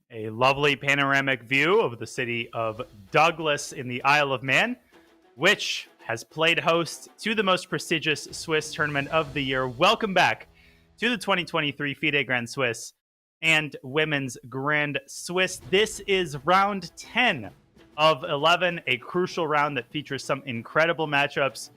A lovely panoramic view of the city of Douglas in the Isle of Man, which has played host to the most prestigious Swiss tournament of the year. Welcome back to the 2023 FIDE Grand Swiss and Women's Grand Swiss. This is round 10 of 11, a crucial round that features some incredible matchups.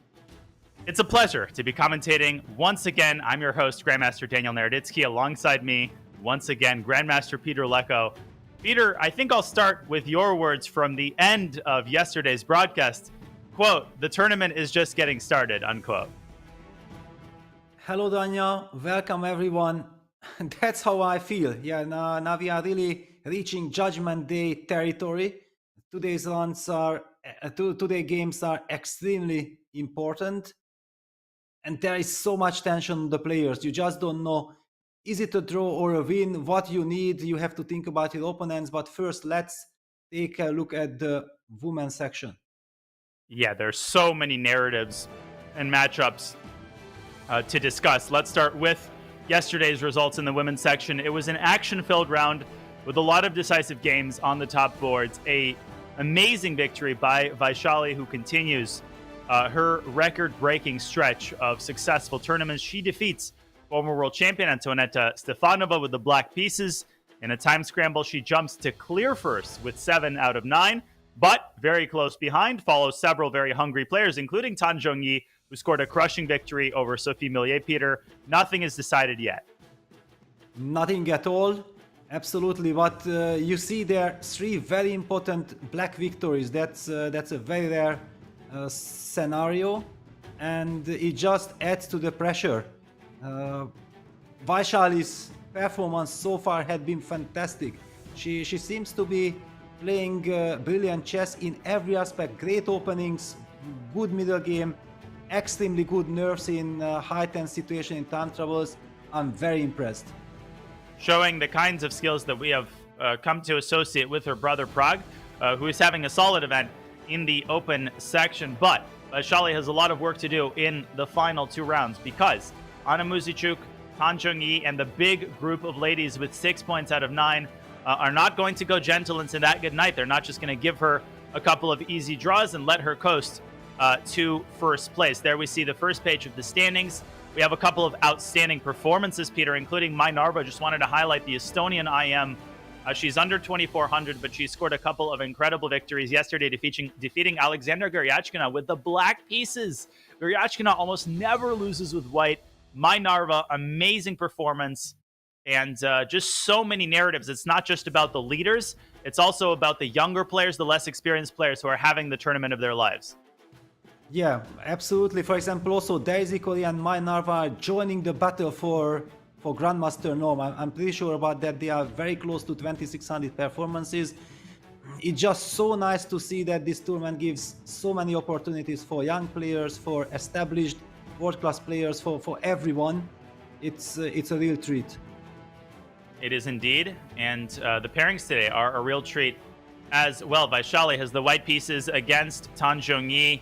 It's a pleasure to be commentating once again. I'm your host, Grandmaster Daniel Naroditsky. Alongside me, once again, Grandmaster Peter Lecko. Peter, I think I'll start with your words from the end of yesterday's broadcast. Quote, "The tournament is just getting started," unquote. Hello, Daniel. Welcome, everyone. That's how I feel. Yeah, now we are really reaching Judgment Day territory. Today's games are extremely important, and there is so much tension on the players. You just don't know, is it a draw or a win? What you need, you have to think about your opponents. But first, let's take a look at the women's section. Yeah, there's so many narratives and matchups to discuss. Let's start with yesterday's results in the women's section. It was an action-filled round with a lot of decisive games on the top boards. A amazing victory by Vaishali, who continues her record-breaking stretch of successful tournaments. She defeats former world champion Antonetta Stefanova with the black pieces. In a time scramble, she jumps to clear first with 7 out of 9, but very close behind follows several very hungry players, including Zhongyi, who scored a crushing victory over Sophie Millier. Peter, nothing is decided yet. Nothing at all. Absolutely. But you see there 3 very important black victories. That's a very rare scenario, and it just adds to the pressure. Vaishali's performance so far had been fantastic. She seems to be playing brilliant chess in every aspect. Great openings, good middle game, extremely good nerves in high-tense situation in time troubles. I'm very impressed. Showing the kinds of skills that we have come to associate with her brother Pragg, who is having a solid event in the open section. But Vaishali has a lot of work to do in the final 2 rounds, because Anna Muzychuk, Zhongyi, and the big group of ladies with 6 points out of 9 are not going to go gentle into that good night. They're not just going to give her a couple of easy draws and let her coast to first place. There we see the first page of the standings. We have a couple of outstanding performances, Peter, including Mai Narva. Just wanted to highlight the Estonian IM. She's under 2,400, but she scored a couple of incredible victories yesterday, defeating Alexandra Guryachkina with the black pieces. Guryachkina almost never loses with white. Mai Narva, amazing performance, and just so many narratives. It's not just about the leaders. It's also about the younger players, the less experienced players who are having the tournament of their lives. Yeah, absolutely. For example, also Daisy Corey and Mai Narva are joining the battle for Grandmaster norm. I'm pretty sure about that. They are very close to 2,600 performances. It's just so nice to see that this tournament gives so many opportunities for young players, for established world-class players, for everyone. It's a real treat. It is indeed, and the pairings today are a real treat as well. Vaishali has the white pieces against Zhongyi,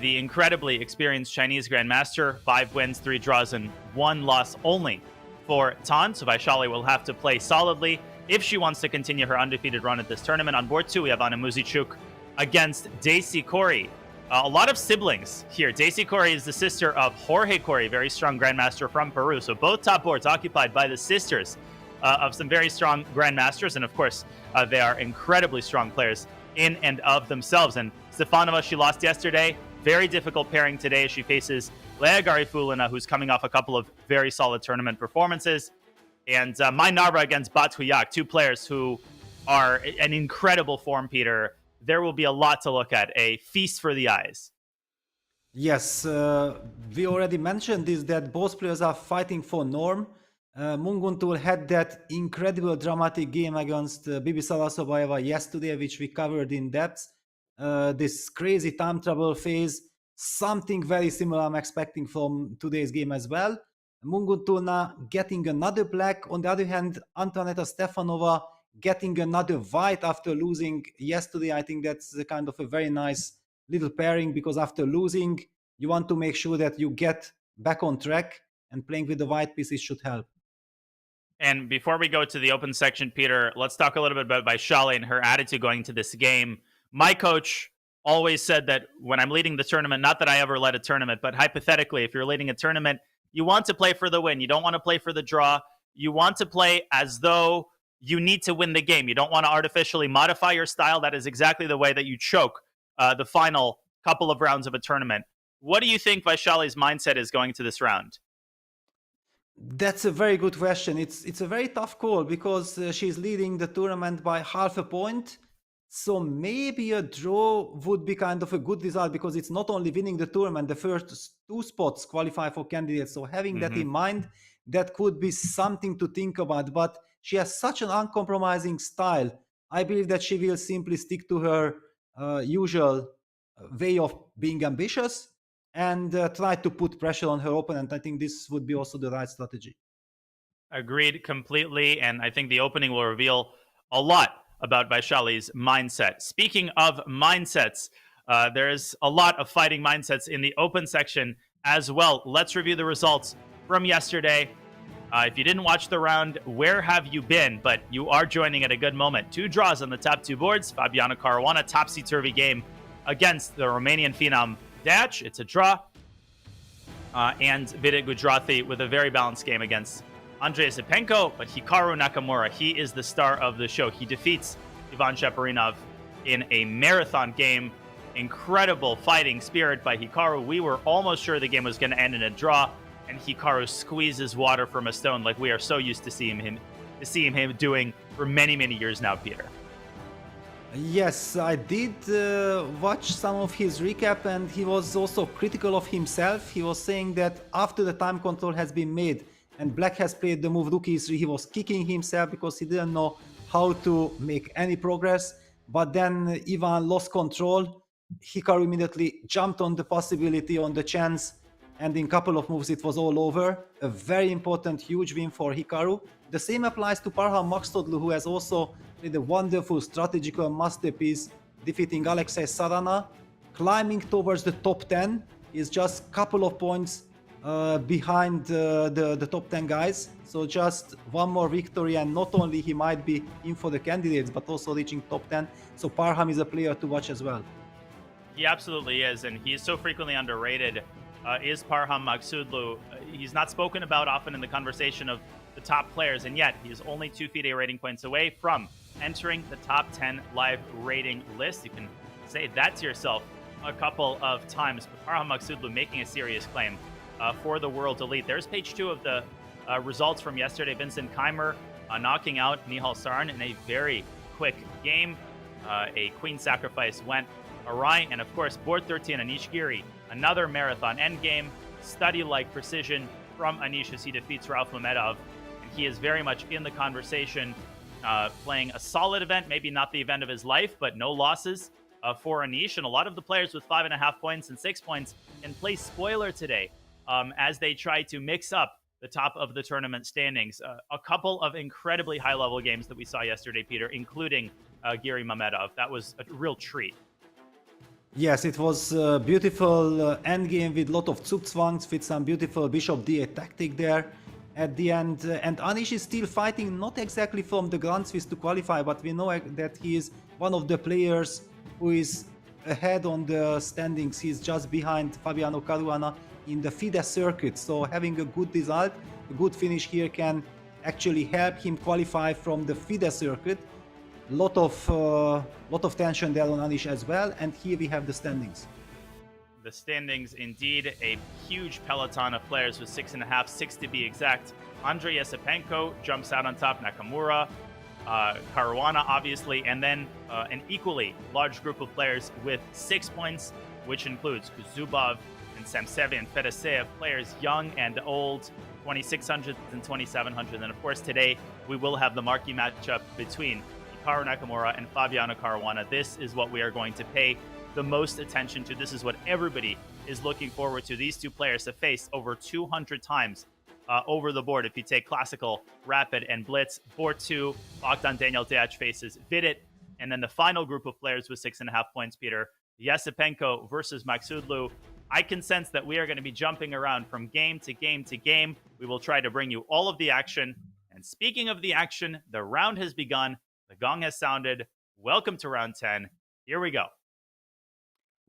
the incredibly experienced Chinese Grandmaster. 5 wins, 3 draws, and 1 loss only for Tan. So Vaishali will have to play solidly if she wants to continue her undefeated run at this tournament. On board 2, we have Anna Muzychuk against Daisy Corey. A lot of siblings here. Daisy Corey is the sister of Jorge Corey, very strong Grandmaster from Peru. So both top boards occupied by the sisters of some very strong Grandmasters. And of course, they are incredibly strong players in and of themselves. And Stefanova, she lost yesterday. Very difficult pairing today as she faces Lea Garifulina, who's coming off a couple of very solid tournament performances. And Mai Narva against Bathuyak, 2 players who are an incredible form, Peter. There will be a lot to look at, a feast for the eyes. Yes, we already mentioned this, that both players are fighting for norm. Munguntul had that incredible dramatic game against Bibi Salasobayeva yesterday, which we covered in depth. This crazy time trouble phase, something very similar I'm expecting from today's game as well. Munguntulna getting another black. On the other hand, Antonetta Stefanova getting another white after losing yesterday. I think that's a kind of a very nice little pairing, because after losing, you want to make sure that you get back on track, and playing with the white pieces should help. And before we go to the open section, Peter, let's talk a little bit about Vaishali and her attitude going into this game. My coach always said that when I'm leading the tournament, not that I ever led a tournament, but hypothetically, if you're leading a tournament, you want to play for the win. You don't want to play for the draw. You want to play as though you need to win the game. You don't want to artificially modify your style. That is exactly the way that you choke the final couple of rounds of a tournament. What do you think Vaishali's mindset is going to this round? That's a very good question. It's a very tough call because she's leading the tournament by half a point. So maybe a draw would be kind of a good result because it's not only winning the tournament, the first two spots qualify for candidates. So having that in mind, that could be something to think about. But she has such an uncompromising style. I believe that she will simply stick to her usual way of being ambitious and try to put pressure on her opponent. I think this would be also the right strategy. Agreed completely. And I think the opening will reveal a lot about Vaishali's mindset. Speaking of mindsets, there's a lot of fighting mindsets in the open section as well. Let's review the results from yesterday. If you didn't watch the round, where have you been? But you are joining at a good moment. 2 draws on the top 2 boards. Fabiano Caruana, topsy-turvy game against the Romanian phenom Dac. It's a draw. And Vidit Gujarati with a very balanced game against Andrei Sipenko, but Hikaru Nakamura, he is the star of the show. He defeats Ivan Cheparinov in a marathon game. Incredible fighting spirit by Hikaru. We were almost sure the game was going to end in a draw, and Hikaru squeezes water from a stone like we are so used to seeing him doing for many, many years now, Peter. Yes, I did watch some of his recap, and he was also critical of himself. He was saying that after the time control has been made and Black has played the move Rook E3, he was kicking himself because he didn't know how to make any progress. But then Ivan lost control. Hikaru immediately jumped on the possibility, on the chance, and in a couple of moves it was all over. A very important, huge win for Hikaru. The same applies to Parham Maksudlu, who has also played a wonderful strategical masterpiece, defeating Alexei Sarana, climbing towards the top 10. He's just a couple of points behind the top 10 guys. So just one more victory, and not only he might be in for the candidates, but also reaching top 10. So Parham is a player to watch as well. He absolutely is, and he is so frequently underrated. Is Parham Maksudlu. He's not spoken about often in the conversation of the top players, and yet he's only 2 FIDE rating points away from entering the top 10 live rating list. You can say that to yourself a couple of times, but Parham Maksudlu making a serious claim for the world elite. There's page 2 of the results from yesterday. Vincent Keimer knocking out Nihal Sarin in a very quick game. A queen sacrifice went awry, and of course, board 13, Anish Giri, another marathon endgame, study-like precision from Anish as he defeats Rauf Mamedov, and he is very much in the conversation, playing a solid event, maybe not the event of his life, but no losses for Anish, and a lot of the players with 5.5 points and 6 points can play spoiler today as they try to mix up the top of the tournament standings. A couple of incredibly high-level games that we saw yesterday, Peter, including Giri Mamedov. That was a real treat. Yes, it was a beautiful endgame with a lot of Zugzwangs, with some beautiful Bishop D8 tactic there at the end. And Anish is still fighting, not exactly from the Grand Swiss to qualify, but we know that he is one of the players who is ahead on the standings. He's just behind Fabiano Caruana in the FIDE circuit. So having a good result, a good finish here can actually help him qualify from the FIDE circuit. Lot of tension there on Anish as well, and here we have the standings. The standings, indeed, a huge peloton of players with 6.5, 6 to be exact. Andrei Yesipenko jumps out on top, Nakamura, Caruana, obviously, and then an equally large group of players with 6 points, which includes Zubov and Samsevi and Fedoseev, players young and old, 2600 and 2700. And of course, today we will have the marquee matchup between Hikaru Nakamura and Fabiano Caruana. This is what we are going to pay the most attention to. This is what everybody is looking forward to. These two players have faced over 200 times over the board. If you take classical, rapid, and blitz, board 2, Bogdan Daniel Dac faces Vidit. And then the final group of players with 6.5 points, Peter, Yesipenko versus Maksudlu. I can sense that we are going to be jumping around from game to game to game. We will try to bring you all of the action And speaking of the action, the round has begun. The gong has sounded. Welcome to round 10. Here we go.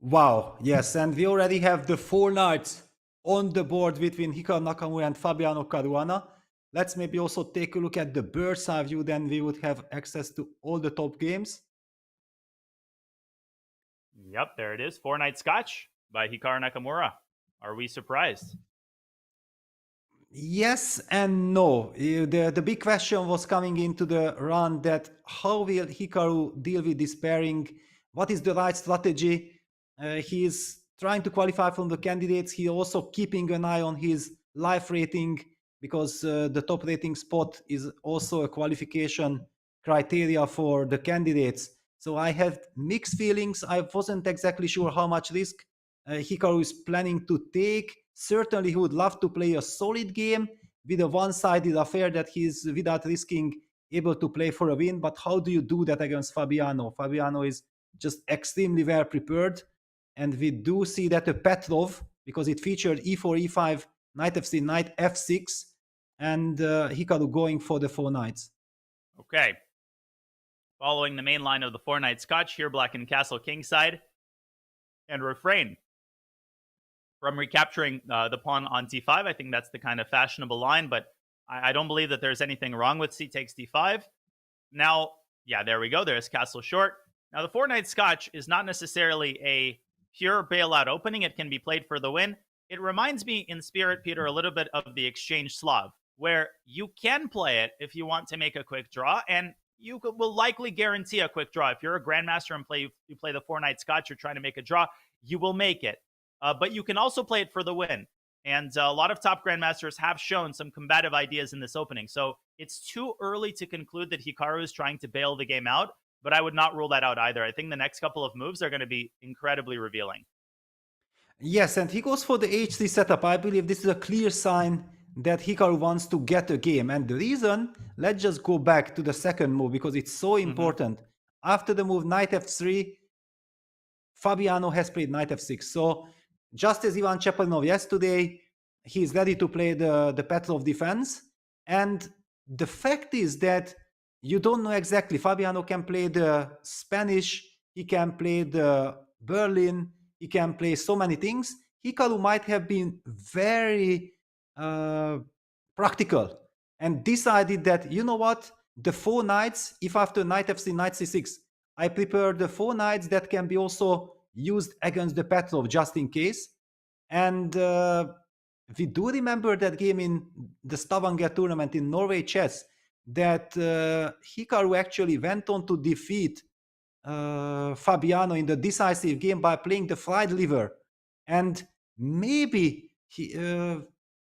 Wow, yes, and we already have the 4 knights on the board between Hikaru Nakamura and Fabiano Caruana. Let's maybe also take a look at the bird's eye view, then we would have access to all the top games. Yep, there it is. 4 Night Scotch by Hikaru Nakamura. Are we surprised? Yes and no. The big question was coming into the run that how will Hikaru deal with this pairing? What is the right strategy? He is trying to qualify from the candidates. He also keeping an eye on his life rating because the top rating spot is also a qualification criteria for the candidates. So I have mixed feelings. I wasn't exactly sure how much risk Hikaru is planning to take. Certainly, he would love to play a solid game with a one-sided affair that he's, without risking, able to play for a win. But how do you do that against Fabiano? Fabiano is just extremely well prepared. And we do see that a Petrov, because it featured e4, e5, knight f3, knight f6, and Hikaru going for the 4 knights. Okay. Following the main line of the 4 Night Scotch, here black and castle kingside, and refrain from recapturing the pawn on d5. I think that's the kind of fashionable line, but I don't believe that there's anything wrong with c takes d5. Now, yeah, there we go. There's castle short. Now, the 4 Night Scotch is not necessarily a pure bailout opening. It can be played for the win. It reminds me in spirit, Peter, a little bit of the Exchange Slav, where you can play it if you want to make a quick draw, and you will likely guarantee a quick draw. If you're a grandmaster and you play the 4 Night Scotch, you're trying to make a draw, you will make it. But you can also play it for the win. And a lot of top grandmasters have shown some combative ideas in this opening. So it's too early to conclude that Hikaru is trying to bail the game out, but I would not rule that out either. I think the next couple of moves are going to be incredibly revealing. Yes, and he goes for the h3 setup. I believe this is a clear sign that Hikaru wants to get a game. And the reason, let's just go back to the second move because it's so important. After the move knight f3, Fabiano has played knight f6. So just as Ivan Chepalinov yesterday, he's ready to play the Petrov defense. And the fact is that you don't know exactly. Fabiano can play the Spanish, he can play the Berlin, he can play so many things. Hikaru might have been very practical and decided that, you know what, the 4 knights, if after knight f3, knight c6, I prepare the 4 knights that can be also used against the Petrov just in case. And we do remember that game in the Stavanger tournament in Norway chess that Hikaru actually went on to defeat Fabiano in the decisive game by playing the FIDE liver. And maybe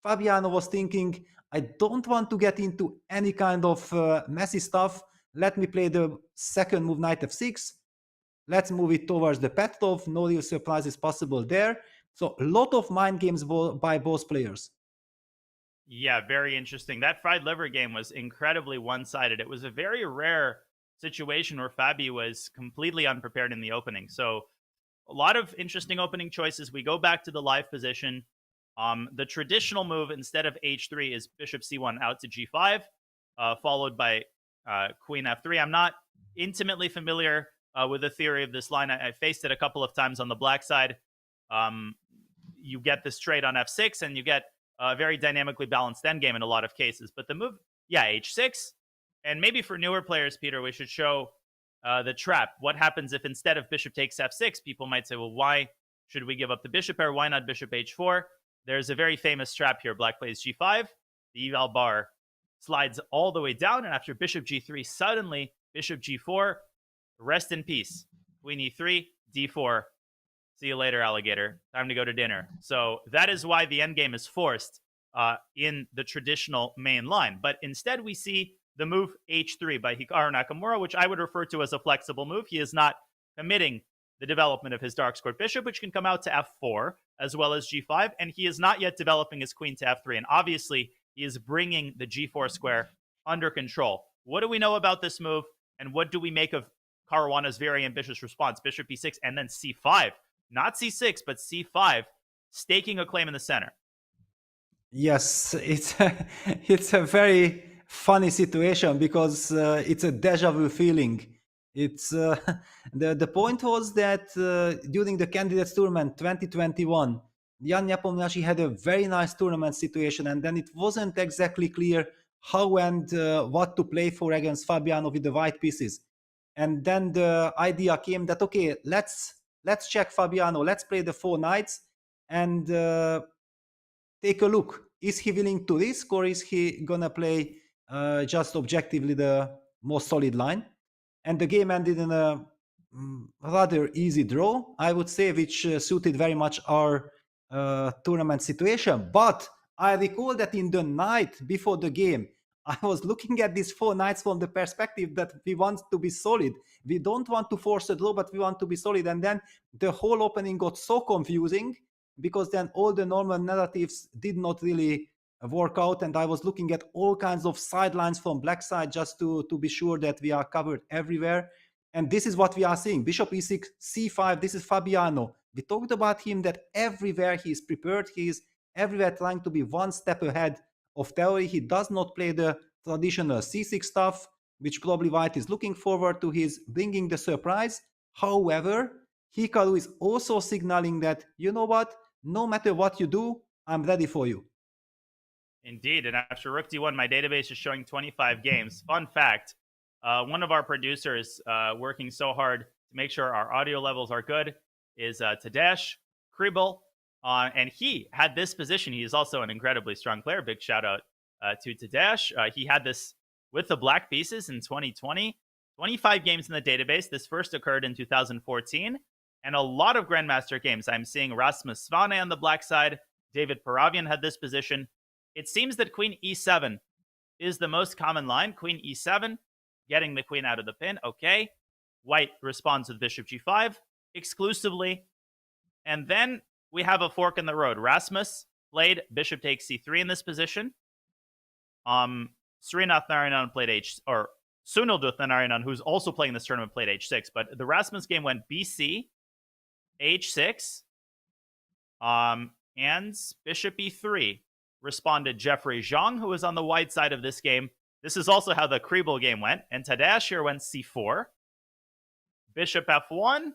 Fabiano was thinking, I don't want to get into any kind of messy stuff. Let me play the second move, knight f6. Let's move it towards the Petrov. No real surprises possible there. So a lot of mind games by both players. Yeah, very interesting. That fried liver game was incredibly one-sided. It was a very rare situation where Fabi was completely unprepared in the opening. So a lot of interesting opening choices. We go back to the live position. The traditional move instead of h3 is bishop c1 out to g5, followed by queen f3. I'm not intimately familiar with the theory of this line. I faced it a couple of times on the black side. You get this trade on f6, and you get a very dynamically balanced endgame in a lot of cases. But the move, yeah, h6. And maybe for newer players, Peter, we should show the trap. What happens if instead of bishop takes f6, people might say, well, why should we give up the bishop pair? Why not bishop h4? There's a very famous trap here. Black plays g5. The eval bar slides all the way down. And after bishop g3, suddenly bishop g4, rest in peace. Queen e3, d4. See you later, alligator. Time to go to dinner. So that is why the endgame is forced in the traditional main line. But instead, we see the move h3 by Hikaru Nakamura, which I would refer to as a flexible move. He is not committing the development of his dark squared bishop, which can come out to f4 as well as g5. And he is not yet developing his queen to f3. And obviously, he is bringing the g4 square under control. What do we know about this move? And what do we make of Caruana's very ambitious response? Bishop e6 and then c5. Not c6, but c5, staking a claim in the center. Yes, it's a very funny situation because it's a deja vu feeling. It's the point was that during the candidates tournament 2021, Jan Nepomniachtchi had a very nice tournament situation, and then it wasn't exactly clear how and what to play for against Fabiano with the white pieces. And then the idea came that okay, let's check Fabiano, let's play the 4 knights and take a look. Is he willing to risk, or is he gonna play just objectively the most solid line? And the game ended in a rather easy draw, I would say, which suited very much our tournament situation. But I recall that in the night before the game, I was looking at these 4 knights from the perspective that we want to be solid. We don't want to force a draw, but we want to be solid. And then the whole opening got so confusing because then all the normal narratives did not really work out, and I was looking at all kinds of sidelines from black side just to be sure that we are covered everywhere. And this is what we are seeing. Bishop e6, c5, this is Fabiano. We talked about him that everywhere he is prepared, he is everywhere trying to be one step ahead of theory. He does not play the traditional c6 stuff, which probably white is looking forward to. He's bringing the surprise. However, Hikaru is also signaling that, you know what, no matter what you do, I'm ready for you. Indeed, and after Rook D1, my database is showing 25 games. Fun fact, one of our producers working so hard to make sure our audio levels are good is Tadeusz Kribel, and he had this position. He is also an incredibly strong player. Big shout out to Tadeusz. He had this with the black pieces in 2020. 25 games in the database. This first occurred in 2014. And a lot of Grandmaster games. I'm seeing Rasmus Svane on the black side. David Paravian had this position. It seems that Queen e7 is the most common line. Queen e7, getting the queen out of the pin. Okay. White responds with bishop g5 exclusively. And then we have a fork in the road. Rasmus played bishop takes c3 in this position. Srinath Narayanan played Sunil Narayanan, who's also playing this tournament, played h6. But the Rasmus game went bc, h6, and bishop e3. Responded Jeffrey Zhang, who was on the white side of this game. This is also how the Kribel game went. And Tadeusz here went c4. Bishop f1.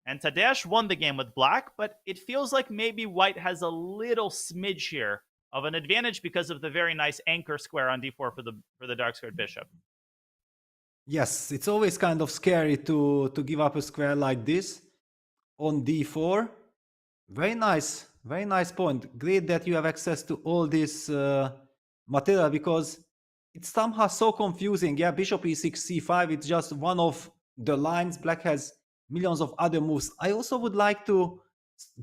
And Tadeusz won the game with black, but it feels like maybe white has a little smidge here of an advantage because of the very nice anchor square on d4 for the dark-squared bishop. Yes, it's always kind of scary to give up a square like this on d4. Very nice point. Great that you have access to all this material, because it's somehow so confusing. Yeah, bishop e6, c5, it's just one of the lines. Black has millions of other moves. I also would like to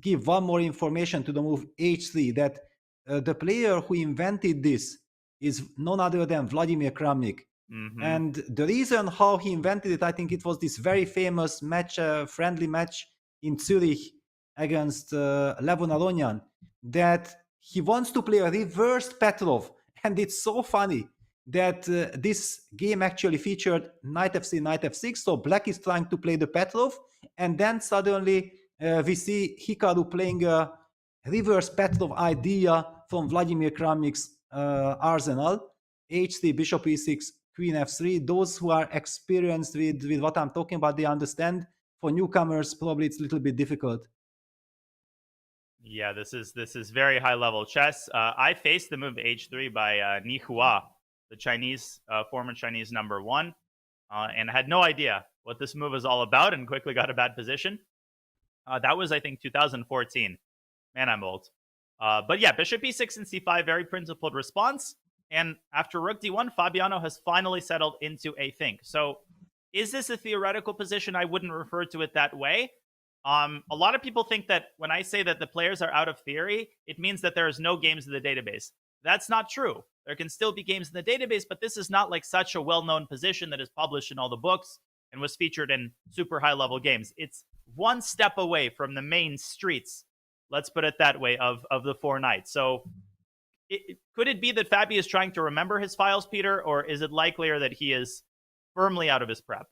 give one more information to the move h3, that the player who invented this is none other than Vladimir Kramnik. Mm-hmm. And the reason how he invented it, I think it was this very famous match, friendly match in Zurich against Levon Aronian, that he wants to play a reversed Petrov. And it's so funny that this game actually featured knight f3, knight f6. So black is trying to play the Petrov, and then suddenly we see Hikaru playing a reverse Petrov idea from Vladimir Kramnik's arsenal. h3, bishop e6, queen f3. Those who are experienced with what I'm talking about, they understand. For newcomers, probably it's a little bit difficult. Yeah, this is very high level chess. I faced the move h3 by Ni Hua, the Chinese former Chinese number 1, and had no idea what this move was all about, and quickly got a bad position. That was, I think, 2014. Man, I'm old. But yeah, bishop e6 and c5, very principled response. And after rook d1, Fabiano has finally settled into a think. So is this a theoretical position? I wouldn't refer to it that way. A lot of people think that when I say that the players are out of theory, it means that there is no games in the database. That's not true. There can still be games in the database, but this is not like such a well-known position that is published in all the books and was featured in super high-level games. It's one step away from the main streets, let's put it that way, of the 4 knights. So could it be that Fabi is trying to remember his files, Peter, or is it likelier that he is firmly out of his prep?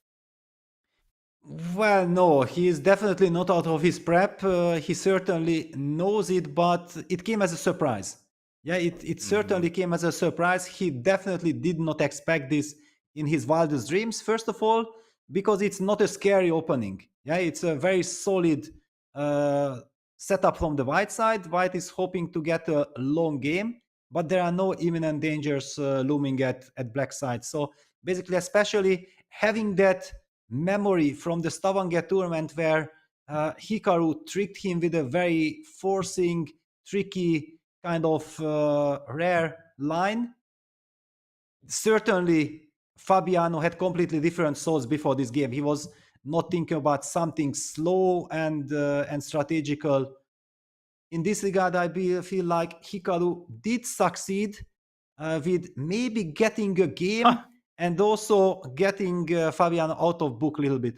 Well, no, he is definitely not out of his prep. He certainly knows it, but it came as a surprise. Yeah, it certainly came as a surprise. He definitely did not expect this in his wildest dreams. First of all, because it's not a scary opening. Yeah, it's a very solid uh, setup from the white side. White is hoping to get a long game, but there are no imminent dangers looming at black side. So basically, especially having that memory from the Stavanger tournament where Hikaru tricked him with a very forcing, tricky kind of rare line. Certainly, Fabiano had completely different thoughts before this game. He was not thinking about something slow and strategical. In this regard, I feel like Hikaru did succeed with maybe getting a game and also getting Fabiano out of book a little bit.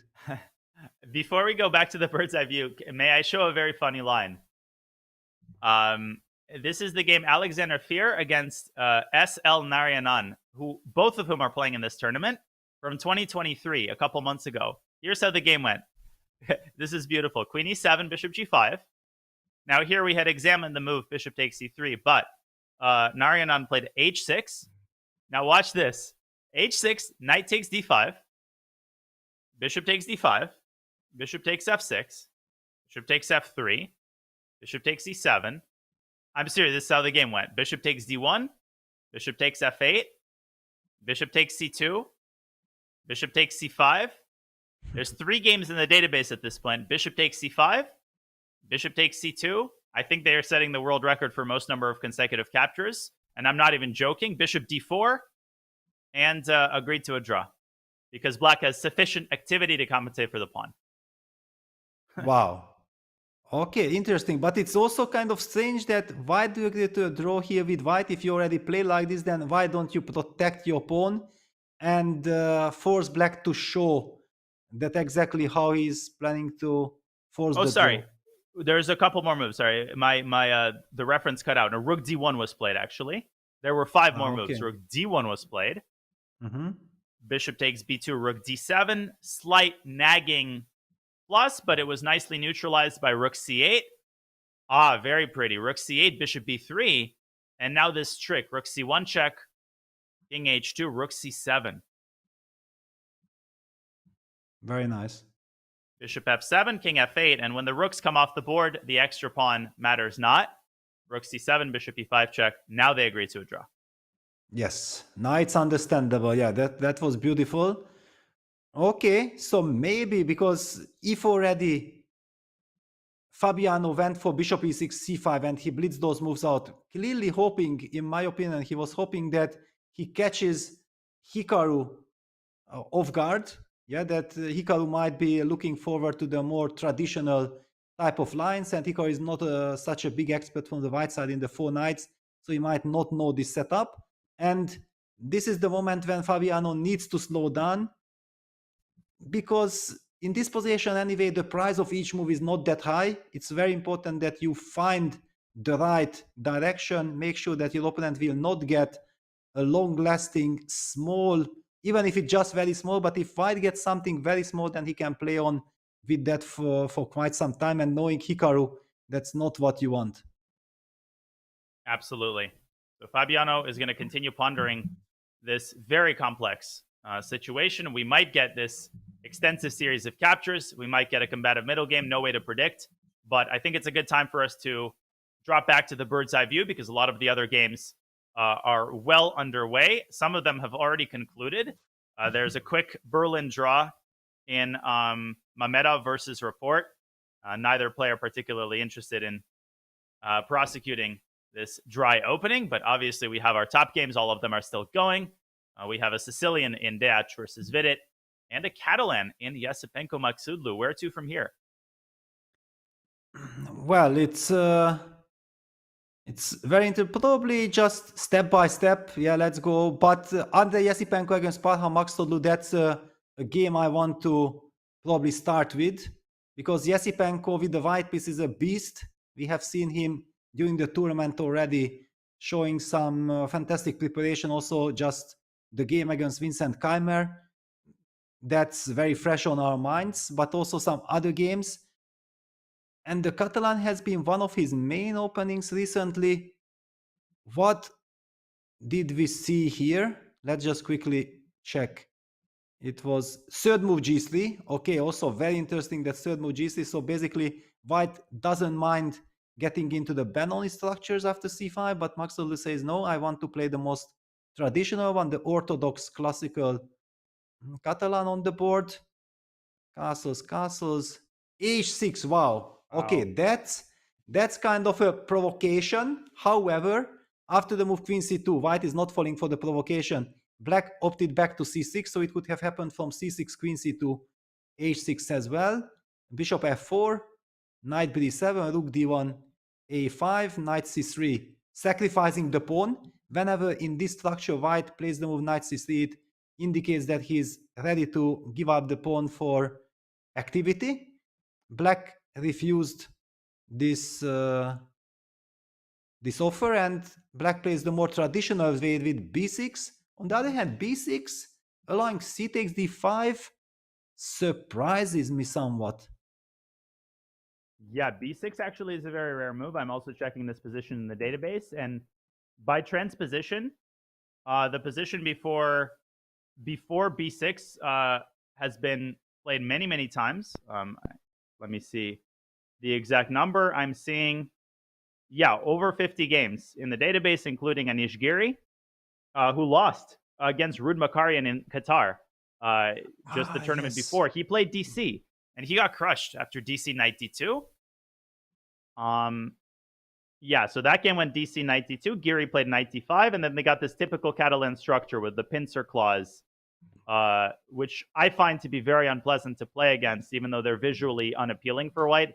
Before we go back to the bird's eye view, may I show a very funny line? This is the game Alexander Fear against SL Narayanan, who both of whom are playing in this tournament from 2023, a couple months ago. Here's how the game went. This is beautiful. Queen e7, bishop g5. Now here we had examined the move bishop takes e3, but Narayanan played h6. Now watch this. h6, knight takes d5. Bishop takes d5. Bishop takes f6. Bishop takes f3. Bishop takes e7. I'm serious, this is how the game went. Bishop takes d1. Bishop takes f8. Bishop takes c2. Bishop takes c5. There's 3 games in the database at this point. Bishop takes c5. Bishop takes c2. I think they are setting the world record for most number of consecutive captures. And I'm not even joking. Bishop d4. And agreed to a draw. Because black has sufficient activity to compensate for the pawn. Wow. Okay, interesting. But it's also kind of strange that why do you agree to a draw here with white? If you already play like this, then why don't you protect your pawn and force black to show that exactly how he's planning to force the sorry. draw? There's a couple more moves. Sorry, the reference cut out. A rook d1 was played, actually. There were 5 more moves. Rook d1 was played. Bishop takes b2, rook d7. Slight nagging plus, but it was nicely neutralized by rook c8. Ah, very pretty. Rook c8, bishop b3. And now this trick, rook c1 check, king h2, rook c7. Very nice. Bishop f7, king f8. And when the rooks come off the board, the extra pawn matters not. Rook c7, bishop e5 check. Now they agree to a draw. Yes, now it's understandable. Yeah, that was beautiful. Okay, so maybe because if already Fabiano went for bishop e6, c5, and he blitzed those moves out, clearly hoping, in my opinion, he was hoping that he catches Hikaru off guard. Yeah, that Hikaru might be looking forward to the more traditional type of lines, and Hikaru is not such a big expert from the white side in the 4 knights, so he might not know this setup. And this is the moment when Fabiano needs to slow down, because in this position anyway, the price of each move is not that high. It's very important that you find the right direction, make sure that your opponent will not get a long-lasting small, even if it's just very small, but if white gets something very small, then he can play on with that for quite some time, and knowing Hikaru, that's not what you want. Absolutely. So Fabiano is going to continue pondering this very complex situation. We might get this extensive series of captures. We might get a combative middle game. No way to predict. But I think it's a good time for us to drop back to the bird's eye view, because a lot of the other games are well underway. Some of them have already concluded. There's a quick Berlin draw in Mamedov versus Report. Neither player particularly interested in prosecuting this dry opening, but obviously we have our top games. All of them are still going. We have a Sicilian in Deac versus Vidit, and a Catalan in Yasipenko Maksudlu. Where to from here? Well, it's very probably just step by step. Yeah, let's go. But under Yasipenko against Parham Maksudlu, that's a game I want to probably start with, because Yasipenko with the white piece is a beast. We have seen him during the tournament already showing some fantastic preparation. Also, just the game against Vincent Keimer, that's very fresh on our minds, but also some other games. And the Catalan has been one of his main openings recently. What did we see here? Let's just quickly check. It was third move g3. Okay, also very interesting that third move g3. So basically, white doesn't mind getting into the Benoni structures after c5, but Maxwell says, no, I want to play the most traditional one, the orthodox classical Catalan on the board. Castles, castles. h6, wow. Okay, that's kind of a provocation. However, after the move queen c2, white is not falling for the provocation. Black opted back to c6, so it could have happened from c6, queen c2, h6 as well. Bishop f4, knight b7, rook d1, a5, knight c3, sacrificing the pawn. Whenever in this structure white plays the move knight c3, it indicates that he's ready to give up the pawn for activity. Black refused this this offer, and black plays the more traditional way with b6. On the other hand, b6 allowing c takes d5 surprises me somewhat. Yeah, b6 actually is a very rare move. I'm also checking this position in the database, and by transposition, the position before b6 has been played many times. Let me see the exact number. I'm seeing, yeah, over 50 games in the database, including Anish Giri, who lost against Rud Makarian in Qatar just the tournament before. He played DC, and he got crushed after DC knight d2. Yeah, so that game went DC knight d2. Giri played knight d5, and then they got this typical Catalan structure with the pincer clause, which I find to be very unpleasant to play against, even though they're visually unappealing for white,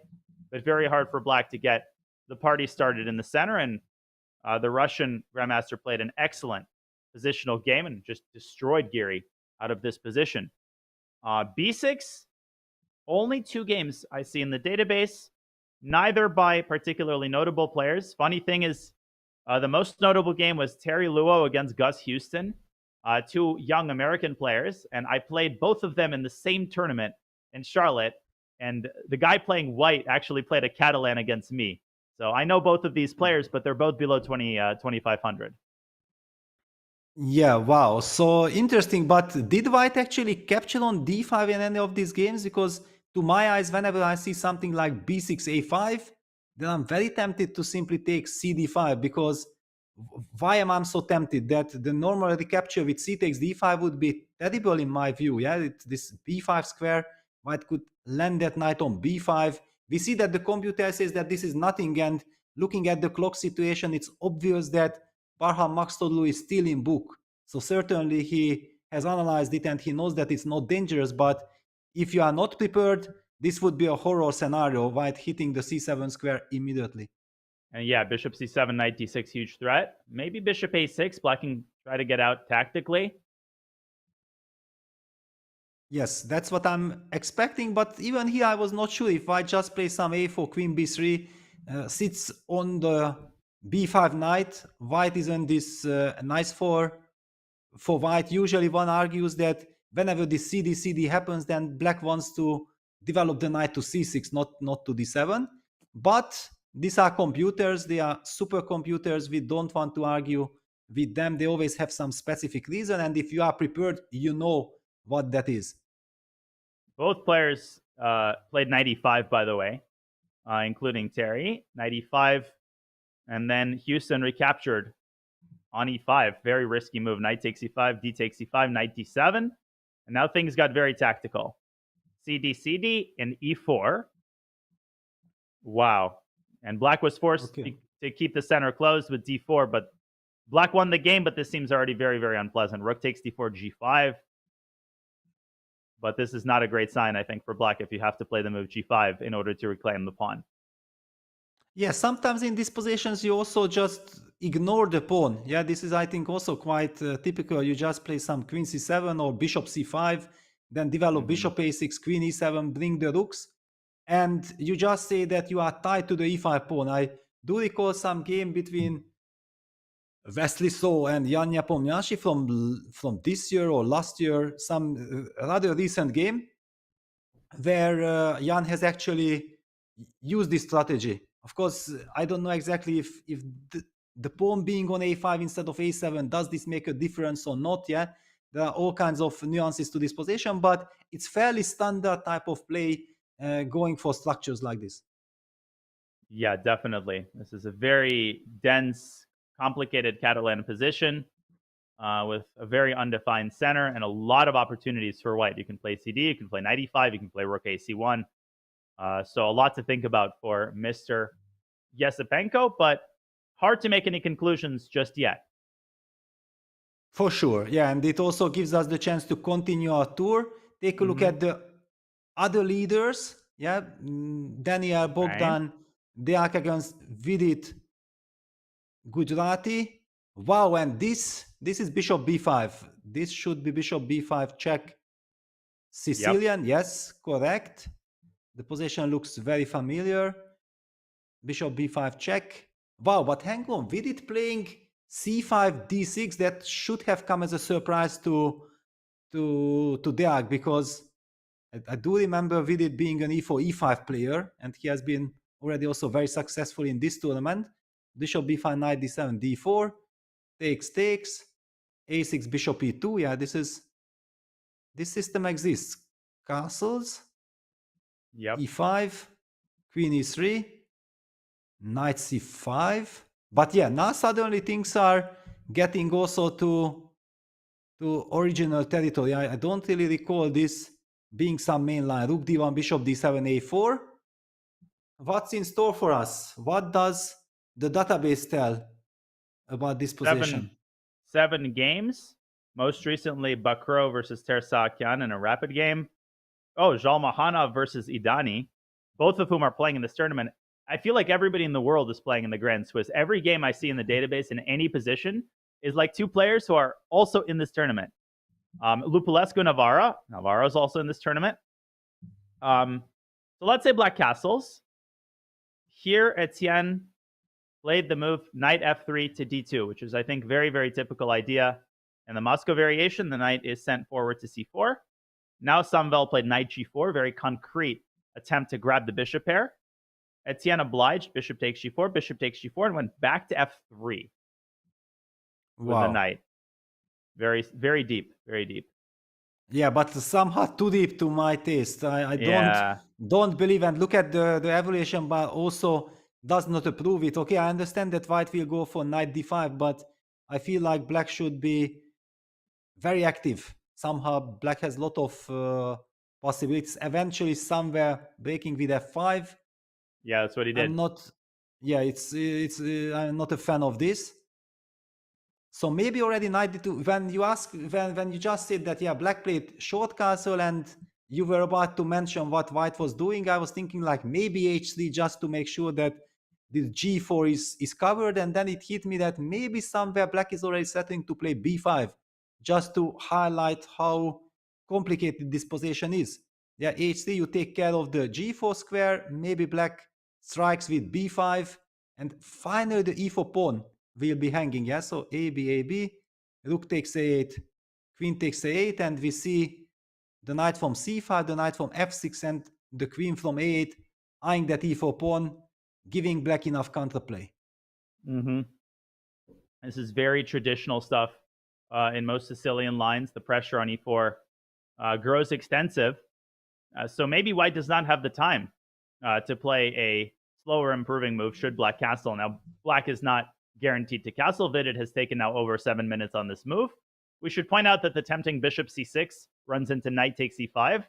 but very hard for black to get the party started in the center. And the Russian Grandmaster played an excellent positional game and just destroyed Giri out of this position. b6, only 2 games I see in the database, neither by particularly notable players. Funny thing is, the most notable game was Terry Luo against Gus Houston, 2 young American players, and I played both of them in the same tournament in Charlotte, and the guy playing white actually played a Catalan against me. So I know both of these players, but they're both below 2,500. Yeah, wow. So interesting. But did white actually capture on d5 in any of these games? Because to my eyes, whenever I see something like b6, a5, then I'm very tempted to simply take cd5, because why am I so tempted? That the normal recapture with c takes d5 would be terrible in my view. Yeah, this b5 square, white could land that knight on b5. We see that the computer says that this is nothing, and looking at the clock situation, it's obvious that Parham Maxtoglu is still in book. So certainly he has analyzed it and he knows that it's not dangerous, but if you are not prepared, this would be a horror scenario, white hitting the c7 square immediately. And yeah, bishop c7, knight d6, huge threat. Maybe bishop a6, black can try to get out tactically. Yes, that's what I'm expecting, but even here I was not sure if I just play some a4, queen b3, sits on the b5 knight. White isn't this nice for white. Usually one argues that whenever this cd happens, then black wants to develop the knight to c6, not to d7. But these are computers, they are supercomputers. We don't want to argue with them. They always have some specific reason, and if you are prepared, you know what that is. Both players played knight e5, by the way, including Terry. Knight e5, and then Houston recaptured on e5. Very risky move. Knight takes e5, d takes e5, knight d7. And now things got very tactical. CD, and e4. Wow. And black was forced to keep the center closed with d4, but black won the game, but this seems already very unpleasant. Rook takes d4, g5. But this is not a great sign, I think, for black if you have to play the move g5 in order to reclaim the pawn. Yeah, sometimes in these positions you also just ignore the pawn. Yeah, this is, I think, also quite typical. You just play some queen c7 or bishop c5, then develop bishop a6, queen e7, bring the rooks, and you just say that you are tied to the e5 pawn. I do recall some game between Wesley So and Jan Nepomniachtchi from this year or last year, some rather recent game, where Jan has actually used this strategy. Of course, I don't know exactly if the pawn being on a5 instead of a7, does this make a difference or not? Yeah, there are all kinds of nuances to this position, but it's fairly standard type of play going for structures like this. Yeah, definitely. This is a very dense, complicated Catalan position with a very undefined center and a lot of opportunities for white. You can play CD, you can play knight e5, you can play rook ac1. So a lot to think about for Mr. Yesipenko, but hard to make any conclusions just yet. For sure, yeah, and it also gives us the chance to continue our tour. Take a look at the other leaders. Yeah, Daniel, Bogdan, Deák against Vidit, Gujarati. Wow, and this is bishop b5. This should be bishop b5 check. Sicilian, yep. Yes, correct. The position looks very familiar. Bishop b5 check. Wow, but hang on, Vidit playing c5 d6. That should have come as a surprise to Deák, because I do remember Vidit being an e4 e5 player, and he has been already also very successful in this tournament. Bishop b5 knight d7 d4 takes a6 bishop e2. Yeah, this system exists. Castles, yep. e5, queen e3, knight c5. But yeah, now suddenly things are getting also to original territory. I don't really recall this being some mainline. Rook d1, bishop d7, a4. What's in store for us? What does the database tell about this position? Seven games. Most recently, Bakro versus Tersakyan in a rapid game. Oh, Jalmahanov versus Idani, both of whom are playing in this tournament. I feel like everybody in the world is playing in the Grand Swiss. Every game I see in the database in any position is like two players who are also in this tournament. Lupulescu Navarra is also in this tournament. So let's say Black Castles. Here, Etienne played the move knight f3 to d2, which is, I think, very, very typical idea. In the Moscow variation, the knight is sent forward to c4. Now Samvel played knight g4, very concrete attempt to grab the bishop pair. Etienne obliged, bishop takes g4, and went back to f3 with the knight. Very, very deep, very deep. Yeah, but somehow too deep to my taste. I don't believe, and look at the evaluation bar also does not approve it. Okay, I understand that white will go for knight d5, but I feel like black should be very active. Somehow black has a lot of possibilities. Eventually somewhere breaking with f5. Yeah, that's what he did. I'm not a fan of this. So maybe already knight d2. When you just said that, yeah, black played short castle and you were about to mention what white was doing, I was thinking like maybe h3 just to make sure that the g4 is covered, and then it hit me that maybe somewhere black is already settling to play b5 just to highlight how complicated this position is. Yeah, h3, you take care of the g4 square, maybe black strikes with b5, and finally the e4 pawn will be hanging. Yeah, so a b, rook takes a8, queen takes a8, and we see the knight from c5, the knight from f6, and the queen from a8 eyeing that e4 pawn, giving black enough counterplay. This is very traditional stuff in most Sicilian lines. The pressure on e4 grows extensive. So maybe white does not have the time to play a slower improving move should black castle. Now, black is not guaranteed to castle. Vidit has taken now over 7 minutes on this move. We should point out that the tempting bishop c6 runs into knight takes e5.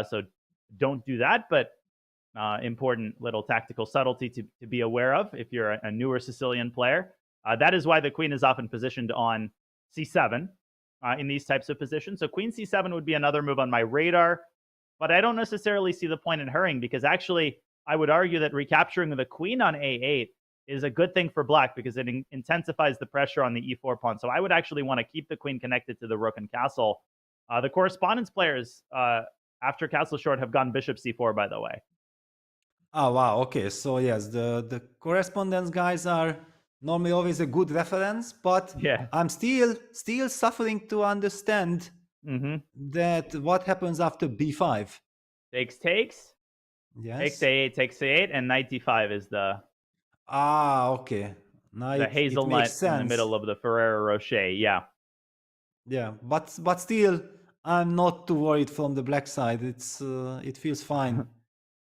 So don't do that, but important little tactical subtlety to be aware of if you're a newer Sicilian player. That is why the queen is often positioned on c7 in these types of positions. So queen c7 would be another move on my radar, but I don't necessarily see the point in hurrying, because actually I would argue that recapturing the queen on a8 is a good thing for black because it intensifies the pressure on the e4 pawn. So I would actually want to keep the queen connected to the rook and castle. The correspondence players after castle short have gone bishop c4, by the way. Oh, wow. Okay. So yes, the correspondence guys are normally always a good reference, but yeah, I'm still suffering to understand that what happens after b5. Takes. Yes. Takes a8, and knight d5 is the... Ah, okay. Now The it makes hazelnut in the sense. middle of the Ferrero Rocher. Yeah. Yeah, but still, I'm not too worried from the black side. It feels fine.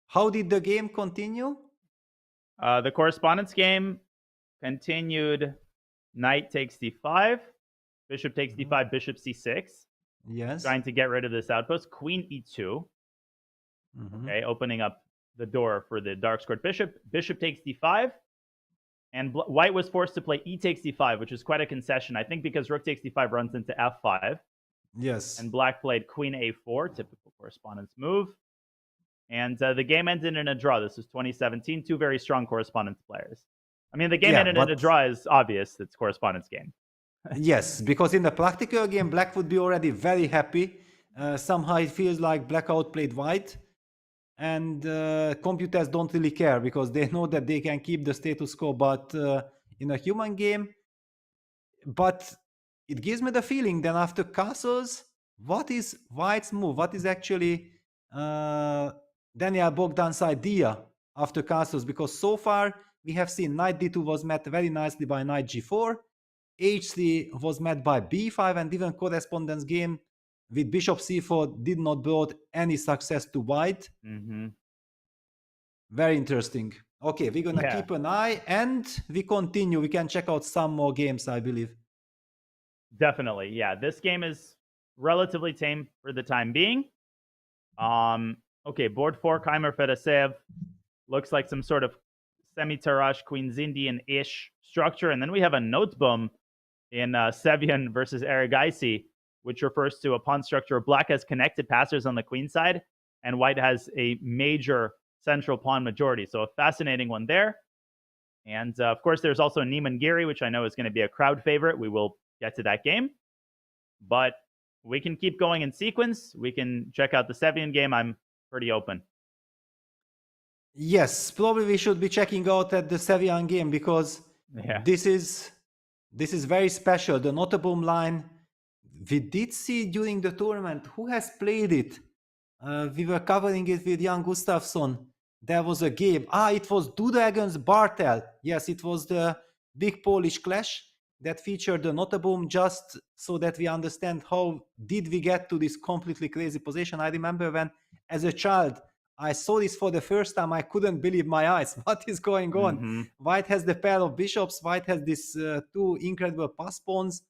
How did the game continue? The correspondence game continued. Knight takes d5, bishop takes d5, bishop c6, Yes. trying to get rid of this outpost. Queen e2. Okay, opening up the door for the dark squared bishop. Bishop takes d5, and white was forced to play e takes d5, which is quite a concession. I think because rook takes d5 runs into f5. Yes. And black played queen a4, typical correspondence move. And the game ended in a draw. This was 2017. Two very strong correspondence players. I mean, the game ended in a draw is obvious. It's correspondence game. Yes, because in the practical game, black would be already very happy. Somehow it feels like black outplayed white. And computers don't really care because they know that they can keep the status quo. But in a human game, but it gives me the feeling that after castles, what is white's move? What is actually Daniel Bogdan's idea after castles? Because so far we have seen knight d2 was met very nicely by knight g4, h3 was met by b5, and even correspondence game with bishop c4 did not brought any success to white. Very interesting. Okay, we're gonna keep an eye and we continue. We can check out some more games, I believe. Definitely, yeah. This game is relatively tame for the time being. Okay, board 4, Kaimer Fedoseev. Looks like some sort of semi-Tarrasch Queen's Indian-ish structure. And then we have a Noteboom in Sevian versus Erigaisi, which refers to a pawn structure where black has connected passers on the queen side, and white has a major central pawn majority. So a fascinating one there. And of course, there's also Neiman Giri, which I know is going to be a crowd favorite. We will get to that game. But we can keep going in sequence. We can check out the Sevian game. I'm pretty open. Yes, probably we should be checking out at the Sevian game because this is very special. The Noteboom line, we did see during the tournament. Who has played it? We were covering it with Jan Gustafsson. There was a game. It was Duda against Bartel. Yes, it was the big Polish clash that featured the Noteboom, just so that we understand how did we get to this completely crazy position. I remember when, as a child, I saw this for the first time. I couldn't believe my eyes. What is going on? White has the pair of bishops. White has these two incredible pass pawns,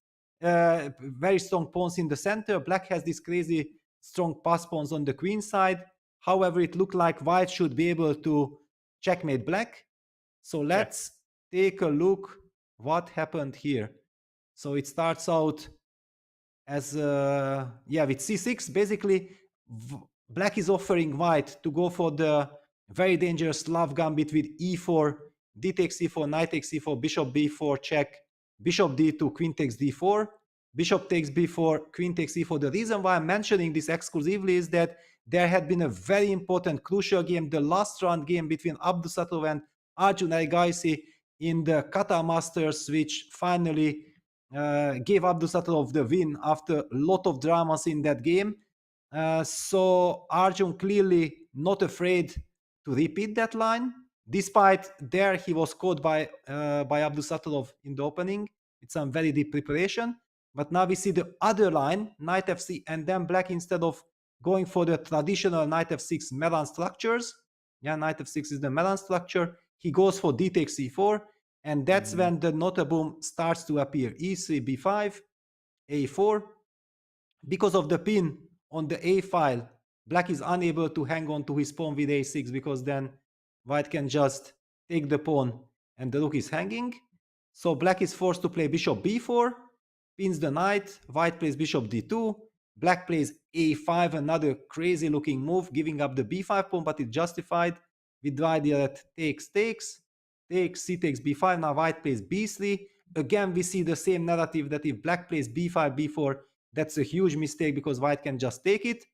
very strong pawns in the center. Black has this crazy strong pass pawns on the queen side. However, it looked like white should be able to checkmate black. So let's take a look what happened here. So it starts out as with c6. Basically, black is offering white to go for the very dangerous love gambit with e4, d takes e4, knight takes e4, bishop b4 check, bishop d2, queen takes d4, bishop takes b4, queen takes e4. The reason why I'm mentioning this exclusively is that there had been a very important, crucial game, the last round game between Abdusatov and Arjun Erigaisi in the Qatar Masters, which finally gave Abdusatov the win after a lot of dramas in that game. So Arjun clearly not afraid to repeat that line, despite there he was caught by Abdusatov in the opening with some very deep preparation. But now we see the other line, knight f6, and then black, instead of going for the traditional knight f6 Melan structures, knight f6 is the Melan structure, he goes for d takes e4, and that's when the Noteboom starts to appear. e3, b5, a4. Because of the pin on the a file, black is unable to hang on to his pawn with a6, because then white can just take the pawn and the rook is hanging. So black is forced to play bishop b4, pins the knight, white plays bishop d2, black plays a5, another crazy looking move, giving up the b5 pawn, but it's justified with the idea that takes, c takes b5. Now white plays b3. Again, we see the same narrative that if black plays b5, b4, that's a huge mistake because white can just take it,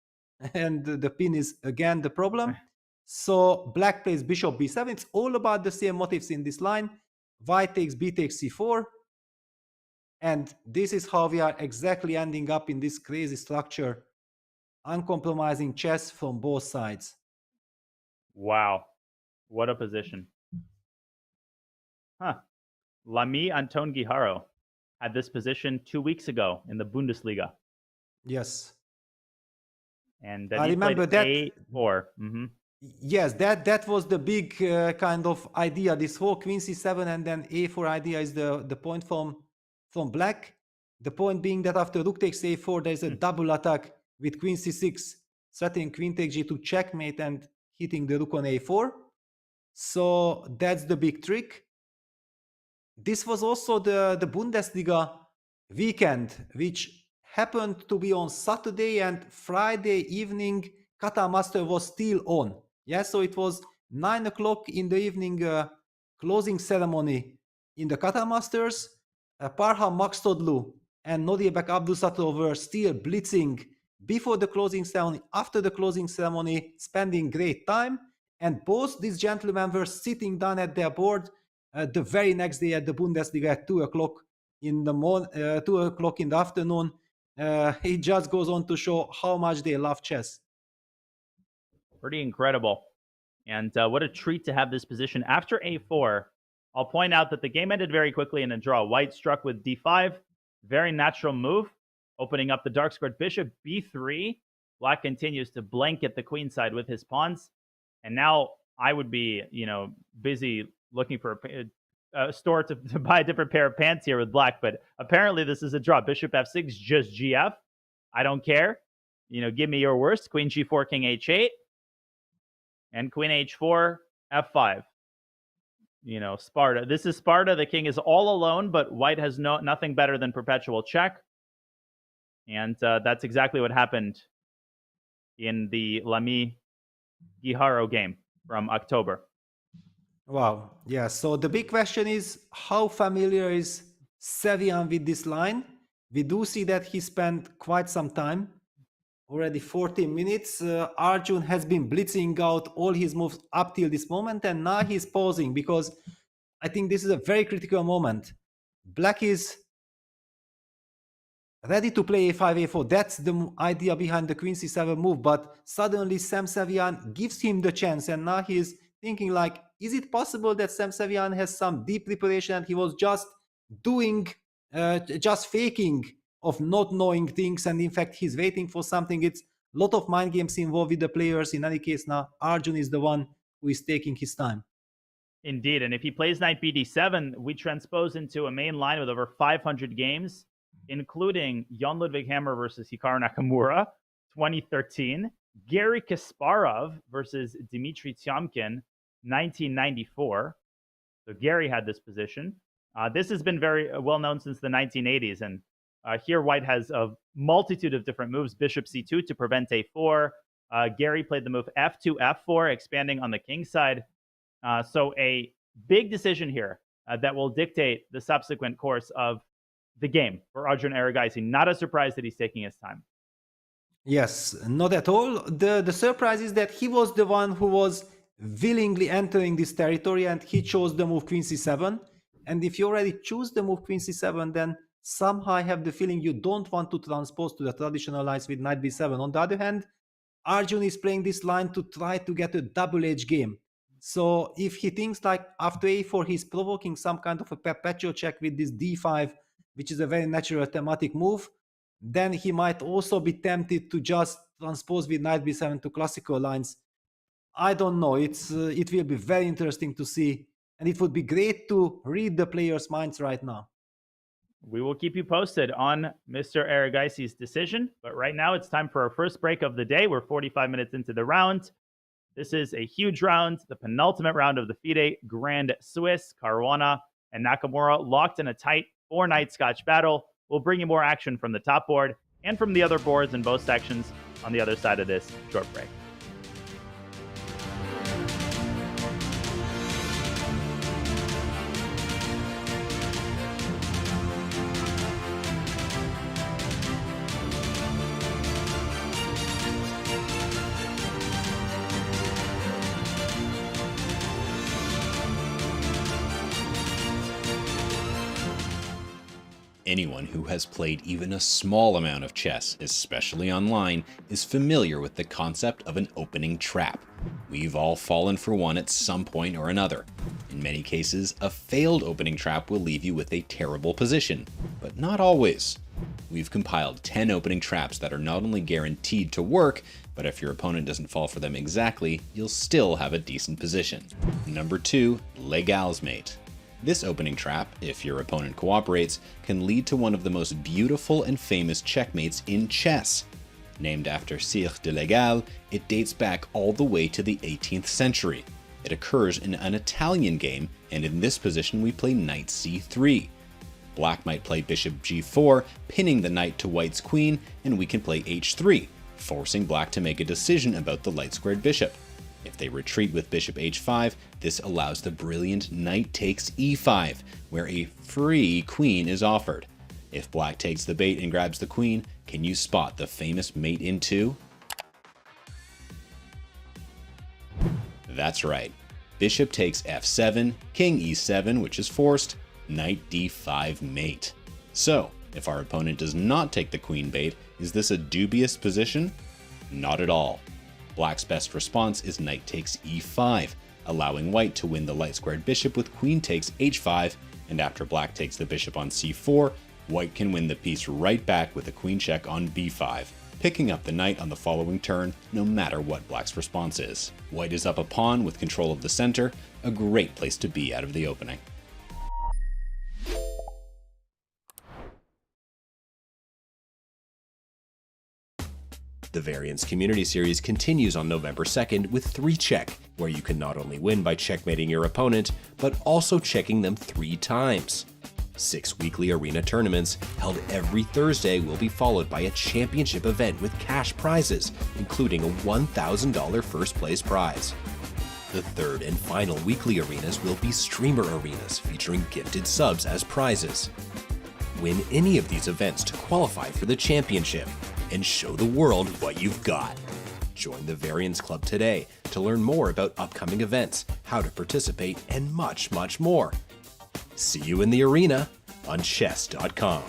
and the pin is again the problem. So black plays bishop b7. It's all about the same motifs in this line. White takes b takes c4, and this is how we are exactly ending up in this crazy structure. Uncompromising chess from both sides. Wow, what a position. Lami Anton Guijarro had this position 2 weeks ago in the Bundesliga. Yes. And then I he played remember that. A4. Mm-hmm. Yes, that was the big kind of idea. This whole queen c7 and then a4 idea is the point from black. The point being that after rook takes a4, there's a double attack with queen c6, threatening queen takes g2 checkmate and hitting the rook on a4. So that's the big trick. This was also the Bundesliga weekend, which happened to be on Saturday and Friday evening. Kata Master was still on. Yeah, so it was 9 o'clock in the evening closing ceremony in the Kata Masters. Parham Maksudlu and Nodiebek Abdusatov were still blitzing before the closing ceremony, after the closing ceremony, spending great time. And both these gentlemen were sitting down at their board the very next day at the Bundesliga at 2 o'clock in the 2 o'clock in the afternoon. It just goes on to show how much they love chess. Pretty incredible. And what a treat to have this position after a4. I'll point out that the game ended very quickly in a draw. White struck with d5. Very natural move, opening up the dark squared bishop b3. Black continues to blanket the queen side with his pawns. And now I would be, busy looking for a store to buy a different pair of pants here with black. But apparently this is a draw. Bishop f6, just gf. I don't care. Give me your worst. Queen g4, king h8. And queen h4, f5. Sparta. This is Sparta. The king is all alone, but white has nothing better than perpetual check. And that's exactly what happened in the Lami Guijarro game from October. Wow. Yeah. So the big question is, how familiar is Sevian with this line? We do see that he spent quite some time, already 14 minutes. Arjun has been blitzing out all his moves up till this moment, and now he's pausing because I think this is a very critical moment. Black is ready to play a5, a4. That's the idea behind the queen c7 move, but suddenly Sam Sevian gives him the chance, and now he's thinking like, is it possible that Sam Sevian has some deep preparation and he was just doing, just faking of not knowing things, and in fact he's waiting for something? It's a lot of mind games involved with the players. In any case, now Arjun is the one who is taking his time. Indeed, and if he plays knight bd7, we transpose into a main line with over 500 games, including Jan Ludwig Hammer versus Hikaru Nakamura, 2013, Gary Kasparov versus Dmitry Tiomkin, 1994. So Gary had this position. This has been very well known since the 1980s, and here white has a multitude of different moves. Bishop c2 to prevent a4. Gary played the move f2, f4, expanding on the king side. So a big decision here that will dictate the subsequent course of the game for Arjun Erigaisi. Not a surprise that he's taking his time. Yes, not at all. The surprise is that he was the one who was willingly entering this territory, and he chose the move queen c7. And if you already choose the move queen c7, then somehow I have the feeling you don't want to transpose to the traditional lines with knight b7. On the other hand, Arjun is playing this line to try to get a double-edged game. So if he thinks like after a4 he's provoking some kind of a perpetual check with this d5, which is a very natural thematic move, then he might also be tempted to just transpose with knight b7 to classical lines. I don't know. It will be very interesting to see, and it would be great to read the players' minds right now. We will keep you posted on Mr. Erigaisi's decision, but right now it's time for our first break of the day. We're 45 minutes into the round. This is a huge round, the penultimate round of the FIDE Grand Swiss. Caruana and Nakamura locked in a tight 4-night Scotch battle. We'll bring you more action from the top board and from the other boards in both sections on the other side of this short break. Anyone who has played even a small amount of chess, especially online, is familiar with the concept of an opening trap. We've all fallen for one at some point or another. In many cases, a failed opening trap will leave you with a terrible position, but not always. We've compiled 10 opening traps that are not only guaranteed to work, but if your opponent doesn't fall for them exactly, you'll still have a decent position. Number 2, Legal's Mate. This opening trap, if your opponent cooperates, can lead to one of the most beautiful and famous checkmates in chess. Named after Sire de Legal, it dates back all the way to the 18th century. It occurs in an Italian game, and in this position we play knight c3. Black might play bishop g4, pinning the knight to white's queen, and we can play h3, forcing black to make a decision about the light-squared bishop. If they retreat with bishop h5, this allows the brilliant knight takes e5, where a free queen is offered. If black takes the bait and grabs the queen, can you spot the famous mate in 2? That's right. Bishop takes f7, king e7, which is forced, knight d5 mate. So, if our opponent does not take the queen bait, is this a dubious position? Not at all. Black's best response is knight takes e5, allowing white to win the light-squared bishop with queen takes h5, and after black takes the bishop on c4, white can win the piece right back with a queen check on b5, picking up the knight on the following turn no matter what black's response is. White is up a pawn with control of the center, a great place to be out of the opening. The Variants Community Series continues on November 2nd with 3 Check, where you can not only win by checkmating your opponent, but also checking them 3 times. 6 weekly arena tournaments held every Thursday will be followed by a championship event with cash prizes, including a $1,000 first place prize. The third and final weekly arenas will be streamer arenas featuring gifted subs as prizes. Win any of these events to qualify for the championship and show the world what you've got. Join the Variants Club today to learn more about upcoming events, how to participate, and much, much more. See you in the arena on chess.com.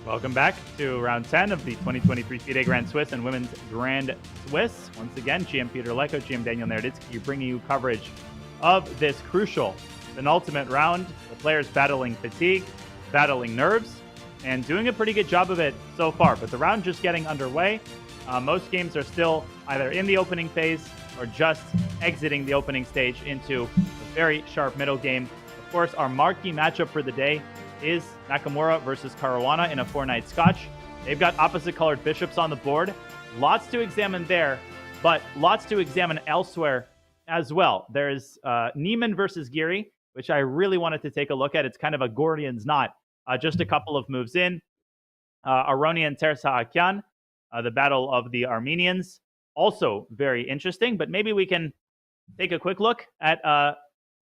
Welcome back to round 10 of the 2023 FIDE Grand Swiss and Women's Grand Swiss. Once again, GM Peter Leko, GM Daniel Naroditsky bringing you coverage of this crucial penultimate round. The players battling fatigue, battling nerves, and doing a pretty good job of it so far. But the round just getting underway. Most games are still either in the opening phase or just exiting the opening stage into a very sharp middle game. Of course, our marquee matchup for the day is Nakamura versus Caruana in a 4-knight Scotch. They've got opposite colored bishops on the board. Lots to examine there, but lots to examine elsewhere as well. There's Neiman versus Giri, which I really wanted to take a look at. It's kind of a Gordian's knot, just a couple of moves in. Aronian Tersa Akyan, the battle of the Armenians, also very interesting, but maybe we can take a quick look at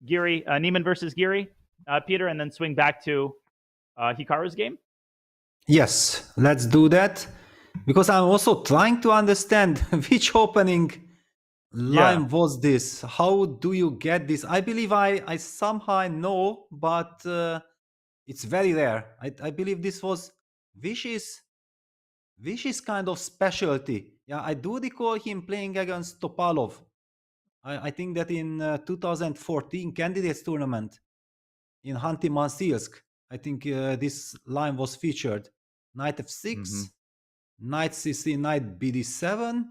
Neiman versus Giri, Peter, and then swing back to Hikaru's game? Yes, let's do that. Because I'm also trying to understand which opening line was this? How do you get this? I believe I somehow know, but it's very rare. I believe this was Vish's kind of specialty. Yeah, I do recall him playing against Topalov. I think that in 2014 candidates tournament in Khanty-Mansiysk, I think this line was featured. Knight f6, knight c3, knight bd7,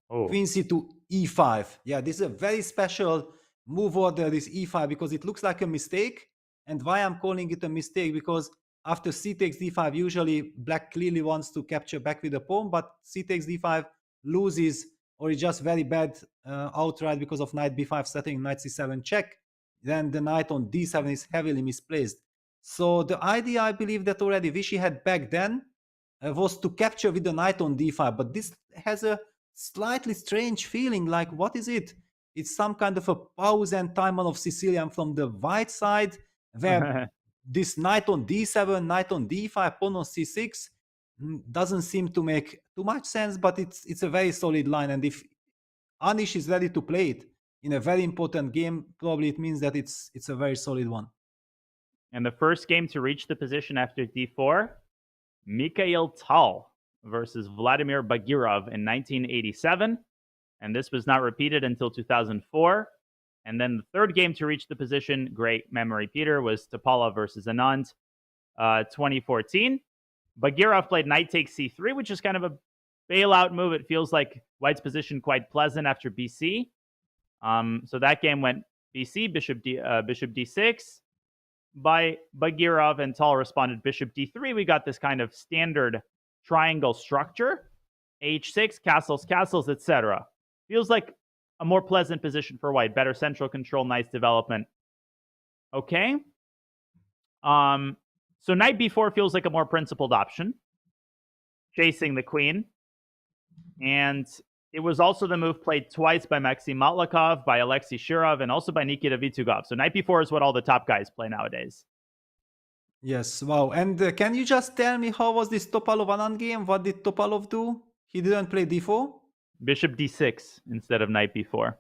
queen c2, e5. Yeah, this is a very special move order, this e5, because it looks like a mistake. And why I'm calling it a mistake, because after c takes d5, usually black clearly wants to capture back with the pawn, but c takes d5 loses, or it's just very bad outright because of knight b5 setting, knight c7 check. Then the knight on d7 is heavily misplaced. So the idea, I believe, that already Vichy had back then was to capture with the knight on d5, but this has a slightly strange feeling. Like, what is it? It's some kind of a pause and timer of Sicilian from the white side, where this knight on d7, knight on d5, pawn on c6 doesn't seem to make too much sense, but it's a very solid line. And if Anish is ready to play it in a very important game, probably it means that it's a very solid one. And the first game to reach the position after d4, Mikhail Tal versus Vladimir Bagirov in 1987. And this was not repeated until 2004. And then the third game to reach the position, great memory, Peter, was Topalov versus Anand, 2014. Bagirov played knight takes c3, which is kind of a bailout move. It feels like white's position quite pleasant after bc. So that game went bc, bishop d6 by Bagirov, and Tal responded bishop d3. We got this kind of standard triangle structure, h6, castles, castles, etc. Feels like a more pleasant position for white, better central control, nice development. Okay. So knight b4 feels like a more principled option, chasing the queen. And it was also the move played twice by Maxim Matlakov, by Alexei Shirov, and also by Nikita Vitugov. So knight b4 is what all the top guys play nowadays. Yes, wow. And can you just tell me how was this Topalov-Anand game? What did Topalov do? He didn't play d4? Bishop d6 instead of knight b4.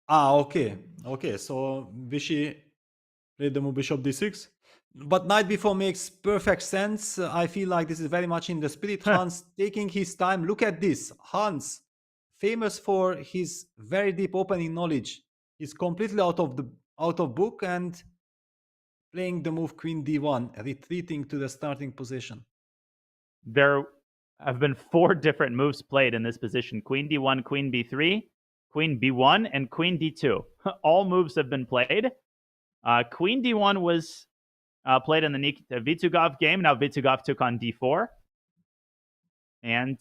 Ah, okay. Okay, so Vichy played the move bishop d6. But knight b4 makes perfect sense. I feel like this is very much in the spirit. Hans taking his time. Look at this. Hans, famous for his very deep opening knowledge, is completely out of book and playing the move queen d1, retreating to the starting position. There have been 4 different moves played in this position: queen d1, queen b3, queen b1, and queen d2. All moves have been played. Queen d1 was played in the Nikita Vitugov game. Now Vitugov took on d4. And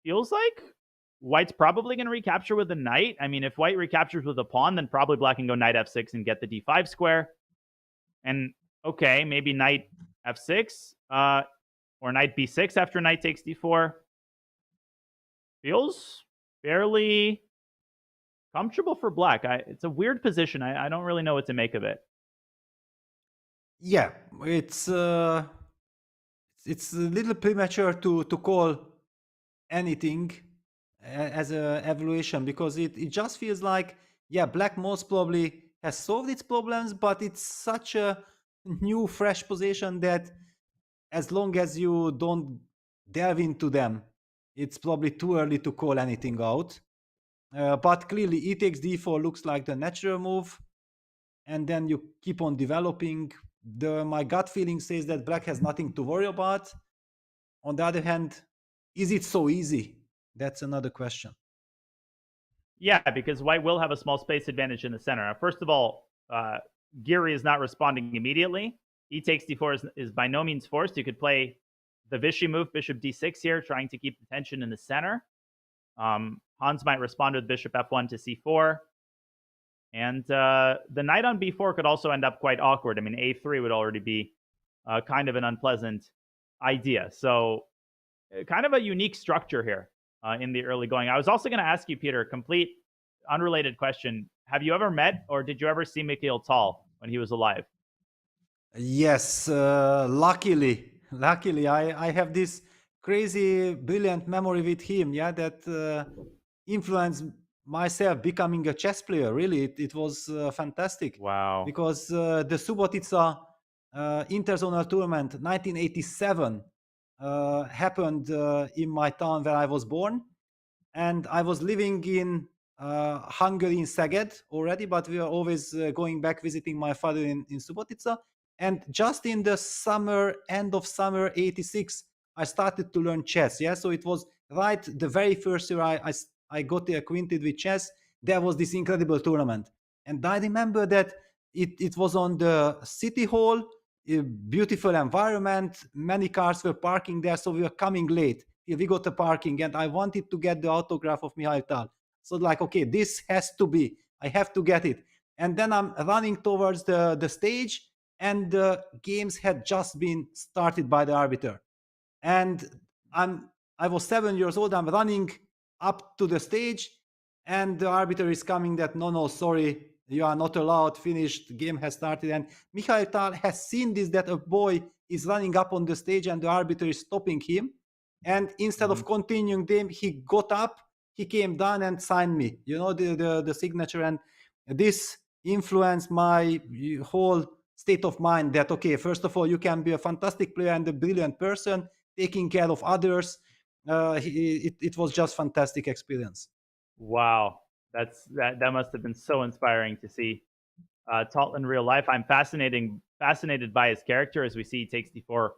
feels like white's probably going to recapture with the knight. I mean, if white recaptures with a pawn, then probably black can go knight f6 and get the d5 square. And okay, maybe knight f6 or knight b6 after knight takes d4. Feels fairly comfortable for black. It's a weird position. I don't really know what to make of it. Yeah, it's a little premature to call anything as an evaluation, because it just feels like, yeah, black most probably has solved its problems, but it's such a new, fresh position that as long as you don't delve into them, it's probably too early to call anything out. But clearly, e takes d4 looks like the natural move, and then you keep on developing. My gut feeling says that black has nothing to worry about. On the other hand, is it so easy? That's another question. Yeah, because white will have a small space advantage in the center. First of all, Giri is not responding immediately. E takes d4 is by no means forced. You could play the Vichy move, bishop d6 here, trying to keep the tension in the center. Hans might respond with bishop f1 to c4. And the knight on b4 could also end up quite awkward. I mean, a3 would already be kind of an unpleasant idea. So kind of a unique structure here in the early going. I was also going to ask you, Peter, a complete unrelated question. Have you ever met or did you ever see Mikhail Tal when he was alive? Yes, luckily I have this crazy, brilliant memory with him, yeah, that influenced myself becoming a chess player. Really, it was fantastic. Wow. Because the Subotica Interzonal Tournament 1987 happened in my town where I was born, and I was living in Hungary in Szeged already, but we were always going back visiting my father in Subotica. And just in the summer, end of summer '86, I started to learn chess. Yeah, so it was right the very first year I got acquainted with chess. There was this incredible tournament, and I remember that it was on the city hall, a beautiful environment. Many cars were parking there, so we were coming late. We got the parking, and I wanted to get the autograph of Mikhail Tal. So like, okay, this has to be. I have to get it. And then I'm running towards the stage, and the games had just been started by the arbiter. And I was 7 years old. I'm running up to the stage, and the arbiter is coming that no, sorry, you are not allowed. Finished. The game has started. And Mikhail Tal has seen this, that a boy is running up on the stage, and the arbiter is stopping him. And instead of continuing them, he got up, he came down and signed me, the signature. And this influenced my whole state of mind that, okay, first of all, you can be a fantastic player and a brilliant person, taking care of others. It was just fantastic experience. Wow. That must have been so inspiring to see Tal in real life. I'm fascinated by his character as we see he takes d4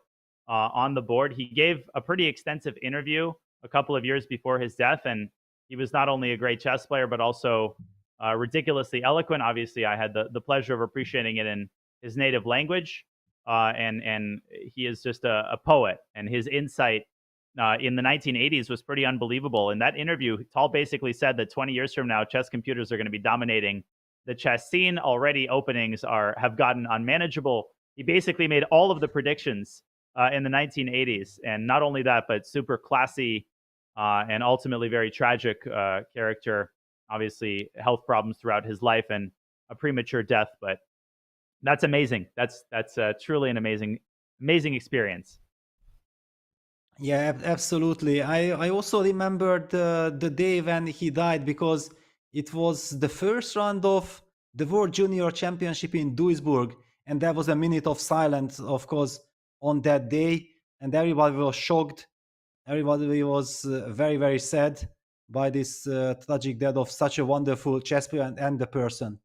on the board. He gave a pretty extensive interview a couple of years before his death, and he was not only a great chess player, but also ridiculously eloquent. Obviously, I had the pleasure of appreciating it in his native language, and he is just a poet, and his insight in the 1980s was pretty unbelievable. In that interview, Tal basically said that 20 years from now, chess computers are going to be dominating the chess scene. Already openings have gotten unmanageable. He basically made all of the predictions in the 1980s. And not only that, but super classy and ultimately very tragic character. Obviously, health problems throughout his life and a premature death. But that's amazing. That's truly an amazing experience. Yeah, absolutely. I also remember the day when he died, because it was the first round of the World Junior Championship in Duisburg, and there was a minute of silence, of course, on that day, and everybody was shocked. Everybody was very, very sad by this tragic death of such a wonderful chess player and the person.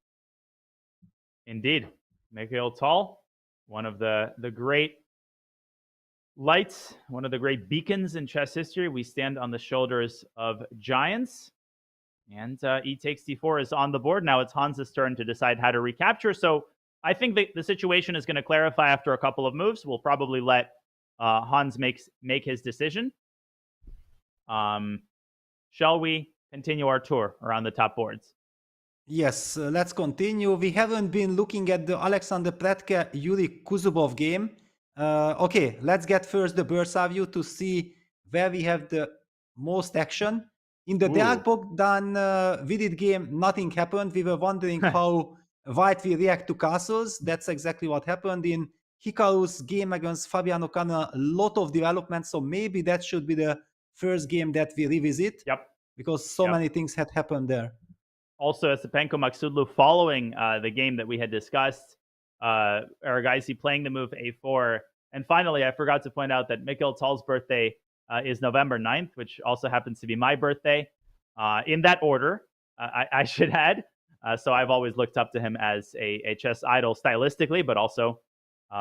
Indeed. Mikhail Tal, one of the great lights, one of the great beacons in chess history. We stand on the shoulders of giants. And e takes d4 is on the board. Now it's Hans's turn to decide how to recapture. So I think the situation is going to clarify after a couple of moves. We'll probably let Hans make his decision. Shall we continue our tour around the top boards? Yes, let's continue. We haven't been looking at the Alexander Predke Yuri Kuzubov game. Okay, let's get first the bird's eye view to see where we have the most action. In the Deák Bogdan Vidit game, nothing happened. We were wondering how white will react to castles. That's exactly what happened. In Hikaru's game against Fabiano, a lot of development, so maybe that should be the first game that we revisit. Yep. Because so many things had happened there. Also, Estepenko Maksudlu, following the game that we had discussed, Aragaisi playing the move a4. And finally, I forgot to point out that Mikhail Tal's birthday is November 9th, which also happens to be my birthday. In that order, I should add. So I've always looked up to him as a chess idol stylistically, but also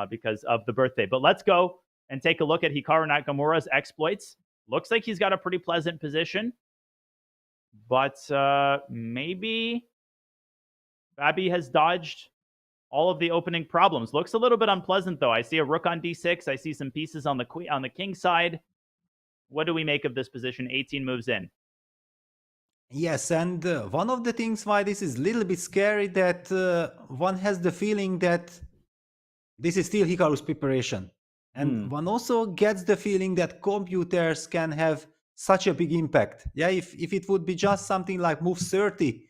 because of the birthday. But let's go and take a look at Hikaru Nakamura's exploits. Looks like he's got a pretty pleasant position. But maybe Fabi has dodged all of the opening problems. Looks a little bit unpleasant, though. I see a rook on d6. I see some pieces on the king side. What do we make of this position 18 moves in? Yes, and one of the things why this is a little bit scary, that one has the feeling that this is still Hikaru's preparation. And one also gets the feeling that computers can have such a big impact. Yeah, if it would be just something like move 30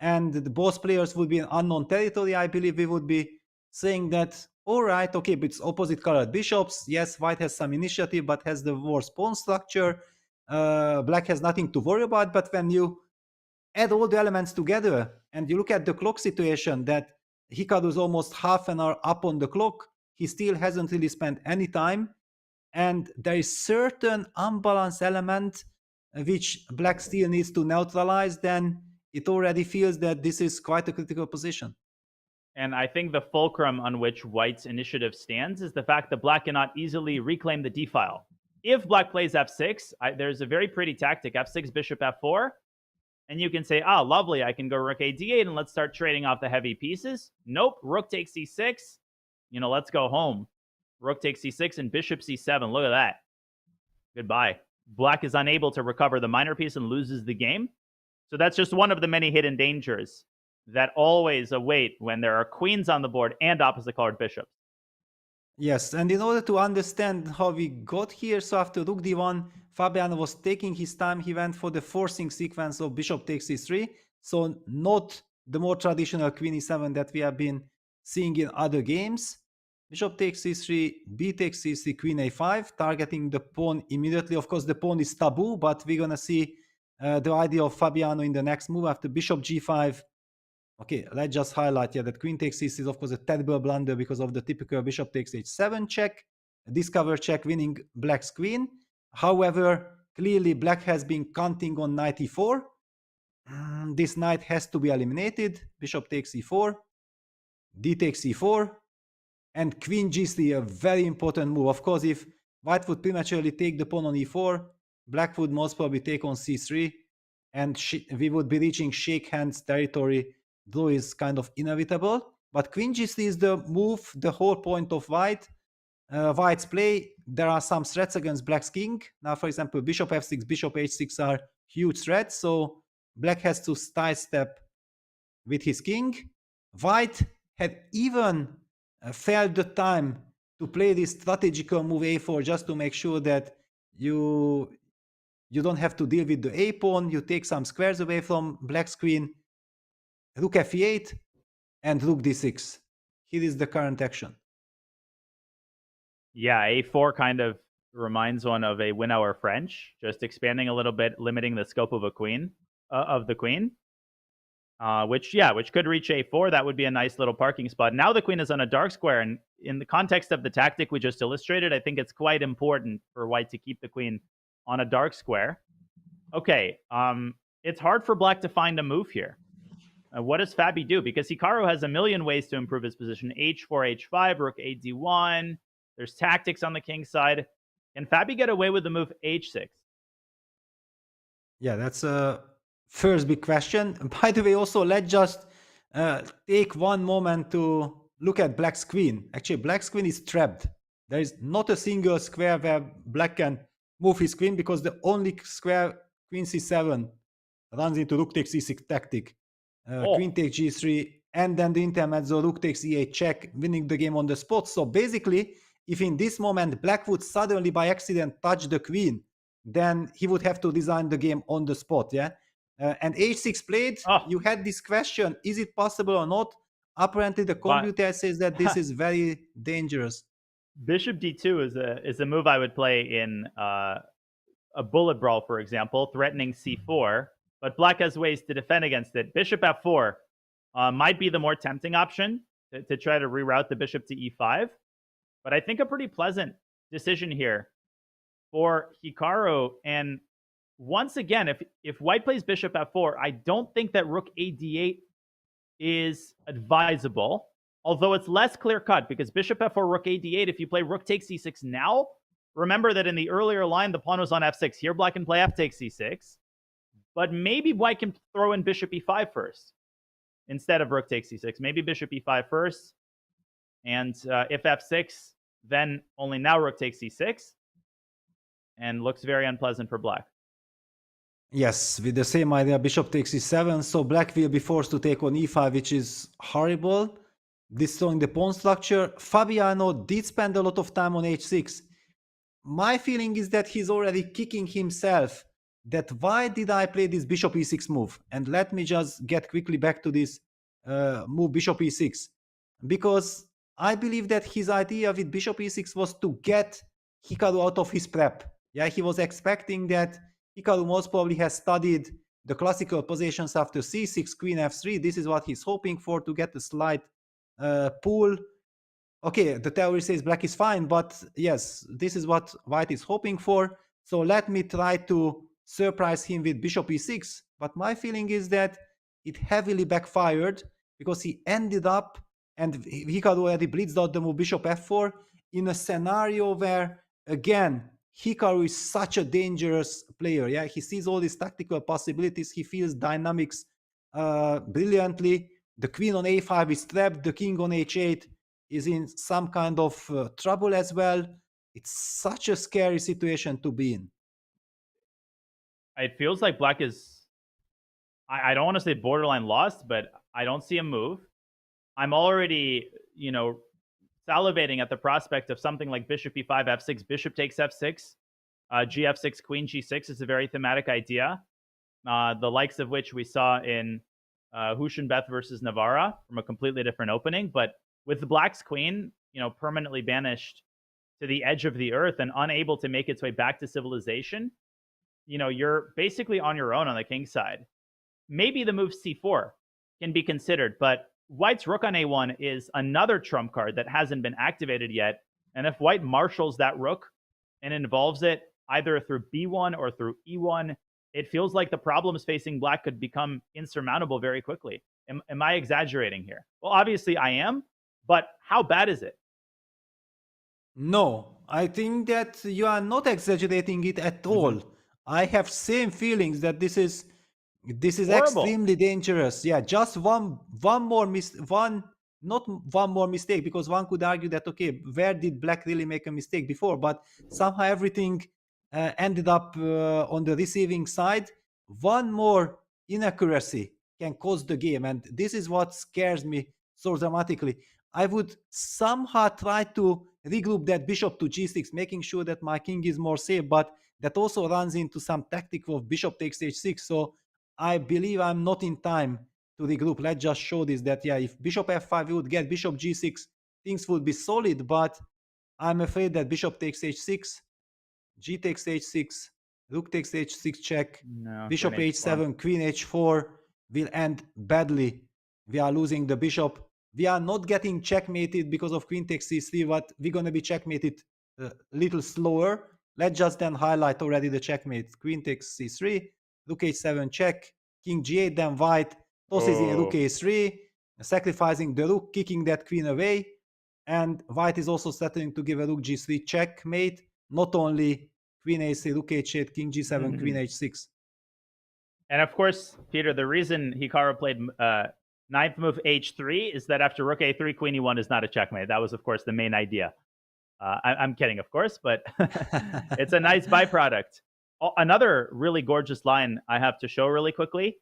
and the both players would be in unknown territory, I believe we would be saying that, all right, okay, but it's opposite colored bishops. Yes, white has some initiative, but has the worst pawn structure. Black has nothing to worry about. But when you add all the elements together and you look at the clock situation that Hikaru is almost half an hour up on the clock, he still hasn't really spent any time, and there is certain unbalanced element which black still needs to neutralize, then it already feels that this is quite a critical position. And I think the fulcrum on which white's initiative stands is the fact that black cannot easily reclaim the d-file. If black plays f6, there's a very pretty tactic, f6, bishop f4, and you can say, ah, lovely, I can go rook a d8 and let's start trading off the heavy pieces. Nope, rook takes c6, let's go home. Rook takes c6 and bishop c7, look at that. Goodbye. Black is unable to recover the minor piece and loses the game. So that's just one of the many hidden dangers that always await when there are queens on the board and opposite colored bishops. Yes, and in order to understand how we got here, so after rook d1, Fabiano was taking his time. He went for the forcing sequence of bishop takes e3, so not the more traditional queen e7 that we have been seeing in other games. Bishop takes c3, b takes c3, queen a5, targeting the pawn immediately. Of course, the pawn is taboo, but we're going to see the idea of Fabiano in the next move after bishop g5. Okay, let's just highlight here that queen takes c6 is of course a terrible blunder because of the typical bishop takes h7 check, discover check winning black's queen. However, clearly black has been counting on knight e4. This knight has to be eliminated. Bishop takes e4, d takes e4, and queen g3, a very important move. Of course, if white would prematurely take the pawn on e4, black would most probably take on c3, and we would be reaching shake hands territory. Though is kind of inevitable, but queen g3 is the move, the whole point of white's play. There are some threats against black's king. Now, for example, bishop f6, bishop h6 are huge threats, so black has to sidestep with his king. White had even failed the time to play this strategical move a4 just to make sure that you don't have to deal with the a pawn. You take some squares away from black's queen. Rook f8 and rook d6. Here is the current action. Yeah, a4 kind of reminds one of a win-hour French, just expanding a little bit, limiting the scope of the queen, which could reach a4. That would be a nice little parking spot. Now the queen is on a dark square, and in the context of the tactic we just illustrated, I think it's quite important for white to keep the queen on a dark square. Okay, it's hard for black to find a move here. What does Fabi do? Because Hikaru has a million ways to improve his position. h4, h5, rook a d1. There's tactics on the king side. Can Fabi get away with the move h6? Yeah, that's a first big question. By the way, also, let's just take one moment to look at black's queen. Actually, black's queen is trapped. There is not a single square where black can move his queen because the only square, queen c7, runs into rook takes e6 tactic. Queen takes g3, and then the intermezzo, rook takes e8 check, winning the game on the spot. So basically, if in this moment black would suddenly by accident touch the queen, then he would have to design the game on the spot, yeah? And h6 played, you had this question, is it possible or not? Apparently the computer says that this is very dangerous. Bishop d2 is a move I would play in a bullet brawl, for example, threatening c4. But black has ways to defend against it. Bishop f4 might be the more tempting option to try to reroute the bishop to e5. But I think a pretty pleasant decision here for Hikaru. And once again, if white plays bishop f4, I don't think that rook a d8 is advisable. Although it's less clear-cut, because bishop f4, rook a d8, if you play rook takes e6 now, remember that in the earlier line, the pawn was on f6. Here, black can play f takes e6. But maybe white can throw in bishop e5 first instead of rook takes e6. Maybe bishop e5 first. And if f6, then only now rook takes e6. And looks very unpleasant for black. Yes, with the same idea, bishop takes e7. So black will be forced to take on e5, which is horrible, destroying the pawn structure. Fabiano did spend a lot of time on h6. My feeling is that he's already kicking himself that why did I play this bishop e6 move? And let me just get quickly back to this move bishop e6. Because I believe that his idea with bishop e6 was to get Hikaru out of his prep. Yeah, he was expecting that Hikaru most probably has studied the classical positions after c6, queen f3. This is what he's hoping for, to get a slight pull. Okay, the theory says black is fine, but yes, this is what white is hoping for. So let me try to surprise him with bishop e6. But my feeling is that it heavily backfired, because he ended up, and Hikaru already blitzed out the move bishop f4 in a scenario where, again, Hikaru is such a dangerous player. Yeah, he sees all these tactical possibilities. He feels dynamics brilliantly. The queen on a5 is trapped. The king on h8 is in some kind of trouble as well. It's such a scary situation to be in. It feels like black is, I don't want to say borderline lost, but I don't see a move. I'm already, salivating at the prospect of something like bishop e5, f6, bishop takes f6, gf6, queen g6 is a very thematic idea, the likes of which we saw in Huschenbeth versus Navarra from a completely different opening. But with the black's queen, permanently banished to the edge of the earth and unable to make its way back to civilization, you're basically on your own on the king side. Maybe the move c4 can be considered, but white's rook on a1 is another trump card that hasn't been activated yet. And if white marshals that rook and involves it either through b1 or through e1, it feels like the problems facing black could become insurmountable very quickly. Am I exaggerating here? Well, obviously I am, but how bad is it? No, I think that you are not exaggerating it at all. I have same feelings that this is Horrible. extremely dangerous. Yeah, just one more not one more mistake, because one could argue that, okay, where did black really make a mistake before? But somehow everything ended up on the receiving side. One more inaccuracy can cause the game, and this is what scares me so dramatically. I would somehow try to regroup that bishop to g6, making sure that my king is more safe, but that also runs into some tactic of bishop takes h6. So I believe I'm not in time to regroup. Let's just show this, that yeah, if bishop f5 would get bishop g6, things would be solid, but I'm afraid that bishop takes h6, g takes h6, rook takes h6 check, No, bishop queen h7, queen h4 will end badly. We are losing the bishop. We are not getting checkmated because of queen takes c3, but we're going to be checkmated a little slower. Let's just then highlight already the checkmate. Queen takes c3, rook h7 check, king g8, then white tosses in rook a3, sacrificing the rook, kicking that queen away. And white is also threatening to give a rook g3 checkmate, not only queen a3, rook h8, king g7, queen h6. And of course, Peter, the reason Hikaru played ninth move h3 is that after rook a3, queen e1 is not a checkmate. That was, of course, the main idea. I'm kidding, of course, but it's a nice byproduct. Another really gorgeous line I have to show really quickly.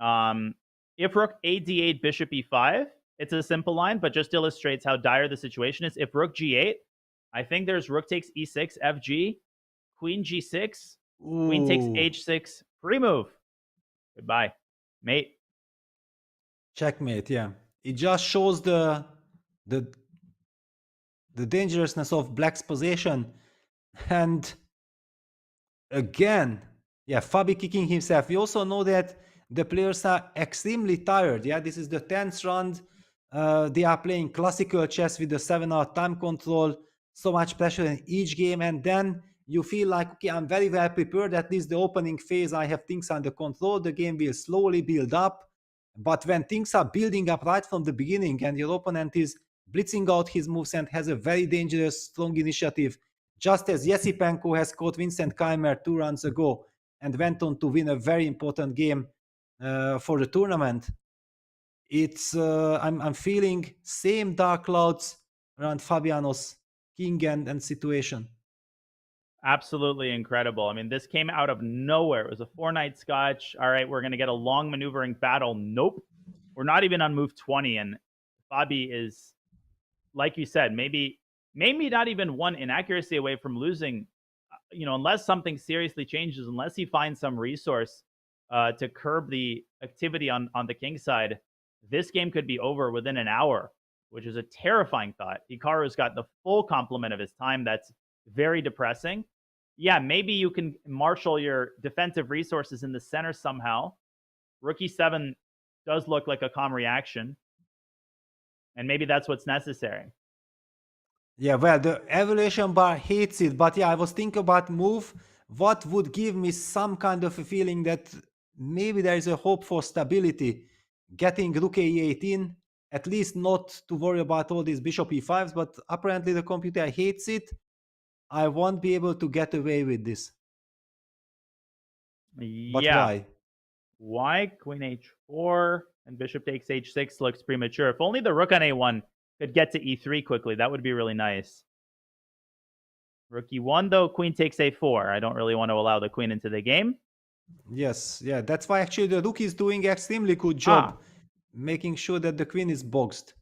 If rook a d8, bishop e5, it's a simple line, but just illustrates how dire the situation is. If rook g8, I think there's rook takes e6, fg, queen g6, queen takes h6, free move. Goodbye, mate. Checkmate, yeah. It just shows the dangerousness of black's position. And again, yeah, Fabi kicking himself. We also know that the players are extremely tired. Yeah, this is the 10th round. They are playing classical chess with the 7-hour time control, so much pressure in each game, and then you feel like, okay, I'm very well prepared. At least the opening phase, I have things under control. The game will slowly build up. But when things are building up right from the beginning and your opponent is blitzing out his moves and has a very dangerous, strong initiative, just as Yesipenko has caught Vincent Keimer 2 rounds ago and went on to win a very important game for the tournament, it's I'm feeling same dark clouds around Fabiano's king and situation. Absolutely incredible. I mean, this came out of nowhere. It was a 4-night scotch. All right, we're going to get a long maneuvering battle. Nope. We're not even on move 20. And Fabi is, like you said, maybe not even one inaccuracy away from losing, unless something seriously changes, unless he finds some resource to curb the activity on the king side. This game could be over within an hour, which is a terrifying thought. Hikaru's got the full complement of his time. That's very depressing. yeah, maybe you can marshal your defensive resources in the center somehow. Rook e7 does look like a calm reaction, and maybe that's what's necessary. Yeah, well, the evaluation bar hates it, but yeah, I was thinking about move. What would give me some kind of a feeling that maybe there is a hope for stability? Getting rook a8 in, at least not to worry about all these bishop e5s, but apparently the computer hates it. I won't be able to get away with this. But Yeah. why? Why? Queen h4 and bishop takes h6 looks premature. If only the rook on a1 could get to e3 quickly, that would be really nice. Rook e1, though, queen takes a4. I don't really want to allow the queen into the game. Yes, yeah, that's why actually the rook is doing extremely good job making sure that the queen is boxed.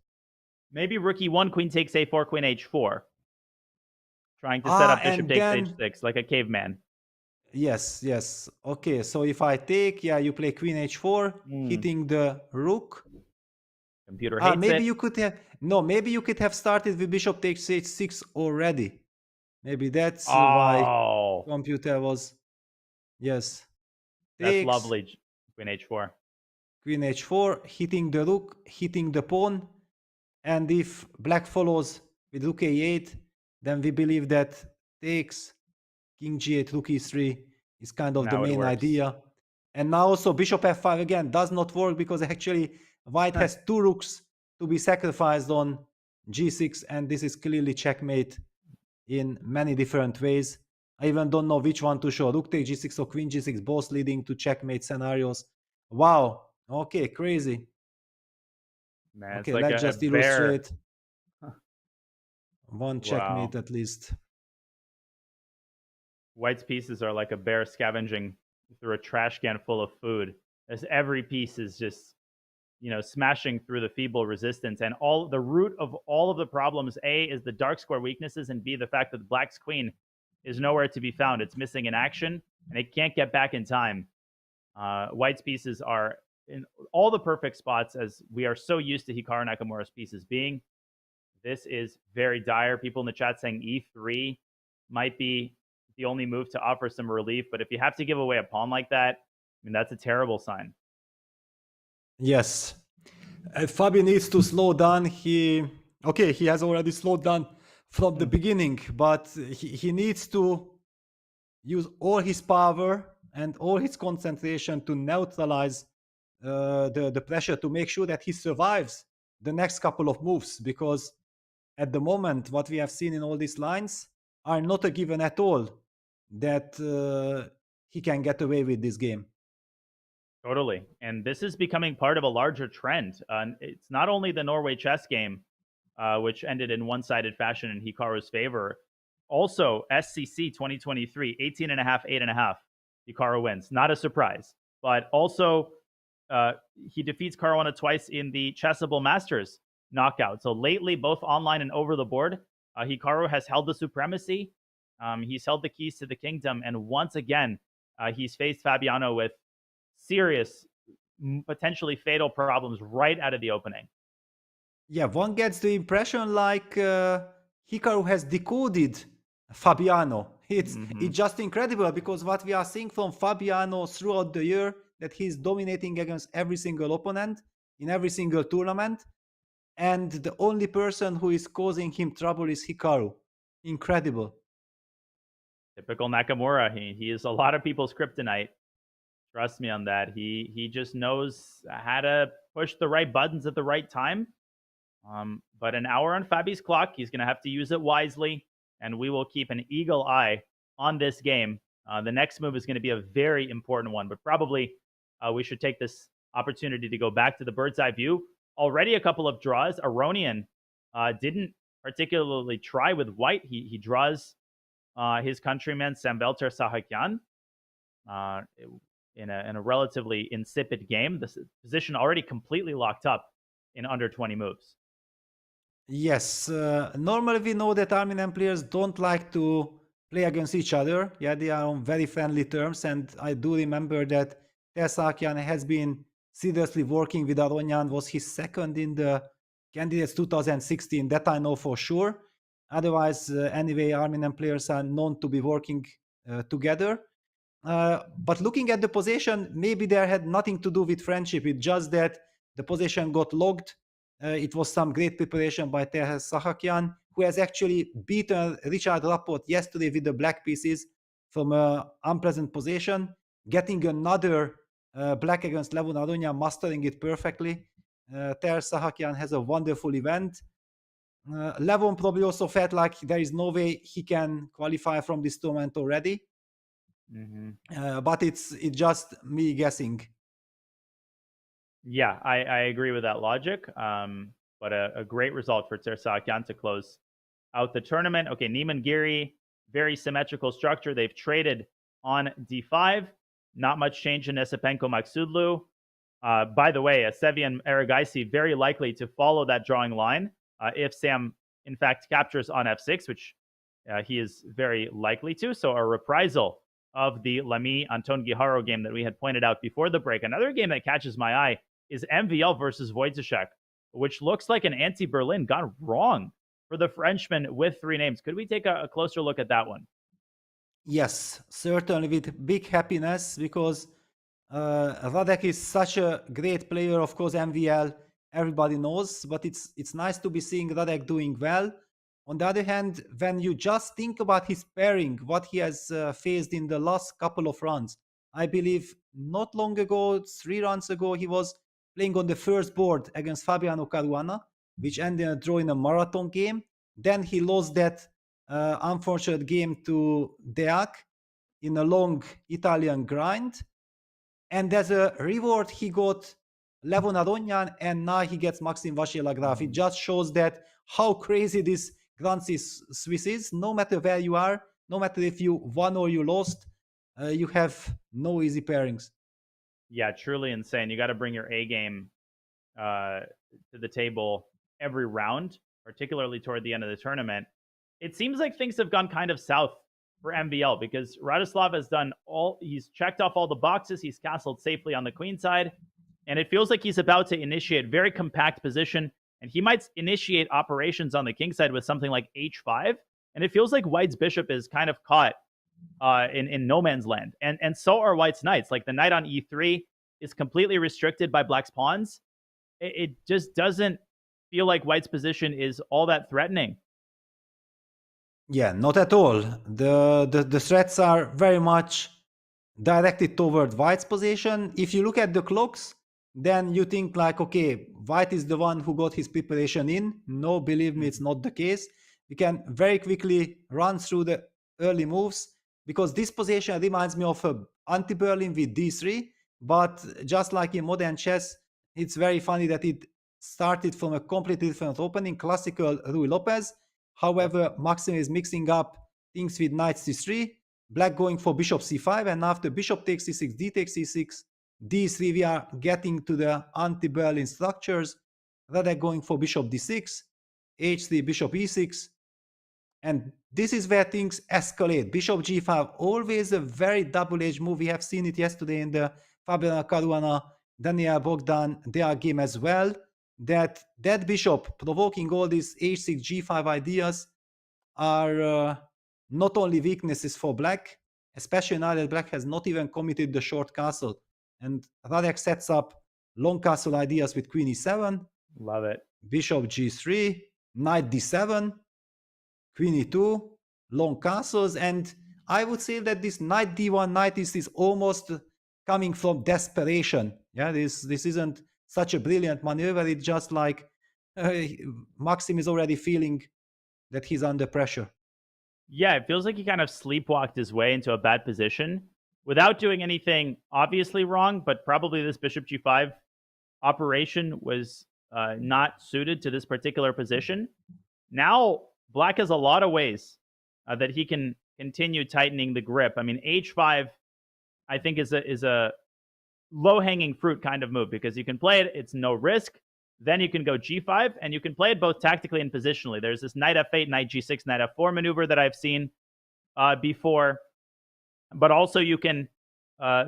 Maybe rook e1, queen takes a4, queen h4. Trying to set up bishop and takes then h6 like a caveman. yes, yes. Okay, so if I take, yeah, you play queen h4, hitting the rook. Computer hates maybe it. you could have maybe you could have started with bishop takes h6 already. Maybe that's why computer was yes. That's Takes, lovely. Queen h4. Queen h4, hitting the rook, hitting the pawn, and if black follows with rook a8, then we believe that takes, king g8, rook e3 is kind of the Now it main works. idea. And now also bishop f5 again does not work because actually white has two rooks to be sacrificed on g6, and this is clearly checkmate in many different ways. I even don't know which one to show. Rook take g6 or queen g6, both leading to checkmate scenarios. Wow. Okay, crazy. Man, Okay, it's like let's just illustrate one checkmate at least. White's pieces are like a bear scavenging through a trash can full of food, as every piece is just, smashing through the feeble resistance. And all the root of all of the problems, A, is the dark square weaknesses, and B, the fact that black's queen is nowhere to be found. It's missing in action, and it can't get back in time. White's pieces are in all the perfect spots, as we are so used to Hikaru Nakamura's pieces being. This is very dire. People in the chat saying e3 might be the only move to offer some relief. But if you have to give away a pawn like that, I mean, that's a terrible sign. Yes. Fabi needs to slow down. He has already slowed down from the beginning, but he needs to use all his power and all his concentration to neutralize the pressure, to make sure that he survives the next couple of moves, because at the moment what we have seen in all these lines are not a given at all that he can get away with this game. Totally. And this is becoming part of a larger trend. It's not only the Norway chess game, which ended in one-sided fashion in Hikaru's favor. Also, SCC 2023, 18.5, 8.5. Hikaru wins. Not a surprise. But also, he defeats Caruana twice in the Chessable Masters knockout. So lately, both online and over the board, Hikaru has held the supremacy. He's held the keys to the kingdom. And once again, he's faced Fabiano with serious, potentially fatal problems right out of the opening. Yeah, one gets the impression like Hikaru has decoded Fabiano. It's just incredible, because what we are seeing from Fabiano throughout the year, that he's dominating against every single opponent in every single tournament, and the only person who is causing him trouble is Hikaru. Incredible. Typical Nakamura. He is a lot of people's kryptonite. Trust me on that. He just knows how to push the right buttons at the right time. But an hour on Fabi's clock, he's going to have to use it wisely, and we will keep an eagle eye on this game. The next move is going to be a very important one, but probably we should take this opportunity to go back to the bird's eye view. Already a couple of draws. Aronian didn't particularly try with white. He draws his countryman Sambelter Sahakyan in a relatively insipid game. This position already completely locked up in under 20 moves. Yes, normally we know that Armenian players don't like to play against each other. Yeah, they are on very friendly terms, and I do remember that Tersakian has been seriously working with Aronian, was his second in the Candidates 2016, that I know for sure. Otherwise, anyway, Armenian players are known to be working together. But looking at the position, maybe there had nothing to do with friendship. It's just that the position got logged. It was some great preparation by Terhes Sahakian, who has actually beaten Richard Laporte yesterday with the black pieces from an unpleasant position, getting another black against Levon Aronya, mastering it perfectly. Terhes Sahakian has a wonderful event. Levon probably also felt like there is no way he can qualify from this tournament already. But it's just me guessing. Yeah, I agree with that logic. But a great result for Tersakian to close out the tournament. Okay, Neiman Giri, very symmetrical structure. They've traded on d5. Not much change in Esipenko Maksudlu. By the way, Sevian Aragaisi very likely to follow that drawing line if Sam, in fact, captures on f6, which he is very likely to. So a reprisal of the Lamy Anton Guijarro game that we had pointed out before the break. Another game that catches my eye is MVL versus Wojciech, which looks like an anti-Berlin gone wrong for the Frenchman with 3 names. Could we take a closer look at that one? Yes, certainly with big happiness, because Radek is such a great player. Of course, MVL, everybody knows, but it's nice to be seeing Radek doing well. On the other hand, when you just think about his pairing, what he has faced in the last couple of runs, I believe not long ago, 3 runs ago, he was playing on the first board against Fabiano Caruana, which ended in a draw in a marathon game. Then he lost that unfortunate game to Deac in a long Italian grind. And as a reward, he got Levon Aronyan, and now he gets Maxime Vachier-Lagrave. It just shows that how crazy this Grand Swiss is. No matter where you are, no matter if you won or you lost, you have no easy pairings. Yeah, truly insane. You got to bring your A game to the table every round, particularly toward the end of the tournament. It seems like things have gone kind of south for MVL because Radoslav has he's checked off all the boxes. He's castled safely on the queen side. And it feels like he's about to initiate very compact position. And he might initiate operations on the king side with something like h5. And it feels like White's bishop is kind of caught in no man's land. And so are White's knights. Like the knight on e3 is completely restricted by Black's pawns. It just doesn't feel like White's position is all that threatening. Yeah, not at all. The threats are very much directed toward White's position. If you look at the clocks, then you think like, okay, White is the one who got his preparation in. No, believe me, it's not the case. We can very quickly run through the early moves because this position reminds me of a anti-Berlin with d3. But just like in modern chess, it's very funny that it started from a completely different opening, classical Rui Lopez. However, Maxim is mixing up things with knight c3, Black going for bishop c5, and after bishop takes c6, d takes c6, d3, we are getting to the anti-Berlin structures. Radek going for bishop d6, h3, bishop e6, and this is where things escalate. Bishop g5, always a very double-edged move. We have seen it yesterday in the Fabiano Caruana, Daniel Bogdan, their game as well. That bishop provoking all these h6, g5 ideas are not only weaknesses for Black, especially now that Black has not even committed the short castle. And Radek sets up long castle ideas with queen e7. Love it. Bishop g3, knight d7, queen e2, long castles. And I would say that this knight d1, knight is almost coming from desperation. Yeah, this isn't such a brilliant maneuver. It's just like Maxim is already feeling that he's under pressure. Yeah, it feels like he kind of sleepwalked his way into a bad position without doing anything obviously wrong, but probably this bishop g5 operation was not suited to this particular position. Now, Black has a lot of ways that he can continue tightening the grip. I mean, h5, I think, is a low-hanging fruit kind of move because you can play it, it's no risk. Then you can go g5, and you can play it both tactically and positionally. There's this knight f8, knight g6, knight f4 maneuver that I've seen before. But also you can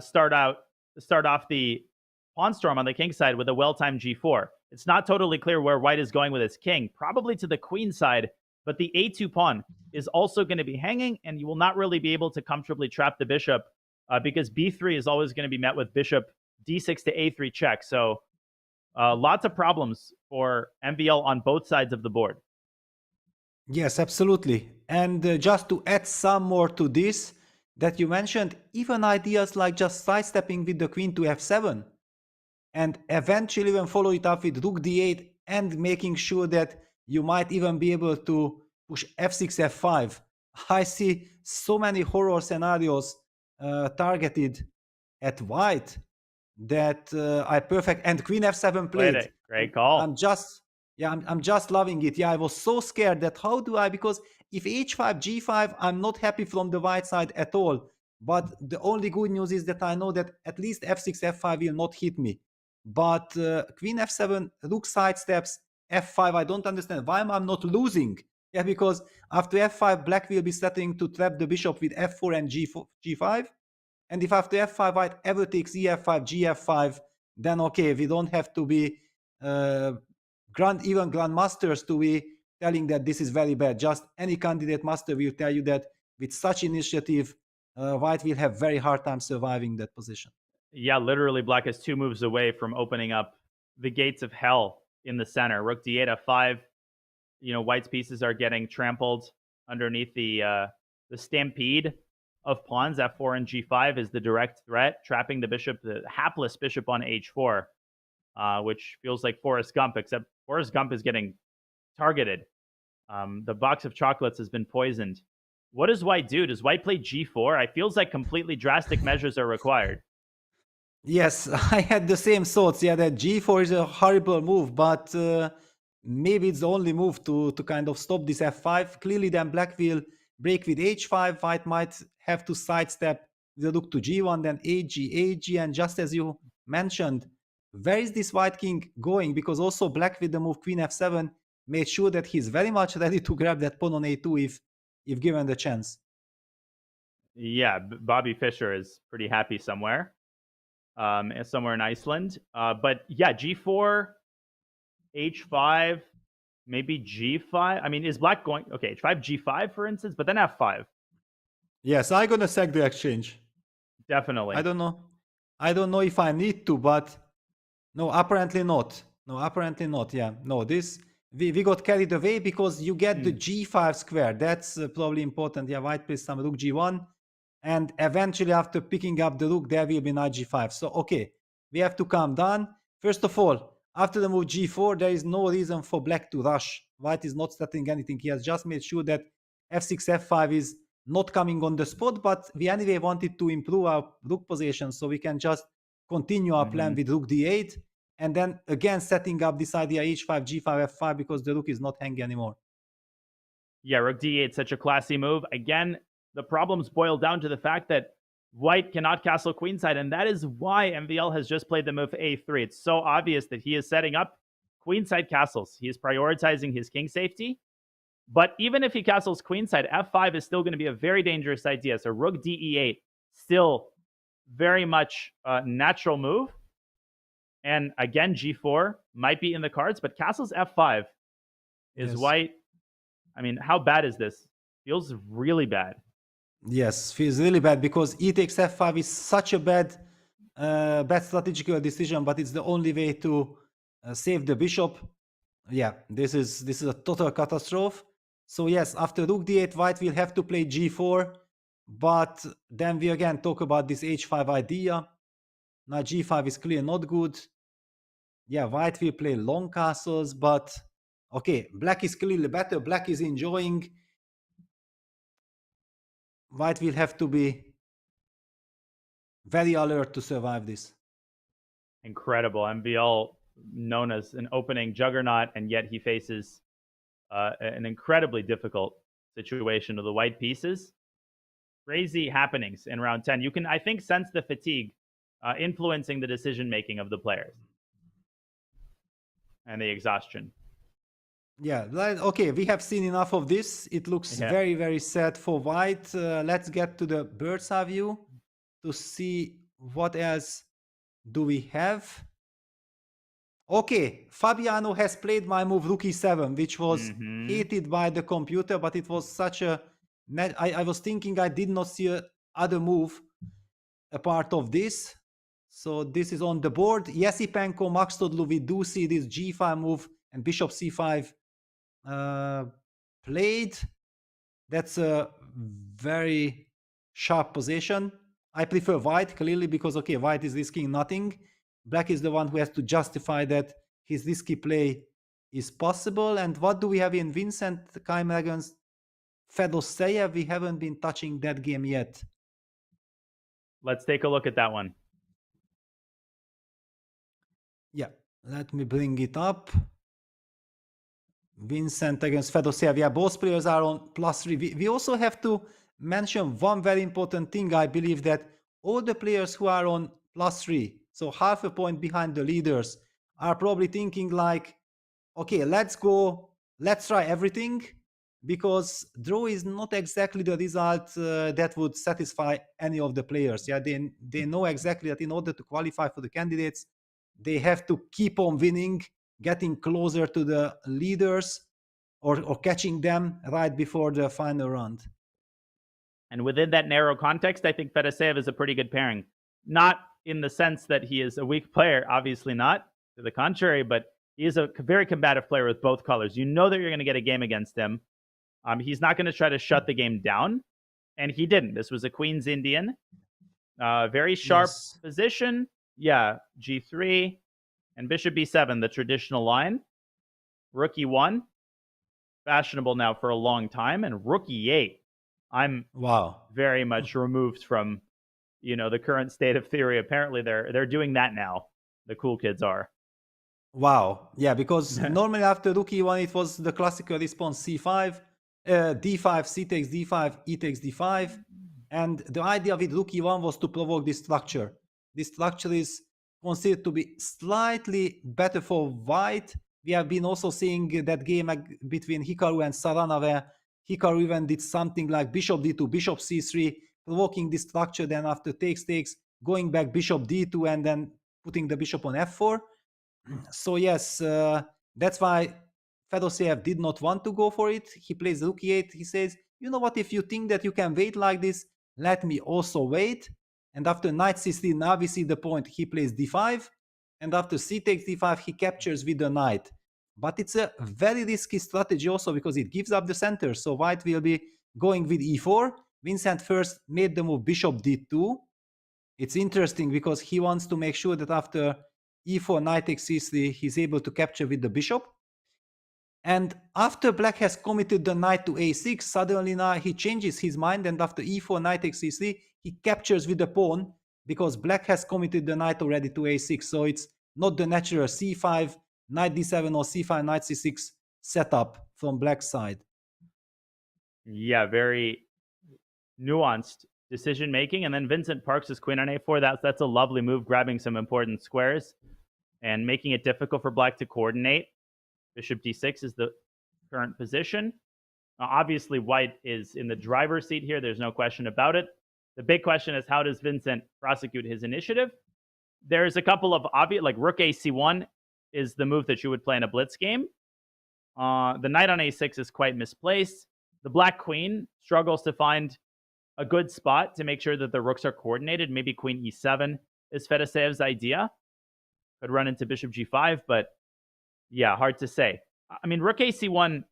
start off the pawn storm on the king side with a well-timed g4. It's not totally clear where White is going with his king, probably to the queen side but the a2 pawn is also going to be hanging, and you will not really be able to comfortably trap the bishop because b3 is always going to be met with bishop d6 to a3 check. So lots of problems for MVL on both sides of the board. Yes, absolutely. And just to add some more to this, that you mentioned, even ideas like just sidestepping with the queen to f7 and eventually even follow it up with rook d8 and making sure that you might even be able to push f6, f5. I see so many horror scenarios targeted at white that I perfect, and queen f7 played. Great call. I'm just loving it. Yeah, I was so scared that how do I, because if h5, g5, I'm not happy from the white side at all. But the only good news is that I know that at least f6, f5 will not hit me. But queen f7, rook sidesteps, f5, I don't understand why I'm not losing. Yeah, because after f5, black will be starting to trap the bishop with f4 and g5. And if after f5, white ever takes ef5, gf5, then okay, we don't have to be even grandmasters to be telling that this is very bad. Just any candidate master will tell you that with such initiative, white will have very hard time surviving that position. Yeah, literally, black is 2 moves away from opening up the gates of hell in the center. Rook d8, f5. White's pieces are getting trampled underneath the stampede of pawns. f4 and g5 is the direct threat, trapping the bishop, the hapless bishop on h4, which feels like Forrest Gump, except Forrest Gump is getting targeted. The box of chocolates has been poisoned. What does white do? Does white play g4? I feels like completely drastic measures are required. Yes, I had the same thoughts. Yeah, that g4 is a horrible move, but maybe it's the only move to kind of stop this f5. Clearly, then black will break with h5. White might have to sidestep the rook to g1, then ag, and just as you mentioned, where is this white king going? Because also black with the move queen f7 made sure that he's very much ready to grab that pawn on a2 if given the chance. Yeah, Bobby Fischer is pretty happy somewhere in Iceland. But yeah, g4, h5, maybe g5. I mean, is black going... Okay, h5, g5, for instance, but then f5. Yes, I'm going to sack the exchange. Definitely. I don't know if I need to, but no, apparently not. Yeah, no, this we got carried away because you get the g5 square. That's probably important. Yeah, white plays some rook g1, and eventually after picking up the rook, there will be knight g5. So okay, we have to calm down. First of all, after the move g4, there is no reason for black to rush. White is not starting anything. He has just made sure that f6, f5 is not coming on the spot, but we anyway wanted to improve our rook position, so we can just continue our plan with rook d8, and then again setting up this idea h5, g5, f5, because the rook is not hanging anymore. Yeah, rook d8, such a classy move. Again, the problems boil down to the fact that white cannot castle queenside, and that is why MVL has just played the move a3. It's so obvious that he is setting up queenside castles. He is prioritizing his king safety. But even if he castles queenside, f5 is still going to be a very dangerous idea. So rook de8, still very much a natural move. And again, g4 might be in the cards, but castles f5 is white. I mean, how bad is this? Feels really bad. Yes, feels really bad because e takes f5 is such a bad strategical decision, but it's the only way to save the bishop. Yeah, this is a total catastrophe. So yes, after rook d8, white will have to play g4, but then we again talk about this h5 idea. Now g5 is clearly not good. Yeah, white will play long castles, but okay, black is clearly better. Black is enjoying. White will have to be very alert to survive this. Incredible. MVL known as an opening juggernaut, and yet he faces an incredibly difficult situation of the white pieces. Crazy happenings in round 10. You can, I think, sense the fatigue influencing the decision-making of the players and the exhaustion. Yeah, okay, we have seen enough of this. It looks very, very sad for white. Let's get to the bird's eye view to see what else do we have. Okay, Fabiano has played my move rook e7, which was Mhm. hated by the computer, but it was such a... I was thinking I did not see a other move a part of this. So this is on the board. Yesipenko, Max Todlu, we do see this g5 move and bishop c5 played. That's a very sharp position. I prefer white, clearly, because, okay, white is risking nothing. Black is the one who has to justify that his risky play is possible. And what do we have in Vincent Keimer against Fedoseyev? We haven't been touching that game yet. Let's take a look at that one. Yeah, let me bring it up. Vincent against Fedoseyev. Yeah, both players are on +3. We also have to mention one very important thing. I believe that all the players who are on +3, so half a point behind the leaders, are probably thinking like, okay, let's try everything, because draw is not exactly the result that would satisfy any of the players. Yeah, they know exactly that in order to qualify for the candidates, they have to keep on winning, getting closer to the leaders, or catching them right before the final round. And within that narrow context, I think Fedoseyev is a pretty good pairing. Not in the sense that he is a weak player, obviously not. To the contrary, but he is a very combative player with both colors. You know that you're going to get a game against him. He's not going to try to shut the game down, and he didn't. This was a Queen's Indian. Very sharp position. Yeah, g3 and bishop b7, the traditional line. Rook e1, fashionable now for a long time, and rook e8. I'm very much removed from, the current state of theory. Apparently, they're doing that now. The cool kids are. Wow. Yeah, because normally after rook e1, it was the classical response c5, d5, c takes d5, e takes d5. And the idea with rook e1 was to provoke this structure. This structure is considered to be slightly better for white. We have been also seeing that game between Hikaru and Sarana, where Hikaru even did something like bishop d2, bishop c3, provoking this structure, then after takes, going back bishop d2, and then putting the bishop on f4. So yes, that's why Fedoseyev did not want to go for it. He plays rook e8. He says, you know what, if you think that you can wait like this, let me also wait. And after knight c3, now we see the point. He plays d5. And after c takes d5, he captures with the knight. But it's a very risky strategy also, because it gives up the center. So white will be going with e4. Vincent first made the move bishop d2. It's interesting because he wants to make sure that after e4, knight takes c3, he's able to capture with the bishop. And after black has committed the knight to a6, suddenly now he changes his mind, and after e4, knight takes c3, he captures with the pawn, because black has committed the knight already to a6. So it's not the natural c5, knight d7, or c5, knight c6 setup from black's side. Yeah, very nuanced decision making. And then Vincent Parks is queen on a4. That's a lovely move, grabbing some important squares and making it difficult for black to coordinate. Bishop d6 is the current position. Obviously, white is in the driver's seat here. There's no question about it. The big question is, how does Vincent prosecute his initiative? There's a couple of obvious, like rook ac1 is the move that you would play in a blitz game. The knight on a6 is quite misplaced. The black queen struggles to find a good spot to make sure that the rooks are coordinated. Maybe queen e7 is Fedoseyev's idea. Could run into bishop g5, but yeah, hard to say. I mean, rook ac1,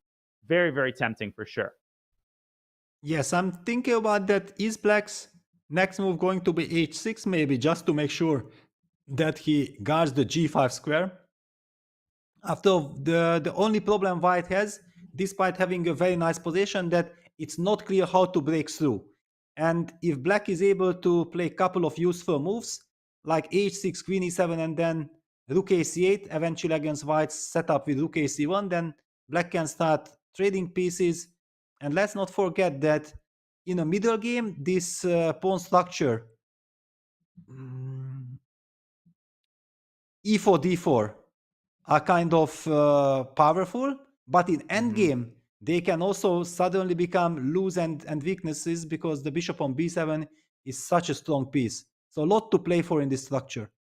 very, very tempting for sure. Yes, I'm thinking about that. Is black's next move going to be h6, maybe, just to make sure that he guards the g5 square? After the only problem white has, despite having a very nice position, that it's not clear how to break through. And if black is able to play a couple of useful moves, like h6, queen e7, and then rook ac8, eventually against white's setup with rook ac1, then black can start trading pieces. And let's not forget that in a middle game, this pawn structure, e4, d4, are kind of powerful, but in endgame, they can also suddenly become loose and weaknesses, because the bishop on b7 is such a strong piece. So a lot to play for in this structure.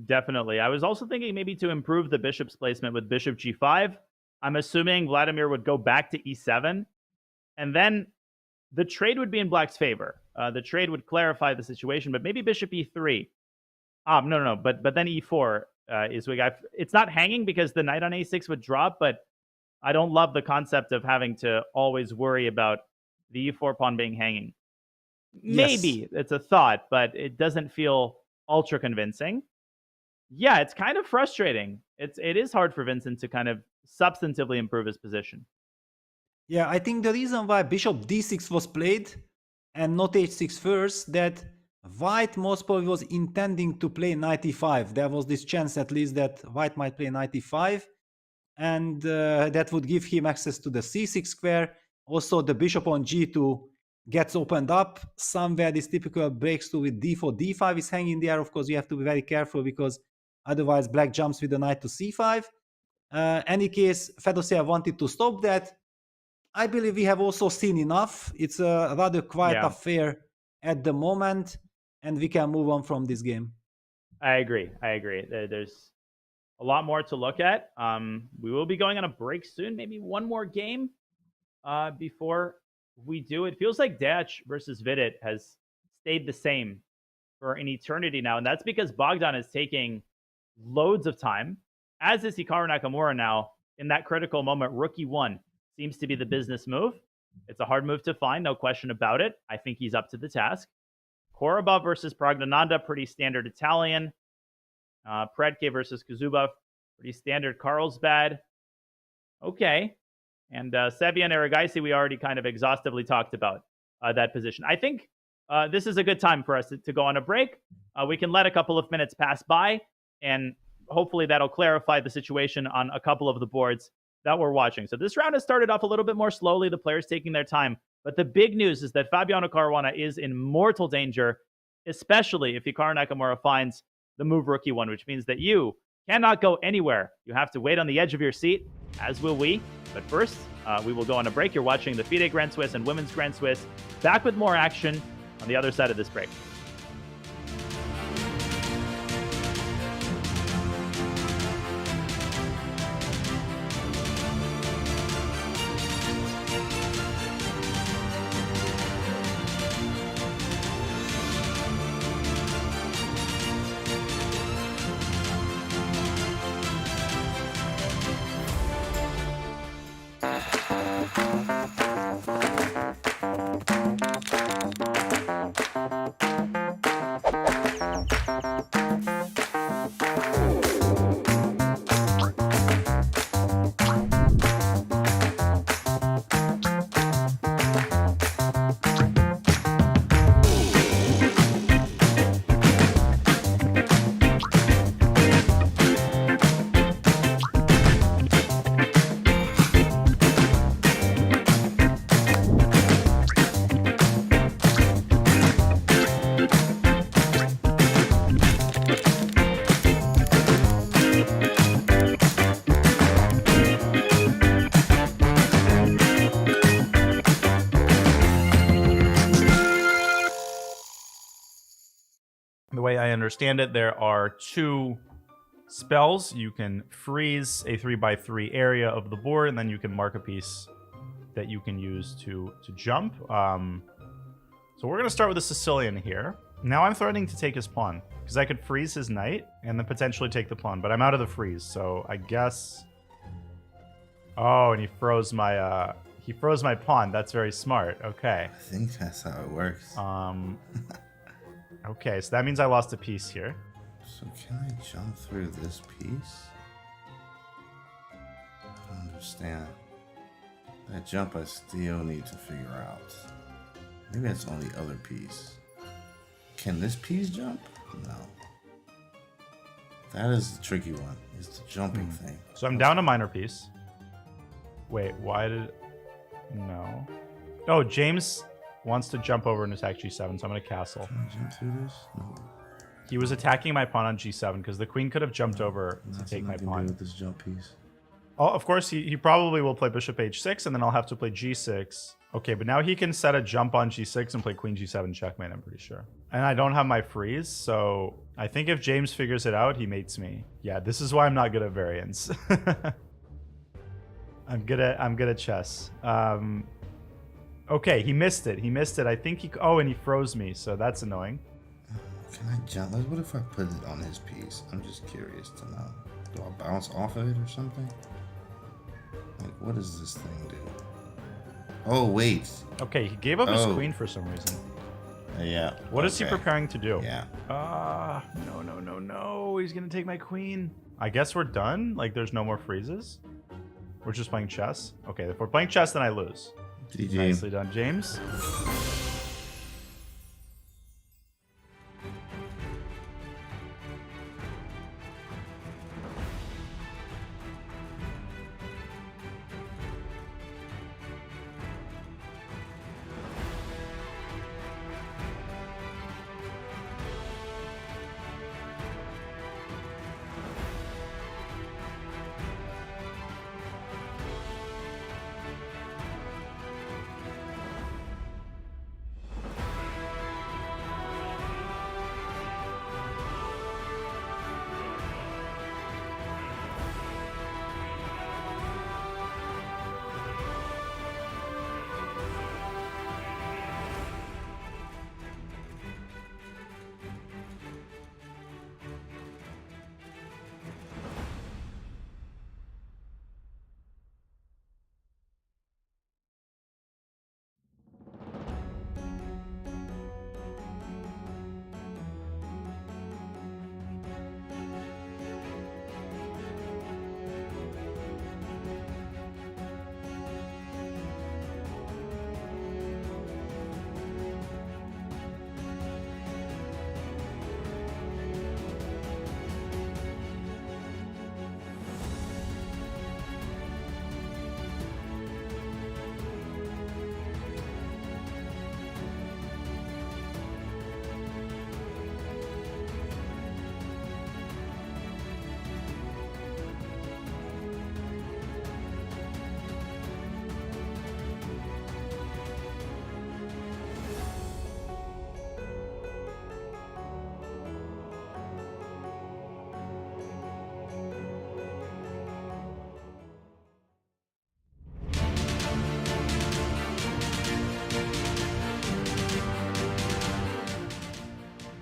Definitely. I was also thinking maybe to improve the bishop's placement with bishop g5. I'm assuming Vladimir would go back to e7, and then the trade would be in black's favor. The trade would clarify the situation, but maybe bishop e3. No. But then e4 is weak. It's not hanging because the knight on a6 would drop, but I don't love the concept of having to always worry about the e4 pawn being hanging. Maybe it's a thought, but it doesn't feel ultra convincing. Yeah, it's kind of frustrating. It is hard for Vincent to kind of substantively improve his position. Yeah, I think the reason why bishop d6 was played and not h6 first, that white most probably was intending to play knight e5. There was this chance at least that white might play knight e5, and that would give him access to the c6 square. Also, the bishop on g2 gets opened up. Somewhere this typical breakthrough with d4, d5 is hanging there. Of course, you have to be very careful because otherwise black jumps with the knight to c5. Any case, Fedosiev wanted to stop that. I believe we have also seen enough. It's a rather quiet affair at the moment, and we can move on from this game. I agree. There's a lot more to look at. We will be going on a break soon, maybe one more game before we do. It feels like Dach versus Vidit has stayed the same for an eternity now, and that's because Bogdan is taking loads of time, as is Hikaru Nakamura now. In that critical moment, rook e1 seems to be the business move. It's a hard move to find, no question about it. I think he's up to the task. Korobov versus Praggnanandhaa, pretty standard Italian. Predke versus Kazubov, pretty standard Carlsbad. Okay. And Sebian Aragaisi, we already kind of exhaustively talked about that position. I think this is a good time for us to go on a break. We can let a couple of minutes pass by, and hopefully that'll clarify the situation on a couple of the boards that we're watching. So this round has started off a little bit more slowly, the players taking their time. But the big news is that Fabiano Caruana is in mortal danger, especially if Hikaru Nakamura finds the move rook e1, which means that you cannot go anywhere. You have to wait on the edge of your seat, as will we. But first, we will go on a break. You're watching the FIDE Grand Swiss and Women's Grand Swiss. Back with more action on the other side of this break. The way I understand it, there are two spells. You can freeze a 3x3 area of the board, and then you can mark a piece that you can use to jump. So we're going to start with a Sicilian here. Now I'm threatening to take his pawn, because I could freeze his knight and then potentially take the pawn, but I'm out of the freeze, so I guess... Oh, and he froze my pawn. That's very smart. Okay. I think that's how it works. Okay, so that means I lost a piece here. So can I jump through this piece? I don't understand. That jump I still need to figure out. Maybe it's on the other piece. Can this piece jump? No. That is the tricky one, is the jumping thing. So I'm down a minor piece. Wait, why did... No. Oh, James wants to jump over and attack g7, so I'm going to castle. Can I jump through this? No. He was attacking my pawn on g7 because the queen could have jumped over to That's take my nothing to do pawn. with this jump piece. Oh, of course, he probably will play bishop h6, and then I'll have to play g6. Okay, but now he can set a jump on g6 and play queen g7 checkmate, I'm pretty sure. And I don't have my freeze, so I think if James figures it out, he mates me. Yeah, this is why I'm not good at variance. I'm good at chess. Okay, he missed it. He missed it. I think he... Oh, and he froze me, so that's annoying. Can I jump? What if I put it on his piece? I'm just curious to know. Do I bounce off of it or something? Like, what does this thing do? Oh, wait. Okay, he gave up his queen for some reason. Yeah. What is he preparing to do? Yeah. No. He's going to take my queen. I guess we're done? Like, there's no more freezes? We're just playing chess? Okay, if we're playing chess, then I lose. GG. Nicely done, James.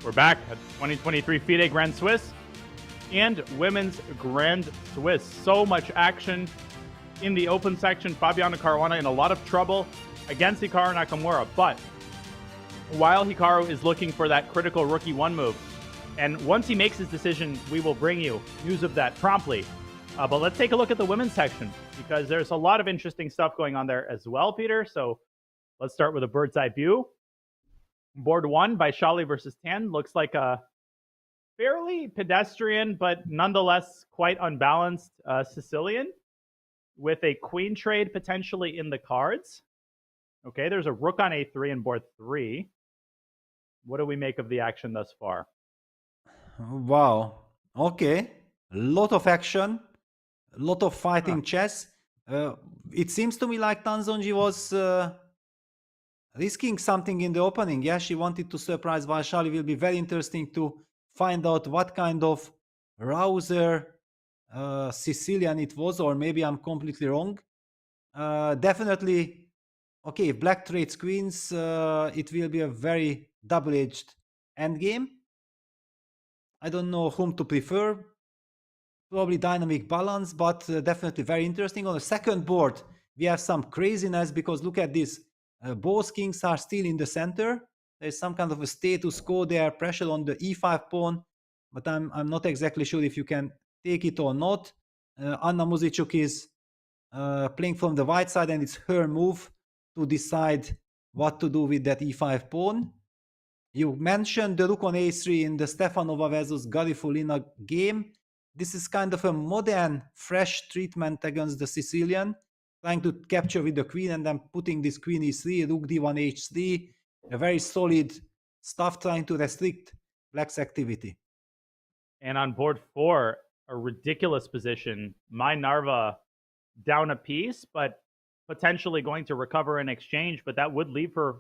We're back at 2023 FIDE Grand Swiss and Women's Grand Swiss. So much action in the open section. Fabiano Caruana in a lot of trouble against Hikaru Nakamura. But while Hikaru is looking for that critical rookie one move, and once he makes his decision, we will bring you news of that promptly. But let's take a look at the women's section, because there's a lot of interesting stuff going on there as well, Peter. So let's start with a bird's eye view. Board 1, Vaishali versus 10, looks like a fairly pedestrian, but nonetheless quite unbalanced Sicilian, with a queen trade potentially in the cards. Okay, there's a rook on a3 in board 3. What do we make of the action thus far? Wow. Okay. A lot of action. A lot of fighting chess. It seems to me like Zhongyi was risking something in the opening. Yeah, she wanted to surprise Vaishali. Will be very interesting to find out what kind of rouser Sicilian it was, or maybe I'm completely wrong. Definitely, okay, if black trades queens, it will be a very double-edged endgame. I don't know whom to prefer. Probably dynamic balance, but definitely very interesting. On the second board, we have some craziness, because look at this. Both kings are still in the center. There's some kind of a status quo there, pressure on the e5 pawn, but I'm not exactly sure if you can take it or not. Anna Muzichuk is playing from the white side, and it's her move to decide what to do with that e5 pawn. You mentioned the rook on a3 in the Stefanova versus Garifulina game. This is kind of a modern, fresh treatment against the Sicilian, trying to capture with the queen and then putting this queen e3, rook d1 h3, a very solid stuff trying to restrict black's activity. And on board 4, a ridiculous position. My Narva down a piece, but potentially going to recover in exchange, but that would leave her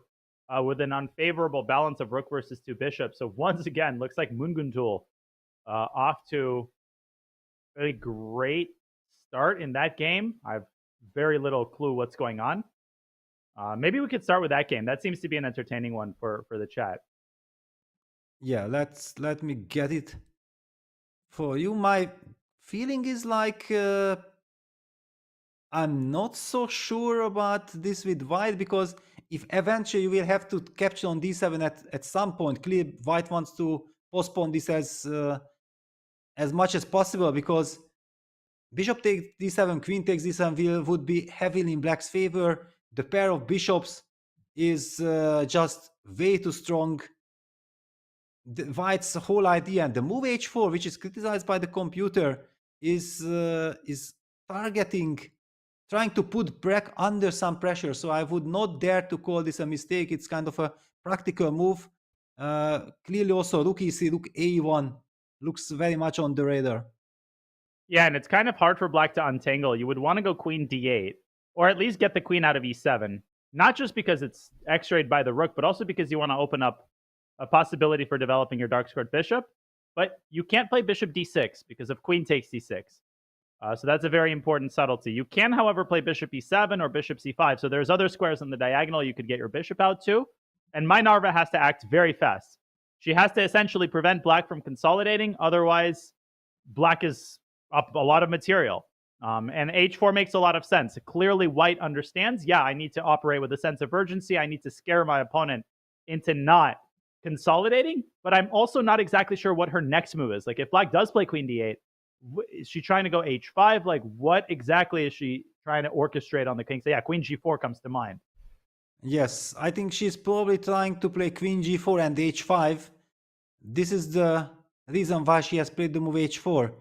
with an unfavorable balance of rook versus 2 bishops. So once again, looks like Munguntul off to a great start in that game. I have very little clue what's going on. Maybe we could start with that game. That seems to be an entertaining one for the chat. Yeah, let me get it for you. My feeling is like I'm not so sure about this with white, because if eventually you will have to capture on d7 at some point, clearly white wants to postpone this as much as possible, because bishop takes d7, queen takes d7 would be heavily in black's favor. The pair of bishops is just way too strong. The white's whole idea, and the move h4, which is criticized by the computer, is targeting, trying to put black under some pressure. So I would not dare to call this a mistake. It's kind of a practical move. Clearly also rook e3, rook a1 looks very much on the radar. Yeah, and it's kind of hard for black to untangle. You would want to go queen d8, or at least get the queen out of e7. Not just because it's x-rayed by the rook, but also because you want to open up a possibility for developing your dark-squared bishop. But you can't play bishop d6 because of queen takes d6. So that's a very important subtlety. You can, however, play bishop e7 or bishop c5. So there's other squares on the diagonal you could get your bishop out to. And Minerva has to act very fast. She has to essentially prevent black from consolidating. Otherwise, black is up a lot of material. And h4 makes a lot of sense. Clearly, white understands, yeah, I need to operate with a sense of urgency. I need to scare my opponent into not consolidating. But I'm also not exactly sure what her next move is. Like, if black does play queen d8, is she trying to go h5? Like, what exactly is she trying to orchestrate on the king? So yeah, queen g4 comes to mind. Yes, I think she's probably trying to play queen g4 and h5. This is the reason why she has played the move h4.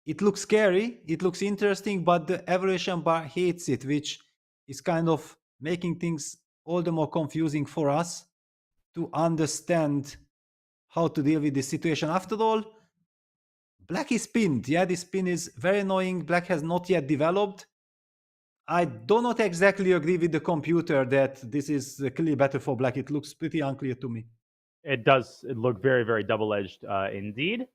It looks scary, it looks interesting, but the evaluation bar hates it, which is kind of making things all the more confusing for us to understand how to deal with this situation. After all, black is pinned. Yeah, this pin is very annoying. Black has not yet developed. I do not exactly agree with the computer that this is clearly better for black. It looks pretty unclear to me. It does look very, very double-edged indeed.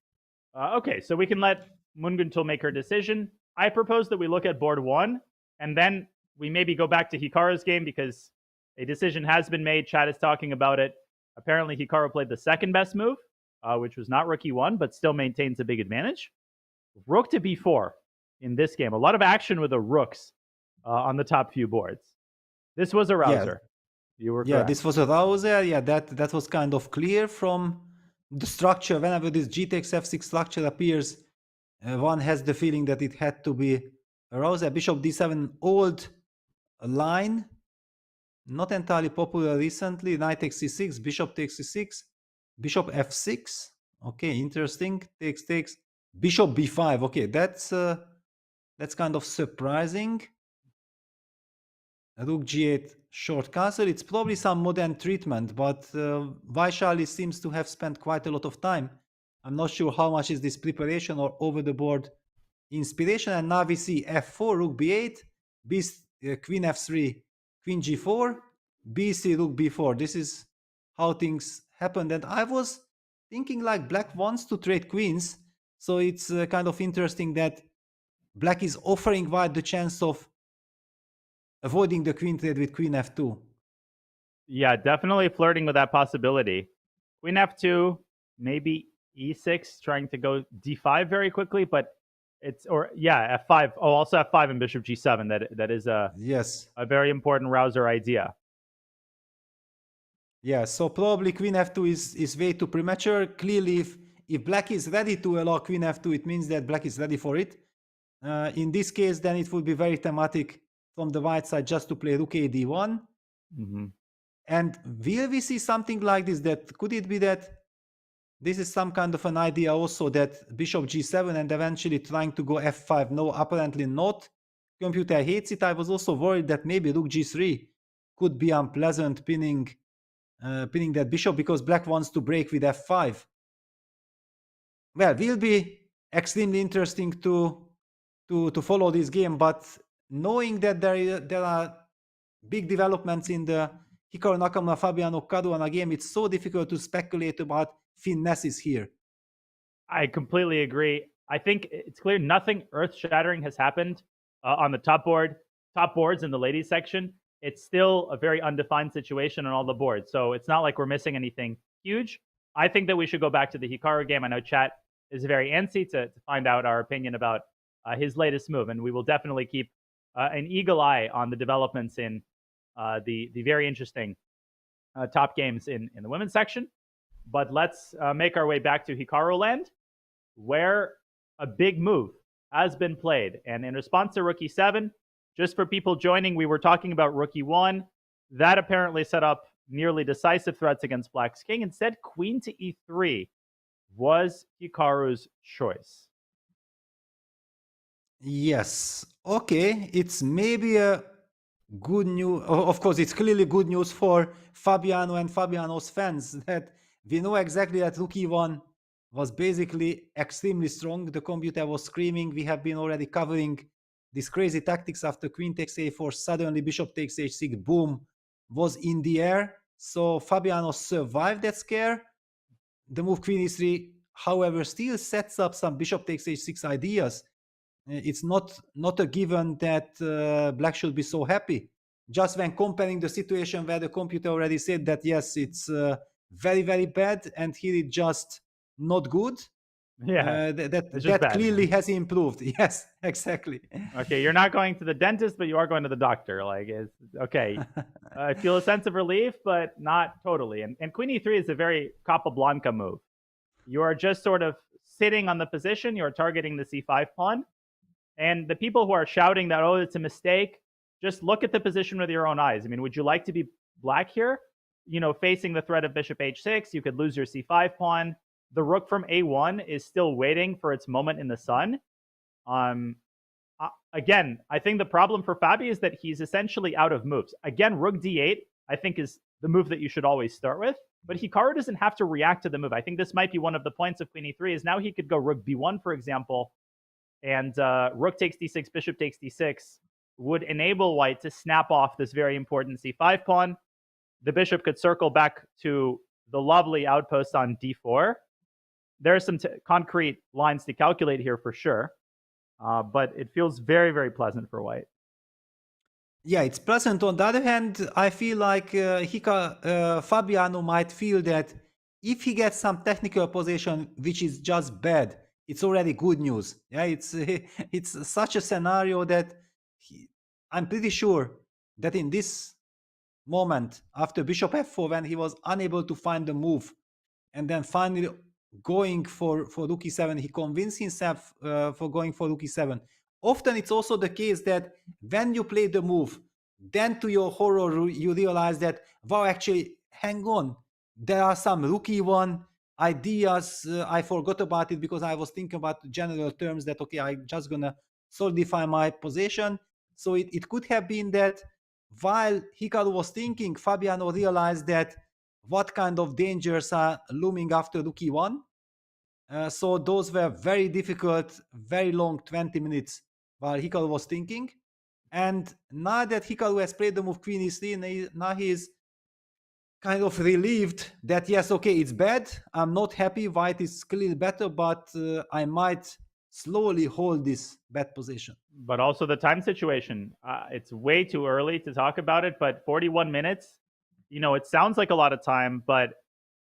Okay, so we can let Munguntul make her decision. I propose that we look at board 1, and then we maybe go back to Hikaru's game because a decision has been made. Chat is talking about it. Apparently, Hikaru played the second best move, which was not rook e1, but still maintains a big advantage. Rook to b4 in this game. A lot of action with the rooks on the top few boards. This was a rouser. Yeah. You were correct. This was a rouser. Yeah, that was kind of clear from the structure. Whenever this g takes f6 structure appears, one has the feeling that it had to be a rouser. Bishop d7, old line, not entirely popular recently. Knight takes c6, bishop takes c6, bishop f6. Okay, interesting. Takes. Bishop b5. Okay, that's kind of surprising. Rook g8, short castle. It's probably some modern treatment, but Vaishali seems to have spent quite a lot of time. I'm not sure how much is this preparation or over the board inspiration. And now we see f4, rook b8, queen f3, queen g4, bc, rook b4. This is how things happened. And I was thinking like black wants to trade queens. So it's kind of interesting that black is offering white the chance of avoiding the queen trade with queen f2. Yeah, definitely flirting with that possibility. Queen f2, maybe e6, trying to go d5 very quickly, but it's, or yeah, f5. Oh, also f5 and bishop g7. That is a very important rouser idea. Yeah, so probably queen f2 is way too premature. Clearly, if black is ready to allow queen f2, it means that black is ready for it. In this case, then it would be very thematic from the white side just to play rook a d1. Mm-hmm. And will we see something like this? That could it be that this is some kind of an idea also that bishop g7 and eventually trying to go f5? No, apparently not. Computer hates it. I was also worried that maybe rook g3 could be unpleasant, pinning that bishop because black wants to break with f5. Well, will be extremely interesting to follow this game, but knowing that there are big developments in the Hikaru, Nakamura, Fabiano, Caruana game, it's so difficult to speculate about finesses here. I completely agree. I think it's clear nothing earth-shattering has happened on the top boards in the ladies section. It's still a very undefined situation on all the boards. So it's not like we're missing anything huge. I think that we should go back to the Hikaru game. I know chat is very antsy to find out our opinion about his latest move. And we will definitely keep an eagle eye on the developments in the very interesting top games in the women's section. But let's make our way back to Hikaru land, where a big move has been played. And in response to Rookie 7, just for people joining, we were talking about Rookie 1. That apparently set up nearly decisive threats against Black's King. Instead, Queen to E3 was Hikaru's choice. Yes. Okay. It's maybe a good news. Of course, it's clearly good news for Fabiano and Fabiano's fans that we know exactly that Rookie 1 was basically extremely strong. The computer was screaming. We have been already covering these crazy tactics after Queen takes A4. Suddenly, Bishop takes H6. Boom. Was in the air. So Fabiano survived that scare. The move Queen E3, however, still sets up some Bishop takes H6 ideas. It's not a given that Black should be so happy. Just when comparing the situation where the computer already said that, yes, it's very, very bad, and here it's just not good. Yeah, that clearly has improved. Yes, exactly. Okay, you're not going to the dentist, but you are going to the doctor. Like, it's okay. I feel a sense of relief, but not totally. And Queen E3 is a very Capablanca move. You are just sort of sitting on the position. You're targeting the C5 pawn. And the people who are shouting that, oh, it's a mistake, just look at the position with your own eyes. I mean, would you like to be Black here? You know, facing the threat of Bishop H6, you could lose your C5 pawn. The rook from A1 is still waiting for its moment in the sun. Again, I think the problem for Fabi is that he's essentially out of moves. Again, rook D8, I think, is the move that you should always start with. But Hikaru doesn't have to react to the move. I think this might be one of the points of Queen E3 is now he could go rook B1, for example, and rook takes D6, bishop takes D6 would enable white to snap off this very important C5 pawn. The bishop could circle back to the lovely outpost on D4. There are some concrete lines to calculate here for sure, but it feels very, very pleasant for white. Yeah, it's pleasant. On the other hand, I feel like Fabiano might feel that if he gets some technical position which is just bad, it's already good news. Yeah, it's such a scenario that I'm pretty sure that in this moment after Bishop F4, when he was unable to find the move, and then finally going for rook e7, he convinced himself for going for rook e7. Often it's also the case that when you play the move, then to your horror you realize that, wow, actually, hang on, there are some rook e1 ideas. I forgot about it because I was thinking about general terms that, okay, I'm just gonna solidify my position. So it could have been that while Hikaru was thinking, Fabiano realized that what kind of dangers are looming after rook e1. So those were very difficult, very long 20 minutes while Hikaru was thinking. And now that Hikaru has played the move Queen e3, now he is kind of relieved that, yes, okay, it's bad. I'm not happy. White is clearly better, but I might slowly hold this bad position. But also the time situation. It's way too early to talk about it, but 41 minutes, you know, it sounds like a lot of time, but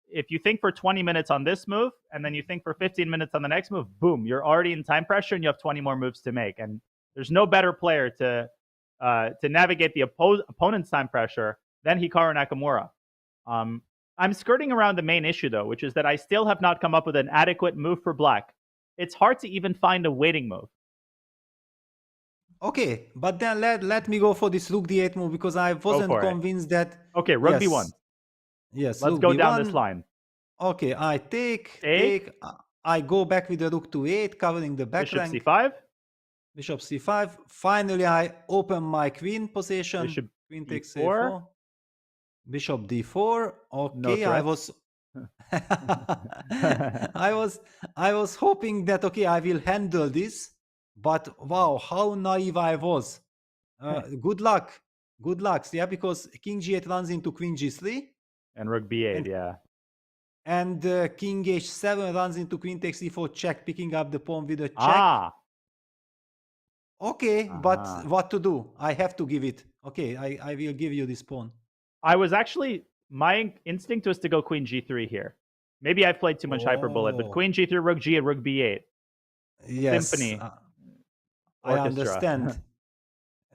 if you think for 20 minutes on this move, and then you think for 15 minutes on the next move, boom, you're already in time pressure and you have 20 more moves to make. And there's no better player to navigate the opponent's time pressure than Hikaru Nakamura. I'm skirting around the main issue, though, which is that I still have not come up with an adequate move for Black. It's hard to even find a waiting move. Okay, but then let me go for this rook d8 move because I wasn't convinced that... Okay, rook b1. Yes, let's go down this line. Okay, I take, I go back with the rook to 8, covering the back Bishop rank. c5. Bishop c5. Finally, I open my queen position. Bishop queen takes d4. a4. Bishop d4. Okay, no I was I was hoping that, okay, I will handle this, but wow, how naive I was. Good luck. good luck. Yeah, because king g8 runs into queen g3. And rook b8, And- yeah. And king h7 runs into queen takes e4 check, picking up the pawn with a check. Ah, Okay, Uh-huh. but what to do? I have to give it. Okay, I will give you this pawn. I was actually, my instinct was to go queen g3 here. Maybe I've played too much hyperbullet, but Oh. queen g3, rook g8, rook b8. Yes, Symphony. I Orchestra. understand.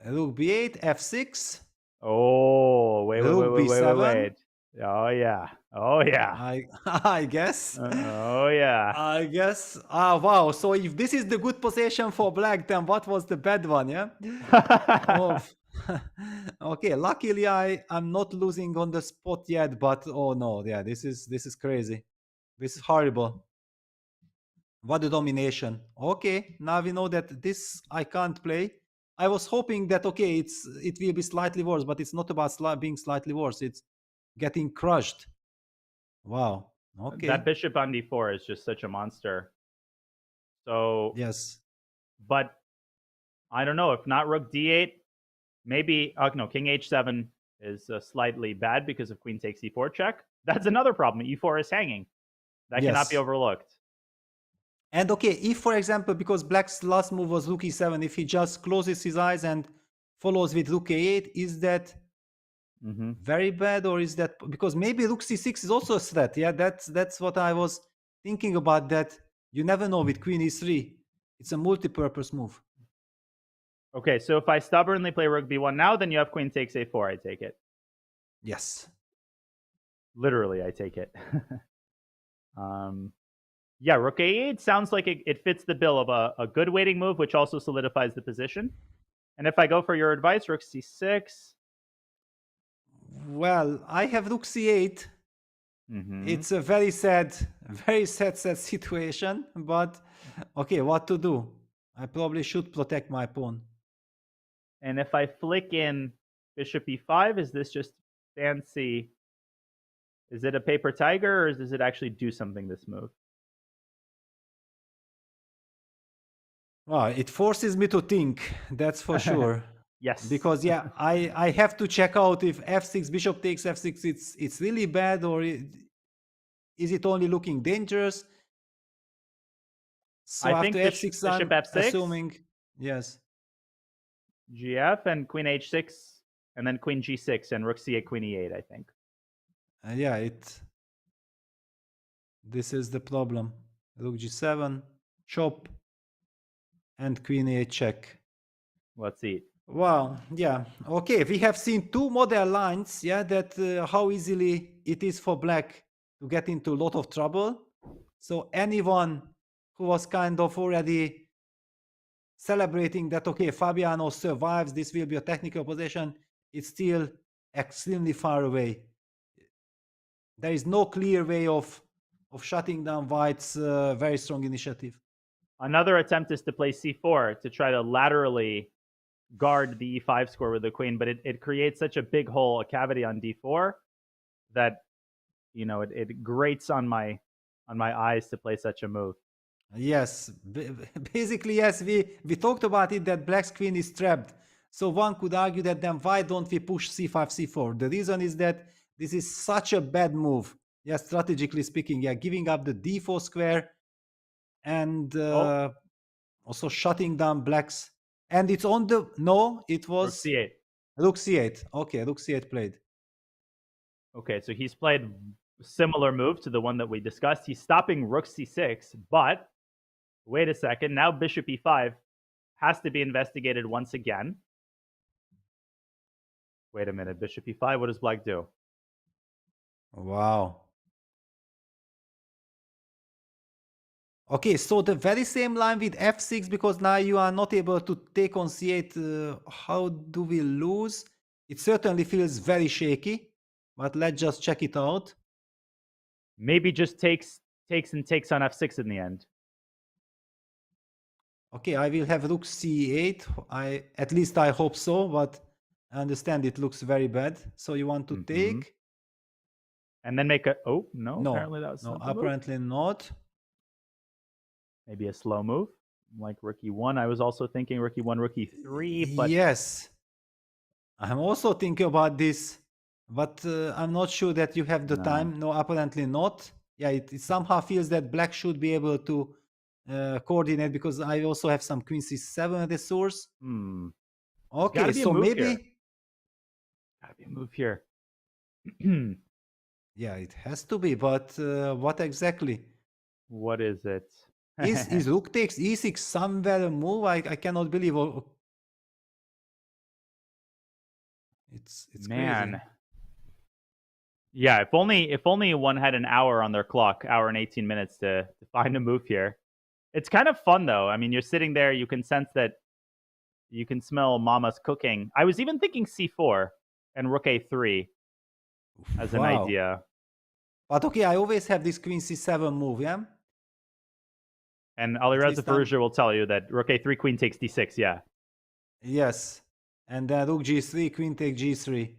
Rook b8, f6. Oh, wait. Rook b7. Oh, yeah. Oh, yeah. I guess. Oh, yeah. I guess. Ah, wow. So if this is the good position for black, then what was the bad one? Yeah. Oh. Okay. Luckily, I'm not losing on the spot yet. But oh no, yeah. This is crazy. This is horrible. What a domination. Okay. Now we know that this I can't play. I was hoping that okay, it will be slightly worse, but it's not about being slightly worse. It's getting crushed. Wow. Okay. That bishop on d4 is just such a monster. So, Yes. but I don't know. If not rook d8, maybe, no, king h7 is slightly bad because of queen takes e4 check. That's another problem. e4 is hanging. That cannot be Yes. overlooked. And okay, if for example, because black's last move was rook e7, if he just closes his eyes and follows with rook a8, is that very bad, or is that because maybe rook c6 is also a threat? Yeah, that's what I was thinking about. That you never know with queen e3. It's a multi-purpose move. Okay, so if I stubbornly play rook b1 now, then you have queen takes a4. I take it. Yes. Literally, I take it. Yeah, rook a8 sounds like it fits the bill of a good waiting move, which also solidifies the position. And if I go for your advice, rook c6. Well, I have rook c8. It's a very sad situation. But okay, what to do? I probably should protect my pawn. And if I flick in bishop e5, is this just fancy? Is it a paper tiger, or does it actually do something, this move? Well, it forces me to think, that's for sure. Yes. Because yeah, I have to check out if f6, bishop takes f6, it's really bad, or is it only looking dangerous? So I after think f6, bishop I'm f6, assuming, yes. gf, and queen h6, and then queen g6, and rook c8, queen e8, I think. Yeah, this is the problem. Rook g7, chop, and queen a8 check. Let's see. Wow, yeah. Okay, we have seen two model lines, yeah, that how easily it is for black to get into a lot of trouble. So anyone who was kind of already celebrating that, okay, Fabiano survives, this will be a technical position, it's still extremely far away. There is no clear way of shutting down White's very strong initiative. Another attempt is to play c4 to try to laterally guard the e5 score with the queen, but it creates such a big hole, a cavity on d4, that it grates on my eyes to play such a move. Yes, basically, yes, we talked about it, that black's queen is trapped. So one could argue that then why don't we push c5, c4? The reason is that this is such a bad move. Yeah, strategically speaking, yeah, giving up the d4 square and also shutting down black's. And it's on the, no, it was Rook c8. Rook c8. Okay, rook c8 played. Okay, so he's played a similar move to the one that we discussed. He's stopping rook c6, but wait a second. Now bishop e5 has to be investigated once again. Wait a minute. Bishop e5, what does black do? Wow. Okay, so the very same line with f6, because now you are not able to take on c8. How do we lose? It certainly feels very shaky, but let's just check it out. Maybe just takes on f6 in the end. Okay, I will have rook c8. At least I hope so, but I understand it looks very bad. So you want to take? And then make a... Oh, no. No, Apparently that was no, not the move. apparently not. Maybe a slow move, like rook e1. I was also thinking rook e1, rook e3, but... Yes. I'm also thinking about this, but I'm not sure that you have the No. time. No, apparently not. Yeah, it somehow feels that black should be able to coordinate because I also have some queen c7 resource. Hmm. Okay, gotta be a so move here. maybe Gotta be a move here. yeah, it has to be, but what exactly? What is it? Is rook takes e6 somewhere a move? I cannot believe. It's Man. crazy. Yeah, if only one had an hour on their clock, hour and 18 minutes to find a move here. It's kind of fun though. I mean, you're sitting there, you can sense that you can smell mama's cooking. I was even thinking c4 and rook a3 as an Wow. idea. But okay, I always have this queen c7 move, yeah? And At Alireza least I'm- Firouzja will tell you that rook a3, queen takes d6, yeah. Yes. And then rook g3, queen take g3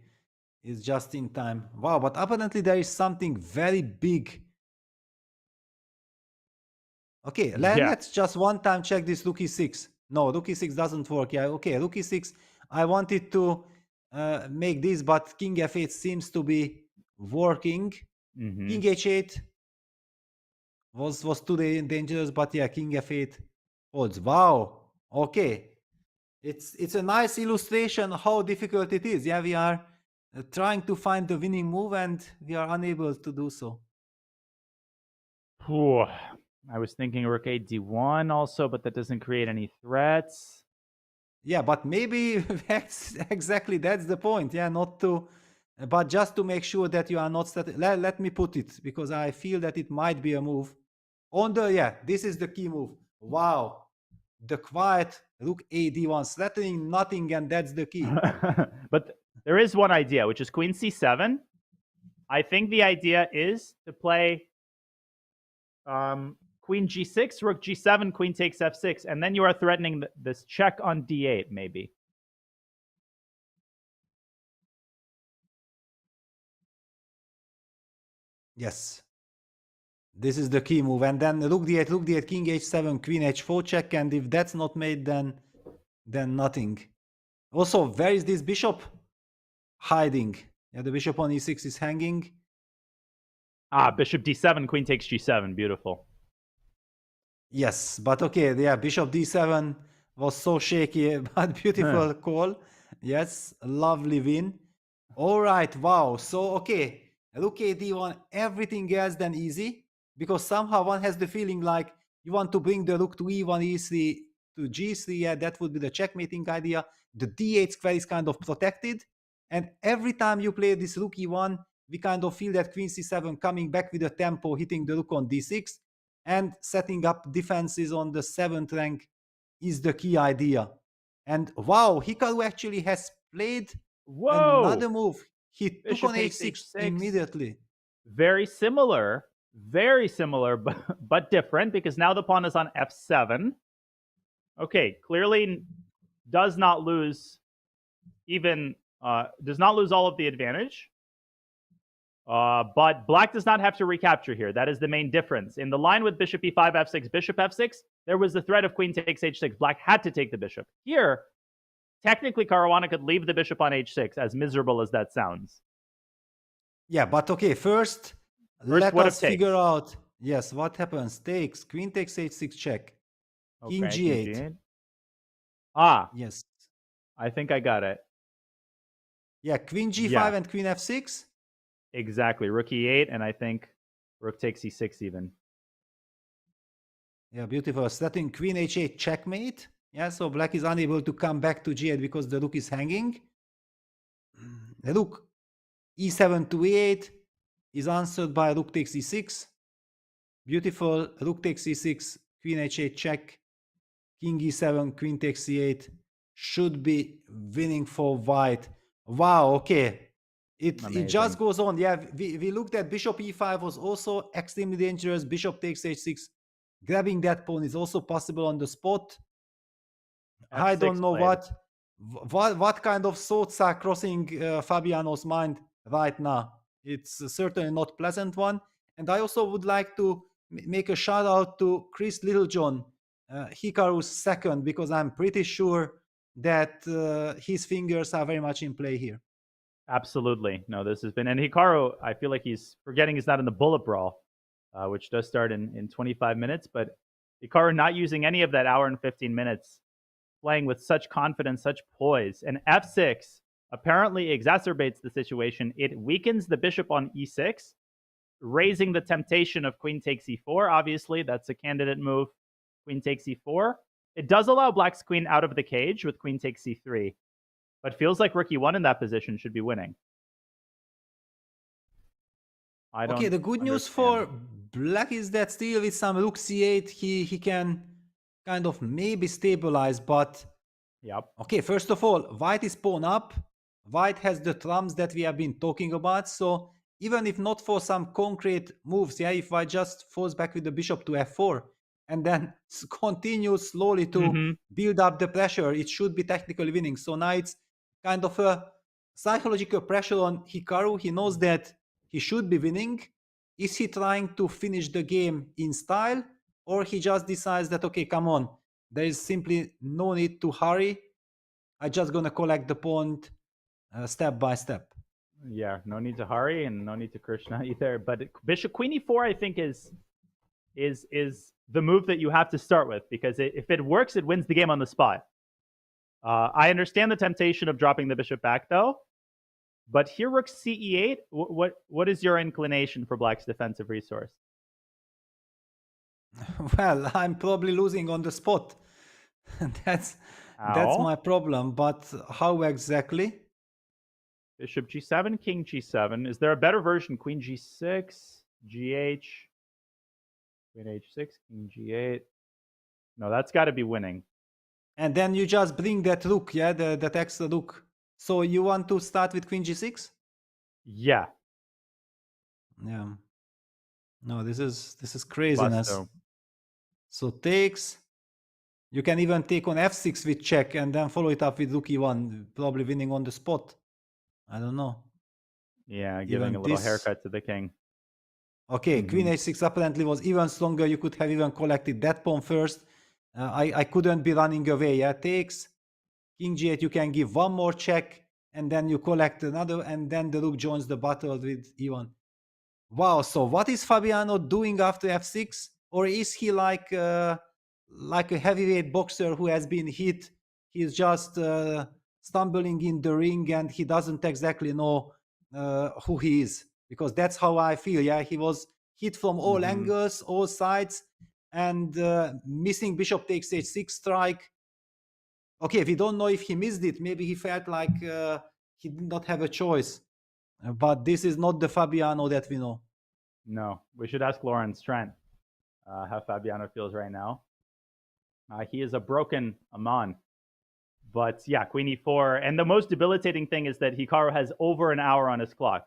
is just in time. Wow, but apparently there is something very big. Okay, Yeah. let's just one time check this rook e6. No, rook e6 doesn't work. Yeah, okay, rook e6. I wanted to make this, but king f8 seems to be working. Mhm. King h8 was too dangerous, but yeah, king f8 holds. Wow. Okay. It's a nice illustration how difficult it is. Yeah, we are trying to find the winning move and we are unable to do so. Whew. I was thinking rook a d1 also, but that doesn't create any threats. Yeah, but maybe exactly that's the point. Yeah, not to, but just to make sure that you are not. Let me put it because I feel that it might be a move. On the yeah, this is the key move. Wow, the quiet rook a d1 threatening nothing, and that's the key. But there is one idea, which is queen c7. I think the idea is to play queen g6, rook g7, queen takes f6, and then you are threatening this check on d8, maybe. Yes. This is the key move. And then rook d8, king h7, queen h4 check. And if that's not made, then nothing. Also, where is this bishop hiding? Yeah, the bishop on e6 is hanging. Ah, bishop d7, queen takes g7. Beautiful. Yes, but okay, yeah, bishop d7 was so shaky, but beautiful call. Yes, lovely win. All right, wow. So, okay, rook a d1, everything else then easy, because somehow one has the feeling like you want to bring the rook to e1, e3 to g3. Yeah, that would be the checkmating idea. The d8 square is kind of protected. And every time you play this rook e1, we kind of feel that queen c7 coming back with a tempo, hitting the rook on d6 and setting up defenses on the 7th rank is the key idea. And wow, Hikaru actually has played another move. He took on h6 immediately. Very similar, but different, because now the pawn is on f7. Okay, clearly does not lose all of the advantage. But black does not have to recapture here. That is the main difference. In the line with bishop e5, f6, bishop f6, there was the threat of queen takes h6. Black had to take the bishop. Here, technically, Caruana could leave the bishop on h6, as miserable as that sounds. Yeah, but okay, first let us figure out, yes, what happens. Takes, queen takes h6 check. King g8. King G8. Ah, yes. I think I got it. Yeah, queen g5 and queen f6. Exactly, rook e8, and I think rook takes e6 even. Yeah, beautiful. Starting queen h8 checkmate. Yeah, so black is unable to come back to g8 because the rook is hanging. The rook e7 to e8 is answered by rook takes e6. Beautiful. Rook takes e6, queen h8 check, king e7, queen takes e8. Should be winning for white. Wow, okay. It just goes on. Yeah, we looked at bishop e5 was also extremely dangerous. Bishop takes h6. Grabbing that pawn is also possible on the spot. I don't know what kind of thoughts are crossing Fabiano's mind right now. It's certainly not pleasant one. And I also would like to make a shout out to Chris Littlejohn, Hikaru's second, because I'm pretty sure that his fingers are very much in play here. Absolutely. No, this has been, and Hikaru, I feel like he's forgetting he's not in the bullet brawl, which does start in 25 minutes. But Hikaru not using any of that hour and 15 minutes, playing with such confidence, such poise. And F6 apparently exacerbates the situation. It weakens the bishop on E6, raising the temptation of queen takes E4. Obviously, that's a candidate move. Queen takes E4. It does allow black's queen out of the cage with queen takes C3. But feels like rook E1 in that position should be winning. Okay, the good news for black is that still with some rook C8, he can kind of maybe stabilize, but yep. Okay, first of all, white is pawn up. White has the trumps that we have been talking about, so even if not for some concrete moves, yeah, if white just falls back with the bishop to F4 and then continues slowly to build up the pressure, it should be technically winning. So now it's kind of a psychological pressure on Hikaru. He knows that he should be winning. Is he trying to finish the game in style, or he just decides that, okay, come on, there is simply no need to hurry. I'm just going to collect the pawn step by step. Yeah, no need to hurry and no need to Krishna either. But bishop queen E4, I think, is the move that you have to start with, because if it works, it wins the game on the spot. I understand the temptation of dropping the bishop back, though. But here, rook CE8, what is your inclination for black's defensive resource? Well, I'm probably losing on the spot. That's my problem. But how exactly? Bishop G7, King G7. Is there a better version? Queen G6, GH, Queen H6, King G8. No, that's got to be winning. And then you just bring that rook, yeah, that extra rook. So you want to start with Queen G6? Yeah. Yeah. No, this is craziness. So takes. You can even take on F6 with check and then follow it up with rook E1, probably winning on the spot. I don't know. Yeah, giving a little haircut to the king. Okay, Queen H6 apparently was even stronger. You could have even collected that pawn first. I couldn't be running away. Yeah, takes. King G8, you can give one more check, and then you collect another, and then the rook joins the battle with E1. Wow, so what is Fabiano doing after F6? Or is he like a heavyweight boxer who has been hit? He's just stumbling in the ring and he doesn't exactly know who he is. Because that's how I feel, yeah? He was hit from all angles, all sides, and missing bishop takes h6 strike. Okay, we don't know if he missed it. Maybe he felt like he did not have a choice. But this is not the Fabiano that we know. No, we should ask Lawrence Trent how Fabiano feels right now. He is a broken Aman. But yeah, Queen E4. And the most debilitating thing is that Hikaru has over an hour on his clock.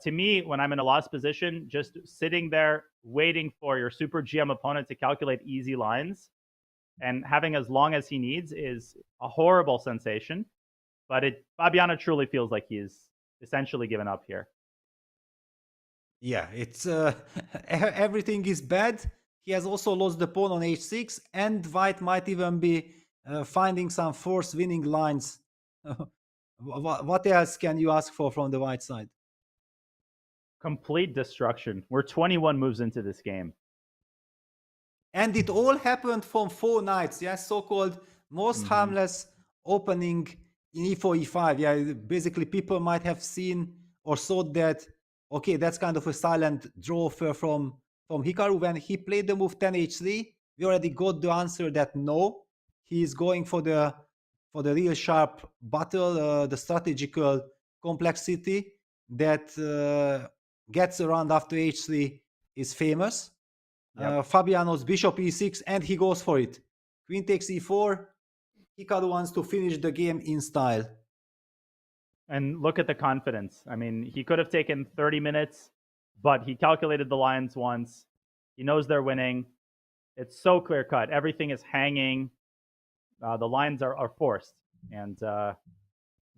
To me, when I'm in a lost position, just sitting there waiting for your super GM opponent to calculate easy lines and having as long as he needs is a horrible sensation. But Fabiano truly feels like he's essentially given up here. Yeah, it's everything is bad. He has also lost the pawn on h6, and white might even be finding some forced winning lines. What else can you ask for from the white side? Complete destruction. We're 21 moves into this game. And it all happened from 4 knights, yeah, so-called most harmless opening in e4, e5. Yeah, basically people might have seen or thought that, okay, that's kind of a silent draw from Hikaru. When he played the move 10h3, we already got the answer that no, he is going for the real sharp battle, the strategical complexity that gets around after h3 is famous. Fabiano's bishop e6, and he goes for it. Queen takes e4. Hikaru wants to finish the game in style. And look at the confidence. I mean, he could have taken 30 minutes, but he calculated the lines once. He knows they're winning. It's so clear cut. Everything is hanging. The lines are forced. And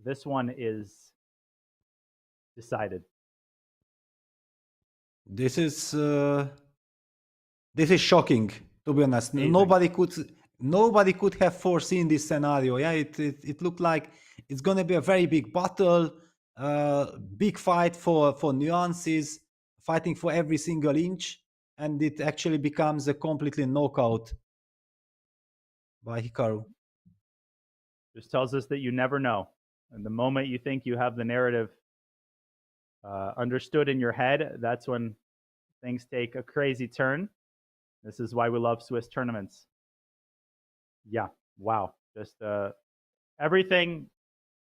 this one is decided. This is shocking, to be honest. Amazing. Nobody could nobody could have foreseen this scenario. Yeah, it looked like it's going to be a very big battle, big fight for nuances, fighting for every single inch, and it actually becomes a completely knockout by Hikaru. Just tells us that you never know. And the moment you think you have the narrative understood in your head, that's when things take a crazy turn. This is why we love Swiss tournaments. Yeah, wow. Just everything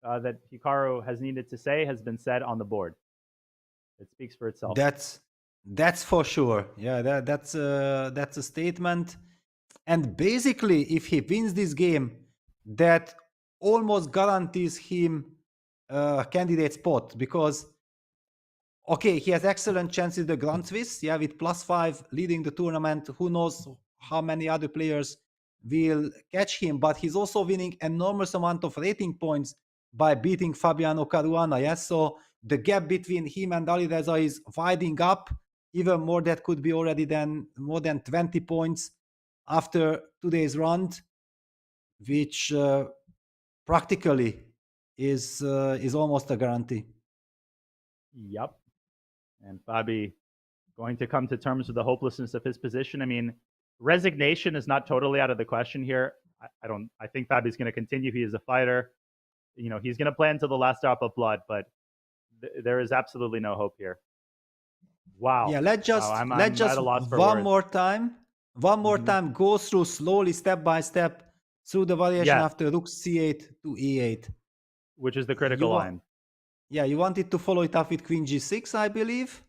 that Hikaru has needed to say has been said on the board. It speaks for itself. That's for sure. Yeah, that's a statement. And basically, if he wins this game, that almost guarantees him a candidate spot, because okay, he has excellent chances in the Grand Swiss, yeah, with +5 leading the tournament. Who knows how many other players will catch him, but he's also winning enormous amount of rating points by beating Fabiano Caruana, yeah? So the gap between him and Alireza is widening up even more. That could be already then more than 20 points after today's round, which practically is almost a guarantee. Yep. And Fabi going to come to terms with the hopelessness of his position. I mean, resignation is not totally out of the question here. I think Fabi's going to continue. He is a fighter. You know, he's going to play until the last drop of blood, but there is absolutely no hope here. Wow. Yeah, let's just I'm let's at just a loss for one words. more time go through slowly, step by step, through the variation Yeah. after rook c8 to e8, which is the critical line. Yeah, you wanted to follow it up with queen g6, I believe.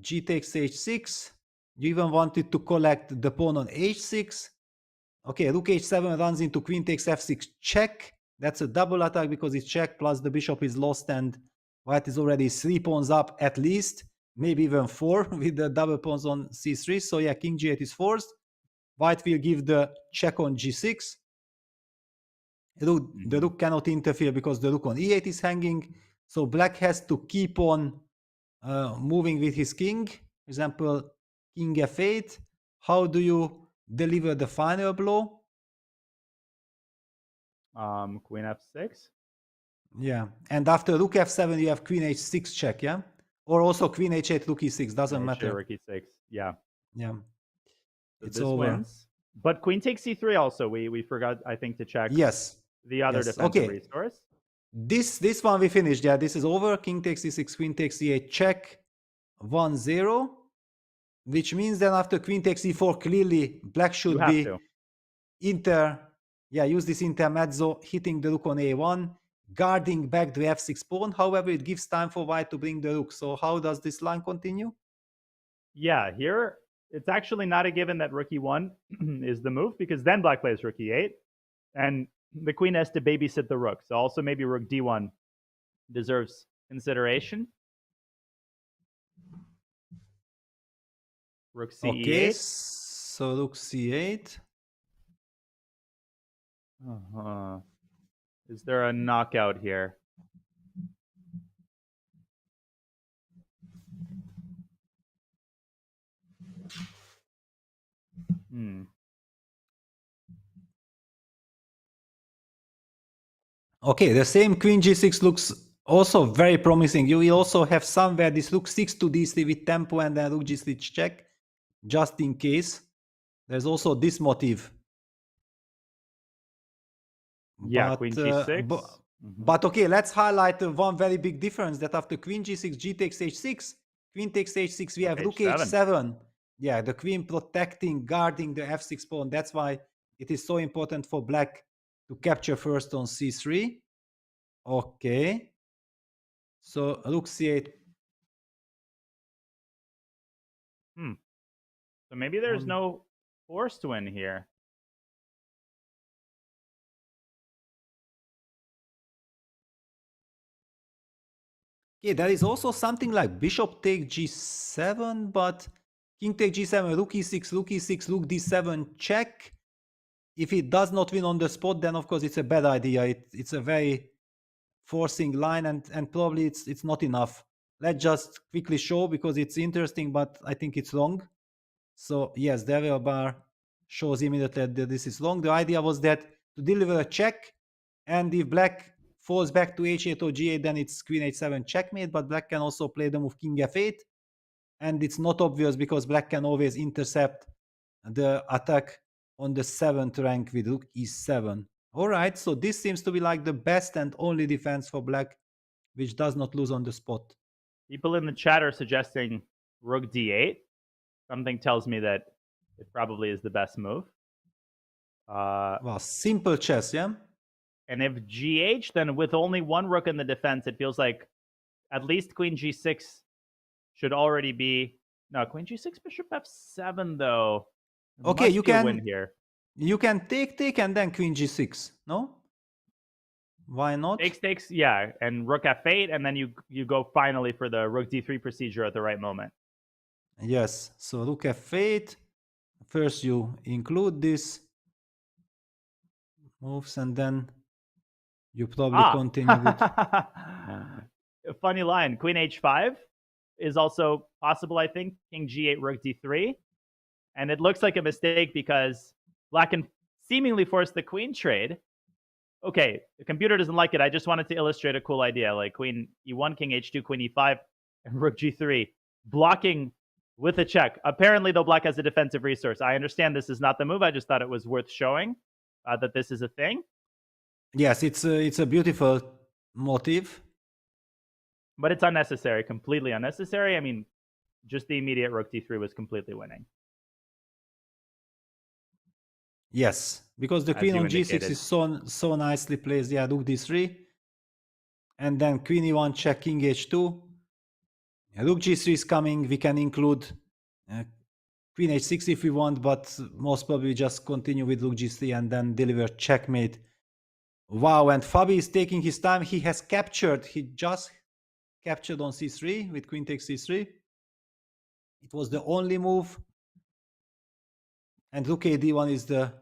G takes h6. You even wanted to collect the pawn on h6. Okay, rook h7 runs into queen takes f6 check. That's a double attack because it's check plus the bishop is lost and white is already 3 pawns up at least, maybe even 4 with the double pawns on c3. So yeah, king g8 is forced. White will give the check on g6. The rook cannot interfere because the rook on e8 is hanging. So black has to keep on moving with his king. For example, king f8. How do you deliver the final blow? Queen f6. Yeah, and after rook f7, you have queen h6 check, yeah? Or also queen h8, rook e6, doesn't matter. Rook e6, yeah. Yeah. So It's this over. wins. But queen takes c3 also. We forgot, I think, to check Yes. the other Yes. defensive Okay. resource. This one we finished. Yeah, this is over. King takes e6, queen takes e8, check. 1-0. Which means then after queen takes e4, clearly black should be use this intermezzo, hitting the rook on a1, guarding back the f6 pawn. However, it gives time for white to bring the rook. So how does this line continue? Yeah, here it's actually not a given that rook e1 is the move, because then black plays rook e8 and the queen has to babysit the rook. So also maybe rook d1 deserves consideration. Rook c8. Okay, so rook c8. Is there a knockout here? Okay, the same queen g6 looks also very promising. You will also have somewhere this rook 6 to d3 with tempo and then rook g3 check, just in case. There's also this motive. Yeah, but, queen g6. But okay, let's highlight one very big difference, that after queen g6, g takes h6, queen takes h6, we have rook h7. Yeah, the queen protecting, guarding the f6 pawn. That's why it is so important for black to capture first on c3. Okay. So rook c8. So maybe there's no force to win here. Okay, there is also something like bishop take g7, but king take g7, rook e6, rook e6, rook d7 check. If it does not win on the spot, then of course it's a bad idea. It's a very forcing line, and probably it's not enough. Let's just quickly show because it's interesting, but I think it's wrong. So yes, there we are shows immediately that this is long. The idea was that to deliver a check, and if black falls back to h8 or g8, then it's queen h7 checkmate, but black can also play the move king f8, and it's not obvious because black can always intercept the attack on the 7th rank with rook e7. All right, so this seems to be like the best and only defense for black, which does not lose on the spot. People in the chat are suggesting rook d8. Something tells me that it probably is the best move. Well, simple chess, yeah? And if gh, then with only one rook in the defense, it feels like at least queen g6 should already be... No, queen g6, bishop f7, though. There Okay, must be a win here. You can take, and then queen g6, no? Why not? Takes, yeah, and rook f8, and then you go finally for the rook d3 procedure at the right moment. Yes, so rook f8. First you include this moves, and then you probably continue with... A funny line. Queen h5 is also possible, I think. King g8, rook d3. And it looks like a mistake because black can seemingly force the queen trade. Okay, the computer doesn't like it. I just wanted to illustrate a cool idea, like queen e1, king h2, queen e5, and rook g3, blocking with a check. Apparently, though, black has a defensive resource. I understand this is not the move. I just thought it was worth showing that this is a thing. Yes, it's a beautiful motive. But it's unnecessary, completely unnecessary. I mean, just the immediate rook d3 was completely winning. Yes, because the As queen you on g6 indicated. is so nicely placed. Yeah, rook d3. And then queen e1 check, king h2. Rook g3 is coming. We can include queen h6 if we want, but most probably just continue with rook g3 and then deliver checkmate. Wow, and Fabi is taking his time. He just captured on c3 with queen takes c3. It was the only move. And rook a d1 is the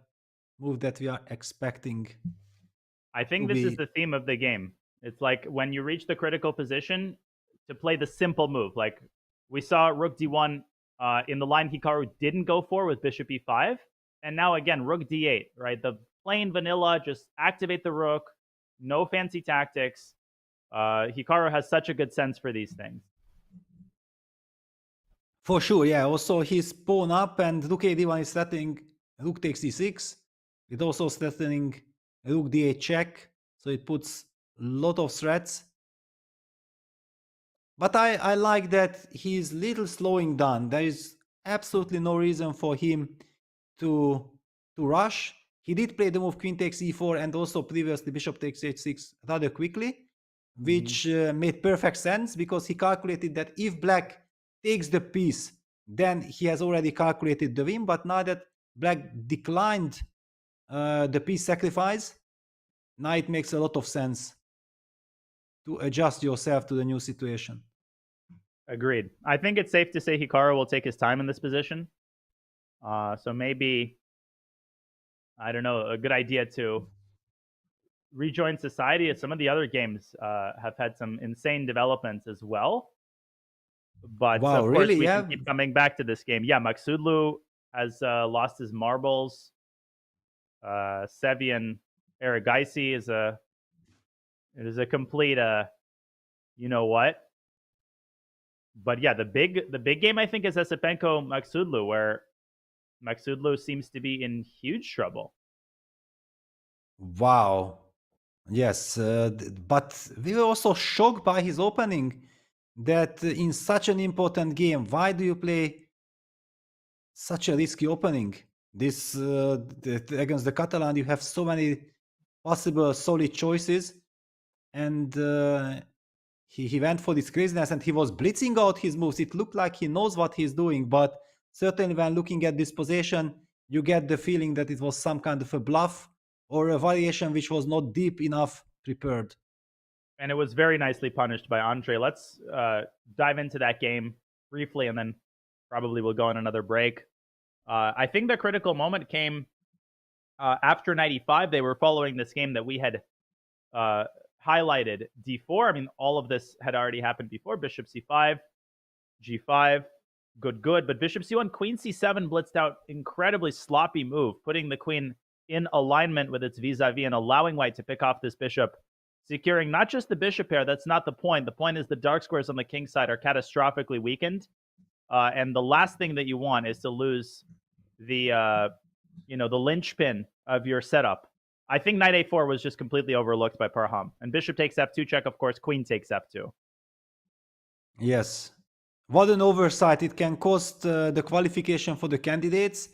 move that we are expecting. I think this is the theme of the game. It's like when you reach the critical position to play the simple move. Like we saw rook d1 in the line Hikaru didn't go for with bishop e5. And now again, rook d8, right? The plain vanilla, just activate the rook. No fancy tactics. Hikaru has such a good sense for these things. For sure, yeah. Also, his pawn up and rook a d1 is threatening rook takes e6. It also threatening rook d8 check. So it puts a lot of threats. But I like that he's little slowing down. There is absolutely no reason for him to rush. He did play the move queen takes e4 and also previously bishop takes h6 rather quickly, which made perfect sense because he calculated that if black takes the piece, then he has already calculated the win. But now that black declined the piece sacrifice, now it makes a lot of sense to adjust yourself to the new situation. Agreed. I think it's safe to say Hikaru will take his time in this position. So maybe, I don't know, a good idea to rejoin society, as some of the other games have had some insane developments as well. But wow, of course, really? we Yeah. can keep coming back to this game. Yeah, Maksudlu has lost his marbles. Sevian Erigaisi is a complete you know what. But yeah, the big game I think is Esipenko Maksudlu, where Maksudlu seems to be in huge trouble. Wow. Yes, but we were also shocked by his opening that in such an important game, why do you play such a risky opening? This against the Catalan, you have so many possible solid choices, and he went for this craziness and he was blitzing out his moves. It looked like he knows what he's doing, but certainly when looking at this position, you get the feeling that it was some kind of a bluff or a variation which was not deep enough prepared. And it was very nicely punished by Andre. Let's dive into that game briefly, and then probably we'll go on another break. I think the critical moment came after 95. They were following this game that we had highlighted, d4. I mean, all of this had already happened before. Bishop c5, g5, good. But bishop c1, queen c7 blitzed out. Incredibly sloppy move, putting the queen in alignment with its vis-a-vis and allowing white to pick off this bishop, securing not just the bishop pair. That's not the point. The point is the dark squares on the king side are catastrophically weakened. And the last thing that you want is to lose the, the linchpin of your setup. I think knight a4 was just completely overlooked by Parham. And bishop takes f2 check, of course, queen takes f2. Yes. What an oversight. It can cost the qualification for the candidates.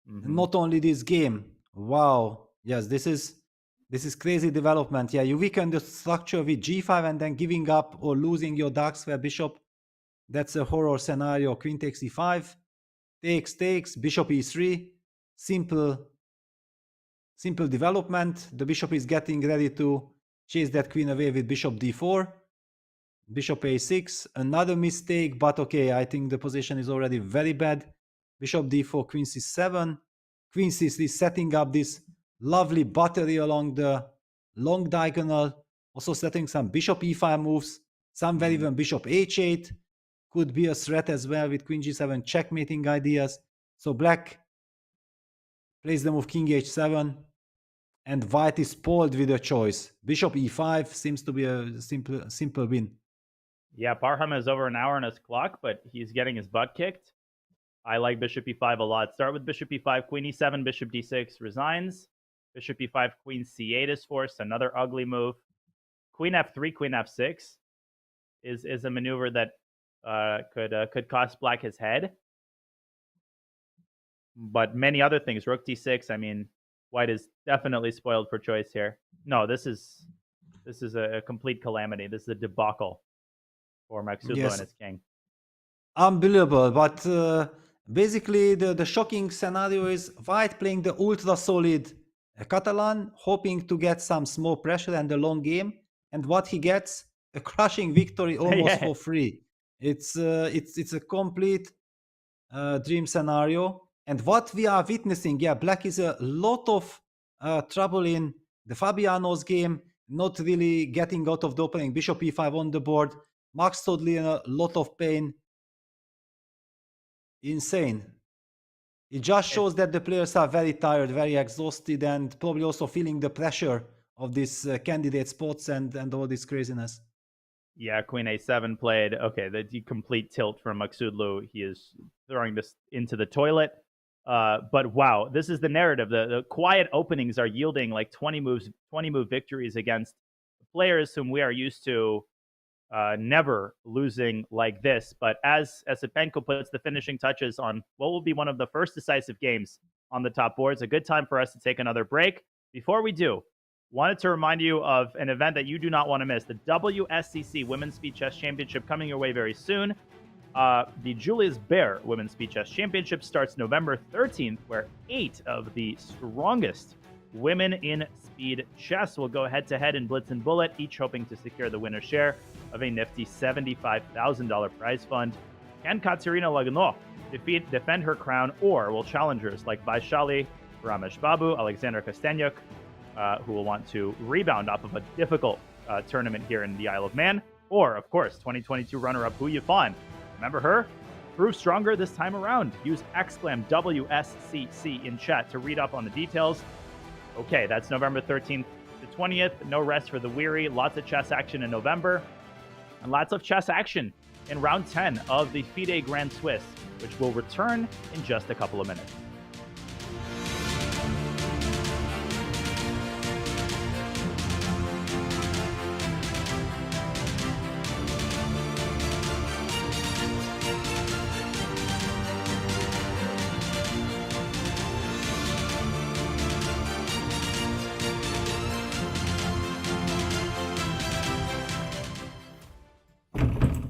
Not only this game. Wow. Yes, this is crazy development. Yeah, you weaken the structure with g5 and then giving up or losing your dark square bishop. That's a horror scenario. Queen takes e5. Takes. Bishop e3. Simple development. The bishop is getting ready to chase that queen away with bishop d4. Bishop a6, another mistake, but okay, I think the position is already very bad. Bishop d4, queen c7, queen c3, setting up this lovely battery along the long diagonal, also setting some bishop e5 moves, somewhere even bishop h8 could be a threat as well with queen g7 checkmating ideas. So black plays the move king h7, and white is spoiled with a choice. Bishop e5 seems to be a simple win. Yeah, Parham is over an hour on his clock, but he's getting his butt kicked. I like bishop e5 a lot. Start with bishop e5, queen e7, bishop d6 resigns. Bishop e5, queen c8 is forced. Another ugly move. Queen f3, queen f6 is a maneuver that could cost black his head. But many other things. Rook d6. I mean, white is definitely spoiled for choice here. No, this is a complete calamity. This is a debacle for Maxudlo and his king. Unbelievable, but basically the shocking scenario is white playing the ultra solid Catalan, hoping to get some small pressure and a long game, and what he gets, a crushing victory almost for free. It's a complete dream scenario, and what we are witnessing, black is a lot of trouble in the Fabiano's game, not really getting out of the opening. Bishop e5 on the board. Max totally in a lot of pain. Insane. It just shows that the players are very tired, very exhausted, and probably also feeling the pressure of these candidate spots and all this craziness. Yeah, queen a7 played. Okay, the complete tilt from Maxudlo. He is throwing this into the toilet. But wow, this is the narrative. The quiet openings are yielding like 20 move victories against players whom we are used to never losing like this. But as Esipenko puts the finishing touches on what will be one of the first decisive games on the top boards, a good time for us to take another break. Before we do, wanted to remind you of an event that you do not want to miss, the WSCC Women's Speed Chess Championship coming your way very soon. The Julius Baer Women's Speed Chess Championship starts November 13th, where 8 of the strongest women in speed chess will go head-to-head in Blitz and Bullet, each hoping to secure the winner's share of a nifty $75,000 prize fund. Can Katerina defend her crown, or will challengers like Vaishali, Ramesh Babu, Alexander Kostenyuk, who will want to rebound off of a difficult tournament here in the Isle of Man, or, of course, 2022 runner-up Hu Yifan. Remember her? Prove stronger this time around. Use !WSCC in chat to read up on the details. Okay, that's November 13th to 20th. No rest for the weary. Lots of chess action in November. And lots of chess action in round 10 of the FIDE Grand Swiss, which will return in just a couple of minutes.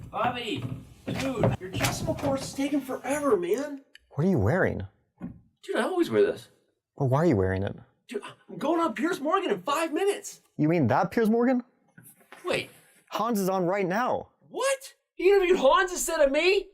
Bobby, dude, your decimal course is taking forever, man. What are you wearing? Dude, I always wear this. Well, why are you wearing it? Dude, I'm going on Piers Morgan in 5 minutes. You mean that Piers Morgan? Wait, Hans is on right now. what? You interviewed Hans instead of me?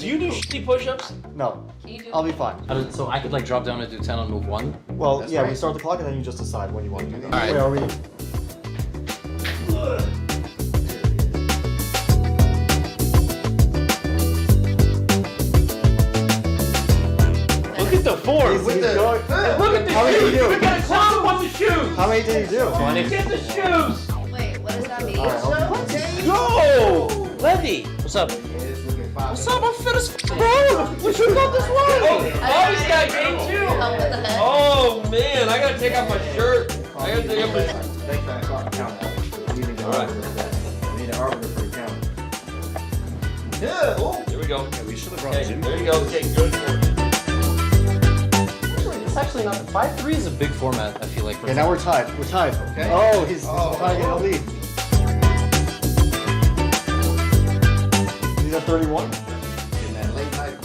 Do you do shitty push-ups? No, Can you do I'll be fine. So I could like drop down and do 10 on move 1? Well, yeah, we start the clock and then you just decide when you want to do that. Alright. Wait, are we? Look at the form! With the, Look at the How many shoes! do you do? We got a clown with the shoes! how many did you do? Get the shoes! Wait, what does that mean? Yo! Levy! What's up? What's up? I'm fit as f***, bro! What you got this one? Oh, he's got game too! Help with the head. Oh man, I gotta take off my shirt. I gotta take off my... Alright. Yeah. Oh. Here we go. We should have brought Okay, there you go. Okay, good. It's actually not... 5-3 is a big format, I feel like. Okay, now we're tied. We're tied. Okay. Oh, he's trying to get a lead. He's at 31. In that late night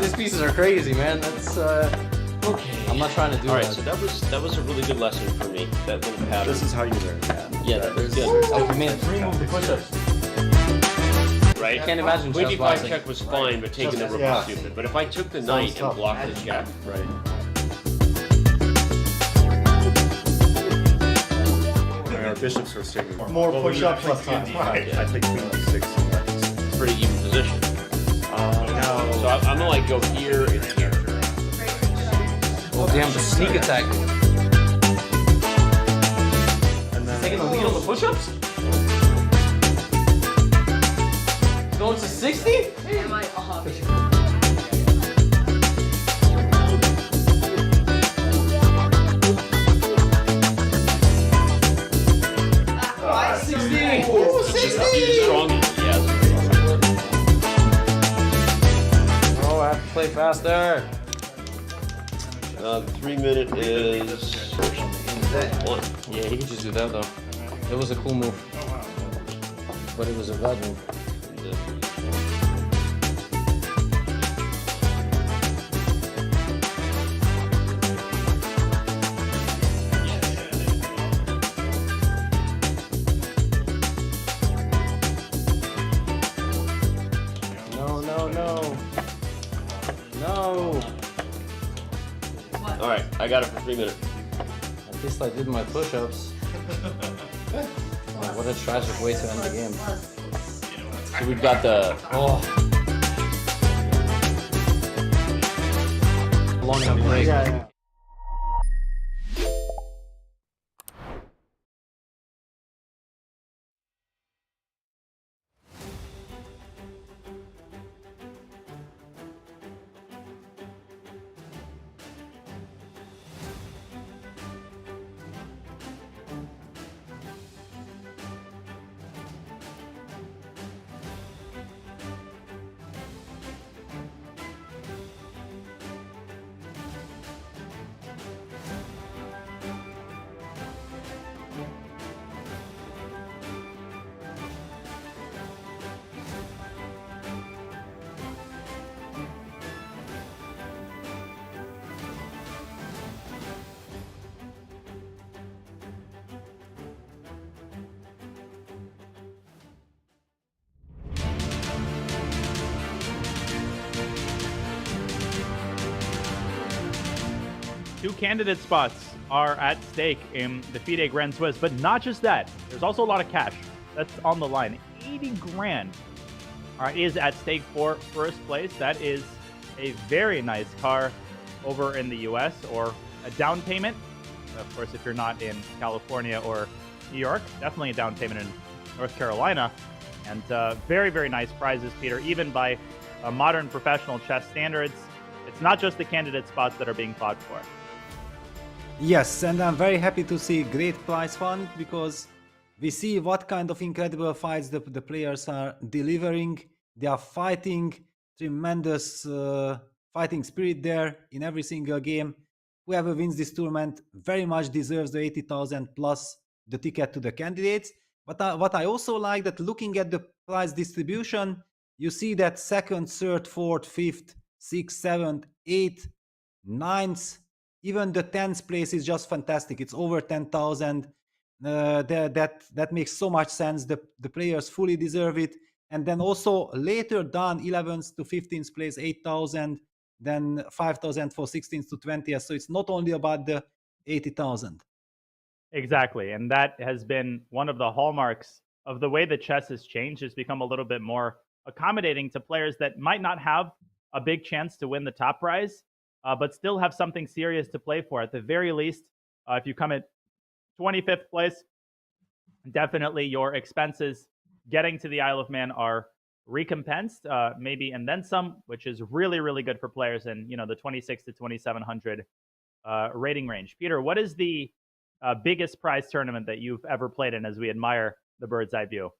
These pieces are crazy, man. That's okay. I'm not trying to do All right, that. so that was a really good lesson for me. That little pattern. This is how you learn that. Yeah, that was good. Oh, we made 3 move the push-ups. Right? I can't imagine Queen just d5 boxing. check was fine, but taking the rook Yeah. was stupid. But if I took the knight and tough. blocked the check, Right. Our bishops are taking More push-ups, less time. I take queen d6. it's a pretty even position. No. So I'm gonna like go here and here. Oh damn, the sneak attack. Taking the lead on the push-ups? Going to 60? Am I off? 60! He's strong. Yeah. Oh, I have to play faster. The 3 minute is 1. Yeah, he could just do that though. It was a cool move. But it was a bad move. No. All right, I got it for 3 minutes. At least I did my push-ups. Oh, what a tragic way to end the game. So we've got the Long enough break. Yeah. Two candidate spots are at stake in the FIDE Grand Swiss, but not just that. There's also a lot of cash that's on the line. 80 grand is at stake for first place. That is a very nice car over in the US, or a down payment. Of course, if you're not in California or New York, definitely a down payment in North Carolina. And very, very nice prizes, Peter, even by modern professional chess standards. It's not just the candidate spots that are being fought for. Yes, and I'm very happy to see great prize fund, because we see what kind of incredible fights the players are delivering. They are fighting, tremendous fighting spirit there in every single game. Whoever wins this tournament very much deserves the 80,000 plus the ticket to the candidates. But what I also like, that looking at the prize distribution, you see that second, third, fourth, fifth, sixth, seventh, eighth, ninth, even the 10th place is just fantastic. It's over 10,000. that makes so much sense. The players fully deserve it. And then also later down 11th to 15th place 8,000, then 5,000 for 16th to 20th. So it's not only about the 80,000. Exactly. And that has been one of the hallmarks of the way that chess has changed. It's become a little bit more accommodating to players that might not have a big chance to win the top prize, but still have something serious to play for. At the very least, if you come at 25th place, definitely your expenses getting to the Isle of Man are recompensed, maybe and then some, which is really, really good for players in the 26 to 2,700 rating range. Peter, what is the biggest prize tournament that you've ever played in, as we admire the bird's eye view?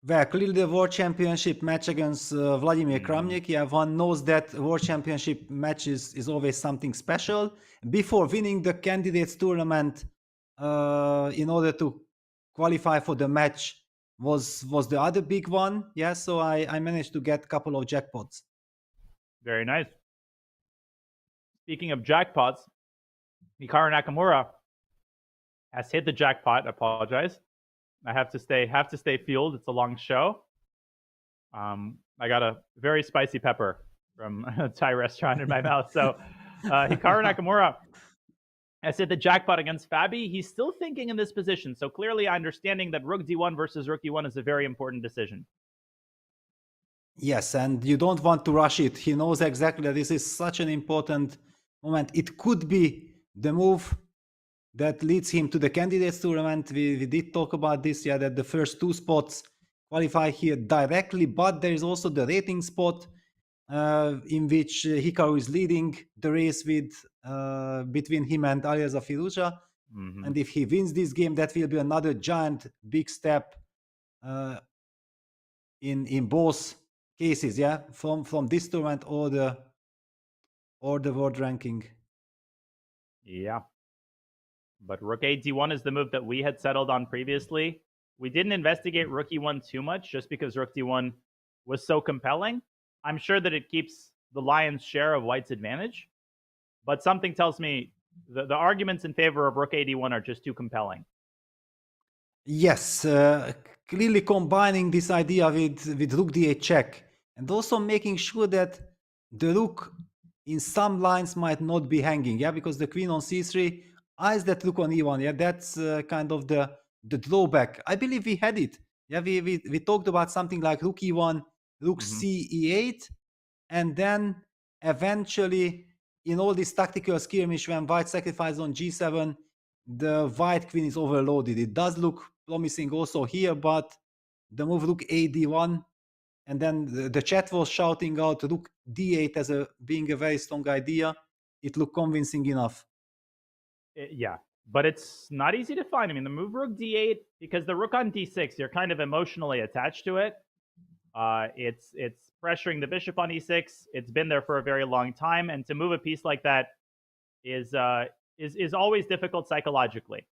Well, clearly the World Championship match against Vladimir Kramnik. Yeah, one knows that World Championship match is always something special. Before winning the candidates tournament, in order to qualify for the match, was the other big one. Yeah, so I managed to get a couple of jackpots. Very nice. Speaking of jackpots, Hikaru Nakamura has hit the jackpot. I apologize. I have to stay fueled. It's a long show. I got a very spicy pepper from a Thai restaurant in my mouth. So Hikaru Nakamura has hit the jackpot against Fabi. He's still thinking in this position. So clearly understanding that Rook D1 versus Rook E1 is a very important decision. Yes, and you don't want to rush it. He knows exactly that this is such an important moment. It could be the move that leads him to the candidates tournament. We did talk about this, yeah, that the first two spots qualify here directly, but there is also the rating spot in which Hikaru is leading the race with between him and Alireza Firouzja. And if he wins this game, that will be another giant big step in both cases, yeah, from this tournament or the world ranking. Yeah. But Rook A D1 is the move that we had settled on previously. We didn't investigate Rook E1 too much just because Rook D1 was so compelling. I'm sure that it keeps the lion's share of White's advantage, but something tells me the arguments in favor of Rook A D1 are just too compelling. Yes, clearly combining this idea with Rook D8 check, and also making sure that the Rook in some lines might not be hanging, yeah, because the Queen on C3 eyes that Rook on E1, yeah, that's kind of the drawback. I believe we had it, yeah, we talked about something like Rook E1, Rook C E8, and then eventually in all this tactical skirmish when White sacrifices on G7, the White Queen is overloaded. It does look promising also here, but the move Rook A D1, and then the chat was shouting out Rook D8 as being a very strong idea. It looked convincing enough. Yeah, but it's not easy to find. I mean, the move Rook D8, because the Rook on D6, you're kind of emotionally attached to it. It's pressuring the bishop on E6. It's been there for a very long time, and to move a piece like that is always difficult psychologically.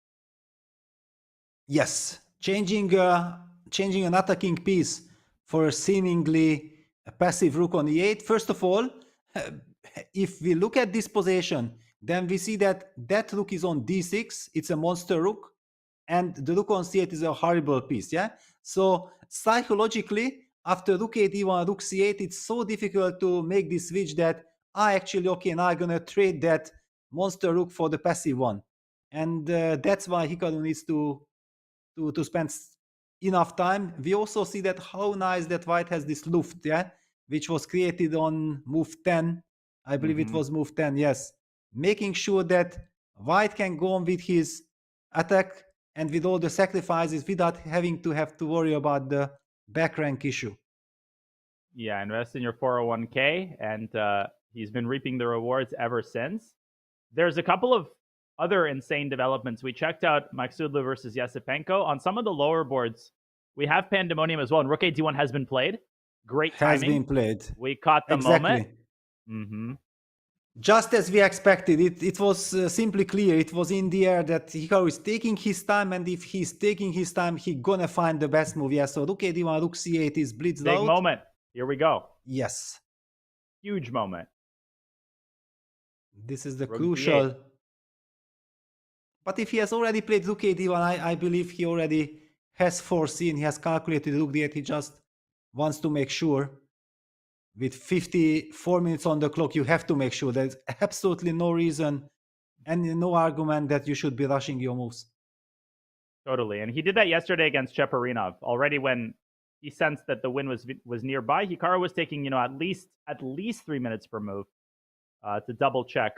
Yes, changing an attacking piece for a seemingly passive Rook on E8. First of all, if we look at this position, then we see that Rook is on D6. It's a monster Rook, and the Rook on C8 is a horrible piece. Yeah. So psychologically, after Rook A D1, Rook C8, it's so difficult to make this switch that now I'm gonna trade that monster Rook for the passive one, and that's why Hikaru needs to spend enough time. We also see that how nice that White has this Luft, yeah, which was created on move 10. I believe it was move 10, yes. Making sure that White can go on with his attack and with all the sacrifices without having to worry about the back rank issue. Yeah, invest in your 401k, and he's been reaping the rewards ever since. There's a couple of other insane developments. We checked out Maksudlu versus Yasipenko. On some of the lower boards, we have Pandemonium as well, and Rook A D1 has been played. Great timing. Has been played. We caught the moment. Just as we expected. It was simply clear. It was in the air that Hikaru is taking his time, and if he's taking his time, he's gonna find the best move. Yeah, so Rook A D1, Rook C8 is blitzed out. Big moment. Here we go. Yes. Huge moment. This is the Rook crucial D8. But if he has already played rook a1, I believe he already has foreseen, he has calculated rook d8, he just wants to make sure. With 54 minutes on the clock, you have to make sure there's absolutely no reason and no argument that you should be rushing your moves. Totally. And he did that yesterday against Cheparinov. Already when he sensed that the win was nearby, Hikaru was taking, at least 3 minutes per move to double check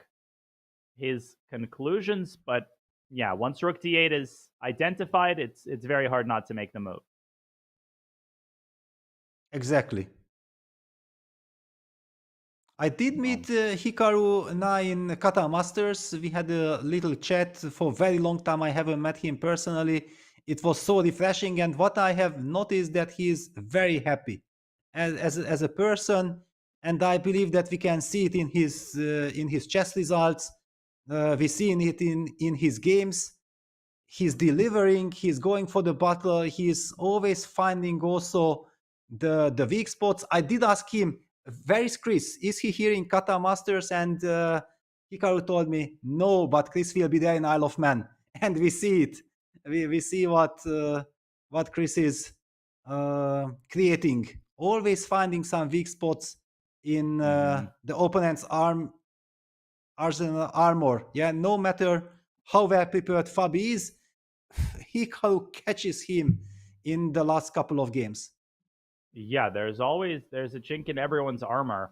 his conclusions. But yeah, once rook d8 is identified, it's very hard not to make the move. Exactly. I did meet Hikaru now in Qatar Masters. We had a little chat for a very long time. I haven't met him personally. It was so refreshing, and what I have noticed that he is very happy as a person, and I believe that we can see it in his chess results. We see it in his games. He's delivering. He's going for the battle. He's always finding also the weak spots. I did ask him, where is Chris? Is he here in Qatar Masters? And Hikaru told me, no, but Chris will be there in Isle of Man. And we see it. We see what Chris is creating. Always finding some weak spots in the opponent's armor. Yeah, no matter how well prepared Fabi is, Hikaru catches him in the last couple of games. Yeah, there's a chink in everyone's armor.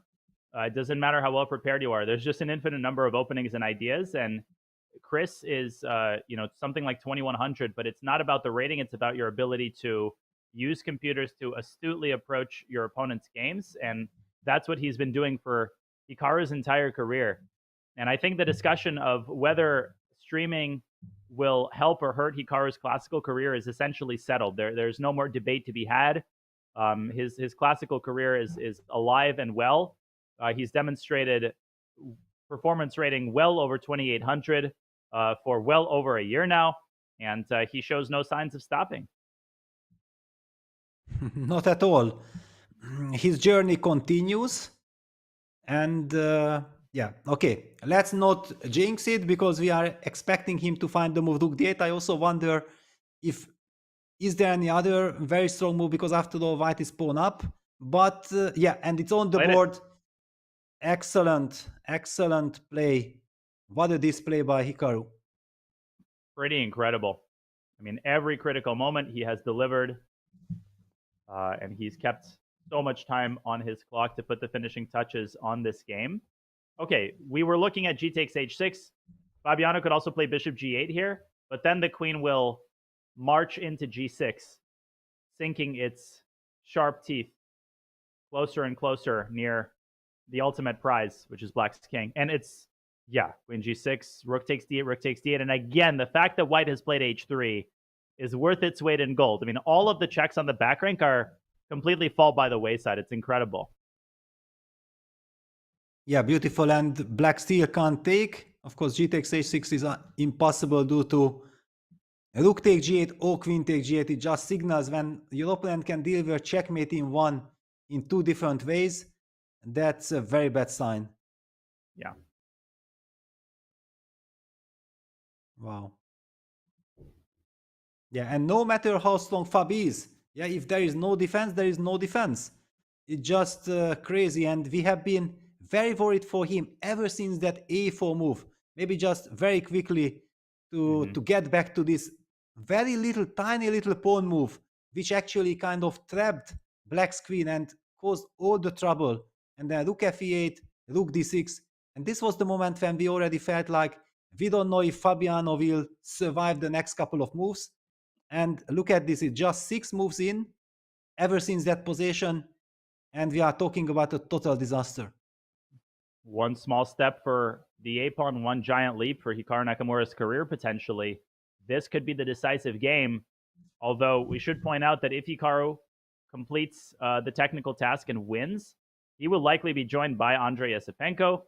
It doesn't matter how well prepared you are. There's just an infinite number of openings and ideas. And Chris is, something like 2100, but it's not about the rating. It's about your ability to use computers to astutely approach your opponent's games. And that's what he's been doing for Hikaru's entire career. And I think the discussion of whether streaming will help or hurt Hikaru's classical career is essentially settled. There's no more debate to be had. His classical career is alive and well. He's demonstrated performance rating well over 2800 for well over a year now, and he shows no signs of stopping. Not at all. His journey continues, and okay. Let's not jinx it because we are expecting him to find the move rook d8. I also wonder if is there any other very strong move, because after all, white is pawn up. But and it's on the board. Excellent play. What a display by Hikaru. Pretty incredible. I mean, every critical moment he has delivered, and he's kept so much time on his clock to put the finishing touches on this game. Okay, we were looking at g takes h6. Fabiano could also play bishop g8 here, but then the queen will march into g6, sinking its sharp teeth closer and closer near the ultimate prize, which is black's king. And it's, queen g6, rook takes d8, rook takes d8. And again, the fact that white has played h3 is worth its weight in gold. I mean, all of the checks on the back rank are completely fall by the wayside. It's incredible. Yeah, beautiful. And black still can't take. Of course, g takes h6 is impossible due to rook take g8 or queen take g8. It just signals when your opponent can deliver checkmate in two different ways. That's a very bad sign. Yeah. Wow. Yeah, and no matter how strong Fabi is, if there is no defense, there is no defense. It's just crazy, and we have been very worried for him ever since that a4 move. Maybe just very quickly to get back to this very tiny little pawn move, which actually kind of trapped black's queen and caused all the trouble. And then rook f8, rook d6. And this was the moment when we already felt like we don't know if Fabiano will survive the next couple of moves. And look at this, it's just 6 moves in ever since that position. And we are talking about a total disaster. One small step for the a-pawn, one giant leap for Hikaru Nakamura's career, potentially. This could be the decisive game. Although we should point out that if Hikaru completes the technical task and wins, he will likely be joined by Andrei Yesipenko,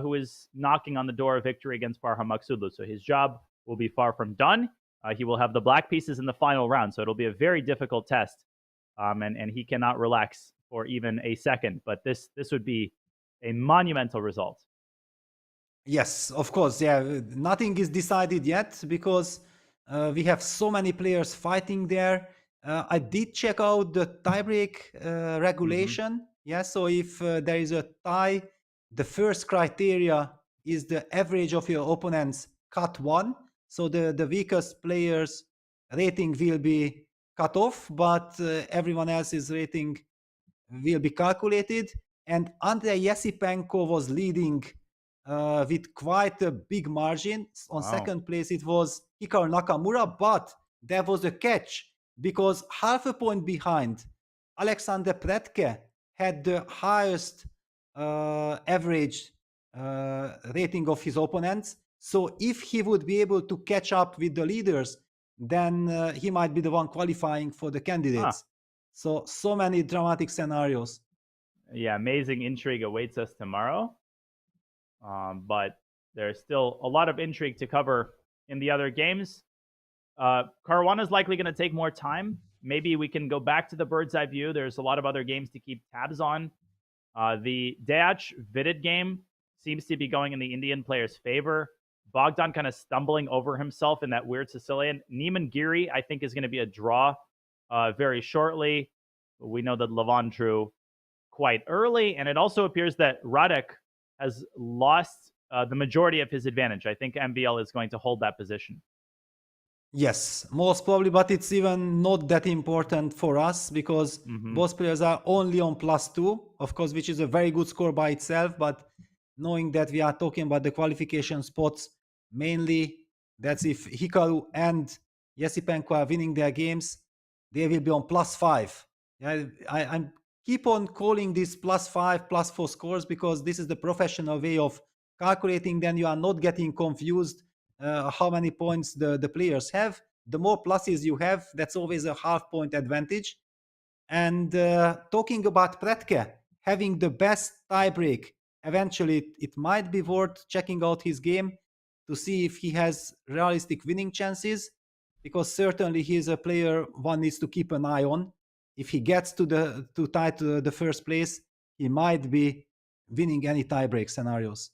who is knocking on the door of victory against Farham Makhzoudlou. So his job will be far from done. He will have the black pieces in the final round, so it'll be a very difficult test. And he cannot relax for even a second. But this would be a monumental result. Yes, of course. Yeah, nothing is decided yet because we have so many players fighting there. I did check out the tiebreak regulation. Yeah, so if there is a tie, the first criteria is the average of your opponent's cut one. So the weakest player's rating will be cut off, but everyone else's rating will be calculated. And Andrei Yesipenko was leading with quite a big margin. On Wow. second place, it was Hikaru Nakamura, but there was a catch because half a point behind, Alexander Pretke had the highest average rating of his opponents. So if he would be able to catch up with the leaders, then he might be the one qualifying for the candidates. So many dramatic scenarios. Yeah, amazing intrigue awaits us tomorrow. But there's still a lot of intrigue to cover in the other games. Caruana is likely going to take more time. Maybe we can go back to the bird's eye view. There's a lot of other games to keep tabs on. The Deach Vidit game seems to be going in the Indian player's favor. Bogdan kind of stumbling over himself in that weird Sicilian. Neiman Giri, I think, is going to be a draw very shortly. We know that Levon drew quite early, and it also appears that Radek has lost the majority of his advantage. I think MBL is going to hold that position. Yes, most probably, but it's even not that important for us because both players are only on +2, of course, which is a very good score by itself. But knowing that we are talking about the qualification spots, mainly that's if Hikaru and Yesipenko are winning their games, they will be on +5. Yeah, I'm keep on calling this +5, +4 scores because this is the professional way of calculating. Then you are not getting confused how many points the players have. The more pluses you have, that's always a half-point advantage. And talking about Pretke having the best tiebreak, eventually it might be worth checking out his game to see if he has realistic winning chances, because certainly he is a player one needs to keep an eye on. If he gets to tie to the first place, he might be winning any tiebreak scenarios.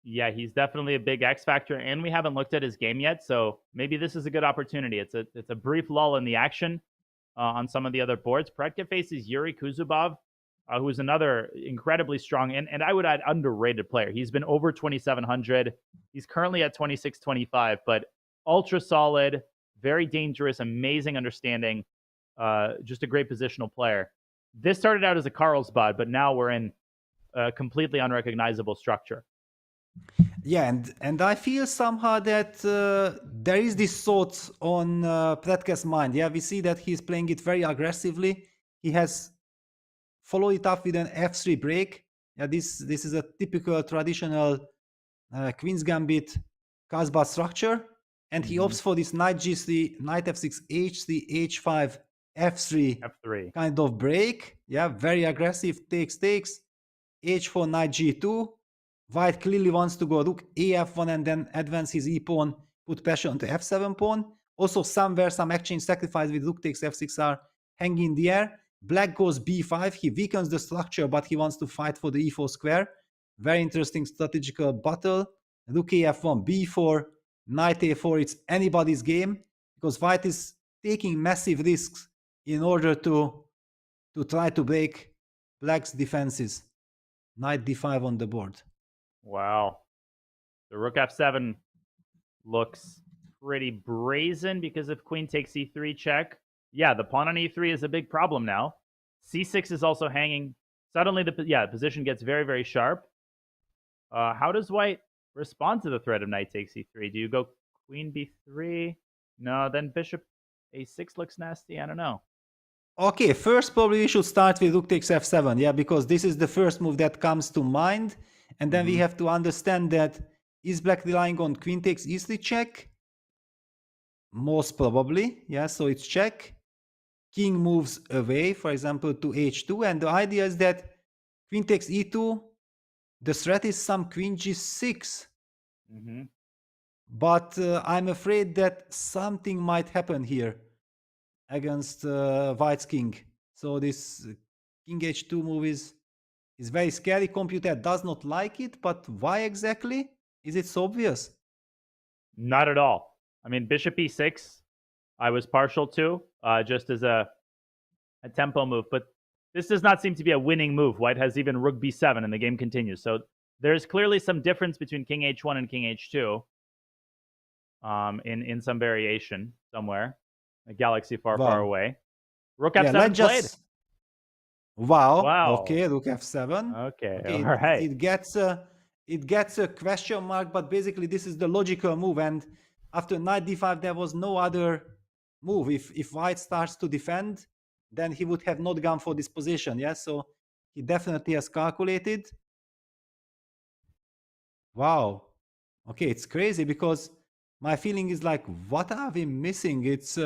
Yeah, he's definitely a big X factor, and we haven't looked at his game yet, so maybe this is a good opportunity. It's a brief lull in the action on some of the other boards. Pretke faces Yuri Kuzubov, who's another incredibly strong and I would add underrated player. He's been over 2,700. He's currently at 2,625, but ultra solid, very dangerous, amazing understanding, just a great positional player. This started out as a Carlsbad, but now we're in a completely unrecognizable structure. Yeah, and I feel somehow that there is this thought on Pretke's mind. Yeah, we see that he's playing it very aggressively. He has followed it up with an f3 break. Yeah, this is a typical traditional Queen's Gambit Carlsbad structure. And he opts for this knight g3, knight f6, h3, h5, f3 kind of break. Yeah, very aggressive, takes, h4, knight g2. White clearly wants to go rook af1 and then advance his e-pawn, put pressure on the f7 pawn. Also somewhere some exchange sacrifice with rook takes f6 are hanging in the air. Black goes b5. He weakens the structure, but he wants to fight for the e4 square. Very interesting strategical battle. Rook af1, b4, knight a4. It's anybody's game because white is taking massive risks in order to try to break black's defenses. Knight d5 on the board. Wow. The rook f7 looks pretty brazen because if queen takes e3 check, yeah, the pawn on e3 is a big problem now. c6 is also hanging. Suddenly, the position gets very, very sharp. How does white respond to the threat of knight takes e3? Do you go queen b3? No, then bishop a6 looks nasty. I don't know. Okay, first probably we should start with rook takes f7, yeah, because this is the first move that comes to mind. And then we have to understand that is black relying on queen takes e3 check? Most probably, yeah, so it's check. King moves away, for example, to h2. And the idea is that queen takes e2, the threat is some queen g6. But I'm afraid that something might happen here against white's king. So this king h2 move is is very scary. Computer does not like it, but why exactly? Is it so obvious? Not at all. I mean, bishop e6, I was partial to, just as a tempo move, but this does not seem to be a winning move. White has even rook b7, and the game continues. So there's clearly some difference between king h1 and king h2 in some variation somewhere. A galaxy far, far Wow. away. Rook Yeah, f7 let's played. just. Wow. Wow. Okay, rook f7. Okay, Okay, all right. it gets a question mark, but basically this is the logical move. And after knight d5, there was no other move. If white starts to defend, then he would have not gone for this position. Yeah, so he definitely has calculated. Wow. Okay, it's crazy because my feeling is like, what are we missing? It's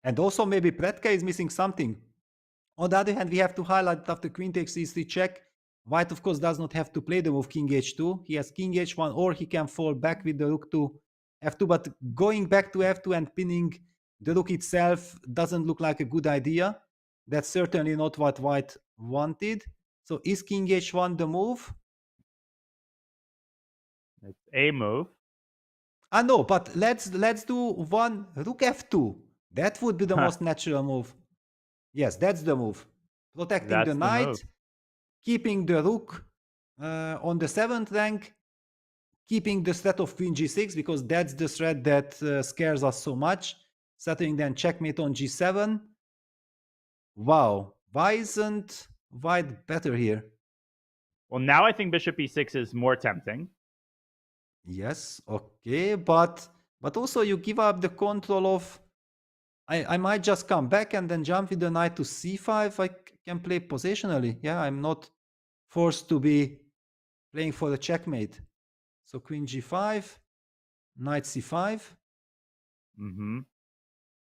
and also maybe Pretka is missing something. On the other hand, we have to highlight that after queen takes e3 check, white of course does not have to play the move king h2. He has king h1, or he can fall back with the rook to f2. But going back to f2 and pinning the rook itself doesn't look like a good idea. That's certainly not what white wanted. So is king h1 the move? It's a move. No, but let's do one rook f2. That would be the most natural move. Yes, that's the move. Protecting That's the the knight, move. keeping the rook on the 7th rank, keeping the threat of queen g6, because that's the threat that scares us so much. Settling then checkmate on g7. Wow, why isn't white better here? Well, now I think bishop e6 is more tempting. Yes, okay, but also you give up the control of. I might just come back and then jump with the knight to c5. I can play positionally. Yeah, I'm not forced to be playing for the checkmate. So queen g5, knight c5. Mm-hmm.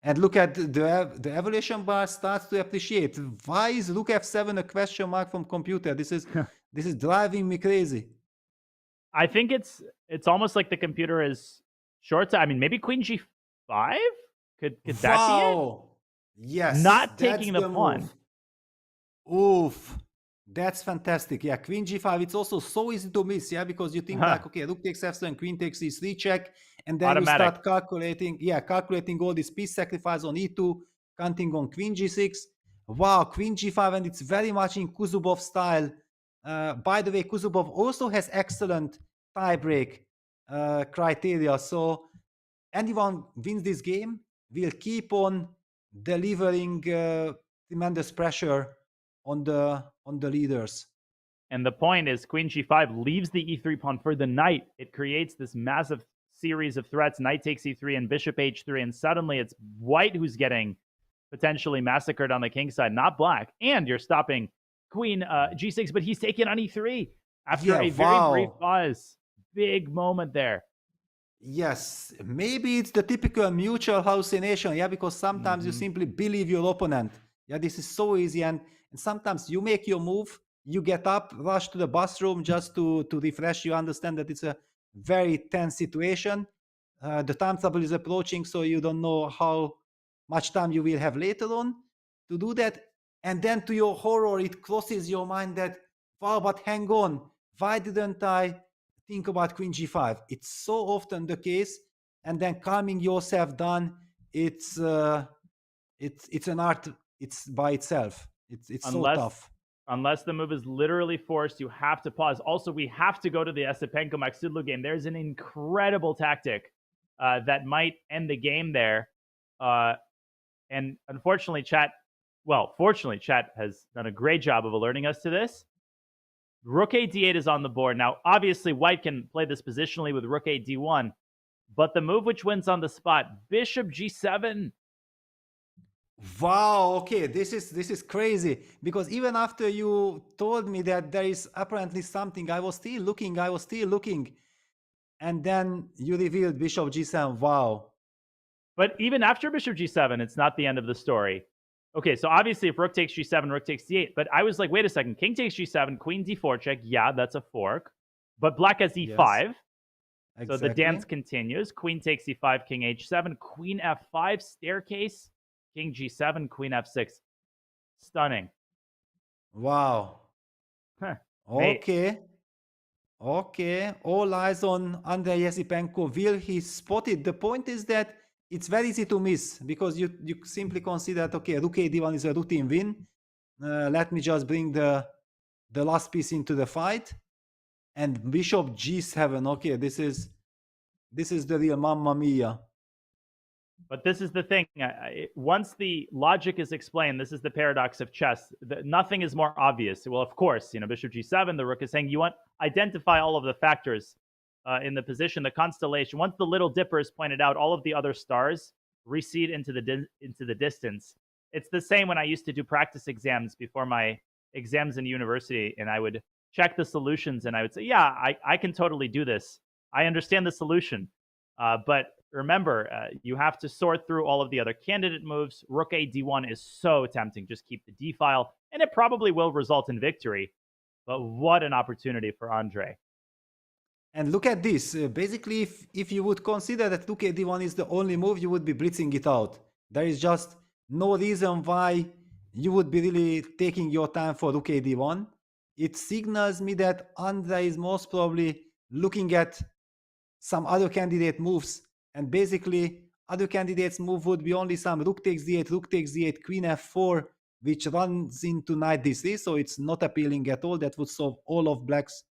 And look at the evaluation bar starts to appreciate. Why is rook f7 a question mark from computer? This is driving me crazy. I think it's almost like the computer is short. I mean, maybe queen g5? Could that be it? Yes. Not taking the pawn. Oof. That's fantastic. Yeah, queen g5, it's also so easy to miss, yeah, because you think like, okay, rook takes f7, queen takes e3 check, and then Automatic. you start calculating all this piece sacrifice on e2, counting on queen g6. Wow, queen g5, and it's very much in Kuzubov style. By the way, Kuzubov also has excellent tiebreak criteria, so anyone wins this game will keep on delivering tremendous pressure on the leaders. And the point is, queen g5 leaves the e3 pawn for the knight. It creates this massive series of threats. Knight takes e3 and bishop h3, and suddenly it's white who's getting potentially massacred on the king side, not black. And you're stopping queen g6, but he's taken on e3 after a very brief pause. Big moment there. Yes, maybe it's the typical mutual hallucination, yeah, because sometimes you simply believe your opponent. Yeah, this is so easy, and sometimes you make your move, you get up, rush to the bathroom just to refresh. You understand that it's a very tense situation. The time trouble is approaching, so you don't know how much time you will have later on to do that. And then to your horror, it crosses your mind that, wow, but hang on, why didn't I think about queen g5? It's so often the case, and then calming yourself down, it's an art. It's by itself. It's so tough. Unless the move is literally forced, you have to pause. Also, we have to go to the Esipenko Maksudlu game. There's an incredible tactic that might end the game there. And unfortunately, fortunately, chat has done a great job of alerting us to this. Rook a d8 is on the board. Now, obviously, white can play this positionally with rook a d1, but the move which wins on the spot, bishop g7. Wow, okay, this is crazy, because even after you told me that there is apparently something, I was still looking, and then you revealed bishop g7. Wow. But even after bishop g7, it's not the end of the story. Okay, so obviously if rook takes g7, rook takes d8, but I was like, wait a second, king takes g7, queen d4 check, yeah, that's a fork, but black has e5. Yes. Exactly. So the dance continues. Queen takes e5, king h7, queen f5, staircase, king g7, queen f6. Stunning. Wow. Huh. Mate. Okay. Okay. All eyes on Andrei Yesipenko. Will he spot it? The point is that it's very easy to miss because you simply consider that, okay, rook a1 is a routine win. Let me just bring the last piece into the fight. And bishop g7. Okay, this is the real mamma mia. But this is the thing. Once the logic is explained, this is the paradox of chess. Nothing is more obvious. Well, of course, bishop g7, the rook is saying you want identify all of the factors in the position, the constellation. Once the little dipper is pointed out, all of the other stars recede into the distance. It's the same when I used to do practice exams before my exams in university, and I would check the solutions, and I would say, yeah, I can totally do this. I understand the solution. But remember, you have to sort through all of the other candidate moves. Rook a d1 is so tempting. Just keep the d file, and it probably will result in victory. But what an opportunity for Andre. And look at this. Basically, if you would consider that rook a d1 is the only move, you would be blitzing it out. There is just no reason why you would be really taking your time for rook a d1. It signals me that Andre is most probably looking at some other candidate moves, and basically other candidates move would be only some rook takes d8, queen f4, which runs into knight d3, so it's not appealing at all. That would solve all of black's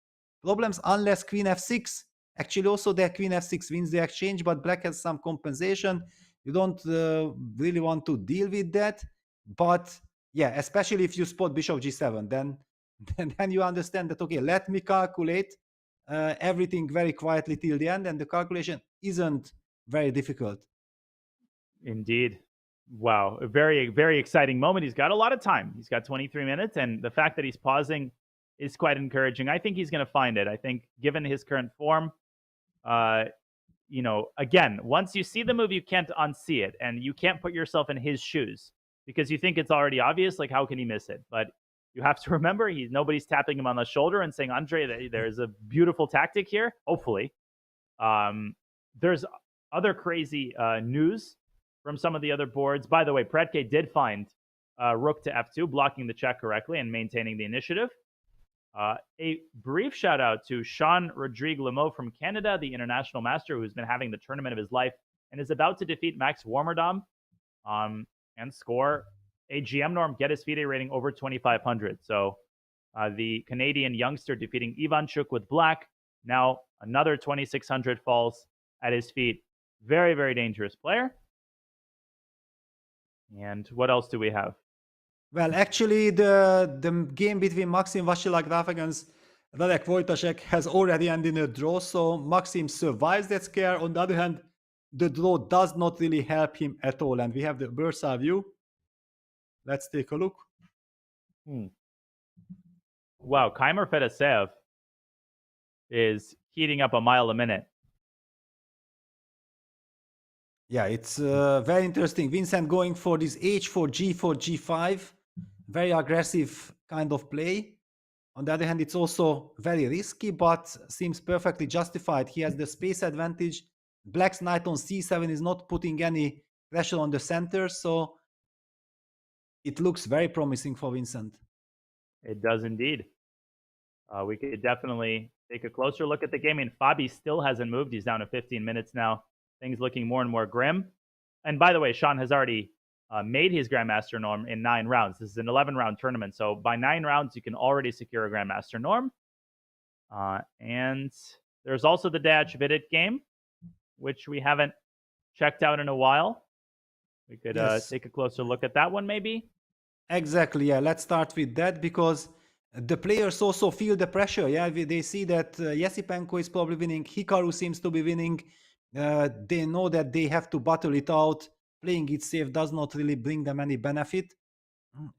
problems, unless queen f6. Actually, also their queen f6 wins the exchange, but black has some compensation. You don't really want to deal with that, but yeah, especially if you spot bishop g7, then you understand that, okay, let me calculate everything very quietly till the end, and the calculation isn't very difficult. Indeed. Wow. A very, very exciting moment. He's got a lot of time. He's got 23 minutes, and the fact that he's pausing is quite encouraging. I think he's going to find it. I think given his current form, again, once you see the move, you can't unsee it, and you can't put yourself in his shoes because you think it's already obvious. Like, how can he miss it? But you have to remember, nobody's tapping him on the shoulder and saying, Andre, there's a beautiful tactic here. Hopefully. There's other crazy news from some of the other boards. By the way, Predke did find rook to f2, blocking the check correctly and maintaining the initiative. A brief shout out to Sean Rodrigue Lemo from Canada, the international master who's been having the tournament of his life and is about to defeat Max Warmerdam and score a GM norm, get his FIDE rating over 2,500. So the Canadian youngster defeating Ivanchuk with black. Now another 2,600 falls at his feet. Very, very dangerous player. And what else do we have? Well, actually, the game between Maxim Vachier-Lagrave against Radek Wojtaszek has already ended in a draw, so Maxim survives that scare. On the other hand, the draw does not really help him at all, and we have the bird's eye view. Let's take a look. Wow, Kaimer Fedoseev is heating up a mile a minute. Yeah, it's very interesting. Vincent going for this h4, g4, g5. Very aggressive kind of play. On the other hand, it's also very risky, but seems perfectly justified. He has the space advantage. Black's knight on c7 is not putting any pressure on the center, so it looks very promising for Vincent. It does indeed. We could definitely take a closer look at the game. And Fabi still hasn't moved. He's down to 15 minutes now. Things looking more and more grim. And by the way, Sean has already made his Grandmaster norm in 9 rounds. This is an 11-round tournament. So by 9 rounds, you can already secure a Grandmaster norm. And there's also the Dash Vidit game, which we haven't checked out in a while. We could take a closer look at that one, maybe. Exactly, yeah. Let's start with that because the players also feel the pressure. Yeah, they see that Yesipenko is probably winning. Hikaru seems to be winning. They know that they have to battle it out. Playing it safe does not really bring them any benefit.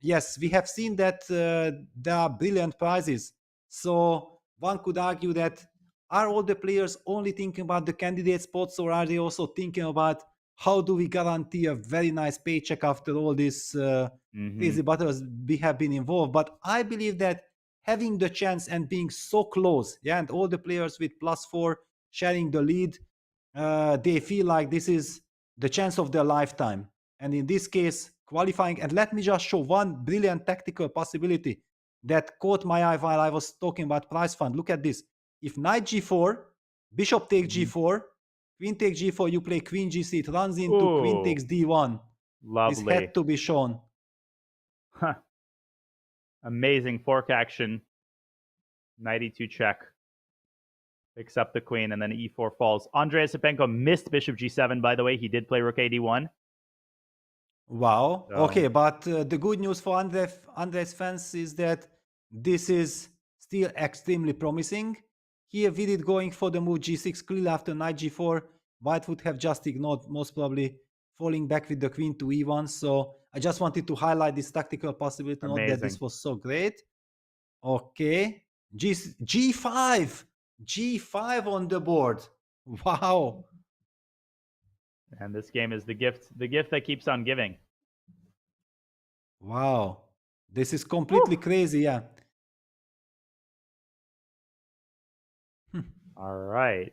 Yes, we have seen that there are brilliant prizes. So one could argue that are all the players only thinking about the candidate spots, or are they also thinking about how do we guarantee a very nice paycheck after all these crazy battles we have been involved? But I believe that having the chance and being so close, yeah, and all the players with +4 sharing the lead, they feel like this is the chance of their lifetime. And in this case, qualifying. And let me just show one brilliant tactical possibility. that caught my eye while I was talking about price fund. Look at this. If knight g4, bishop takes g4, queen takes g4, you play queen g3, it runs into queen Ooh. takes d1. This Lovely. had to be shown. Huh. Amazing fork action. Knight e2 check. Picks up the queen, and then e4 falls. Andrei Sapenko missed bishop g7, by the way. He did play rook ad1. Wow. So- Okay, but the good news for Andres fans is that this is still extremely promising. Here, with it going for the move g6, clearly after knight g4, white would have just ignored, most probably falling back with the queen to e1. So I just wanted to highlight this tactical possibility, not that this Amazing. was so great. Okay, g5, g5 on the board. Wow. And this game is the gift that keeps on giving. Wow. This is completely crazy, yeah. All right.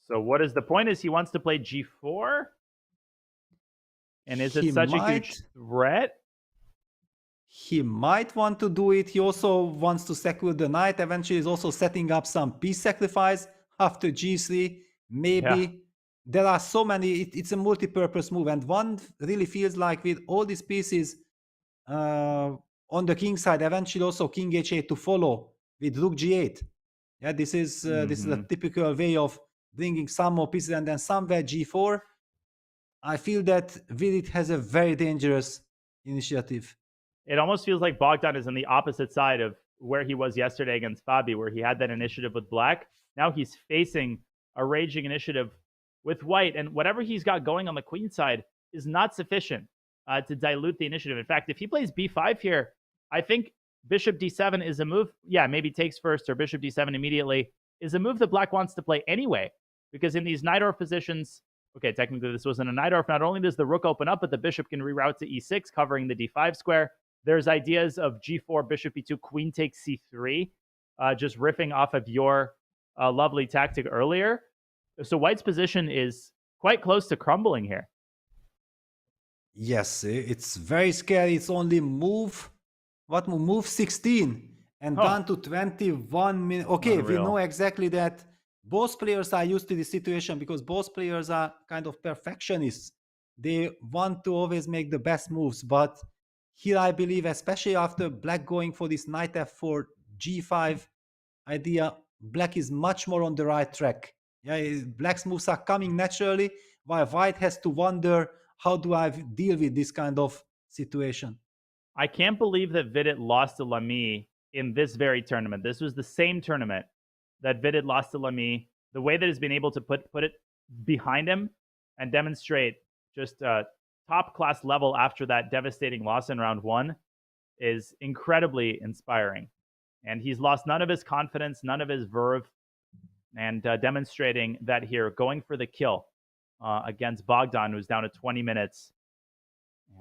So what is the point? Is he wants to play g4? And is He it such a might. huge threat? He might want to do it. He also wants to secure the knight. Eventually, he's also setting up some piece sacrifice after g3. Maybe. Yeah. There are so many. It's a multi-purpose move. And one really feels like with all these pieces on the king side, eventually also king h8 to follow with rook g8. Yeah, this is a typical way of bringing some more pieces. And then somewhere g4. I feel that Vidit has a very dangerous initiative. It almost feels like Bogdan is on the opposite side of where he was yesterday against Fabi, where he had that initiative with black. Now he's facing a raging initiative with white, and whatever he's got going on the queen side is not sufficient to dilute the initiative. In fact, if he plays b5 here, I think bishop d7 is a move. Yeah, maybe takes first or bishop d7 immediately is a move that black wants to play anyway, because in these Najdorf positions, okay, technically this wasn't a Najdorf. Not only does the rook open up, but the bishop can reroute to e6, covering the d5 square. There's ideas of g4, bishop e2, queen takes c3, just riffing off of your lovely tactic earlier. So white's position is quite close to crumbling here. Yes, it's very scary. It's only move 16 and down to 21 minutes. Okay, we Unreal. know exactly that both players are used to this situation because both players are kind of perfectionists. They want to always make the best moves, but here I believe, especially after black going for this knight f4, g5 idea, black is much more on the right track. Yeah, black's moves are coming naturally, while white has to wonder, how do I deal with this kind of situation? I can't believe that Vidit lost to Lamy in this very tournament. This was the same tournament that Vidit lost to Lamy. The way that he's been able to put it behind him and demonstrate just top class level after that devastating loss in round one is incredibly inspiring. And he's lost none of his confidence, none of his verve, and demonstrating that here, going for the kill against Bogdan, who's down to 20 minutes.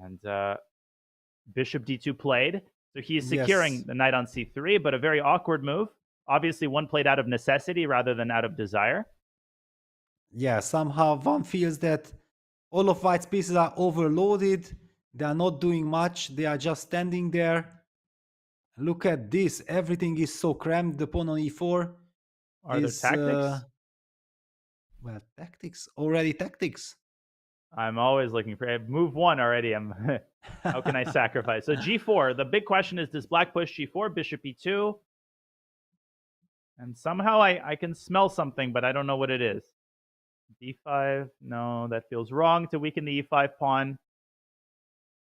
And bishop d2 played. So he's securing the knight on c3, but a very awkward move. Obviously, one played out of necessity rather than out of desire. Yeah, somehow one feels that all of white's pieces are overloaded. They are not doing much. They are just standing there. Look at this. Everything is so cramped. The pawn on e4 Are there tactics? Well, tactics. Already tactics. I'm always looking for move one already. How can I sacrifice? So g4. The big question is, does black push g4, bishop e2? And somehow I can smell something, but I don't know what it is. d5. No, that feels wrong to weaken the e5 pawn.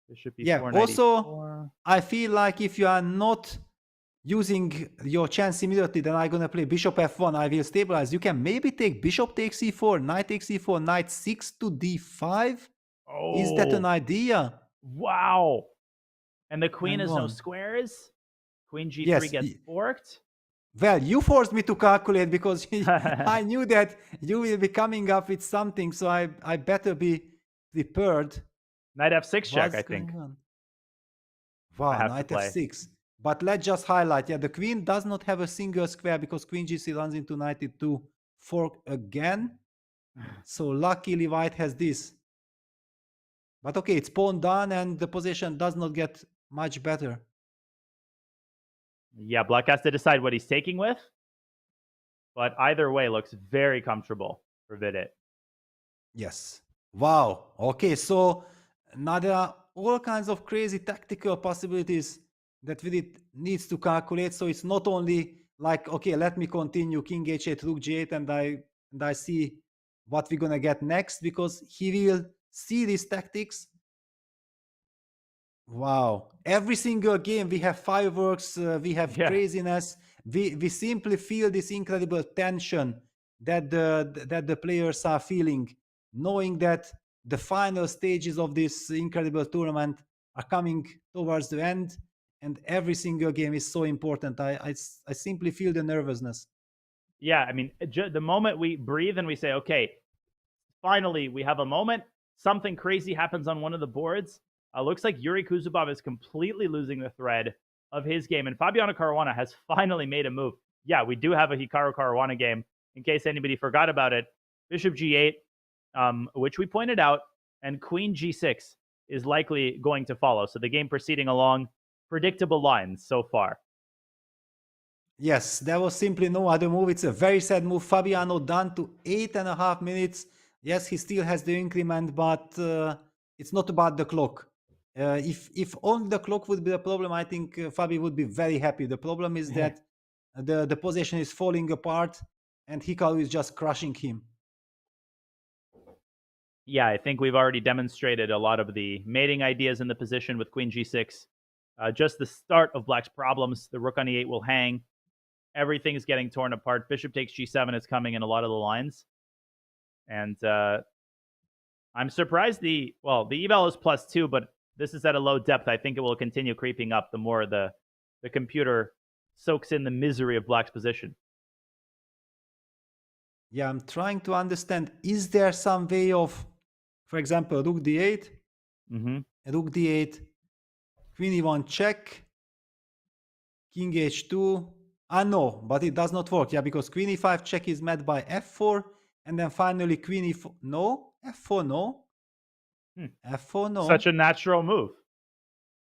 Bishop e4. Yeah, knight also, e4. I feel like if you are not using your chance immediately, then I'm going to play bishop f1. I will stabilize. You can maybe take bishop takes e4, knight takes e4, knight 6 to d5. Oh, Is that an idea? wow. And the queen Hang has no on. squares. Queen g3 Yes, gets forked. Well, you forced me to calculate because I knew that you will be coming up with something, so I better be prepared. Knight f6 check, What's I think. going on? Wow, have to knight play. f6. But let's just highlight, yeah, the queen does not have a single square because queen g3 runs into knight e2, fork again. So luckily white has this. But okay, it's pawn done and the position does not get much better. Yeah, Black has to decide what he's taking with. But either way, looks very comfortable for Vidit. Yes. Wow. Okay, so now there are all kinds of crazy tactical possibilities that Vidit needs to calculate. So it's not only like, okay, let me continue King H8, Rook G8, and I see what we're gonna get next, because he will see these tactics. Wow. Every single game we have fireworks, we have craziness. We simply feel this incredible tension that the players are feeling, knowing that the final stages of this incredible tournament are coming towards the end, and every single game is so important. I simply feel the nervousness. Yeah, I mean, the moment we breathe and we say, okay, finally we have a moment, something crazy happens on one of the boards. Looks like Yuri Kuzubov is completely losing the thread of his game, and Fabiano Caruana has finally made a move. Yeah, we do have a Hikaru Caruana game, in case anybody forgot about it. Bishop G8, which we pointed out, and Queen G6 is likely going to follow. So the game proceeding along predictable lines so far. Yes, there was simply no other move. It's a very sad move. Fabiano down to 8.5 minutes. Yes, he still has the increment, but it's not about the clock. If only the clock would be the problem, I think Fabi would be very happy. The problem is that the position is falling apart and Hikaru is just crushing him. Yeah, I think we've already demonstrated a lot of the mating ideas in the position with Queen G6. Just the start of Black's problems. The Rook on E8 will hang. Everything is getting torn apart. Bishop takes G7 is coming in a lot of the lines. And I'm surprised the eval is +2, but this is at a low depth. I think it will continue creeping up the more the computer soaks in the misery of Black's position. Yeah, I'm trying to understand. Is there some way of, for example, Rook D8, Rook D8, Queen E1 check, King H2. No, but it does not work. Yeah, because Queen E5 check is met by F4, and then finally Queen E4. No, F4 no. F4 no. Such a natural move.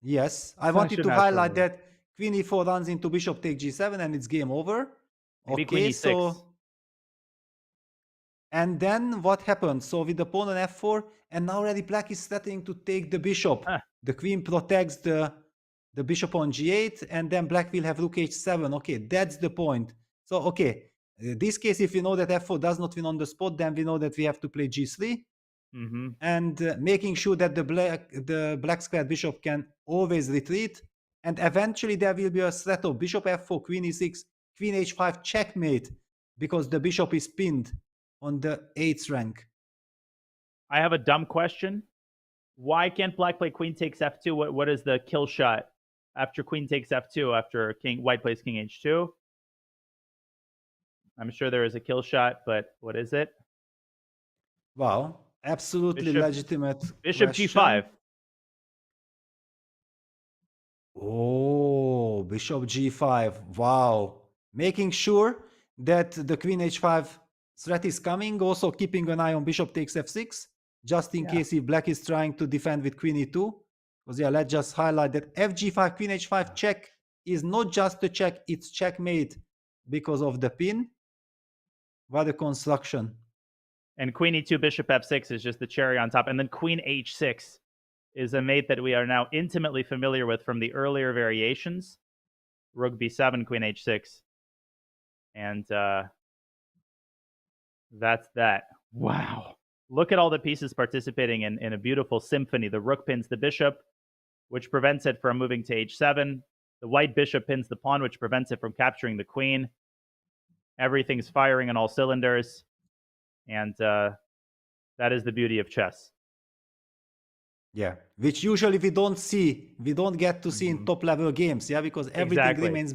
Yes, I wanted to highlight that Queen E4 runs into Bishop take G7 and it's game over. Maybe okay, Queen E6. so and then what happens? So with the pawn on F4, and now already Black is threatening to take the bishop. The queen protects the bishop on G8, and then Black will have Rook H7. Okay, that's the point. So okay, in this case, if we know that F4 does not win on the spot, then we know that we have to play G3. And making sure that the black squared bishop can always retreat, and eventually there will be a threat of bishop f4, queen e6, queen h5 checkmate, because the bishop is pinned on the 8th rank. I have a dumb question. Why can't Black play queen takes f2? What is the kill shot after queen takes f2 after white plays king h2? I'm sure there is a kill shot, but what is it? Wow. Absolutely legitimate Bishop question. G5. Oh, Bishop G5. Wow. Making sure that the Queen H5 threat is coming. Also keeping an eye on Bishop takes F6, just in case if Black is trying to defend with Queen E2. Because let's just highlight that FG5, Queen H5 check is not just a check, it's checkmate because of the pin. What a construction. And Queen E2, Bishop F6 is just the cherry on top. And then Queen H6 is a mate that we are now intimately familiar with from the earlier variations. Rook B7, Queen H6. And that's that. Wow. Look at all the pieces participating in a beautiful symphony. The rook pins the bishop, which prevents it from moving to H7. The white bishop pins the pawn, which prevents it from capturing the queen. Everything's firing on all cylinders. And that is the beauty of chess. Yeah, which usually we don't get to see in top level games, because everything remains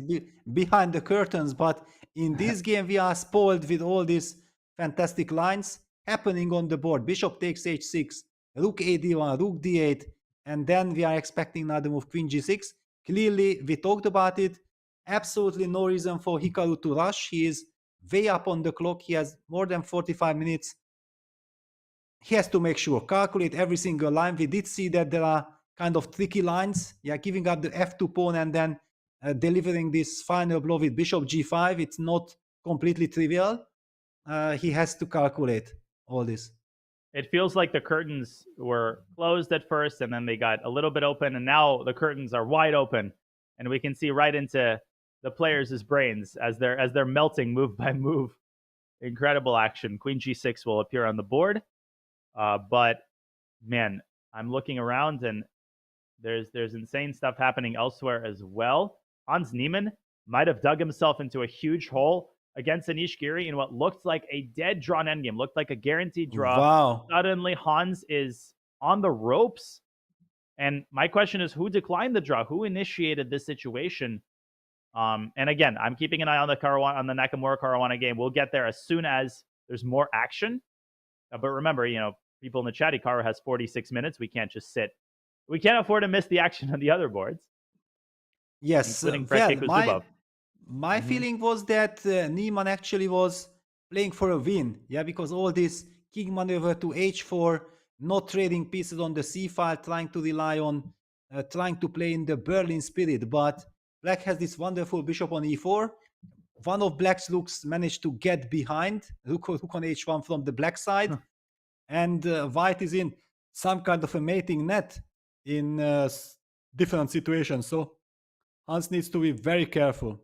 behind the curtains. But in this game, we are spoiled with all these fantastic lines happening on the board. Bishop takes H6, Rook A1, Rook D8, and then we are expecting another move, Queen G6. Clearly, we talked about it. Absolutely no reason for Hikaru to rush. He is way up on the clock. He has more than 45 minutes. He has to make sure, calculate every single line. We did see that there are kind of tricky lines. Giving up the F2 pawn and then delivering this final blow with bishop g5. It's not completely trivial. He has to calculate all this. It feels like the curtains were closed at first, and then they got a little bit open, and now the curtains are wide open, and we can see right into the players' brains as they're melting move by move. Incredible action. Queen g6 will appear on the board, but man, I'm looking around, and there's insane stuff happening elsewhere as well. Hans Niemann might have dug himself into a huge hole against Anish Giri in what looked like a dead drawn endgame, looked like a guaranteed draw. Wow. Suddenly, Hans is on the ropes. And my question is, who declined the draw? Who initiated this situation? And again, I'm keeping an eye on the Nakamura Caruana game. We'll get there as soon as there's more action. But remember, people in the chat, Hikaru has 46 minutes. We can't just sit. We can't afford to miss the action on the other boards. Yes, including Fred Kuzubov. My feeling was that Niemann actually was playing for a win. Yeah, because all this king maneuver to h4, not trading pieces on the c file, trying to rely on, trying to play in the Berlin spirit. But black has this wonderful bishop on e4. One of black's rooks managed to get behind, rook on h1 from the black side. And white is in some kind of a mating net in different situations. So Hans needs to be very careful.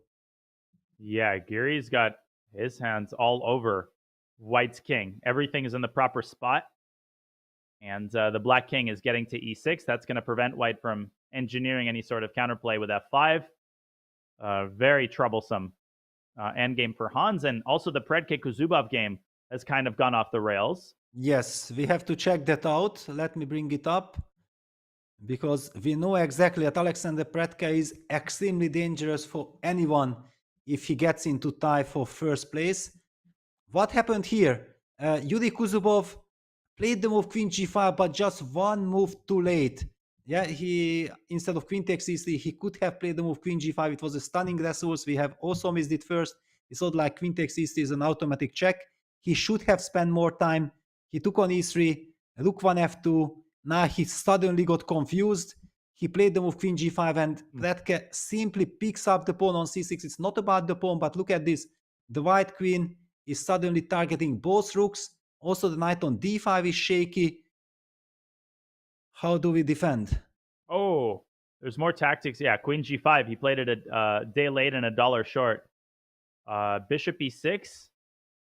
Yeah, Giri's got his hands all over white's king. Everything is in the proper spot. And the black king is getting to e6. That's going to prevent white from engineering any sort of counterplay with f5. Very troublesome endgame for Hans. And also the Predke Kuzubov game has kind of gone off the rails. Yes, we have to check that out. Let me bring it up. Because we know exactly that Alexander Predke is extremely dangerous for anyone if he gets into tie for first place. What happened here? Yuri Kuzubov played the move queen g5, but just one move too late. Yeah, he, instead of queen takes e3, he could have played the move queen g5. It was a stunning resource. We have also missed it first. He thought like queen takes e3 is an automatic check. He should have spent more time. He took on e3, rook 1 f2. Now he suddenly got confused. He played the move queen g5, and Predke simply picks up the pawn on c6. It's not about the pawn, but look at this. The white queen is suddenly targeting both rooks. Also, the knight on d5 is shaky. How do we defend? Oh, there's more tactics. Yeah, queen g5. He played it a day late and $1 short. Bishop e6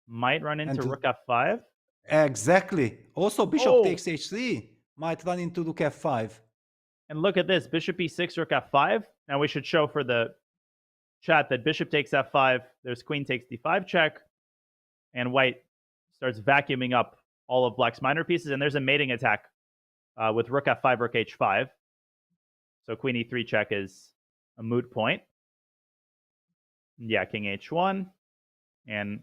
might run into rook f5. Exactly. Also, bishop takes h3 might run into rook f5. And look at this. Bishop e6, rook f5. Now we should show for the chat that bishop takes f5. There's queen takes d5 check. And white starts vacuuming up all of black's minor pieces. And there's a mating attack with rook f5, rook h5. So queen e3 check is a moot point. Yeah, king h1. And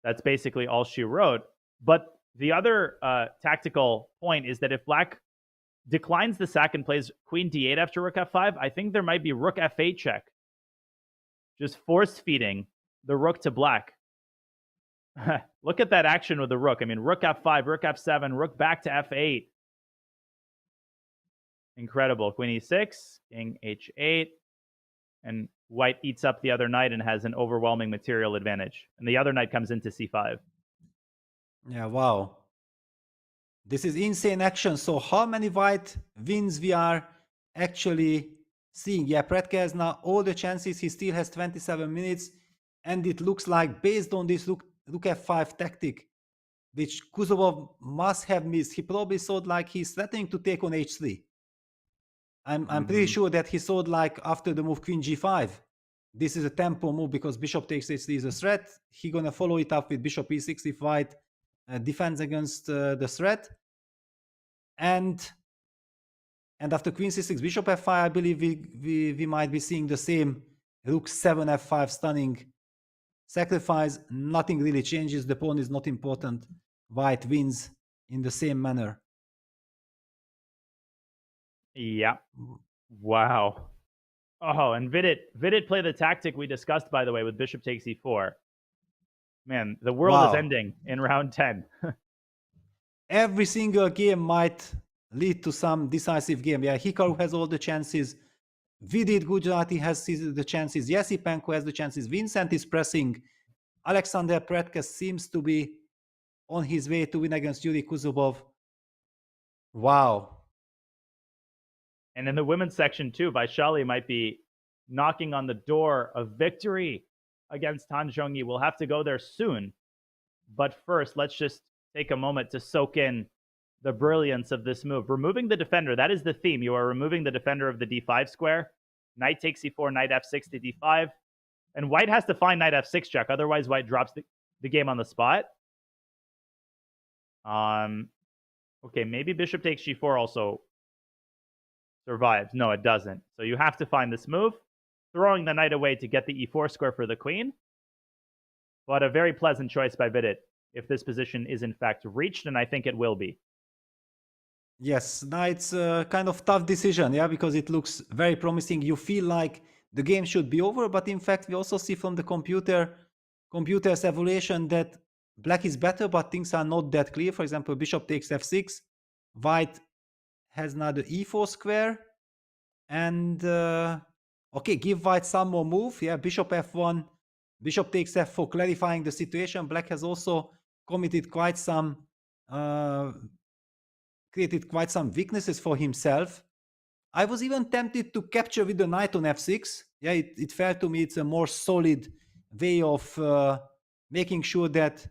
that's basically all she wrote. But the other tactical point is that if black declines the sack and plays queen d8 after rook f5, I think there might be rook f8 check. Just force feeding the rook to black. Look at that action with the rook. I mean, rook f5, rook f7, rook back to f8. Incredible. Queen e6, king h8, and white eats up the other knight and has an overwhelming material advantage. And the other knight comes into c5. Yeah, wow. This is insane action. So how many white wins we are actually seeing? Yeah, Predke has now all the chances. He still has 27 minutes. And it looks like based on this rook f5 tactic, which Kuzubov must have missed, he probably thought like he's threatening to take on h3. I'm pretty sure that he thought like after the move queen g5, this is a tempo move because bishop takes h3 is a threat. He's going to follow it up with bishop e6 if white defends against the threat. And after queen c6, bishop f5, I believe we might be seeing the same rook 7 f5 stunning sacrifice. Nothing really changes. The pawn is not important. White wins in the same manner. Yeah. Wow. Oh, and Vidit played the tactic we discussed, by the way, with bishop takes e4. Man, the world is ending in round 10. Every single game might lead to some decisive game. Yeah, Hikaru has all the chances Vidit Gujarati has the chances. Yesipenko has the chances. Vincent is pressing. Alexander Pretka seems to be on his way to win against Yuri Kuzubov. Wow. And in the women's section too, Vaishali might be knocking on the door of victory against Han Zhongyi. We'll have to go there soon. But first, let's just take a moment to soak in the brilliance of this move. Removing the defender, that is the theme. You are removing the defender of the d5 square. Knight takes c4, knight f6 to d5. And white has to find knight f6 check. Otherwise, white drops the game on the spot. Okay, maybe bishop takes g4 also survives. No, it doesn't. So you have to find this move, throwing the knight away to get the e4 square for the queen. But a very pleasant choice by Vidit if this position is in fact reached, and I think it will be. Yes, now it's a kind of tough decision, yeah, because it looks very promising. You feel like the game should be over, but in fact we also see from the computer's evaluation that black is better, but things are not that clear. For example, bishop takes f6, white has now the e4 square, and okay, give white some more move. Yeah, bishop f1, bishop takes f4, clarifying the situation. Black has also committed quite some created quite some weaknesses for himself. I was even tempted to capture with the knight on f6. Yeah, it felt to me it's a more solid way of making sure that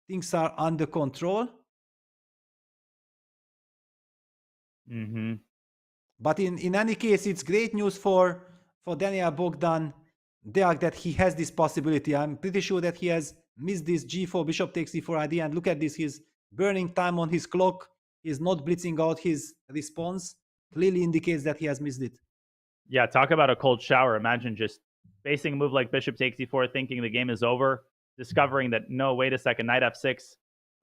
things are under control. Mm-hmm. But in any case, it's great news for Daniel Bogdan Deak that he has this possibility. I'm pretty sure that he has missed this g4, bishop takes e4 idea. And look at this, he's burning time on his clock. He's not blitzing out his response. Clearly indicates that he has missed it. Yeah, talk about a cold shower. Imagine just facing a move like bishop takes e4, thinking the game is over, discovering that, no, wait a second, knight f6,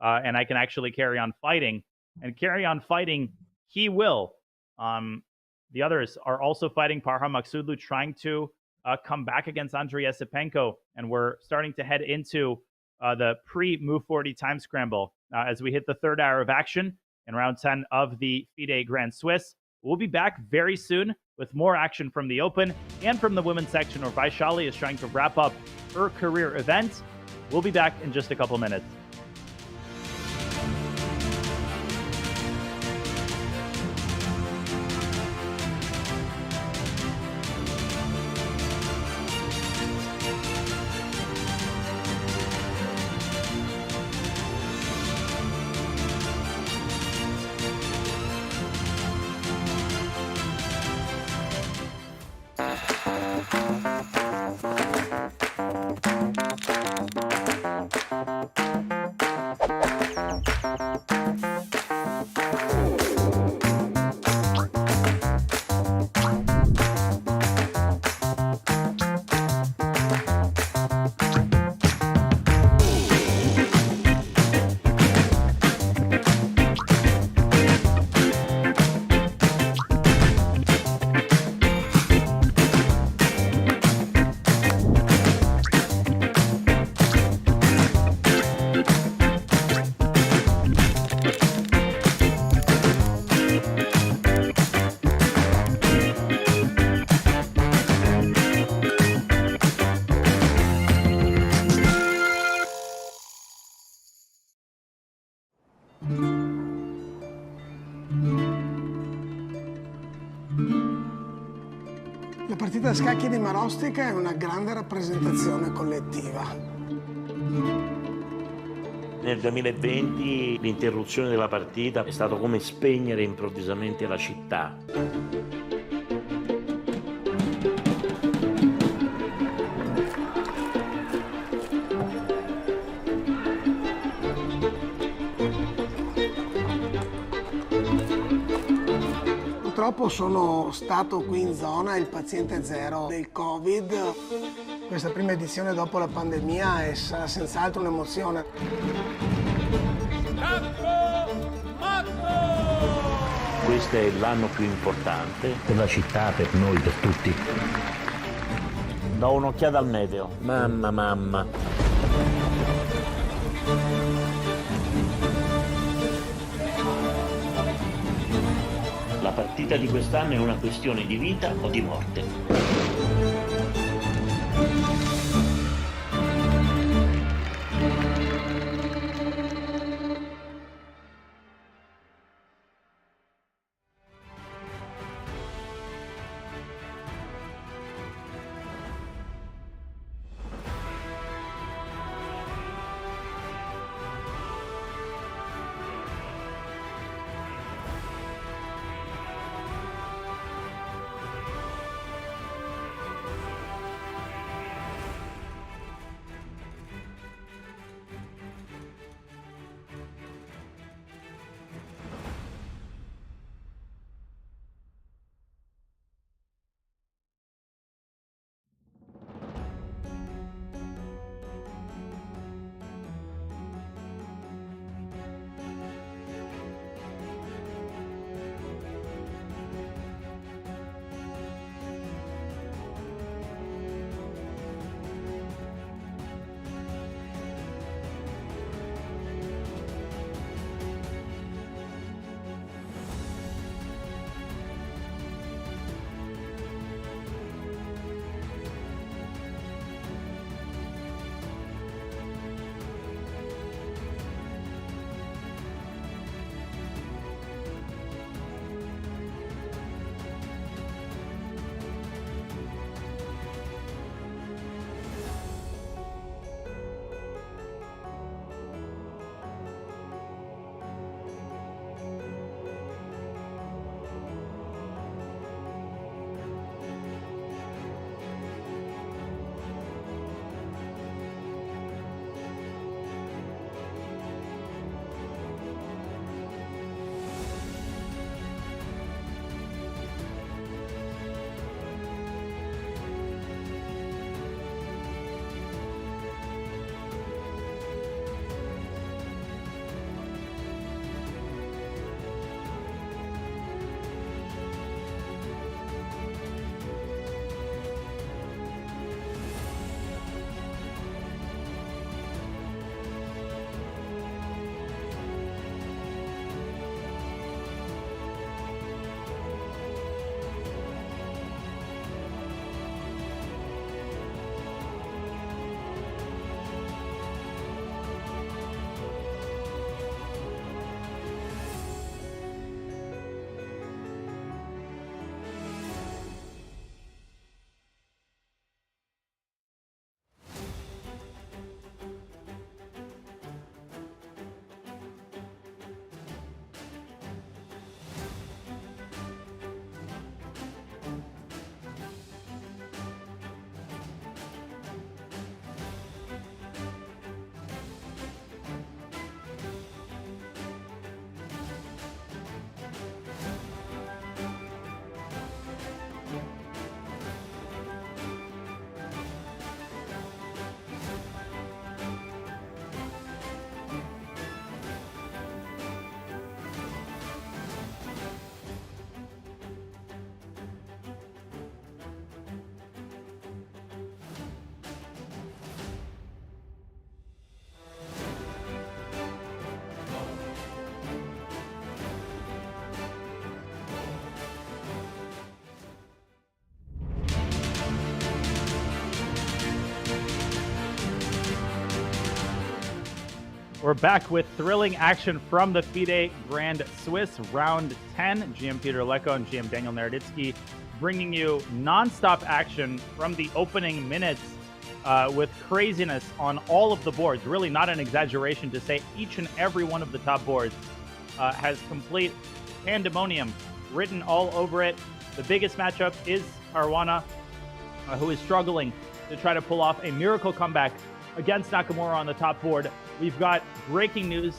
and I can actually carry on fighting. And carry on fighting, he will. The others are also fighting. Parham Maksudlu trying to come back against Andrei Yesipenko, and we're starting to head into the pre-move 40 time scramble as we hit the third hour of action in round 10 of the FIDE Grand Swiss. We'll be back very soon with more action from the Open and from the women's section where Vaishali is trying to wrap up her career event. We'll be back in just a couple minutes. La partita a scacchi di Marostica è una grande rappresentazione collettiva. Nel 2020 l'interruzione della partita è stato come spegnere improvvisamente la città. Purtroppo sono stato qui in zona il paziente zero del Covid. Questa prima edizione dopo la pandemia sarà senz'altro un'emozione. Questo è l'anno più importante per la città, per noi, per tutti. Do un'occhiata al meteo. Mamma. La partita partita di quest'anno è una questione di vita o di morte. We're back with thrilling action from the FIDE Grand Swiss Round 10. GM Peter Lecco and GM Daniel Naroditsky bringing you non-stop action from the opening minutes with craziness on all of the boards. Really not an exaggeration to say each and every one of the top boards has complete pandemonium written all over it. The biggest matchup is Caruana, who is struggling to try to pull off a miracle comeback against Nakamura on the top board. We've got breaking news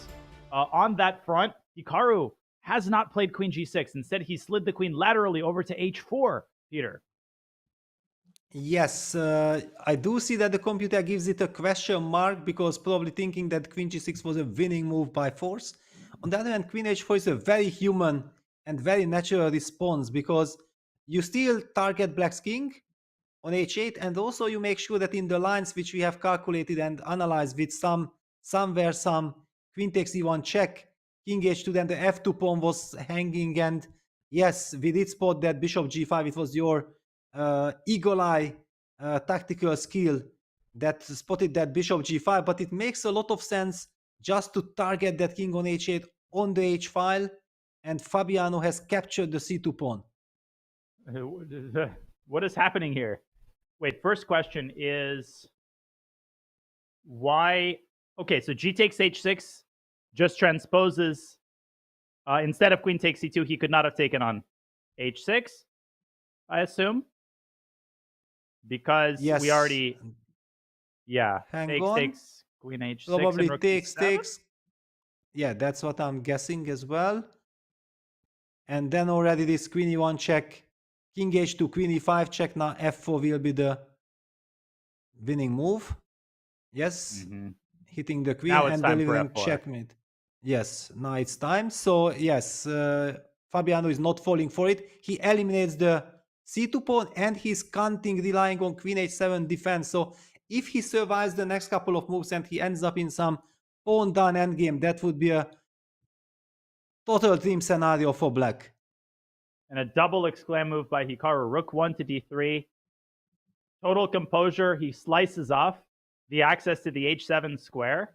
on that front. Hikaru has not played Queen G6. Instead, he slid the queen laterally over to H4, Peter. Yes, I do see that the computer gives it a question mark because probably thinking that Queen G6 was a winning move by force. On the other hand, Queen H4 is a very human and very natural response because you still target Black's king on H8 and also you make sure that in the lines which we have calculated and analyzed with somewhere some Queen takes E1 check, King H2, then the F2 pawn was hanging and yes, we did spot that bishop g5. It was your eagle eye tactical skill that spotted that bishop g5, but it makes a lot of sense just to target that king on h8 on the h file, and Fabiano has captured the c2 pawn. What is happening here? Wait, first question is why? Okay, so g takes h6 just transposes. Instead of queen takes c2, he could not have taken on h6, I assume. Because Yes. we already... Yeah, Hang takes, on. takes, queen h6. Probably and rook takes, c7? takes. Yeah, that's what I'm guessing as well. And then already this queen e1 check, king h2, queen e5 check. Now f4 will be the winning move. Yes, hitting the queen Now it's and time for delivering f4. checkmate. Yes, now it's time. So yes, Fabiano is not falling for it. He eliminates the c2 pawn and he's counting, relying on queen h7 defense. So if he survives the next couple of moves and he ends up in some pawn down endgame, that would be a total dream scenario for black. And a double exclam move by Hikaru. Rook 1 to d3. Total composure. He slices off the access to the h7 square.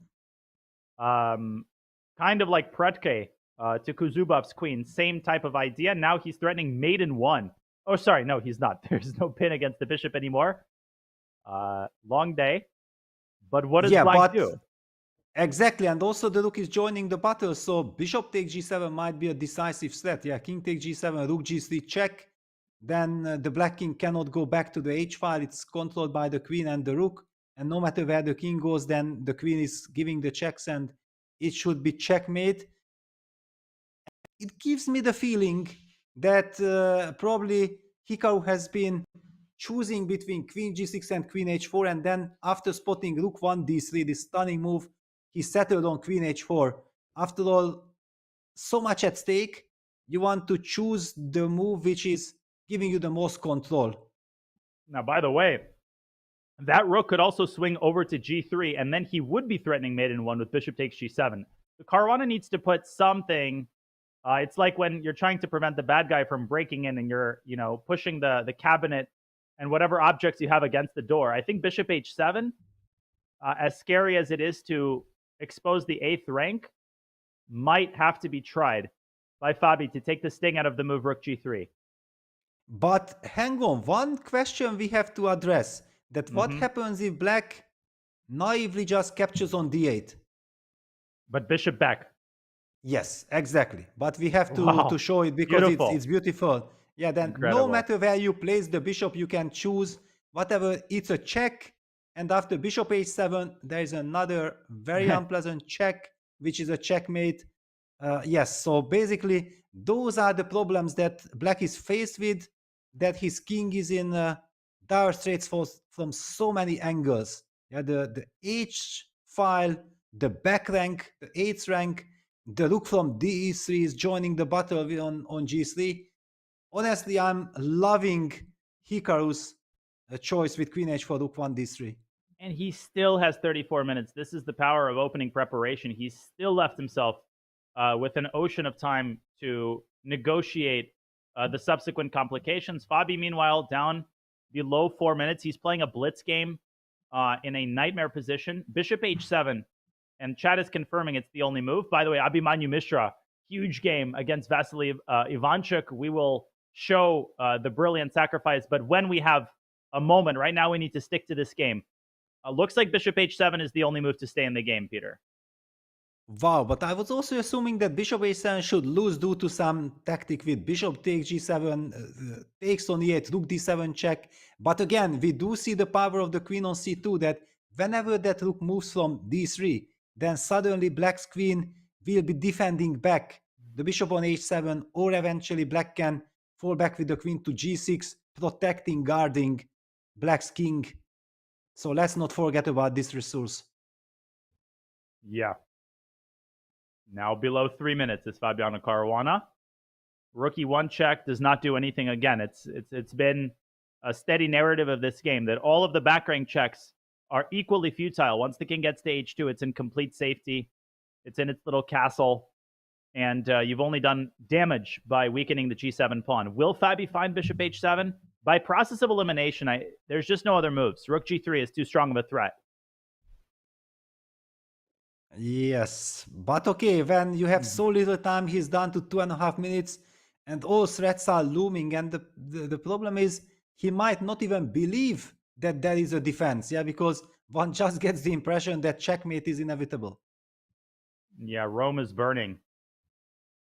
Kind of like Pretke to Kuzubov's queen. Same type of idea. Now he's threatening mate in 1. Oh, sorry. No, he's not. There's no pin against the bishop anymore. Long day. But what does black do? Exactly, and also the rook is joining the battle, so bishop takes g7 might be a decisive threat. Yeah, king takes g7, rook g3 check. Then the black king cannot go back to the h file. It's controlled by the queen and the rook, and no matter where the king goes, then the queen is giving the checks, and it should be checkmate. It gives me the feeling that probably Hikaru has been choosing between queen g6 and queen h4, and then after spotting rook 1 d3, this stunning move, he settled on queen h4. After all, so much at stake, you want to choose the move which is giving you the most control. Now, by the way, that rook could also swing over to g3, and then he would be threatening mate in 1 with bishop takes g7. So Caruana needs to put something... it's like when you're trying to prevent the bad guy from breaking in and you're, pushing the cabinet and whatever objects you have against the door. I think bishop h7, as scary as it is to expose the 8th rank, might have to be tried by Fabi to take the sting out of the move rook g3. But hang on, one question we have to address, that what happens if black naively just captures on d8? But bishop back. Yes, exactly. But we have to show it because it's beautiful. Yeah, then no matter where you place the bishop, you can choose whatever. It's a check. And after bishop h7, there is another very unpleasant check, which is a checkmate. Yes, so basically, those are the problems that black is faced with, that his king is in dire straits from so many angles. Yeah, the h file, the back rank, the 8th rank, the rook from d3 is joining the battle on g3. Honestly, I'm loving Hikaru's choice with queen h4, rook 1 d3. And he still has 34 minutes. This is the power of opening preparation. He's still left himself with an ocean of time to negotiate the subsequent complications. Fabi, meanwhile, down below 4 minutes. He's playing a blitz game in a nightmare position. Bishop h7. And chat is confirming it's the only move. By the way, Abhimanyu Mishra, huge game against Vasily Ivanchuk. We will show the brilliant sacrifice. But when we have a moment, right now we need to stick to this game. Looks like bishop h7 is the only move to stay in the game, Peter. Wow, but I was also assuming that bishop h7 should lose due to some tactic with bishop takes g7, takes on e8, rook d7 check. But again, we do see the power of the queen on c2, that whenever that rook moves from d3, then suddenly black's queen will be defending back the bishop on h7, or eventually black can fall back with the queen to g6, protecting, guarding black's king. So let's not forget about this resource. Yeah. Now below 3 minutes is Fabiano Caruana. Rook e1 check does not do anything again. It's been a steady narrative of this game that all of the back rank checks are equally futile. Once the king gets to h2, it's in complete safety. It's in its little castle. and you've only done damage by weakening the g7 pawn. Will Fabi find bishop h7? By process of elimination, there's just no other moves. Rook g3 is too strong of a threat. Yes, but okay, when you have so little time, he's down to 2.5 minutes, and all threats are looming. And the problem is, he might not even believe that there is a defense, yeah, because one just gets the impression that checkmate is inevitable. Yeah, Rome is burning.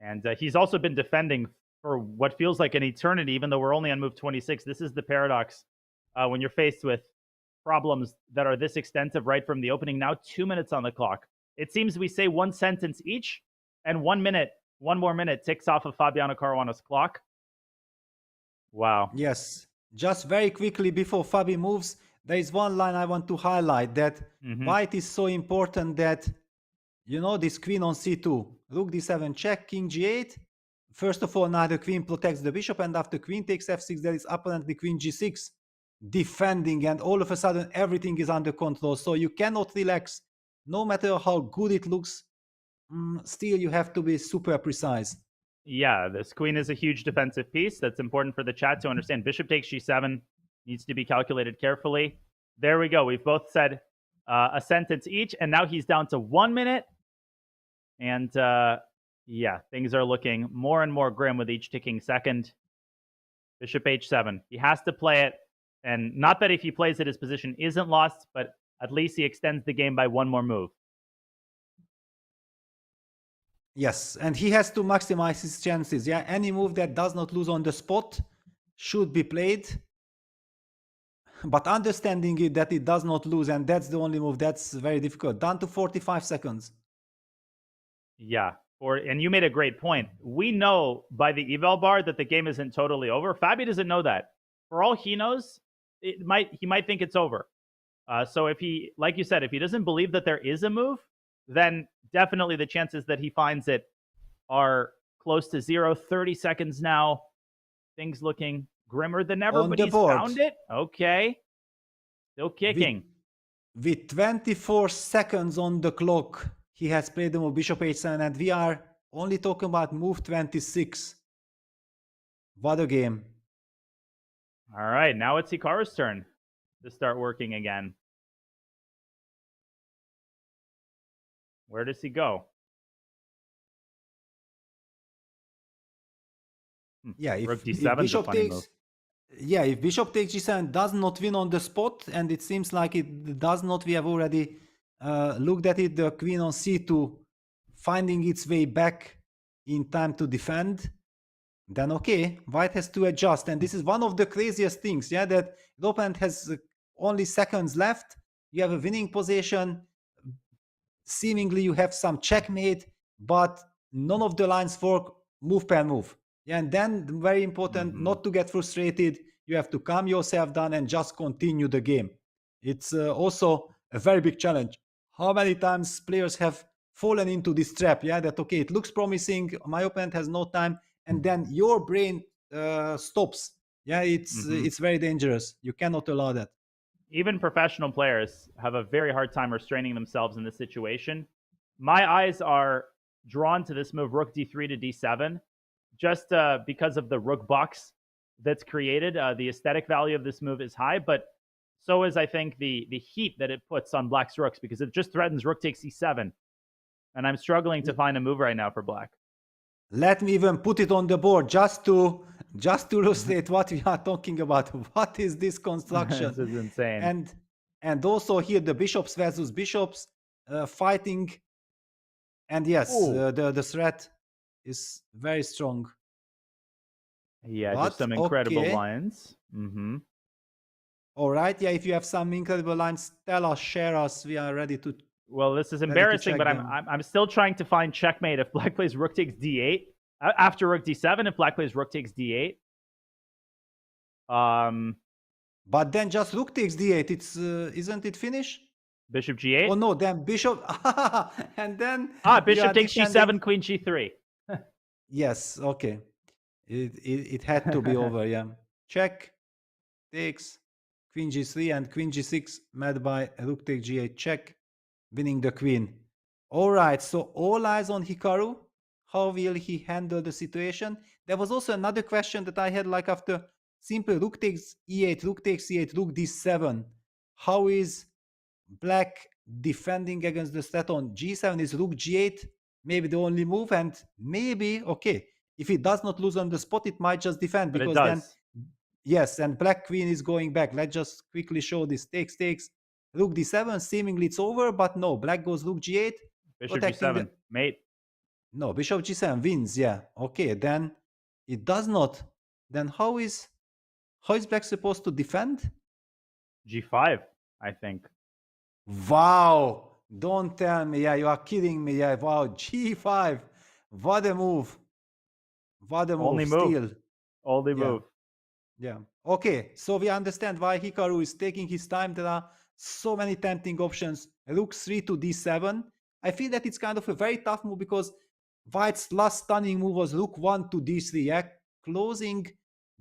And he's also been defending for what feels like an eternity, even though we're only on move 26. This is the paradox when you're faced with problems that are this extensive right from the opening. Now 2 minutes on the clock. It seems we say one sentence each, and 1 minute, one more minute ticks off of Fabiano Caruana's clock. Wow. Yes, just very quickly before Fabi moves, there is one line I want to highlight, that white is so important that, you know, this queen on c2, rook d7 check, king g8. First of all, now the queen protects the bishop, and after queen takes f6, there is apparently queen g6 defending, and all of a sudden everything is under control. So you cannot relax. No matter how good it looks, still you have to be super precise. Yeah, this queen is a huge defensive piece. That's important for the chat to understand. Bishop takes g7 needs to be calculated carefully. There we go. We've both said a sentence each, and now he's down to 1 minute. And yeah, things are looking more and more grim with each ticking second. Bishop h7. He has to play it, and not that if he plays it, his position isn't lost, but at least he extends the game by one more move. Yes, and he has to maximize his chances. Yeah, any move that does not lose on the spot should be played. But understanding it that it does not lose, and that's the only move, that's very difficult. Down to 45 seconds. Yeah, and you made a great point. We know by the eval bar that the game isn't totally over. Fabi doesn't know that. For all he knows, he might think it's over. So if he, like you said, if he doesn't believe that there is a move, then definitely the chances that he finds it are close to 0. 30 seconds now. Things looking grimmer than ever, but he's found it. Okay. Still kicking. With 24 seconds on the clock, he has played the move bishop h7, and we are only talking about move 26. What a game. All right, now it's Hikaru's turn to start working again. Where does he go? Yeah, Rook d7 is a funny move. Yeah, if bishop takes g7 does not win on the spot, and it seems like it does not, we have already looked at it, the queen on c2 finding its way back in time to defend, then okay, white has to adjust. And this is one of the craziest things, yeah, that the opponent has only seconds left, you have a winning position, seemingly you have some checkmate, but none of the lines work move per move. Yeah, and then very important not to get frustrated. You have to calm yourself down and just continue the game. It's also a very big challenge. How many times players have fallen into this trap? Yeah, that okay, it looks promising, my opponent has no time, and then your brain stops. Yeah, it's very dangerous. You cannot allow that. Even professional players have a very hard time restraining themselves in this situation. My eyes are drawn to this move, rook d3 to d7. Just because of the rook box that's created. The aesthetic value of this move is high, but so is, I think, the heat that it puts on black's rooks, because it just threatens rook takes e7. And I'm struggling to find a move right now for black. Let me even put it on the board just to illustrate what we are talking about. What is this construction? This is insane. And also here the bishops versus bishops fighting. And yes, the threat is very strong. Yeah, just some incredible lines. All right. Yeah, if you have some incredible lines, tell us, share us. We are ready to. Well, this is embarrassing, but I'm still trying to find checkmate if black plays rook takes d8 after rook d7. If black plays rook takes d8. But then just rook takes d8. It's isn't it finished? Bishop g8. Oh no, then bishop. And then bishop takes g7, queen g3. Yes, okay. It had to be over, yeah. Check, takes, queen g3 and queen g6 met by rook takes g8 check, winning the queen. All right, so all eyes on Hikaru. How will he handle the situation? There was also another question that I had, like after simple rook takes e8, rook takes e8, rook d7. How is black defending against the threat on g7? Is rook g8 maybe the only move? And maybe, okay, if it does not lose on the spot, it might just defend, But because it then, does. yes, and black queen is going back. Let's just quickly show this. Takes, rook d7, seemingly it's over, but no, black goes rook g8, Bishop protecting g7, mate. no, bishop g7 wins, yeah. Okay, then it does not. Then how is black supposed to defend? g5, I think. Wow, don't tell me. Yeah, you are kidding me. Yeah, wow, g5. What a move. What a move. Only move. Still. Only Yeah. move. Yeah. Okay, so we understand why Hikaru is taking his time. There are so many tempting options. Rook 3 to d7. I feel that it's kind of a very tough move, because White's last stunning move was rook 1 to d3. Yeah, closing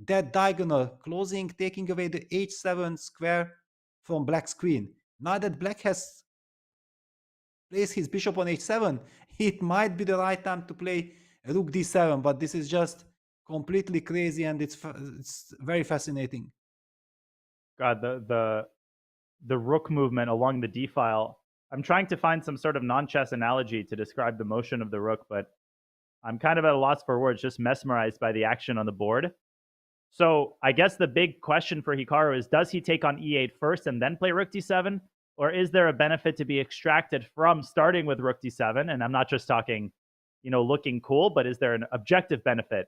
that diagonal, closing, taking away the h7 square from black's queen. Now that black has placed his bishop on h7, it might be the right time to play rook d7, but this is just completely crazy, and it's very fascinating. God, the rook movement along the d file. I'm trying to find some sort of non-chess analogy to describe the motion of the rook, but I'm kind of at a loss for words, just mesmerized by the action on the board. So I guess the big question for Hikaru is, does he take on e8 first and then play rook d7? Or is there a benefit to be extracted from starting with rook d7? And I'm not just talking, looking cool, but is there an objective benefit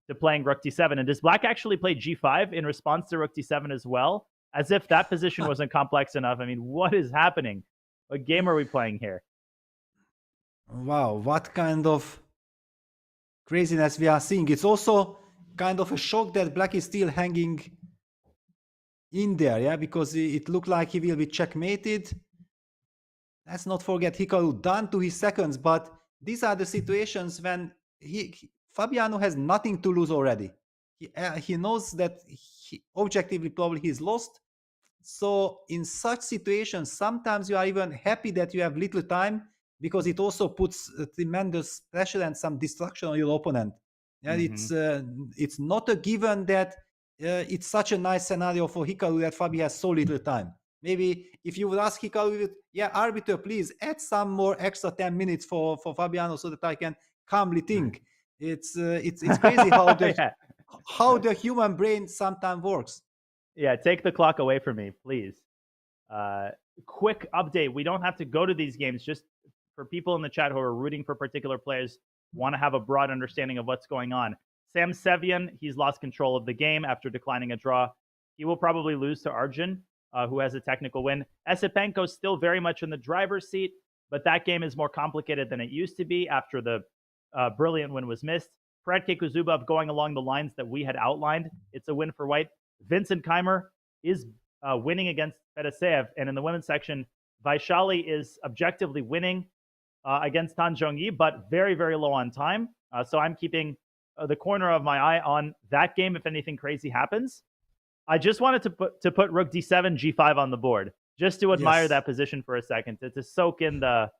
to playing rook d7? And does black actually play g5 in response to rook d7 as well? As if that position wasn't complex enough. I mean, what is happening? What game are we playing here? Wow, what kind of craziness we are seeing. It's also kind of a shock that black is still hanging in there, yeah, because it looked like he will be checkmated. Let's not forget Hikaru done to his seconds, but these are the situations when Fabiano has nothing to lose already. He knows that objectively probably he's lost. So in such situations, sometimes you are even happy that you have little time, because it also puts tremendous pressure and some distraction on your opponent. Yeah, it's not a given that it's such a nice scenario for Hikaru that Fabi has so little time. Maybe if you would ask Hikaru, yeah, arbiter, please add some more extra 10 minutes for Fabiano so that I can calmly think. It's crazy how the human brain sometimes works. Yeah, take the clock away from me, please. Quick update. We don't have to go to these games. Just for people in the chat who are rooting for particular players, want to have a broad understanding of what's going on. Sam Sevian, he's lost control of the game after declining a draw. He will probably lose to Arjun, who has a technical win. Esipenko's still very much in the driver's seat, but that game is more complicated than it used to be after the brilliant win was missed. Fredke Kuzubov going along the lines that we had outlined. It's a win for White. Vincent Keimer is winning against Fedoseev. And in the women's section, Vaishali is objectively winning against Tan Zhongyi, but very, very low on time. So I'm keeping the corner of my eye on that game if anything crazy happens. I just wanted to put rook d7, g5 on the board, just to admire that position for a second, to soak in the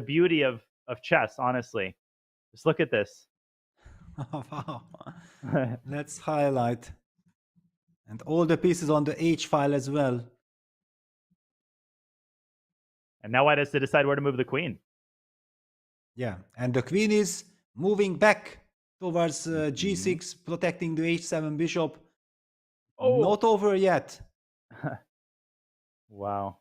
beauty of chess, honestly. Just look at this. Wow. Let's highlight. And all the pieces on the H file as well. And now White has to decide where to move the queen. Yeah, and the queen is moving back towards g6, protecting the h7 bishop. Oh. Not over yet. Wow.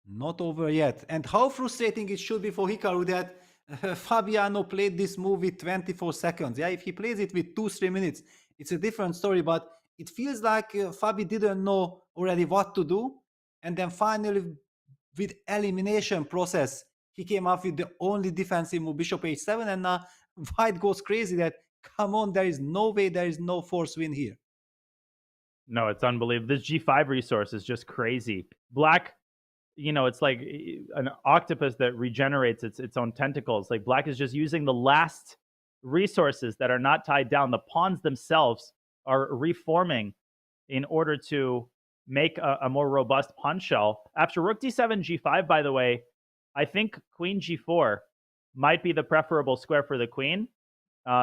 Not over yet. And how frustrating it should be for Hikaru that Fabiano played this move with 24 seconds. Yeah, if he plays it with 2-3 minutes, it's a different story, but it feels like Fabi didn't know already what to do. And then finally, with elimination process, he came up with the only defensive move, bishop h7, and White goes crazy that, come on, there is no way, there is no force win here. No, it's unbelievable. This g5 resource is just crazy. Black, it's like an octopus that regenerates its own tentacles. Like black is just using the last resources that are not tied down. The pawns themselves are reforming in order to make a more robust pawn shell. After rook d7, g5, by the way, I think queen g4 might be the preferable square for the queen,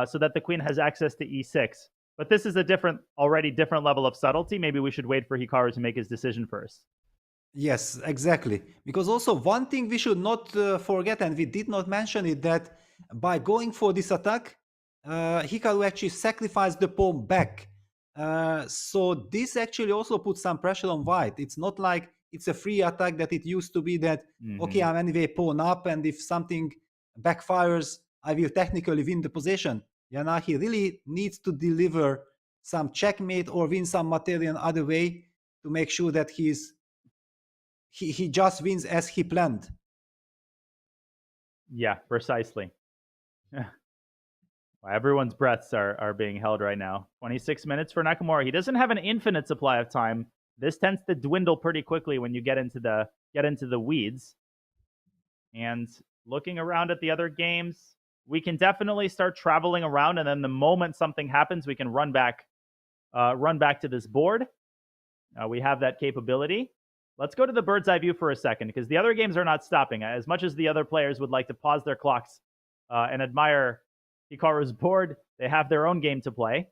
so that the queen has access to e6. But this is a already different level of subtlety. Maybe we should wait for Hikaru to make his decision first. Yes, exactly. Because also one thing we should not forget, and we did not mention it, that by going for this attack, Hikaru actually sacrificed the pawn back. So this actually also puts some pressure on white. It's not like it's a free attack that it used to be that, okay, I'm anyway pawn up, and if something backfires, I will technically win the position. Yeah, now he really needs to deliver some checkmate or win some material other way to make sure that he just wins as he planned. Yeah, precisely. Everyone's breaths are being held right now. 26 minutes for Nakamura. He doesn't have an infinite supply of time. This tends to dwindle pretty quickly when you get into the weeds. And looking around at the other games, we can definitely start traveling around, and then the moment something happens, we can run back to this board. We have that capability. Let's go to the bird's eye view for a second, because the other games are not stopping. As much as the other players would like to pause their clocks and admire Hikaru's board, they have their own game to play.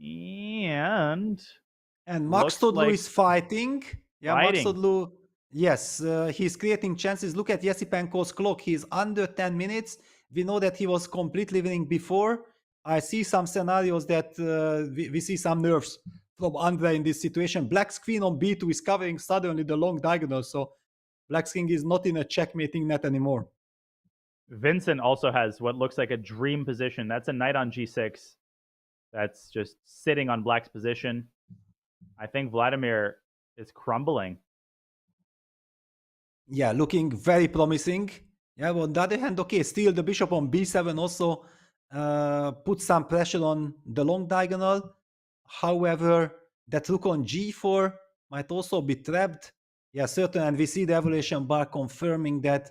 And Max Todlu is fighting. Yeah, fighting. Max Todlu, yes, he's creating chances. Look at Yesipenko's clock. He's under 10 minutes. We know that he was completely winning before. I see some scenarios that we see some nerves from Andre in this situation. Black's queen on b2 is covering suddenly the long diagonal, so Black's king is not in a checkmating net anymore. Vincent also has what looks like a dream position. That's a knight on g6. That's just sitting on Black's position. I think Vladimir is crumbling. Yeah, looking very promising. Yeah, but on the other hand, okay, still the bishop on b7 also puts some pressure on the long diagonal. However, that rook on g4 might also be trapped. Yeah, certainly, and we see the evaluation bar confirming that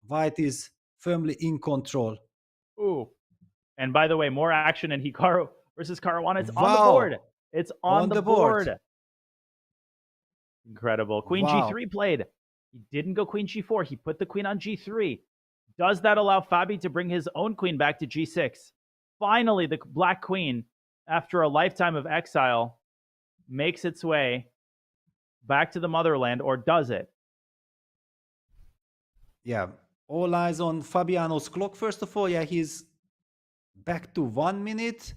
white is firmly in control. Ooh. And by the way, more action in Hikaru versus Caruana. It's on the board. It's on the board. Incredible. Queen g3 played. He didn't go queen g4. He put the queen on g3. Does that allow Fabi to bring his own queen back to g6? Finally, the black queen, after a lifetime of exile, makes its way back to the motherland, or does it? Yeah, all eyes on Fabiano's clock, first of all. Yeah, he's back to 1 minute.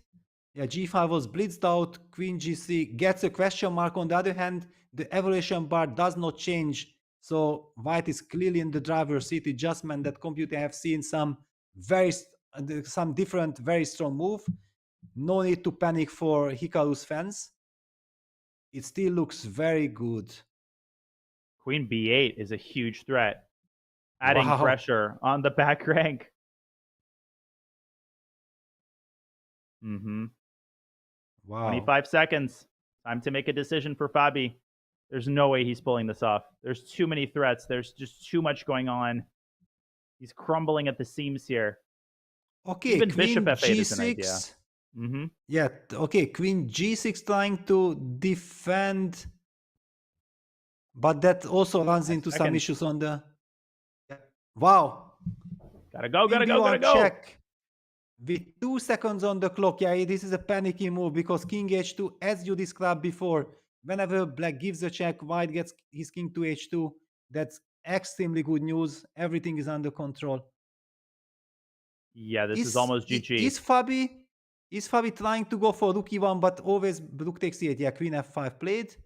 Yeah, g5 was blitzed out. Queen g3 gets a question mark. On the other hand, the evaluation bar does not change. So white is clearly in the driver's seat. It just meant that computer have seen some different, very strong move. No need to panic for Hikaru's fans. It still looks very good. Queen b8 is a huge threat, adding pressure on the back rank. Wow. 25 seconds. Time to make a decision for Fabi. There's no way he's pulling this off. There's too many threats. There's just too much going on. He's crumbling at the seams here. Okay, even queen bishop f8 g6. is an idea. Yeah, okay, queen g6 trying to defend, but that also runs into some issues on the... Wow. Gotta go. Check. With 2 seconds on the clock. Yeah, this is a panicky move because king h2, as you described before, whenever black gives a check, white gets his king to h2. That's extremely good news. Everything is under control. Yeah, this is almost GG. Is Fabi trying to go for rook e1, but always rook takes e8? Yeah, queen f5 played.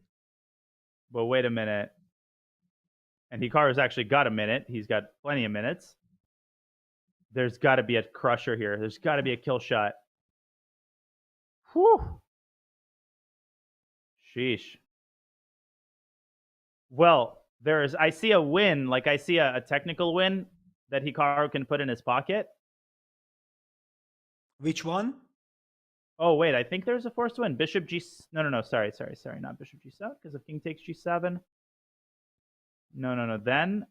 But wait a minute. And Hikaru's actually got a minute. He's got plenty of minutes. There's got to be a crusher here. There's got to be a kill shot. Whew. Sheesh. Well, I see a win. Like, I see a technical win that Hikaru can put in his pocket. Which one? Oh, wait. I think there's a forced win. Bishop G... No. Sorry. Not Bishop G7, because if king takes G7... No. Then...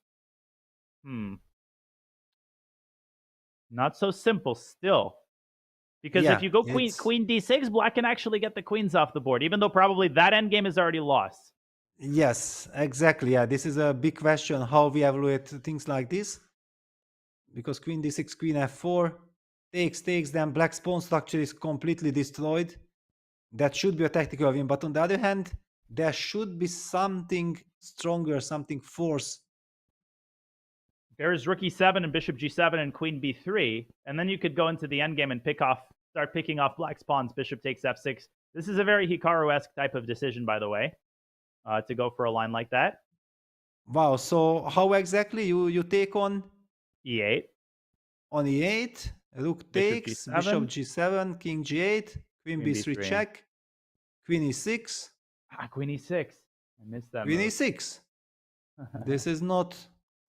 Not so simple still. Because if you go queen d6, black can actually get the queens off the board, even though probably that endgame is already lost. Yes, exactly. Yeah, this is a big question, how we evaluate things like this. because queen d6, queen f4, takes, then black's pawn structure is completely destroyed. That should be a tactical win, but on the other hand, there should be something stronger, something force. There's rook e7 and bishop g7 and queen b3, and then you could go into the endgame and start picking off black's pawns. Bishop takes f6. This is a very Hikaru-esque type of decision, by the way, to go for a line like that. Wow, so how exactly you take on e8? On e8, rook takes, bishop g7, king g8, queen b3 check, queen e6. Queen e6. I missed that Queen move. e6. This is not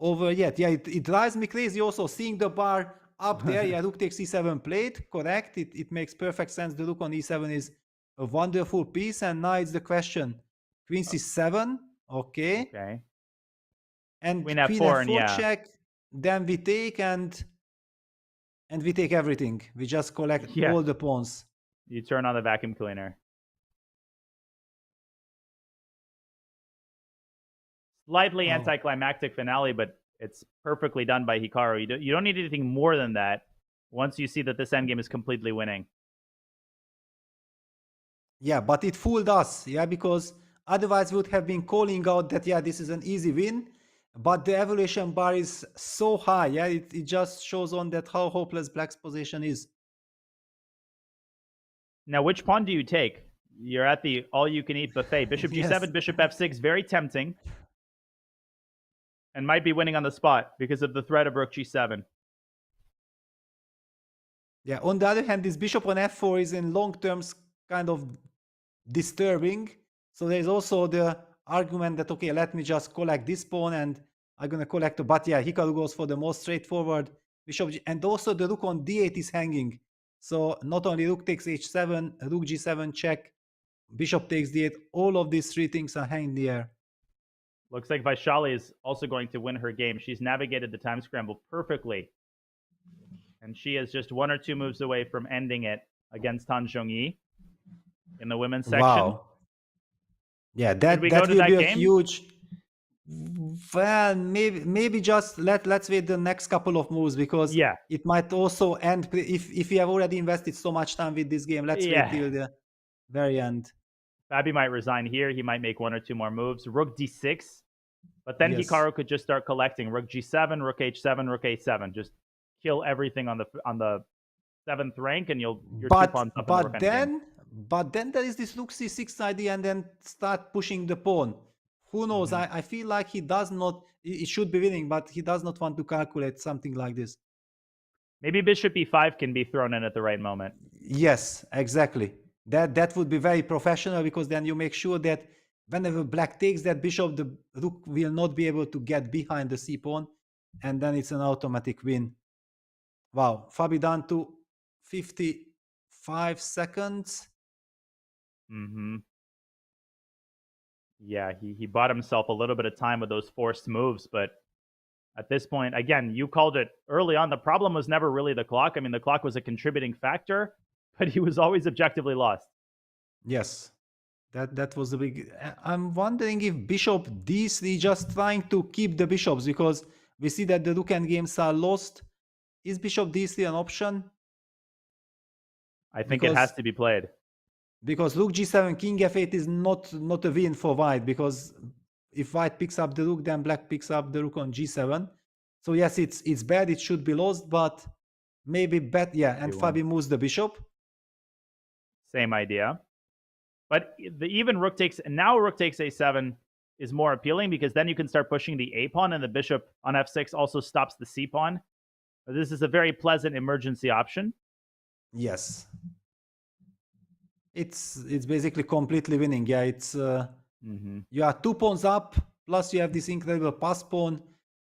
over yet. Yeah, it drives me crazy also seeing the bar up there. Yeah, rook takes e7 played. Correct. It makes perfect sense. The rook on e7 is a wonderful piece. And now it's the question. Queen c7. Okay. Okay. And queen f4 yeah. check. Then we take and we take everything. We just collect all the pawns. You turn on the vacuum cleaner. Slightly anticlimactic finale, but it's perfectly done by Hikaru. You don't need anything more than that once you see that this endgame is completely winning. Yeah, but it fooled us, yeah, because otherwise we would have been calling out that, yeah, this is an easy win, but the evaluation bar is so high, yeah, it just shows on that how hopeless black's position is. Now, which pawn do you take? You're at the all-you-can-eat buffet. Bishop g7, bishop f6, very tempting. And might be winning on the spot because of the threat of rook g7. Yeah, on the other hand, this bishop on f4 is in long terms kind of disturbing. So there's also the argument that, okay, let me just collect this pawn and I'm going to collect a, but yeah, Hikaru goes for the most straightforward bishop. And also the rook on d8 is hanging. So not only rook takes h7, rook g7 check, bishop takes d8, all of these three things are hanging in the air. Looks like Vaishali is also going to win her game. She's navigated the time scramble perfectly. And she is just one or two moves away from ending it against Zhongyi in the women's section. Wow. Yeah, that will be a huge... Well, maybe just let's wait the next couple of moves, because it might also end... If you have already invested so much time with this game, let's wait till the very end. Fabi might resign here. He might make one or two more moves. Rook d6. But then Hikaru could just start collecting. Rook g7, rook h7, rook a7. Just kill everything on the 7th rank, and you're two pawns up in the rook endgame. But then there is this rook c6 idea, and then start pushing the pawn. Who knows? I feel like he does not... He should be winning, but he does not want to calculate something like this. Maybe bishop e5 can be thrown in at the right moment. Yes, exactly. That would be very professional, because then you make sure that whenever black takes that bishop, the rook will not be able to get behind the c-pawn, and then it's an automatic win. Wow, Fabi down to 55 seconds. Yeah, he bought himself a little bit of time with those forced moves, but at this point, again, you called it early on. The problem was never really the clock. I mean, the clock was a contributing factor, but he was always objectively lost. Yes, that was the big... I'm wondering if bishop d3 just trying to keep the bishops, because we see that the rook endgames are lost. Is bishop d3 an option? I think it has to be played. Because rook g7, king f8 is not a win for white, because if white picks up the rook, then black picks up the rook on g7. So yes, it's bad, it should be lost, but maybe bet, yeah, and Fabi moves the bishop. Same idea. But even rook takes, and now rook takes a7 is more appealing, because then you can start pushing the a pawn, and the bishop on f6 also stops the c pawn. This is a very pleasant emergency option. Yes. It's basically completely winning. Yeah, it's you are 2 pawns up, plus you have this incredible pass pawn,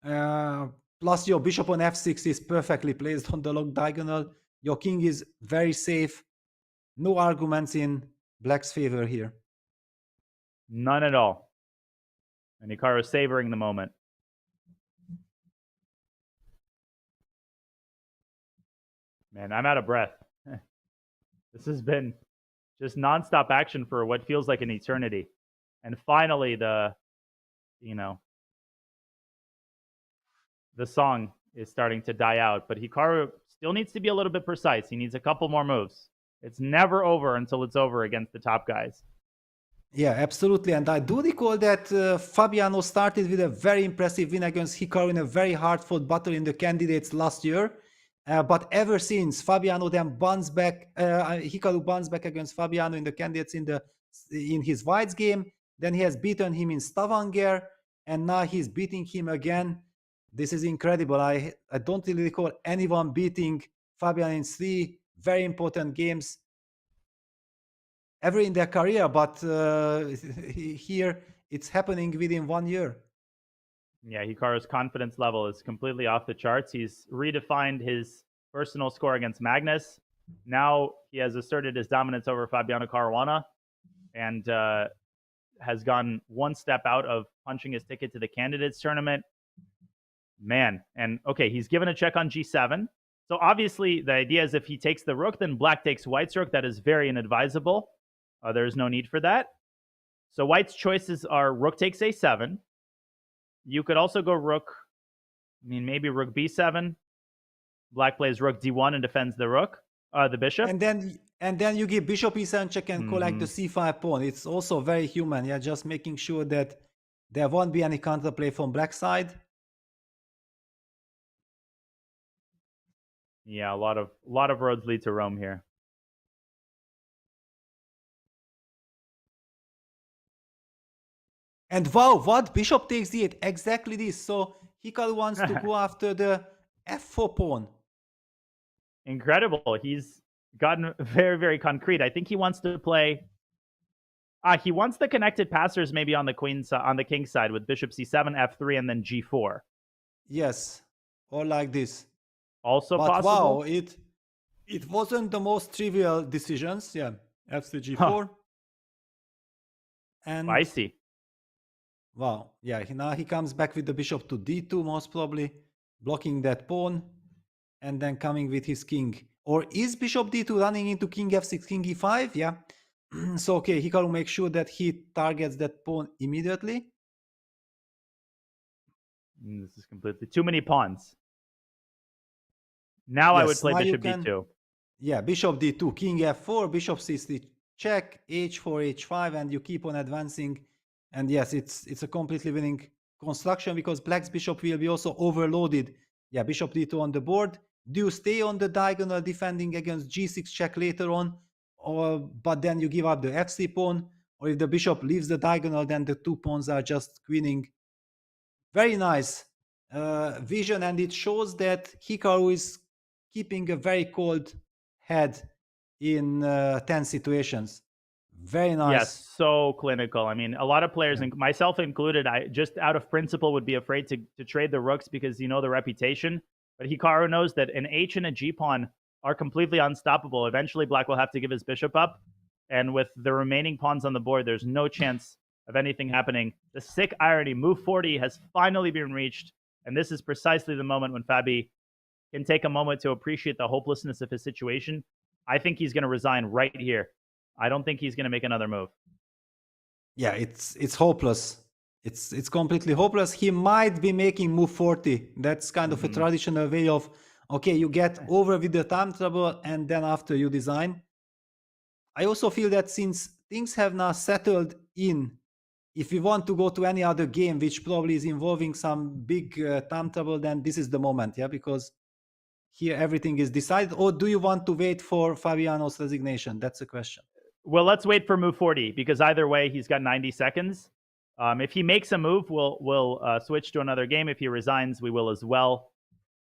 plus your bishop on f6 is perfectly placed on the log diagonal. Your king is very safe. No arguments in black's favor here. None at all. And Hikaru is savoring the moment. Man, I'm out of breath. This has been just nonstop action for what feels like an eternity. And finally, the song is starting to die out. But Hikaru still needs to be a little bit precise. He needs a couple more moves. It's never over until it's over against the top guys. Yeah, absolutely. And I do recall that Fabiano started with a very impressive win against Hikaru in a very hard-fought battle in the candidates last year. But ever since, Fabiano then bounce back, Hikaru bounced back against Fabiano in the candidates in his Whites game. Then he has beaten him in Stavanger, and now he's beating him again. This is incredible. I don't really recall anyone beating Fabiano in 3 very important games ever in their career, but here it's happening within 1 year. Yeah, Hikaru's confidence level is completely off the charts. He's redefined his personal score against Magnus. Now he has asserted his dominance over Fabiano Caruana and has gone one step out of punching his ticket to the candidates tournament. Man, and okay, he's given a check on G7. So obviously the idea is if he takes the rook, then black takes white's rook. That is very inadvisable. There's no need for that. So white's choices are rook takes a7. You could also go rook, maybe rook b7. Black plays rook d1 and defends the rook, the bishop. And then you give bishop e7 check and collect the c5 pawn. It's also very human. Yeah, just making sure that there won't be any counterplay from black side. Yeah, a lot of roads lead to Rome here. And wow, what? Bishop takes d8. Exactly this. So Hikaru wants to go after the f4 pawn. Incredible. He's gotten very, very concrete. I think he wants to play... he wants the connected passers maybe on the on the king side with bishop c7, f3, and then g4. Yes, or like this. Also but possible. Wow, it wasn't the most trivial decisions. Yeah, f3, g4. And Spicy. Wow, yeah, now he comes back with the bishop to d2 most probably, blocking that pawn, and then coming with his king. Or is bishop d2 running into king f6, king e5? Yeah. So, okay, Hikaru makes sure that he targets that pawn immediately. This is completely too many pawns. Now yes, I would play bishop d2. Yeah, bishop d2, king f4, bishop c3 check, h4, h5, and you keep on advancing. And yes, it's a completely winning construction because black's bishop will be also overloaded. Yeah, bishop d2 on the board. Do you stay on the diagonal defending against g6 check later on, but then you give up the f3 pawn? Or if the bishop leaves the diagonal, then the 2 pawns are just queening. Very nice vision, and it shows that Hikaru is keeping a very cold head in tense situations. Very nice. Yes, so clinical. I mean, a lot of players, and myself included, I just out of principle would be afraid to trade the rooks because you know the reputation. But Hikaru knows that an h and a g pawn are completely unstoppable. Eventually, black will have to give his bishop up. And with the remaining pawns on the board, there's no chance of anything happening. The sick irony, move 40 has finally been reached. And this is precisely the moment when Fabi can take a moment to appreciate the hopelessness of his situation. I think he's going to resign right here. I don't think he's going to make another move. Yeah, it's hopeless. It's completely hopeless. He might be making move 40. That's kind of a traditional way of, okay, you get over with the time trouble and then after you design. I also feel that since things have now settled in, if we want to go to any other game, which probably is involving some big time trouble, then this is the moment, yeah, because here everything is decided. Or do you want to wait for Fabiano's resignation? That's the question. Well, let's wait for move 40 because either way, he's got 90 seconds. If he makes a move, we'll switch to another game. If he resigns, we will as well.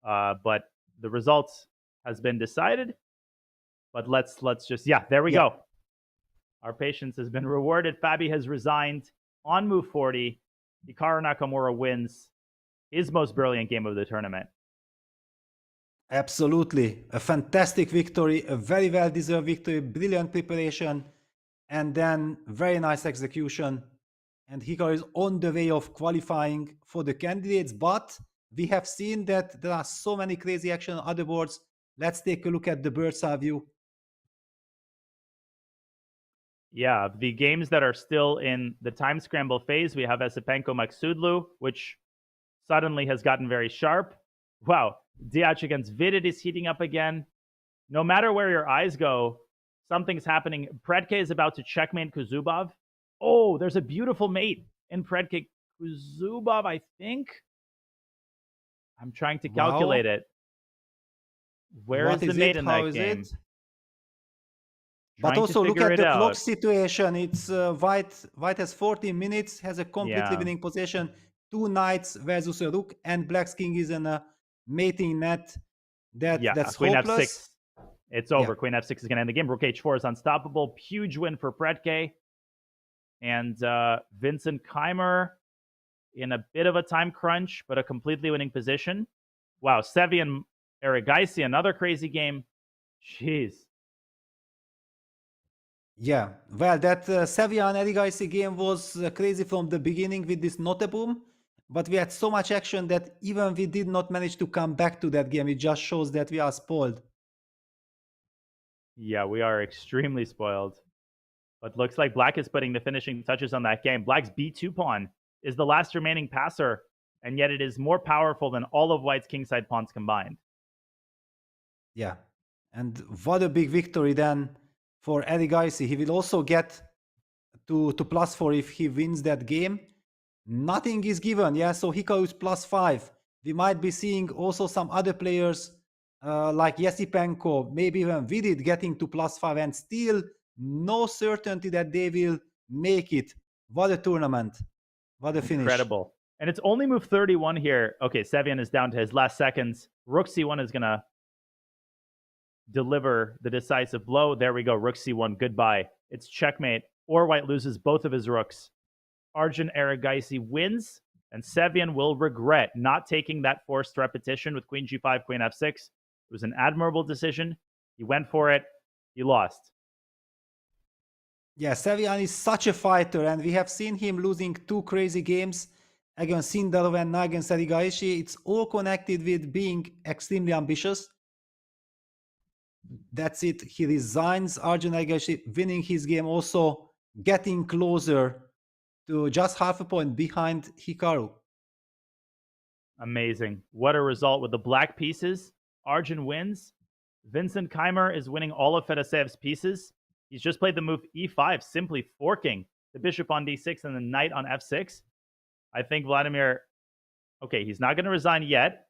But the results has been decided. But let's just, there we go. Our patience has been rewarded. Fabi has resigned on move 40. Hikaru Nakamura wins his most brilliant game of the tournament. Absolutely. A fantastic victory, a very well-deserved victory, brilliant preparation, and then very nice execution. And Hikaru is on the way of qualifying for the candidates, but we have seen that there are so many crazy action on other boards. Let's take a look at the bird's eye view. Yeah, the games that are still in the time scramble phase, we have Esipenko Maksudlu, which suddenly has gotten very sharp. Wow, Diach against Vidit is heating up again. No matter where your eyes go, something's happening. Predke is about to checkmate Kuzubov. Oh, there's a beautiful mate in Predke. Kuzubov, I think. I'm trying to calculate it. Where is the mate in that game? But Trying also to look figure at it the clock out. situation. It's white has 14 minutes, has a completely Yeah. winning position. 2 knights versus a rook, and Black's king is in a mating net. That's Queen hopeless. F6. It's over. Yeah. Queen F6 is going to end the game. Rook H4 is unstoppable. Huge win for Predke. And Vincent Keimer in a bit of a time crunch, but a completely winning position. Wow, Sevi and Erigaisi, another crazy game. Jeez. Yeah, well, that Sevilla and Erigaisi game was crazy from the beginning with this Notaboom, but we had so much action that even we did not manage to come back to that game. It just shows that we are spoiled. Yeah, we are extremely spoiled. But looks like Black is putting the finishing touches on that game. Black's B2 pawn is the last remaining passer, and yet it is more powerful than all of White's kingside pawns combined. Yeah, and what a big victory then for Erigaisi. He will also get to +4 if he wins that game. Nothing is given, yeah, so Hikaru is +5. We might be seeing also some other players like Yesipenko, maybe even Vidit getting to +5, and still no certainty that they will make it. What a tournament. What a finish. Incredible. And it's only move 31 here. Okay, Sevian is down to his last seconds. Rook C1 is going to deliver the decisive blow. There we go. Rook C1, goodbye. It's checkmate, or White loses both of his rooks. Arjun Erigaisi wins, and Sevian will regret not taking that forced repetition with Queen G5, Queen F6. It was an admirable decision. He went for it. He lost. Yeah, Sevian is such a fighter, and we have seen him losing 2 crazy games against Sindarov and now against Erigaisi. It's all connected with being extremely ambitious. That's it. He resigns. Arjun Erigaisi winning his game, also getting closer to just half a point behind Hikaru. Amazing. What a result with the black pieces. Arjun wins. Vincent Keimer is winning all of Fedosev's pieces. He's just played the move e5, simply forking the bishop on d6 and the knight on f6. I think Vladimir, okay, he's not going to resign yet.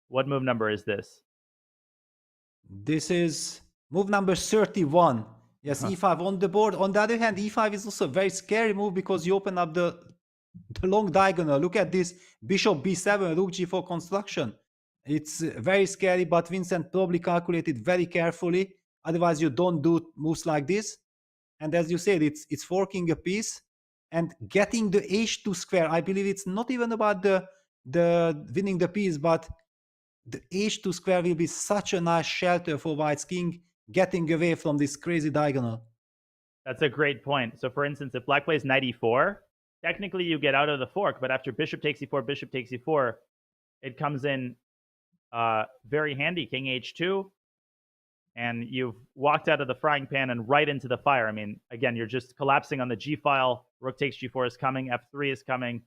What move number is this? This is move number 31. Yes, e5 on the board. On the other hand, e5 is also a very scary move because you open up the long diagonal. Look at this bishop b7, rook g4 construction. It's very scary, but Vincent probably calculated very carefully. Otherwise, you don't do moves like this. And as you said, it's forking a piece and getting the h2 square. I believe it's not even about the winning the piece, but the h2 square will be such a nice shelter for White's king, getting away from this crazy diagonal. That's a great point. So, for instance, if Black plays knight e4, technically you get out of the fork, but after bishop takes e4, it comes in very handy. King h2, and you've walked out of the frying pan and right into the fire. I mean, again, you're just collapsing on the g file. Rook takes g4 is coming, f3 is coming,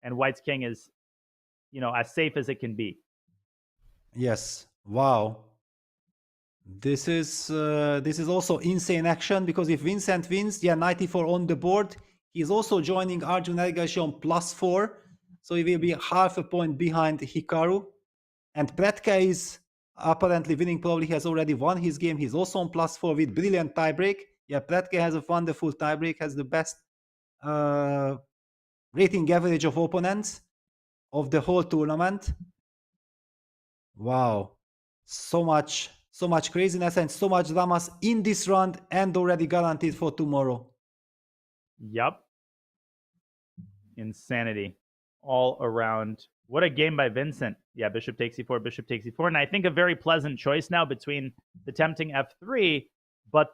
and White's king is, as safe as it can be. Yes. Wow. This is also insane action, because if Vincent wins, knight e4 on the board, he's also joining Arjun Erigaisi on +4, so he will be half a point behind Hikaru. And Predke is apparently winning, probably has already won his game. He's also on +4 with brilliant tiebreak. Yeah, Predke has a wonderful tiebreak, has the best rating average of opponents of the whole tournament. Wow, so much craziness and so much dramas in this round, and already guaranteed for tomorrow. Yep. Insanity all around. What a game by Vincent. Yeah, bishop takes e4, and I think a very pleasant choice now between the tempting f3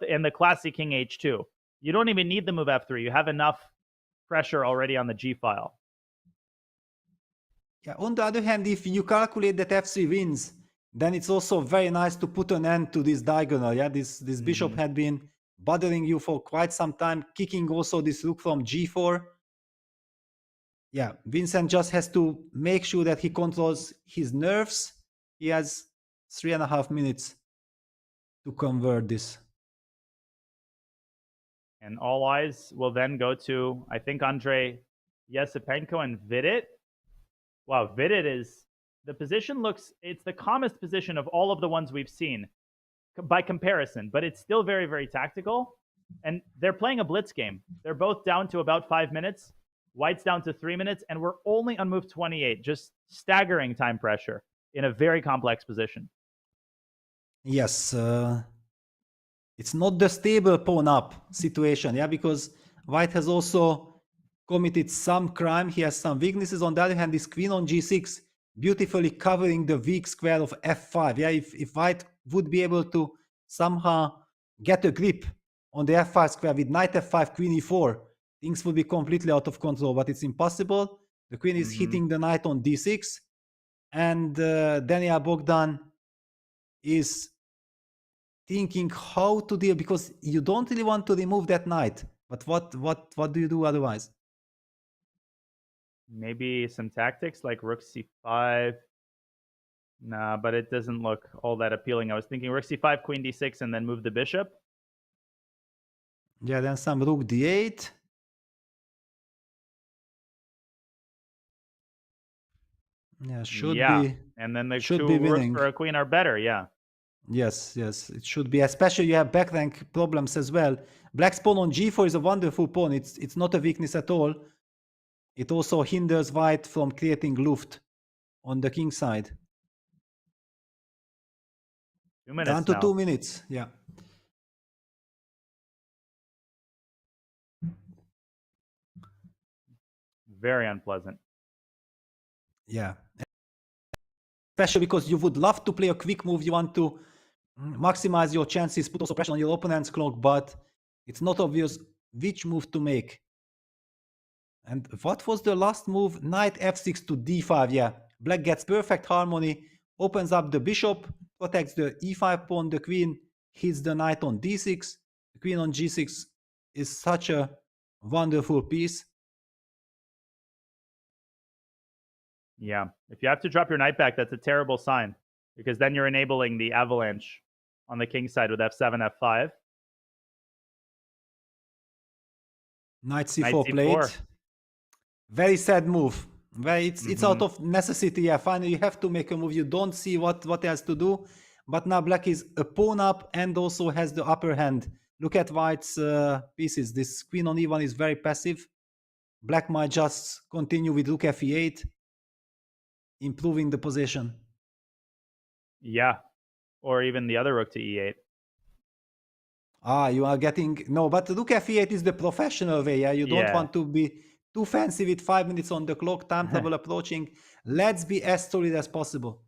and the classic king h2. You don't even need the move f3. You have enough pressure already on the g file. Yeah, on the other hand, if you calculate that f3 wins, then it's also very nice to put an end to this diagonal. Yeah, this bishop had been bothering you for quite some time, kicking also this rook from g4. Yeah, Vincent just has to make sure that he controls his nerves he has 3.5 minutes to convert this. And all eyes will then go to, I think, Andrei Yesipenko and Vidit. Wow, Vidit is... The position looks... It's the calmest position of all of the ones we've seen by comparison, but it's still very, very tactical. And they're playing a blitz game. They're both down to about 5 minutes. White's down to 3 minutes, and we're only on move 28. Just staggering time pressure in a very complex position. Yes, it's not the stable pawn up situation, yeah, because White has also committed some crime. He has some weaknesses. On the other hand, this queen on g6 beautifully covering the weak square of f5. Yeah, if White would be able to somehow get a grip on the f5 square with knight f5, queen e4, things would be completely out of control, but it's impossible. The queen is hitting the knight on d6, and Daniel Bogdan is thinking how to deal, because you don't really want to remove that knight. But what do you do otherwise? Maybe some tactics like rook c5. Nah, but it doesn't look all that appealing. I was thinking rook c5, queen d6, and then move the bishop. Yeah, then some rook d8. Yeah, should be. And then the should two be rooks winning. for a queen are better, yeah. Yes, it should be. Especially you have back rank problems as well. Black's pawn on g4 is a wonderful pawn. It's not a weakness at all. It also hinders White from creating luft on the king side. 2 minutes Down to now. 2 minutes, yeah. Very unpleasant. Yeah. Especially because you would love to play a quick move. You want to maximize your chances, put also pressure on your opponent's clock, but it's not obvious which move to make. And what was the last move? Knight f6 to d5, yeah. Black gets perfect harmony, opens up the bishop, protects the e5 pawn, the queen hits the knight on d6. The queen on g6 is such a wonderful piece. Yeah. If you have to drop your knight back, that's a terrible sign, because then you're enabling the avalanche on the king side with f7, f5. Knight c4 Knight c4. played. Very sad move. It's out of necessity. Yeah, finally you have to make a move. You don't see what else to do. But now Black is a pawn up and also has the upper hand. Look at White's pieces. This queen on e1 is very passive. Black might just continue with rook f8, improving the position. Yeah. Or even the other rook to e8. Ah, you are getting... No, but rook f8 is the professional way. Yeah, you don't want to be too fancy with 5 minutes on the clock, time trouble approaching. Let's be as solid as possible.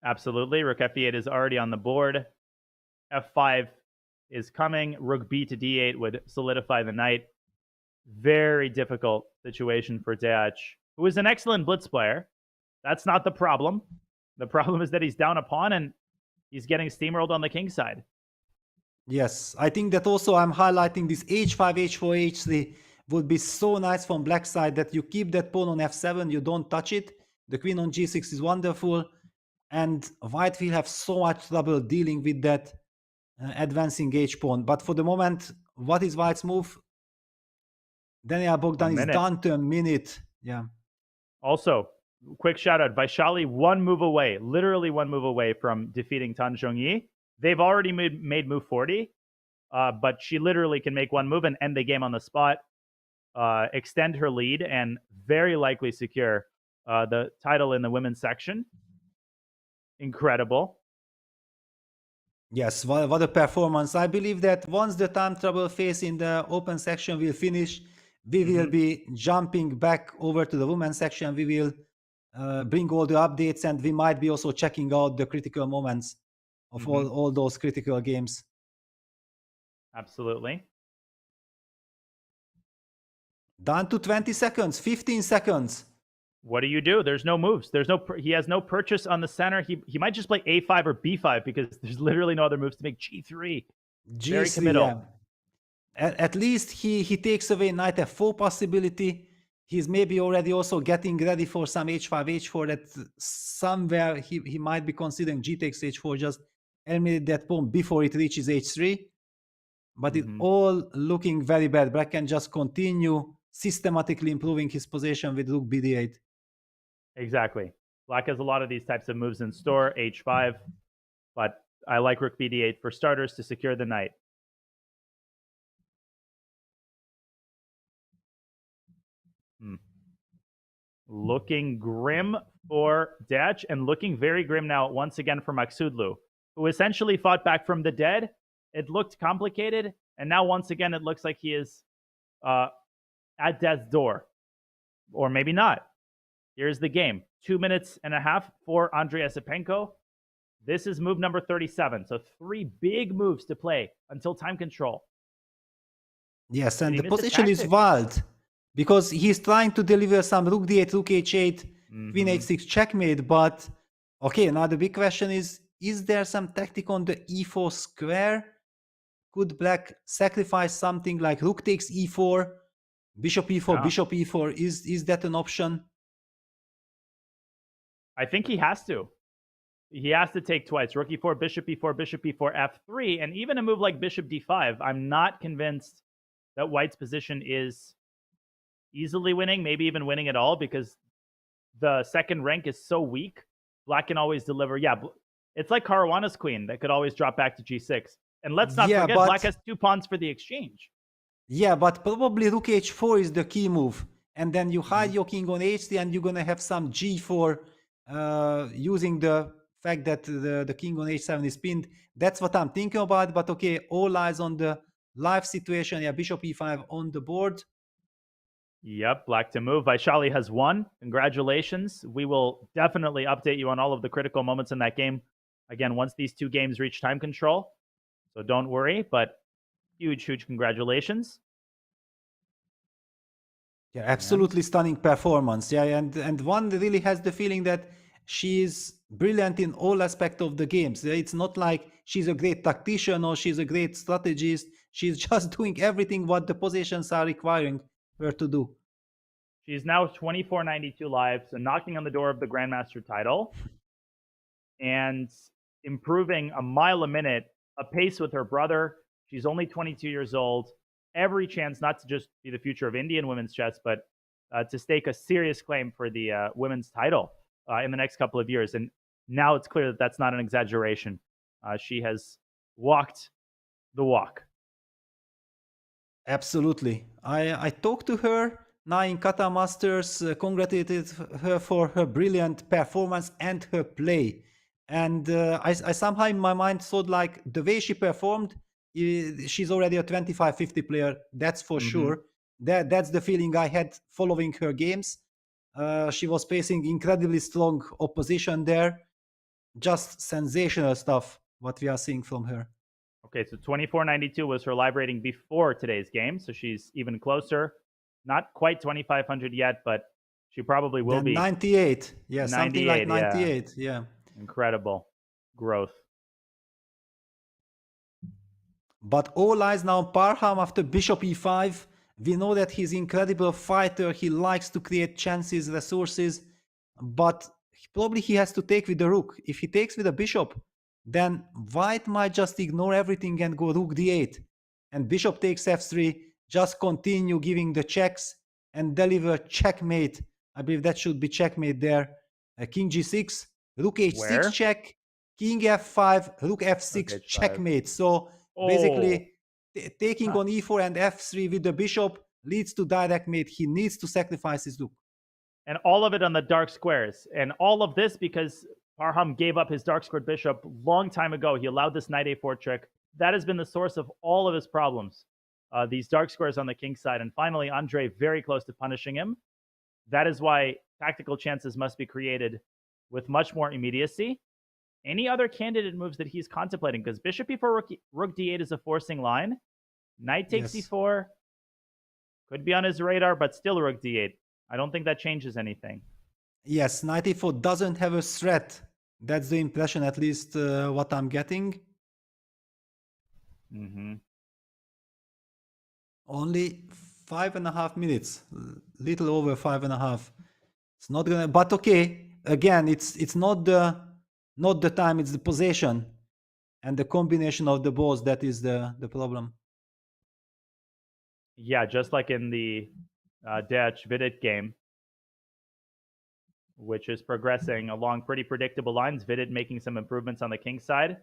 Absolutely. Rook f8 is already on the board. f5 is coming. Rook b to d8 would solidify the knight. Very difficult situation for Deac, who is an excellent blitz player. That's not the problem. The problem is that he's down a pawn and he's getting steamrolled on the king side. Yes, I think that also I'm highlighting this h5, h4, h3 would be so nice from Black side, that you keep that pawn on f7, you don't touch it. The queen on g6 is wonderful, and White will have so much trouble dealing with that advancing h pawn. But for the moment, what is White's move? Daniel Bogdan is down to a minute. Yeah. Also, quick shout out, Vaishali 1 move away, literally 1 move away from defeating Tan Zhongyi. They've already made move 40, but she literally can make 1 move and end the game on the spot, extend her lead, and very likely secure the title in the women's section. Incredible. Yes, what a performance. I believe that once the time trouble phase in the open section will finish, we will be jumping back over to the women's section. We will bring all the updates, and we might be also checking out the critical moments of all those critical games. Absolutely. Down to 20 seconds, 15 seconds. What do? There's no moves. He has no purchase on the center. He might just play a5 or b5 because there's literally no other moves to make. g3. Very committal. Yeah. At least he takes away knight f4 possibility. he's maybe already also getting ready for some h5, h4 that somewhere he might be considering g takes h4, just eliminate that pawn before it reaches h3. But it's all looking very bad. Black can just continue systematically improving his position with rook bd8. Exactly. Black has a lot of these types of moves in store, h5, but I like rook bd8 for starters to secure the knight. Looking grim for Dach, and looking very grim now once again for Maksudlu, who essentially fought back from the dead. It looked complicated, and now once again it looks like he is at death's door. Or maybe not. Here's the game. 2.5 minutes for Andrei Esipenko. This is move number 37. So 3 big moves to play until time control. Yes, and the position is wild because he's trying to deliver some rook d8, rook h8, queen h6 checkmate. But okay, now the big question is there some tactic on the e4 square? Could Black sacrifice something like rook takes e4, bishop e4, bishop e4? Is that an option? I think he has to. He has to take twice. Rook e4, bishop e4, bishop e4, f3. And even a move like bishop d5, I'm not convinced that White's position is easily winning, maybe even winning at all, because the second rank is so weak. Black can always deliver. Yeah, it's like Caruana's queen that could always drop back to g6. And let's not forget, Black has 2 pawns for the exchange. Yeah, but probably rook h4 is the key move. And then you hide your king on h3 and you're going to have some g4 using the fact that the king on h7 is pinned. That's what I'm thinking about. But okay, all eyes on the live situation. Yeah, bishop e5 on the board. Yep, Black to move. Vaishali has won. Congratulations. We will definitely update you on all of the critical moments in that game. Again, once these 2 games reach time control. So don't worry, but huge, huge congratulations. Yeah, absolutely stunning performance. Yeah, and one really has the feeling that she's brilliant in all aspects of the games. It's not like she's a great tactician or she's a great strategist. She's just doing everything what the positions are requiring her to do. She's now 2492 live, so knocking on the door of the Grandmaster title and improving a mile a minute, a pace with her brother. She's only 22 years old. Every chance not to just be the future of Indian women's chess, but to stake a serious claim for the women's title in the next couple of years. And now it's clear that that's not an exaggeration. She has walked the walk. Absolutely. I talked to her now in Qatar Masters, congratulated her for her brilliant performance and her play. And I somehow in my mind thought like the way she performed, she's already a 25-50 player, that's for sure. That's the feeling I had following her games. She was facing incredibly strong opposition there. Just sensational stuff, what we are seeing from her. Okay, so 2492 was her live rating before today's game, so she's even closer. Not quite 2500 yet, but she probably will be. 98, yeah, something like 98, yeah. Incredible growth. But all eyes now on Parham after bishop e5. We know that he's an incredible fighter. He likes to create chances, resources, but probably he has to take with the rook. If he takes with a bishop, then White might just ignore everything and go rook d8. And bishop takes f3, just continue giving the checks and deliver checkmate. I believe that should be checkmate there. King g6, rook h6 check, king f5, rook f6 checkmate. So basically, taking on e4 and f3 with the bishop leads to direct mate. He needs to sacrifice his rook. And all of it on the dark squares. And all of this because Parham gave up his dark squared bishop long time ago. He allowed this knight a4 trick. That has been the source of all of his problems. These dark squares on the king's side. And finally, Andrei very close to punishing him. That is why tactical chances must be created with much more immediacy. Any other candidate moves that he's contemplating? Because bishop e4, rook d8 is a forcing line. Knight takes e4. Could be on his radar, but still rook d8. I don't think that changes anything. Yes, knight e4 doesn't have a threat. That's the impression, at least what I'm getting. Only 5.5 minutes, little over 5.5. It's not gonna, but okay. Again, it's not the time, it's the possession and the combination of the balls that is the problem. Yeah, just like in the Dutch Vidit game, which is progressing along pretty predictable lines. Vidit making some improvements on the king side.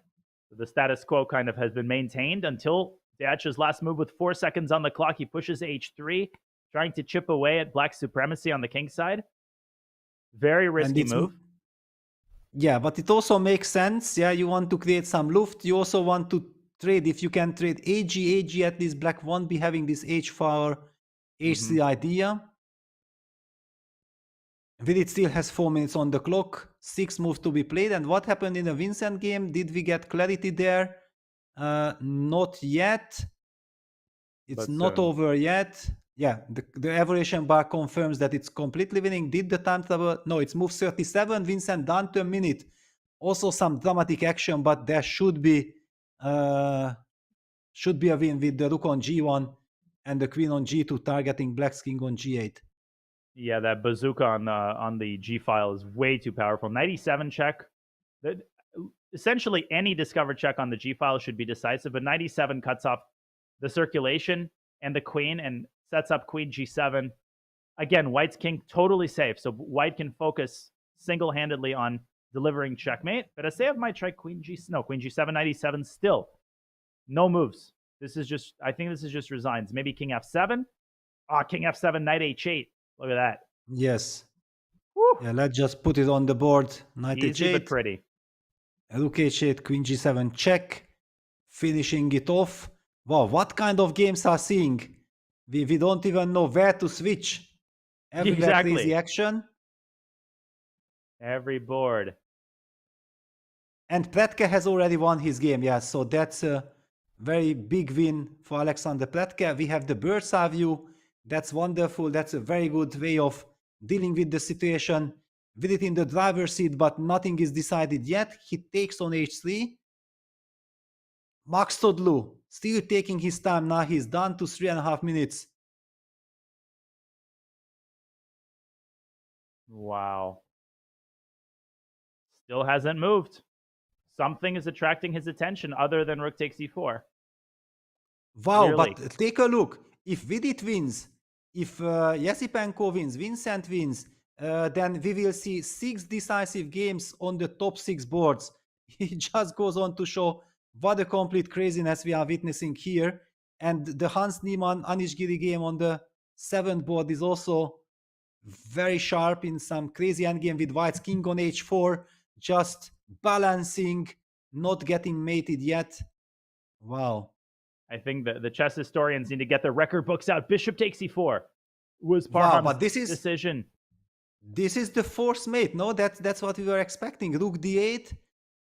So the status quo kind of has been maintained until Dutch's last move with 4 seconds on the clock. He pushes h3, trying to chip away at black supremacy on the king side. Very risky move. Yeah, but it also makes sense. Yeah, you want to create some luft. You also want to trade, if you can trade AG, at least black won't be having this h4, h3 idea. Vidit still has 4 minutes on the clock, 6 moves to be played. And what happened in the Vincent game? Did we get clarity there? Not yet. It's not over yet. Yeah, the evaluation bar confirms that it's completely winning. Did the time travel? No, it's move 37. Vincent down to a minute. Also some dramatic action, but there should be a win with the rook on g1 and the queen on g2 targeting black's king on g8. Yeah, that bazooka on the G file is way too powerful. 97 check. Essentially, any discovered check on the G file should be decisive, but 97 cuts off the circulation and the queen and sets up queen G7. Again, white's king totally safe, so white can focus single-handedly on delivering checkmate. But Asayev might try queen G7, 97 still. No moves. I think this is just resigns. Maybe king F7. King F7, knight H8. Look at that. Yes. Woo. Yeah, let's just put it on the board. Knight Easy H8. but pretty. Rook H8, Queen G7 check. Finishing it off. Wow, what kind of games are seeing? We don't even know where to switch. Everywhere crazy action. Every board. And Pletke has already won his game, yeah. So that's a very big win for Alexander Pletke. We have the bird's eye view. That's wonderful. That's a very good way of dealing with the situation. With it in the driver's seat, but nothing is decided yet. He takes on h3. Max Todlu still taking his time. Now he's down to 3.5 minutes. Wow. Still hasn't moved. Something is attracting his attention other than rook takes e4. Wow, Clearly. but take a look. If Vidit wins, if Yasipenko wins, Vincent wins, then we will see 6 decisive games on the top 6 boards. It just goes on to show what a complete craziness we are witnessing here. And the Hans Niemann Anish Giri game on the 7th board is also very sharp in some crazy endgame with white's king on h4, just balancing, not getting mated yet. Wow. I think the chess historians need to get their record books out. Bishop takes e4 was Parham's but this is decision. This is the forced mate. No, that's what we were expecting. Rook d8.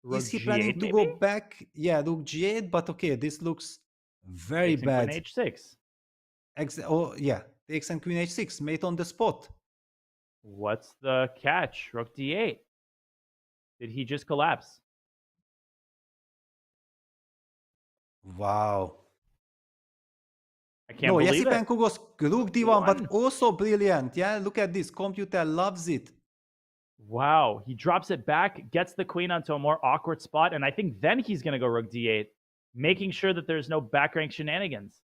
Rook is he G8 planning to maybe? go back? Yeah, rook g8. But okay, this looks very Takes bad. queen h6. Oh yeah, takes and queen h6. Mate on the spot. What's the catch? Rook d8. Did he just collapse? Wow. I can't believe it. Yasipenko goes rook d1, but also brilliant. Yeah, look at this. Computer loves it. Wow. He drops it back, gets the queen onto a more awkward spot, and I think then he's going to go rook d8, making sure that there's no back rank shenanigans.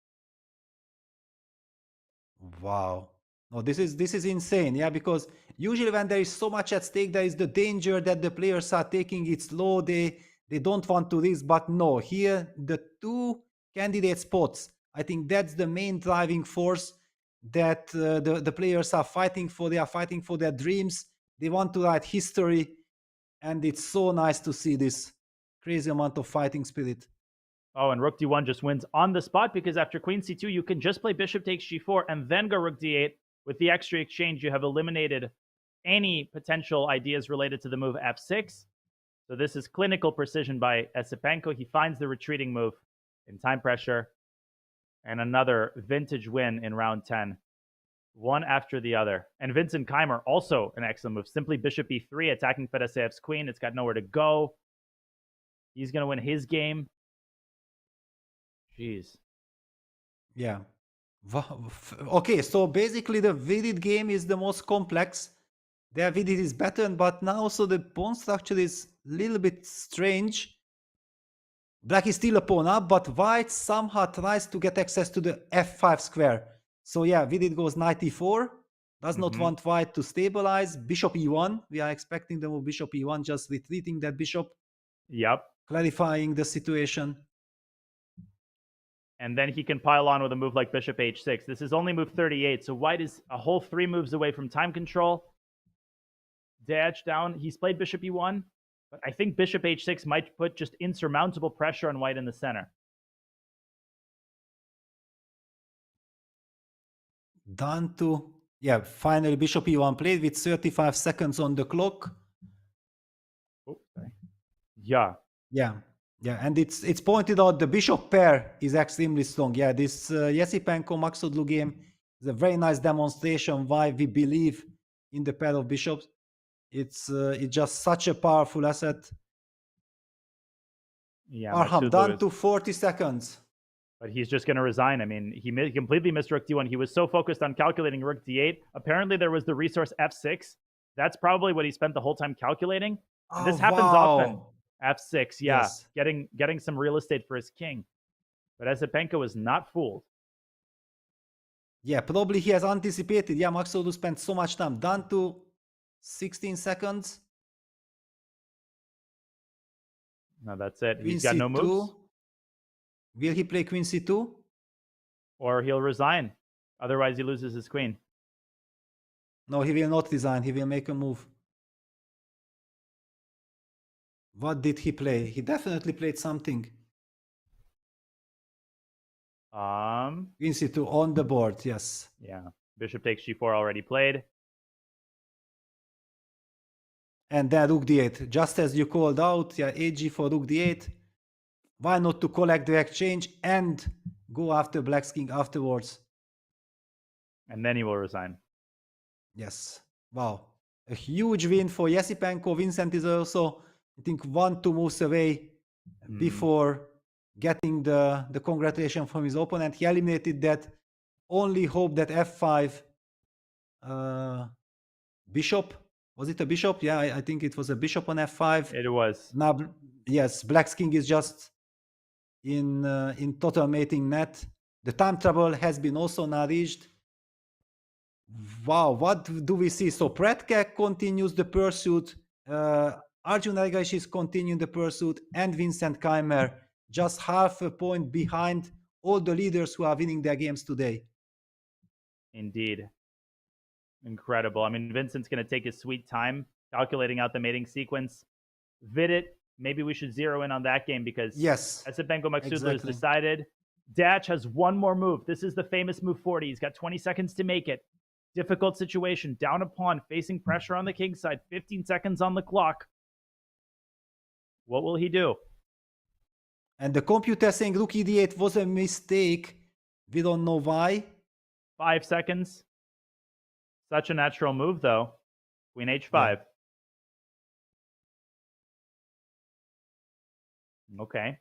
Wow. No, this is insane. Yeah, because usually when there is so much at stake, there is the danger that the players are taking it slow. They don't want to risk, but no, here the 2 candidate spots, I think that's the main driving force that the players are fighting for. They are fighting for their dreams. They want to write history, and it's so nice to see this crazy amount of fighting spirit. Oh, and rook d1 just wins on the spot because after queen c2, you can just play bishop takes g4 and then go rook d8. With the extra exchange, you have eliminated any potential ideas related to the move f6. So this is clinical precision by Yasipenko. He finds the retreating move in time pressure. And another vintage win in round 10. One after the other. And Vincent Keimer, also an excellent move. Simply bishop e3, attacking Fedoseyev's queen. It's got nowhere to go. He's going to win his game. Jeez. Yeah. Okay, so basically the Vidit game is the most complex. Their Vidit is better, but now also the pawn structure is a little bit strange. Black is still a pawn up, but white somehow tries to get access to the f5 square. So yeah, Vidit goes knight e4. Does not want white to stabilize. Bishop e1. We are expecting the move bishop e1, just retreating that bishop. Yep. Clarifying the situation. And then he can pile on with a move like bishop h6. This is only move 38, so white is a whole 3 moves away from time control. Dash down. He's played bishop e1, but I think bishop h6 might put just insurmountable pressure on white in the center. Done to... Yeah, finally bishop e1 played with 35 seconds on the clock. Oh, sorry. Yeah. Yeah, and it's pointed out the bishop pair is extremely strong. Yeah, this Yesipenko-Maxodlu game is a very nice demonstration why we believe in the pair of bishops. It's just such a powerful asset. Yeah, Arham, Maxudlu done is- to 40 seconds. But he's just going to resign. I mean, he completely missed rook d1. He was so focused on calculating rook d8. Apparently, there was the resource f6. That's probably what he spent the whole time calculating. And this happens often. f6, yeah. Yes. Getting some real estate for his king. But Esipenko was not fooled. Yeah, probably he has anticipated. Yeah, Maxodlu spent so much time. Done to 16 seconds. No, that's it. Queen He's got no c2. moves. Will he play queen c2? Or he'll resign. Otherwise, he loses his queen. No, he will not resign. He will make a move. What did he play? He definitely played something. Queen c2 on the board, yes. Yeah. Bishop takes g4 already played. And then rook d8. Just as you called out, yeah, ag for rook d8. Why not to collect the exchange and go after black's king afterwards? And then he will resign. Yes. Wow. A huge win for Yesipenko. Vincent is also, I think, 1-2 moves away before getting the congratulation from his opponent. He eliminated that. Only hope that f5 bishop. Was it a bishop? Yeah, I think it was a bishop on f5. It was. Now, yes, black's king is just in total mating net. The time trouble has been also now reached. Wow, what do we see? So Predke continues the pursuit. Arjun Ergash is continuing the pursuit, and Vincent Keimer just half a point behind all the leaders who are winning their games today. Indeed. Incredible. I mean, Vincent's going to take his sweet time calculating out the mating sequence. Vidit, maybe we should zero in on that game because yes, Esipenko-Maxudlu has exactly. decided. Dach has one more move. This is the famous move 40. He's got 20 seconds to make it. Difficult situation. Down a pawn, facing pressure on the king side. 15 seconds on the clock. What will he do? And the computer saying rook e8 was a mistake. We don't know why. 5 seconds. Such a natural move, though. Queen h5. Yeah. Okay.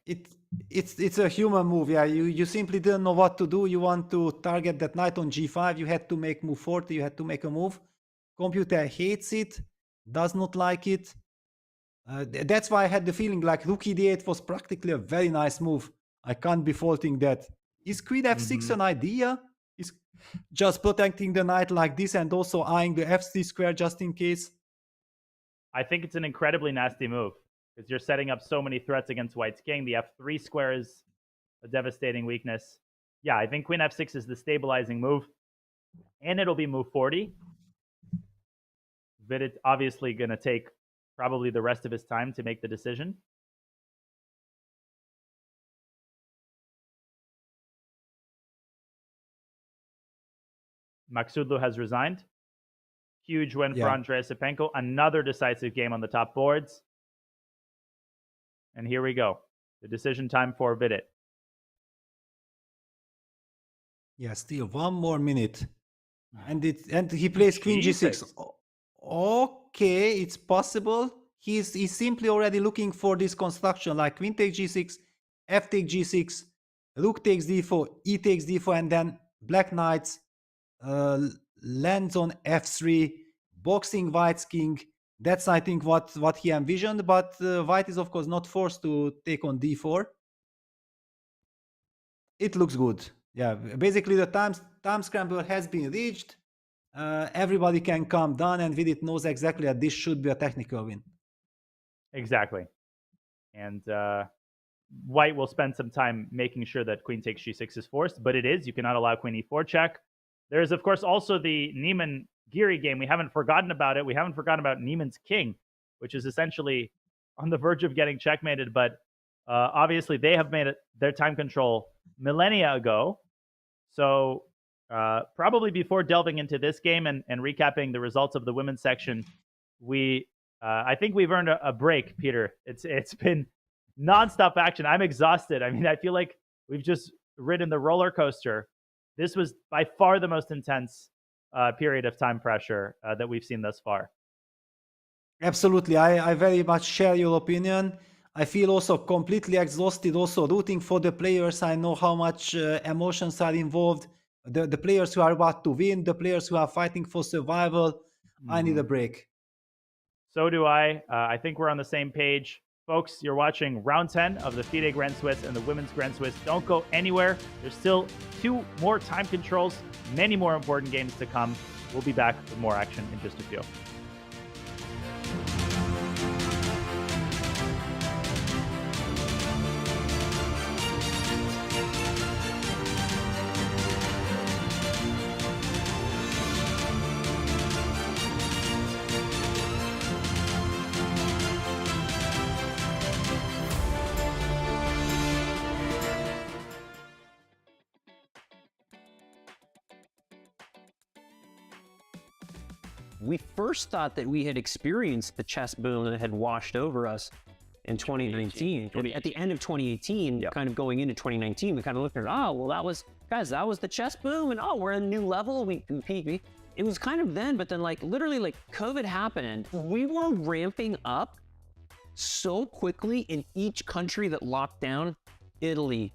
It's a human move. Yeah, you simply didn't know what to do. You want to target that knight on g5. You had to make move 40. You had to make a move. Computer hates it. Does not like it. That's why I had the feeling like rook e8 was practically a very nice move. I can't be faulting that. Is queen f6 an idea? Is just protecting the knight like this and also eyeing the f3 square just in case? I think it's an incredibly nasty move because you're setting up so many threats against white's king. The f3 square is a devastating weakness. Yeah, I think queen f6 is the stabilizing move, and it'll be move 40. Vidit's obviously going to take probably the rest of his time to make the decision. Maxudlu has resigned. Huge win for Andrei Esipenko. Another decisive game on the top boards. And here we go. The decision time for Vidit. Yeah, still 1 more minute. And he plays queen g6. Okay, it's possible. He's simply already looking for this construction like queen takes g6, f takes g6, rook takes d4, e takes d4, and then black knights, lands on f3, boxing white's king. That's, I think, what he envisioned, but white is, of course, not forced to take on d4. It looks good. Yeah, basically the time scramble has been reached. Everybody can calm down, and Vidit knows exactly that this should be a technical win. Exactly. And white will spend some time making sure that queen takes g6 is forced, but it is. You cannot allow queen e4 check. There's, of course, also the Niemann-Giri game. We haven't forgotten about it. We haven't forgotten about Niemann's king, which is essentially on the verge of getting checkmated. But obviously, they have made their time control millennia ago. So probably before delving into this game and recapping the results of the women's section, I think we've earned a break, Peter. It's been nonstop action. I'm exhausted. I mean, I feel like we've just ridden the roller coaster. This was by far the most intense period of time pressure that we've seen thus far. Absolutely. I very much share your opinion. I feel also completely exhausted, also rooting for the players. I know how much emotions are involved. The players who are about to win, the players who are fighting for survival. I need a break. So do I. I think we're on the same page. Folks, you're watching round 10 of the FIDE Grand Swiss and the Women's Grand Swiss. Don't go anywhere. There's still 2 more time controls, many more important games to come. We'll be back with more action in just a few. We first thought that we had experienced the chess boom that had washed over us in 2019. At the end of 2018, kind of going into 2019, we kind of looked at, oh, well, that was the chess boom, and oh, we're at a new level, we compete. It was kind of then, but then literally COVID happened. We were ramping up so quickly in each country that locked down, Italy,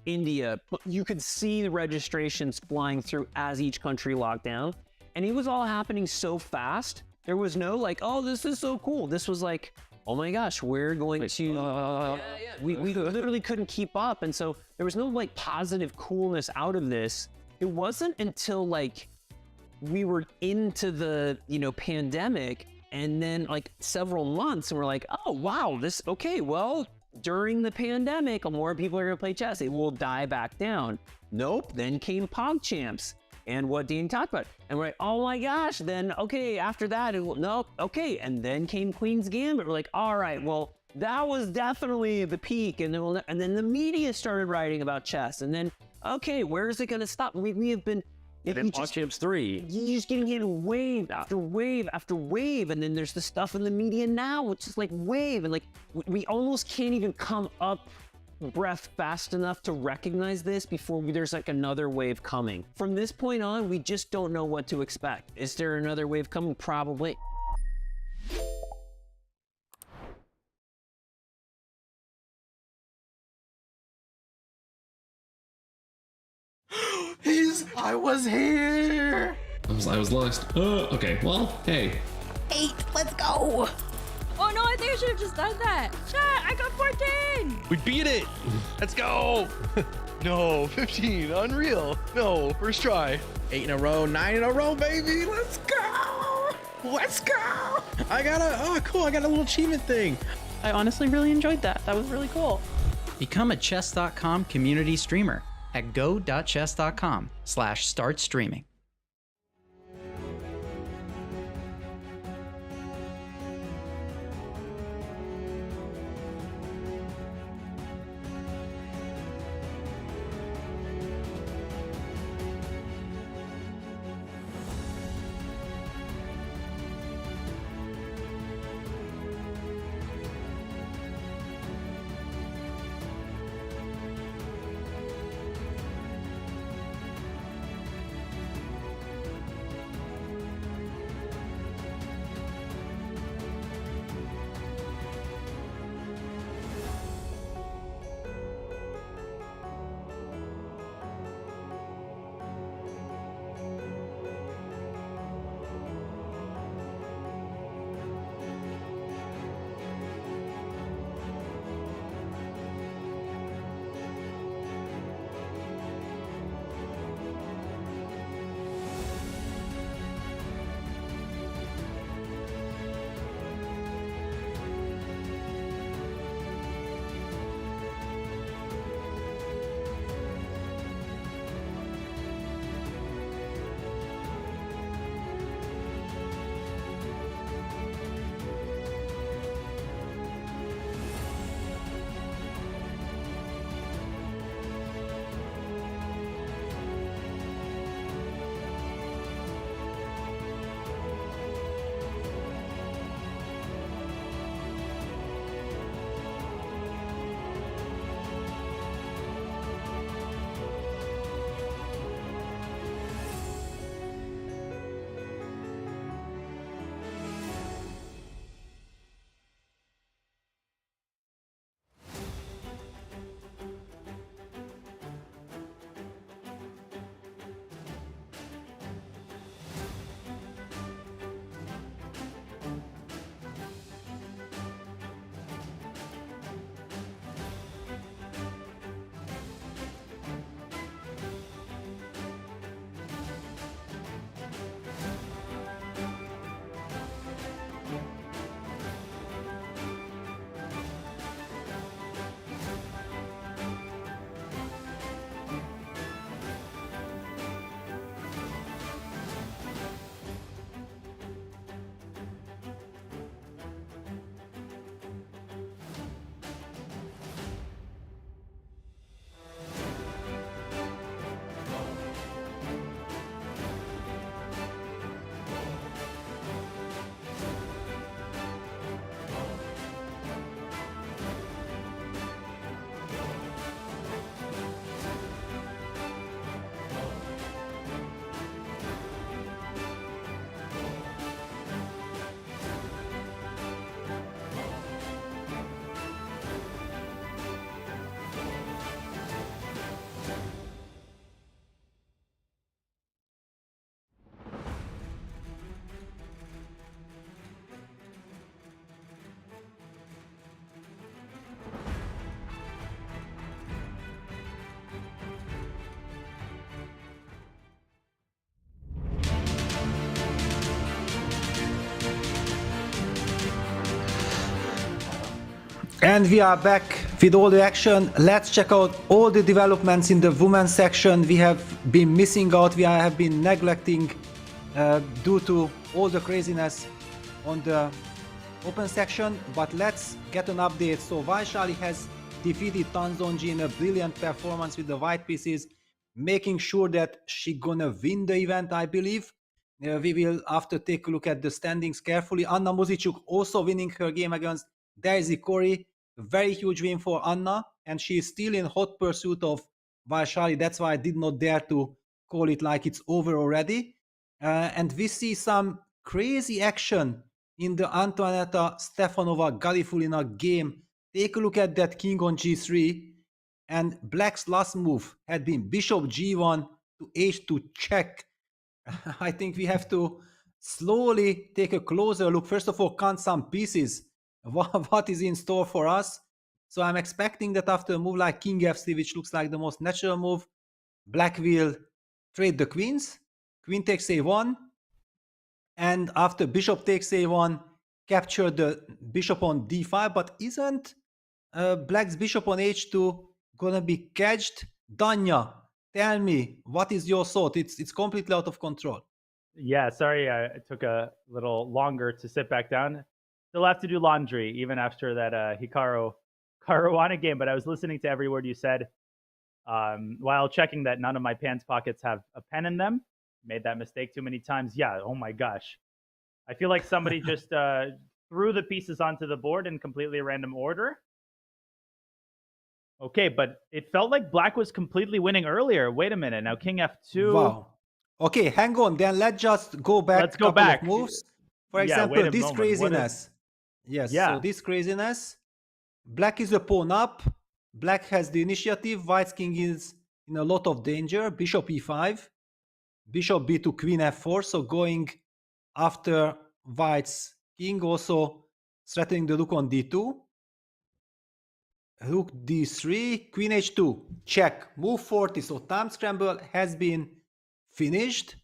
India, you could see the registrations flying through as each country locked down. And it was all happening so fast. There was no oh, this is so cool. This was like, oh my gosh, we're going to, we literally couldn't keep up. And so there was no positive coolness out of this. It wasn't until we were into the, pandemic and then several months and we're like, oh, wow, during the pandemic, more people are gonna play chess. It will die back down. Nope, then came PogChamps. And what Dean talked about. And we're like, oh my gosh, then, okay, after that, and then came Queen's Gambit. We're like, all right, well, that was definitely the peak. And then the media started writing about chess. And then, okay, where is it going to stop? We have been... PogChamps 3. You're just getting hit wave after wave after wave. And then there's the stuff in the media now, which is wave. And we almost can't even come up breath fast enough to recognize this before there's another wave coming. From this point on, we just don't know what to expect. Is there another wave coming? Probably. I was here! I was lost. Okay, well, hey. 8, let's go! Oh no, I think I should have just done that. Chat, I got 14! We beat it! Let's go! No, 15, unreal. No, first try. 8 in a row, 9 in a row, baby! Let's go! Let's go! I got a little achievement thing. I honestly really enjoyed that. That was really cool. Become a chess.com community streamer at go.chess.com/start streaming. And we are back with all the action. Let's check out all the developments in the women's section. We have been missing out, we have been neglecting due to all the craziness on the open section. But let's get an update. So Vaishali has defeated Zhongyi in a brilliant performance with the white pieces, making sure that she gonna win the event, I believe. We will have to take a look at the standings carefully. Anna Muzichuk also winning her game against Daisy Corey. Very huge win for Anna, and she is still in hot pursuit of Vaishali. That's why I did not dare to call it like it's over already. And we see some crazy action in the Antoaneta Stefanova Garifulina game. Take a look at that king on g3, and black's last move had been bishop g1 to h2 check. I think we have to slowly take a closer look. First of all, count some pieces. What is in store for us? So I'm expecting that after a move like king f3, which looks like the most natural move, black will trade the queens. Queen takes a1, and after bishop takes a1, capture the bishop on d5. But isn't black's bishop on h2 gonna be catched? Danya, tell me, what is your thought? It's completely out of control. Yeah, sorry, it took a little longer to sit back down. Still have to do laundry, even after that Hikaru Caruana game. But I was listening to every word you said while checking that none of my pants pockets have a pen in them. Made that mistake too many times. Yeah, oh my gosh. I feel like somebody just threw the pieces onto the board in completely random order. Okay, but it felt like black was completely winning earlier. Wait a minute. Now king f2. Wow. Okay, hang on. Then let's just go back. Let's go back. Of moves. For Yeah, example, wait a this moment. craziness. Yes, Yeah. so this craziness. Black is a pawn up. Black has the initiative. White's king is in a lot of danger. Bishop e5. Bishop b2, queen f4. So going after white's king, also threatening the rook on d2. Rook d3, queen h2, check, move 40. So time scramble has been finished.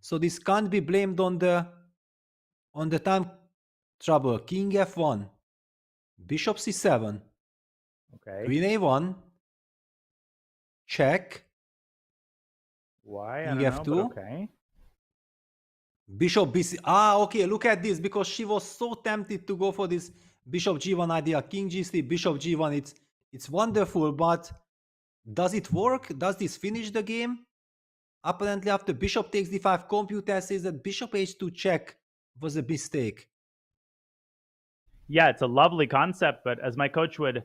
So this can't be blamed on the time trouble. King f1, bishop c7, Okay. queen a1, check. Why? I King don't know, f2. but okay. Bishop bc. Okay, look at this, because she was so tempted to go for this bishop g1 idea. King g3, bishop g1. It's wonderful, but does it work? Does this finish the game? Apparently, after bishop takes d5, computer says that bishop h2 check was a mistake. Yeah, it's a lovely concept, but as my coach would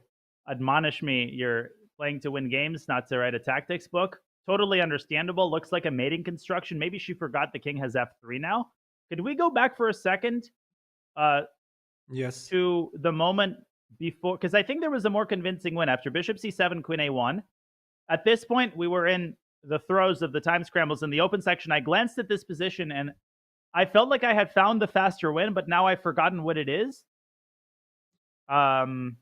admonish me, you're playing to win games, not to write a tactics book. Totally understandable. Looks like a mating construction. Maybe she forgot the king has f3 now. Could we go back for a second? Yes. To the moment before, because I think there was a more convincing win after bishop c7, queen a1. At this point, we were in the throes of the time scrambles in the open section. I glanced at this position and I felt like I had found the faster win, but now I've forgotten what it is. I'm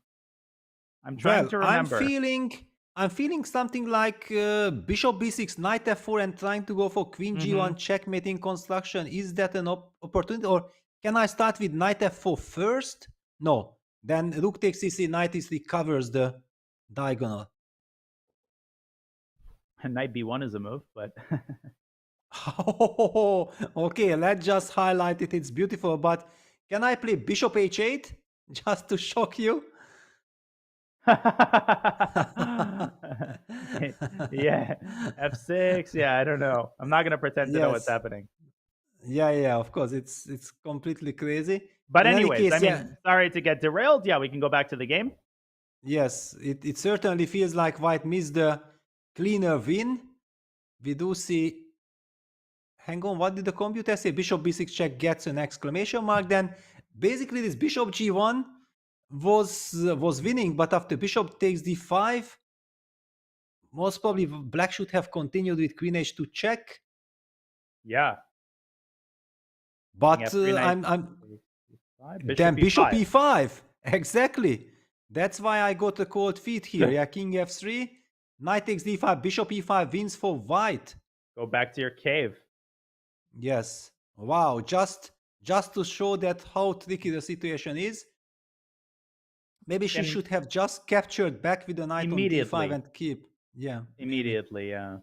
trying to remember. I'm feeling something like bishop b6, knight f4, and trying to go for queen g1 checkmating construction. Is that an opportunity, or can I start with knight f4 first? No. Then rook takes c3, knight e3 covers the diagonal. Knight b1 is a move, but Oh, okay, let's just highlight it. It's beautiful, but can I play bishop h8 just to shock you? Yeah, f6. Yeah, I don't know. I'm not gonna pretend to know what's happening. Yeah, of course. It's completely crazy. But In any anyways, case, I mean, sorry to get derailed. Yeah, we can go back to the game. Yes, it certainly feels like white missed the cleaner win. We do see. Hang on, what did the computer say? Bishop b6 check gets an exclamation mark. Then basically this bishop g1 was winning, but after bishop takes d5, most probably black should have continued with queen h2 check. Yeah. But bishop e5. Exactly. That's why I got a cold feet here. Yeah, king f3, knight takes d5, bishop e5 wins for white. Go back to your cave. Yes. Wow. Just to show that how tricky the situation is. Maybe she should have just captured back with the knight on Immediately. d5 and keep. Yeah. Immediately, yeah.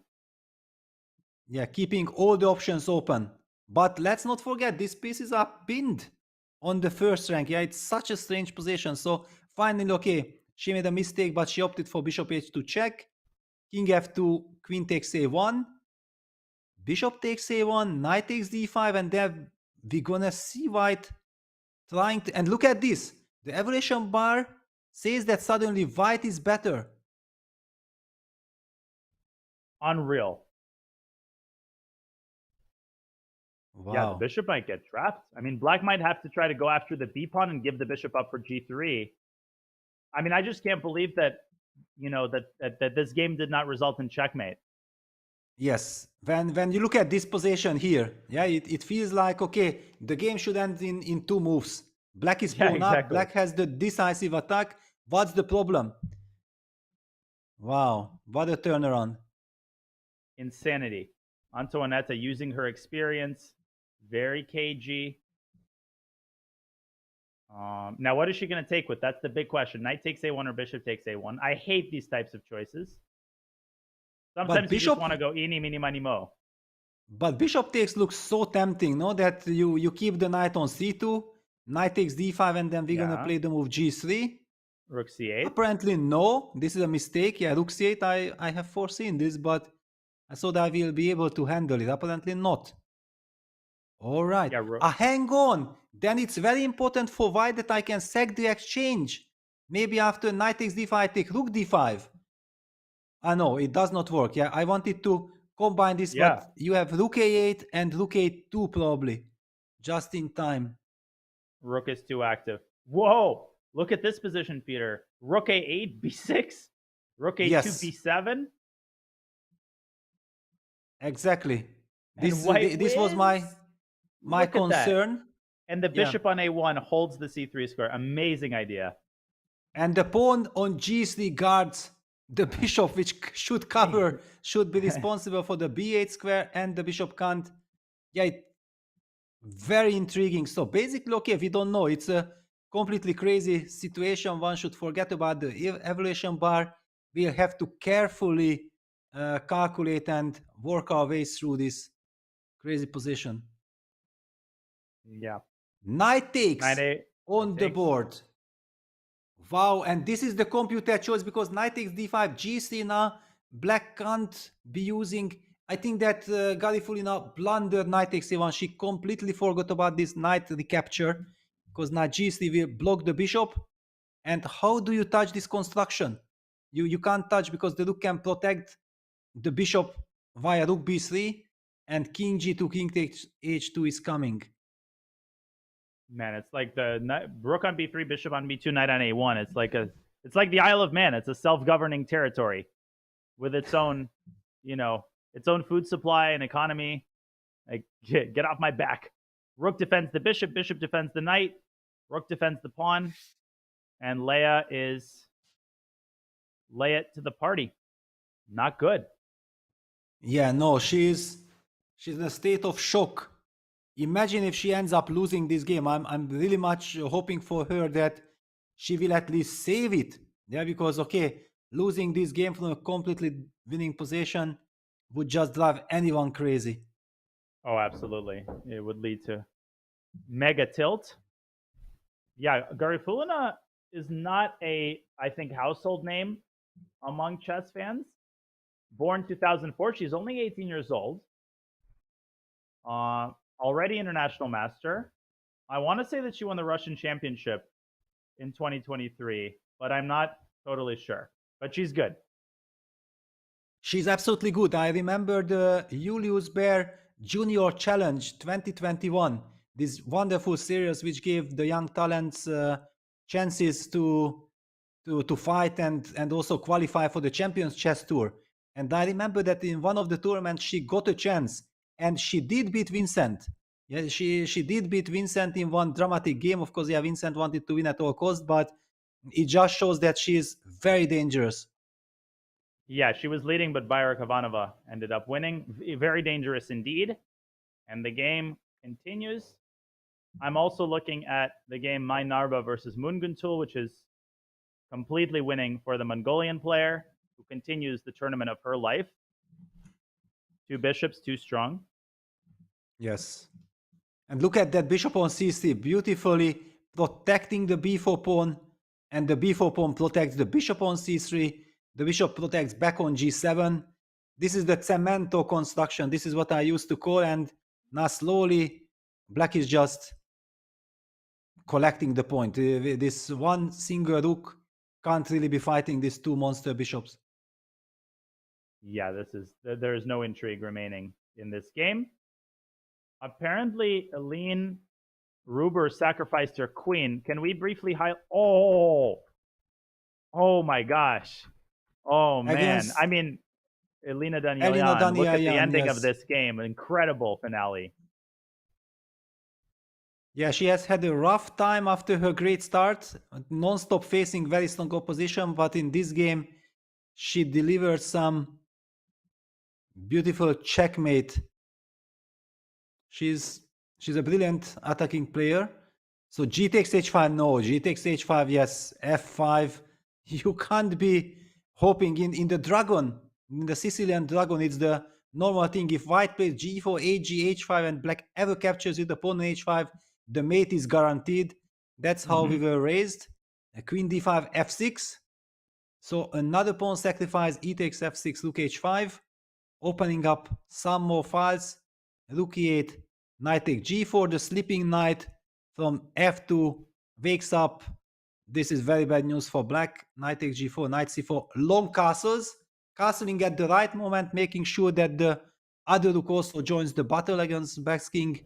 Yeah, keeping all the options open. But let's not forget, these pieces are pinned on the first rank. Yeah, it's such a strange position. So finally, okay, she made a mistake, but she opted for bishop h2 check. King f2, queen takes a1. Bishop takes a1, knight takes d5, and then we're gonna see white trying to... And look at this. The evaluation bar says that suddenly white is better. Unreal. Wow. Yeah, the bishop might get trapped. I mean, black might have to try to go after the b pawn and give the bishop up for g3. I mean, I just can't believe that, you know, that this game did not result in checkmate. Yes, when you look at this position here, yeah, it feels like, okay, the game should end in 2 moves. Black is pawn up, black has the decisive attack. What's the problem? Wow, what a turnaround. Insanity. Antoinetta using her experience, very cagey. Now, what is she going to take with? That's the big question. Knight takes a1 or bishop takes a1. I hate these types of choices. Sometimes you just want to go eeny, meeny, miny, mo. But bishop takes looks so tempting, no? That you keep the knight on c2, knight takes d5, and then we're going to play the move g3. Rook c8. Apparently, no. This is a mistake. Yeah, rook c8, I have foreseen this, but I thought I will be able to handle it. Apparently not. All right. Yeah, hang on. Then it's very important for white that I can sack the exchange. Maybe after knight takes d5, I take rook d5. No, it does not work. Yeah, I wanted to combine this, but you have rook a8 and rook a2 probably. Just in time. Rook is too active. Whoa! Look at this position, Peter. Rook a8, b6. Rook a2, b7. Exactly. This was my concern. And the bishop on a1 holds the c3 square. Amazing idea. And the pawn on g3 guards the bishop, which should cover, should be responsible for the b8 square, and the bishop can't. Yeah, very intriguing. So basically, okay, we don't know. It's a completely crazy situation. One should forget about the evaluation bar. We'll have to carefully calculate and work our way through this crazy position. Yeah. Knight takes on the board. Wow, and this is the computer choice because knight takes d5, g3 now. Black can't be using. I think that Garifulina blundered knight takes a1. She completely forgot about this knight recapture because now g3 will block the bishop. And how do you touch this construction? You can't touch because the rook can protect the bishop via rook b3, and king g2, king takes h2 is coming. Man, it's like the rook on b3, bishop on b2, knight on a1. It's like the Isle of Man. It's a self-governing territory with its own, you know, its own food supply and economy. Like, get off my back. Rook defends the bishop, bishop defends the knight, rook defends the pawn, and Leia is lay it to the party. Not good. Yeah, no, she's in a state of shock. Imagine if she ends up losing this game. I'm really much hoping for her that she will at least save it. Yeah, because okay, losing this game from a completely winning position would just drive anyone crazy. Oh, absolutely. It would lead to mega tilt. Yeah, Garifulina is not a, I think, household name among chess fans. Born 2004, she's only 18 years old. Already international master. I want to say that she won the Russian championship in 2023, but I'm not totally sure. But she's good. She's absolutely good. I remember the Julius Baer Junior Challenge 2021, this wonderful series which gave the young talents chances to fight and also qualify for the Champions Chess Tour. And I remember that in one of the tournaments she got a chance, and she did beat Vincent. Yeah, she did beat Vincent in one dramatic game. Of course, yeah, Vincent wanted to win at all costs, but it just shows that she is very dangerous. Yeah, she was leading, but Bayrak Ivanova ended up winning. Very dangerous indeed. And the game continues. I'm also looking at the game Mai Narba versus Munguntul, which is completely winning for the Mongolian player, who continues the tournament of her life. 2 bishops, too strong. Yes. And look at that bishop on c3, beautifully protecting the b4 pawn, and the b4 pawn protects the bishop on c3. The bishop protects back on g7. This is the cemento construction. This is what I used to call, and now slowly black is just collecting the point. This one single rook can't really be fighting these 2 monster bishops. Yeah, there is no intrigue remaining in this game. Apparently, Aline Ruber sacrificed her queen. Can we briefly highlight? Oh my gosh. Oh man. I mean, Elina Danielyan, look at the ending of this game. Incredible finale. Yeah, she has had a rough time after her great start, non-stop facing very strong opposition, but in this game, she delivered some beautiful checkmate. She's a brilliant attacking player. So g takes h5, no. G takes h5, yes. f5. You can't be hoping in the dragon, in the Sicilian dragon, it's the normal thing. If white plays g4, h, h5, and black ever captures with the pawn on h5, the mate is guaranteed. That's how we were raised. Queen d5, f6. So another pawn sacrifice, e takes f6, rook h5, opening up some more files. Rook e8, knight takes g4. The sleeping knight from f2 wakes up. This is very bad news for black. Knight takes g4, knight c4, long castles. Castling at the right moment, making sure that the other rook also joins the battle against black's king.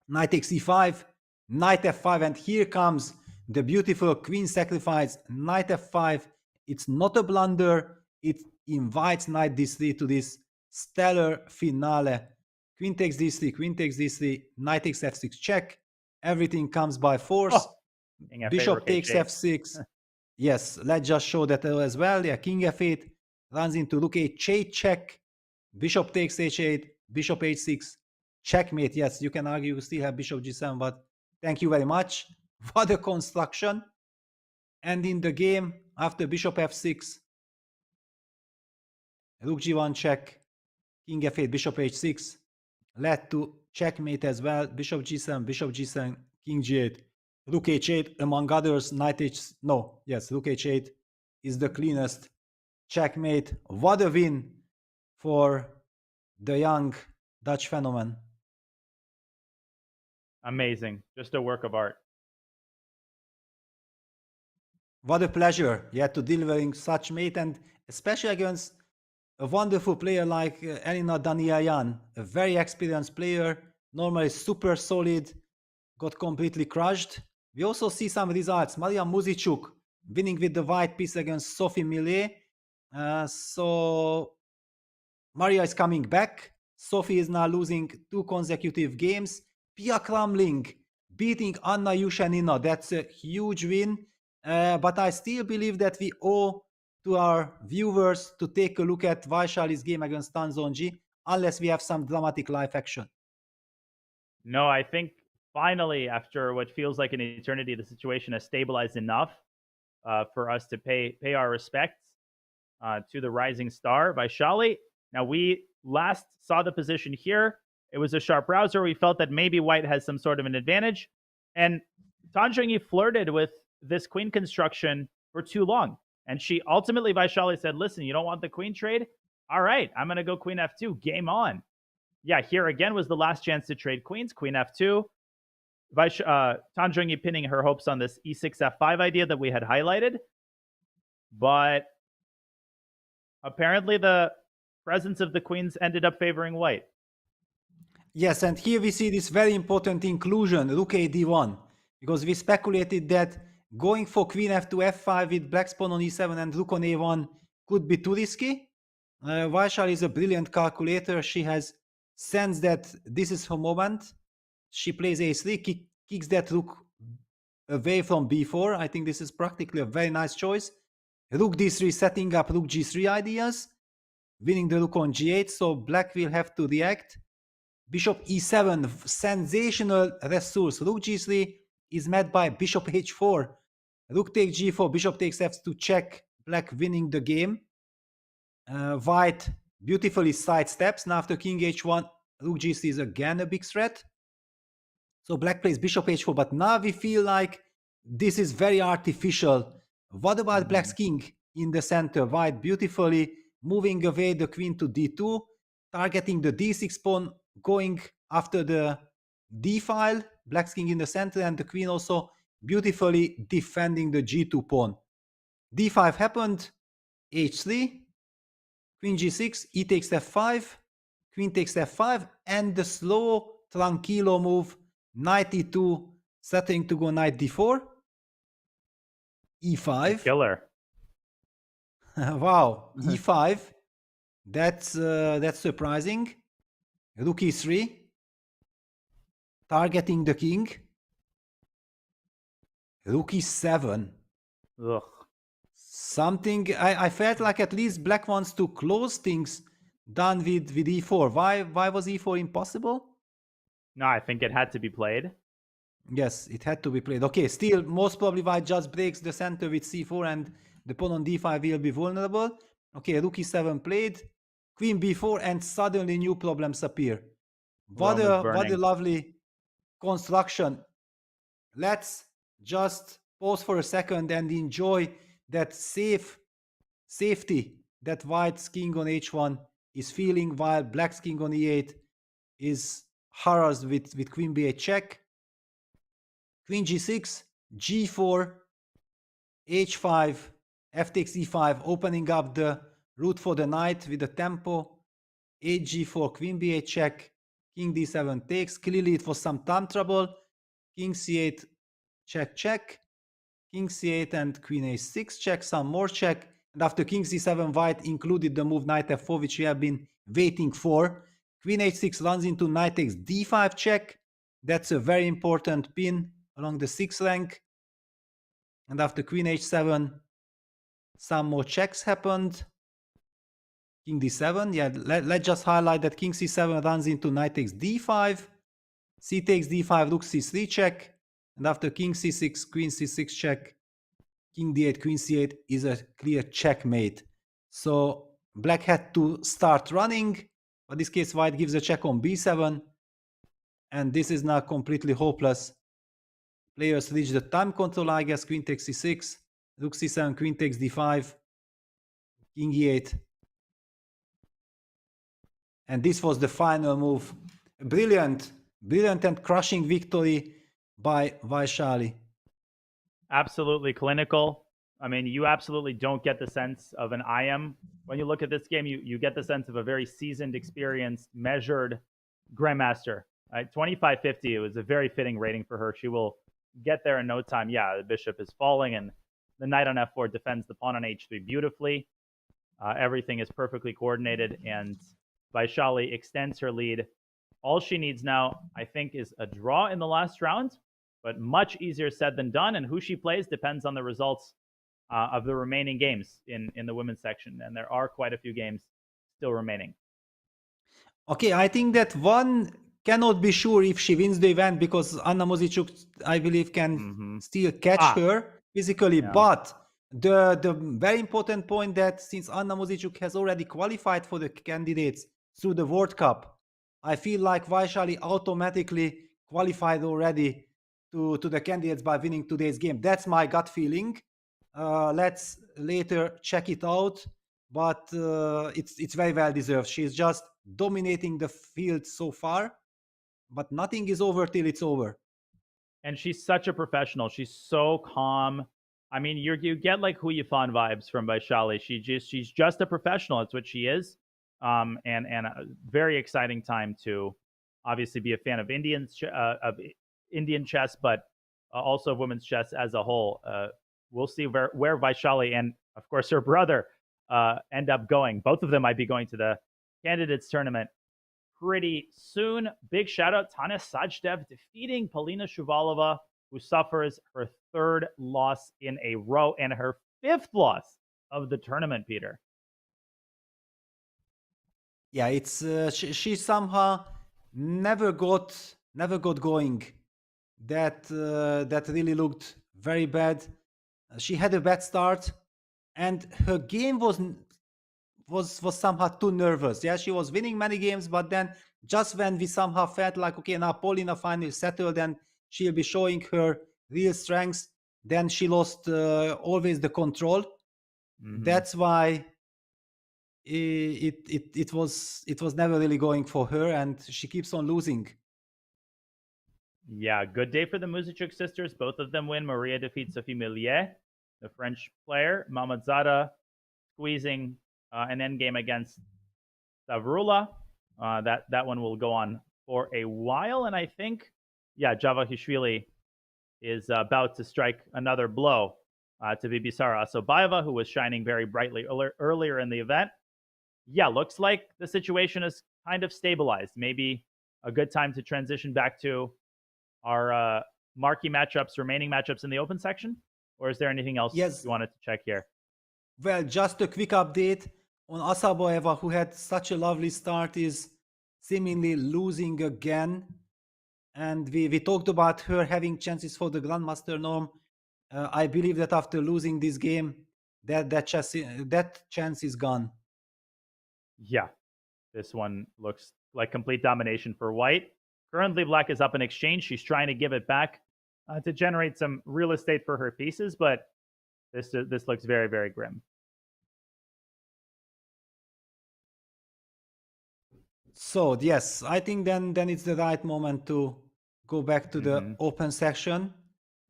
Knight takes e5, knight f5, and here comes the beautiful queen sacrifice. Knight f5, it's not a blunder. It invites knight d3 to this stellar finale. Queen takes d3, queen takes d3, knight takes f6, check. Everything comes by force. Bishop takes f6. Yes, let's just show that as well. Yeah, king f8 runs into rook h8, check. Bishop takes h8, bishop h6, checkmate. Yes, you can argue you still have bishop g7, but thank you very much. What a construction. And in the game, after bishop f6, rook g1 check, king f8, bishop h6, led to checkmate as well. Bishop g7, king g8, rook h8, among others. Knight h, no, yes, rook h8 is the cleanest checkmate. What a win for the young Dutch phenomenon. Amazing, just a work of art. What a pleasure, yeah, to delivering such mate, and especially against a wonderful player like Elina Danielyan, a very experienced player, normally super solid, got completely crushed. We also see some results. Maria Muzichuk winning with the white piece against Sophie Millet. So Maria is coming back. Sophie is now losing 2 consecutive games. Pia Kramling beating Anna Yushenina. That's a huge win. But I still believe that we owe to our viewers to take a look at Vaishali's game against Zhongyi, unless we have some dramatic live action. No, I think finally, after what feels like an eternity, the situation has stabilized enough for us to pay our respects to the rising star, Vaishali. Now, we last saw the position here. It was a sharp rouser. We felt that maybe white has some sort of an advantage. And Zhongyi flirted with this queen construction for too long. And she ultimately, Vaishali said, listen, you don't want the queen trade? All right, I'm going to go queen f2. Game on. Yeah, here again was the last chance to trade queens. Queen f2. Zhongyi pinning her hopes on this e6 f5 idea that we had highlighted. But apparently the presence of the queens ended up favoring white. Yes, and here we see this very important inclusion, rook a d1, because we speculated that going for queen f2, f5 with black's pawn on e7 and rook on a1 could be too risky. Vaishali is a brilliant calculator. She has sensed that this is her moment. She plays a3, kicks that rook away from b4. I think this is practically a very nice choice. Rook d3, setting up rook g3 ideas, winning the rook on g8, so black will have to react. Bishop e7, sensational resource. Rook g3 is met by bishop h4. Rook takes g4, bishop takes f2, check, black winning the game. White beautifully sidesteps. Now after king h1, rook g3 is again a big threat. So black plays bishop h4, but now we feel like this is very artificial. What about black's king in the center? White beautifully moving away the queen to d2, targeting the d6 pawn, going after the d file. Black's king in the center, and the queen also beautifully defending the g2 pawn. d5 happened, h3, queen g6, e takes f5, queen takes f5, and the slow tranquilo move, knight e2, settling to go knight d4, e5. Killer. Wow, e5. That's surprising. Rook e3, targeting the king. Rook e7. Ugh. Something I felt like at least black wants to close things done with e4. Why was e4 impossible? No, I think it had to be played. Yes, it had to be played. Okay, still most probably white just breaks the center with c4 and the pawn on d5 will be vulnerable. Okay, rook e7 played, queen b4, and suddenly new problems appear. What a lovely construction. Let's just pause for a second and enjoy that safety that white's king on h1 is feeling, while black's king on e8 is harassed with queen b8 check. Queen g6, g4, h5, f takes e5, opening up the route for the knight with the tempo. H4, queen b8 check, king d7 takes. Clearly it was some time trouble. King c8, check, check. King c8 and queen a6 check, some more check. And after king c7, white included the move knight f4, which we have been waiting for. Queen h6 runs into knight takes d5 check. That's a very important pin along the 6th rank. And after queen h7, some more checks happened. King d7, yeah, let's just highlight that king c7 runs into knight takes d5. C takes d5, rook c3 check. And after king c6, queen c6 check, king d8, queen c8 is a clear checkmate. So black had to start running. In this case, white gives a check on b7. And this is now completely hopeless. Players reach the time control, I guess. Queen takes c6, rook c7, queen takes d5, king e8. And this was the final move. Brilliant and crushing victory by Vaishali. Absolutely clinical. I mean, you absolutely don't get the sense of an IM. When you look at this game, you get the sense of a very seasoned, experienced, measured grandmaster. Right? 2550, it was a very fitting rating for her. She will get there in no time. Yeah, the bishop is falling, and the knight on f4 defends the pawn on h3 beautifully. Everything is perfectly coordinated, and Vaishali extends her lead. All she needs now, I think, is a draw in the last round, but much easier said than done. And who she plays depends on the results of the remaining games in the women's section. And there are quite a few games still remaining. Okay, I think that one cannot be sure if she wins the event because Anna Mozicuk, I believe, can still catch her physically. Yeah. But the very important point that since Anna Mozicuk has already qualified for the candidates through the World Cup, I feel like Vaishali automatically qualified already to the candidates by winning today's game. That's my gut feeling. Let's later check it out, but it's very well deserved. She's just dominating the field so far, but nothing is over till it's over. And she's such a professional. She's so calm. I mean, you get like Hu Yifan vibes from Vaishali. She's just a professional. That's what she is. And a very exciting time to obviously be a fan of Indian chess, but also women's chess as a whole. We'll see where Vaishali and, of course, her brother end up going. Both of them might be going to the candidates tournament pretty soon. Big shout out, Tanya Sajdev defeating Polina Shuvalova, who suffers her 3rd loss in a row and her 5th loss of the tournament, Peter. Yeah, it's she somehow never got going. That really looked very bad. She had a bad start, and her game was somehow too nervous. Yeah, she was winning many games, but then just when we somehow felt like, okay, now Paulina finally settled and she'll be showing her real strengths, then she lost always the control. That's why it was never really going for her, and she keeps on losing. Yeah, good day for the Muzichuk sisters. Both of them win. Maria defeats Sophie Millier, the French player. Mamadzada squeezing an endgame against Savrula. That one will go on for a while, and I think, yeah, Javahishvili is about to strike another blow to Bibisara Asobayeva, who was shining very brightly earlier in the event. Yeah, looks like the situation is kind of stabilized. Maybe a good time to transition back to our marquee matchups, remaining matchups in the open section? Or is there anything else you wanted to check here? Well, just a quick update on Asabayeva, who had such a lovely start, is seemingly losing again. And we talked about her having chances for the Grandmaster norm. I believe that after losing this game, that chance is gone. Yeah, this one looks like complete domination for white. Currently, black is up in exchange. She's trying to give it back to generate some real estate for her pieces, but this looks very, very grim. So yes, I think then it's the right moment to go back to the open section.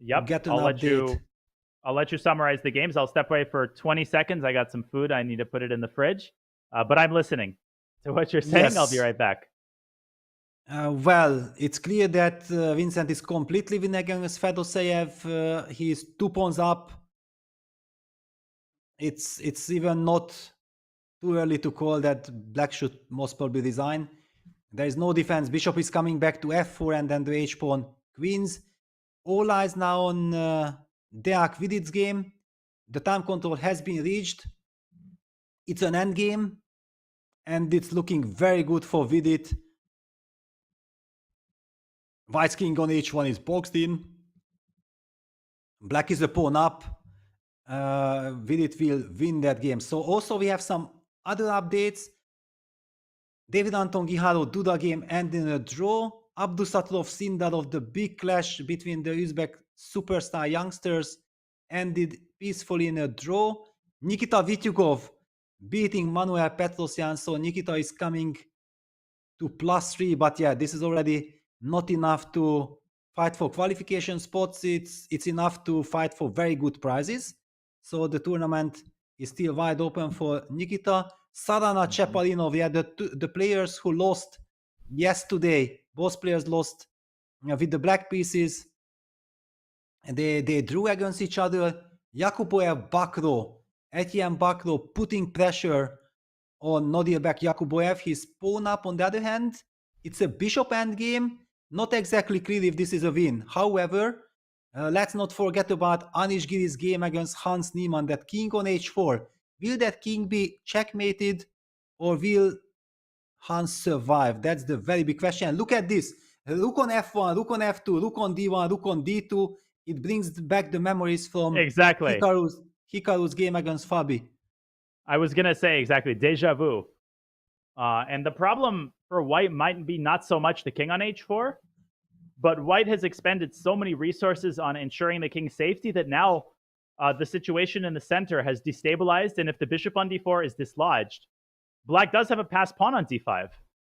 Yep, Get an update. I'll let you summarize the games. I'll step away for 20 seconds. I got some food. I need to put it in the fridge. But I'm listening to what you're saying. Yes. I'll be right back. Well, it's clear that Vincent is completely winning against Fedoseyev. He's 2 pawns up. It's even not too early to call that black should most probably resign. There is no defense. Bishop is coming back to f4 and then the h-pawn queens. All eyes now on Deak Vidit's game. The time control has been reached. It's an endgame, and it's looking very good for Vidit. White's king on h1 is boxed in. Black is a pawn up. Vidit will win that game. So also we have some other updates. David Anton Giharov Duda game ended in a draw. Abdusatulov Sindarov, the big clash between the Uzbek superstar youngsters, ended peacefully in a draw. Nikita Vityukov beating Manuel Petrosyan, so Nikita is coming to +3, but yeah, this is already not enough to fight for qualification spots. It's enough to fight for very good prizes. So the tournament is still wide open for Nikita. Sarana Chepalinov, yeah, the players who lost yesterday, both players lost with the black pieces. And they drew against each other. Yakuboyev Bakro, Etienne Bakro putting pressure on Nodirbek Yakuboyev. He's pawn up. On the other hand, it's a bishop endgame. Not exactly clear if this is a win. However, let's not forget about Anish Giri's game against Hans Niemann, that king on h4. Will that king be checkmated, or will Hans survive? That's the very big question. Look at this. Rook on f1, rook on f2, rook on d1, rook on d2. It brings back the memories from exactly Hikaru's game against Fabi. I was going to say exactly, deja vu. And the problem for white might be not so much the king on h4, but white has expended so many resources on ensuring the king's safety that now the situation in the center has destabilized, and if the bishop on d4 is dislodged, black does have a passed pawn on d5,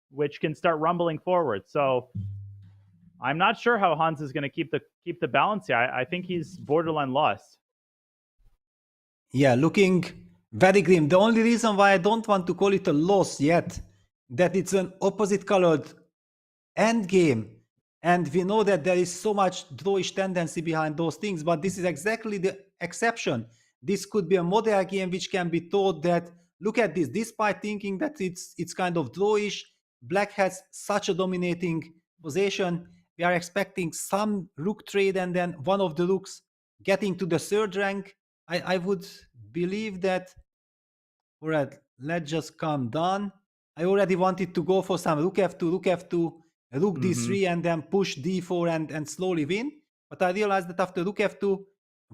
which can start rumbling forward. So I'm not sure how Hans is going to keep the balance here. I think he's borderline lost. Yeah, looking very grim. The only reason why I don't want to call it a loss yet, that it's an opposite colored endgame. And we know that there is so much drawish tendency behind those things, but this is exactly the exception. This could be a model game which can be thought that, look at this, despite thinking that it's kind of drawish, black has such a dominating position. We are expecting some rook trade and then one of the rooks getting to the third rank. I would believe that. All right, let's just calm down. I already wanted to go for some rook f2, rook d3, and then push d4 and slowly win. But I realized that after rook f2,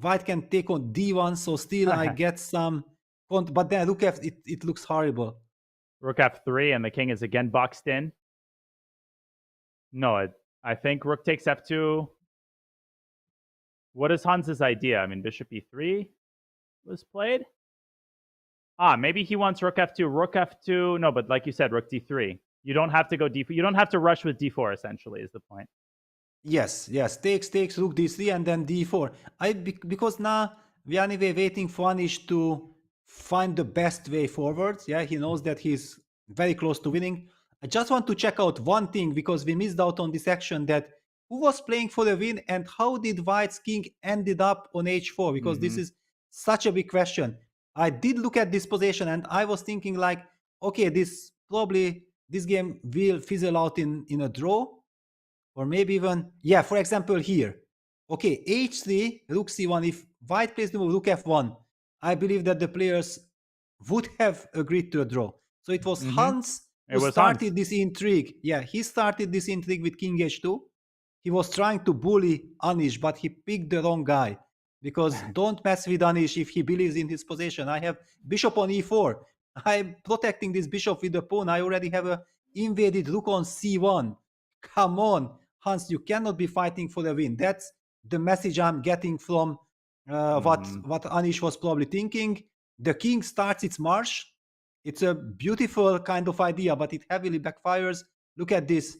white can take on d1, so still I get some... But then rook f, it looks horrible. Rook f3, and the king is again boxed in. No, I think rook takes f2. What is Hans's idea? I mean, bishop e3 was played. Maybe he wants rook f2, rook f2. No, but like you said, rook d3. You don't have to go d4. You don't have to rush with d4, essentially, is the point. Yes, takes, rook d3, and then d4. Because now we are anyway waiting for Anish to find the best way forward. Yeah, he knows that he's very close to winning. I just want to check out one thing, because we missed out on this action, that who was playing for the win and how did White's king ended up on h4? Because this is such a big question. I did look at this position and I was thinking like, okay, this game will fizzle out in a draw, or maybe even, yeah, for example here. Okay, h3, rook c1. If White plays the move rook f1, I believe that the players would have agreed to a draw. So it was Hans who started this intrigue. Yeah, he started this intrigue with king h2. He was trying to bully Anish, but he picked the wrong guy. Because don't mess with Anish if he believes in his position. I have bishop on e4. I'm protecting this bishop with the pawn. I already have a invaded rook on c1. Come on, Hans, you cannot be fighting for the win. That's the message I'm getting from what Anish was probably thinking. The king starts its march. It's a beautiful kind of idea, but it heavily backfires. Look at this.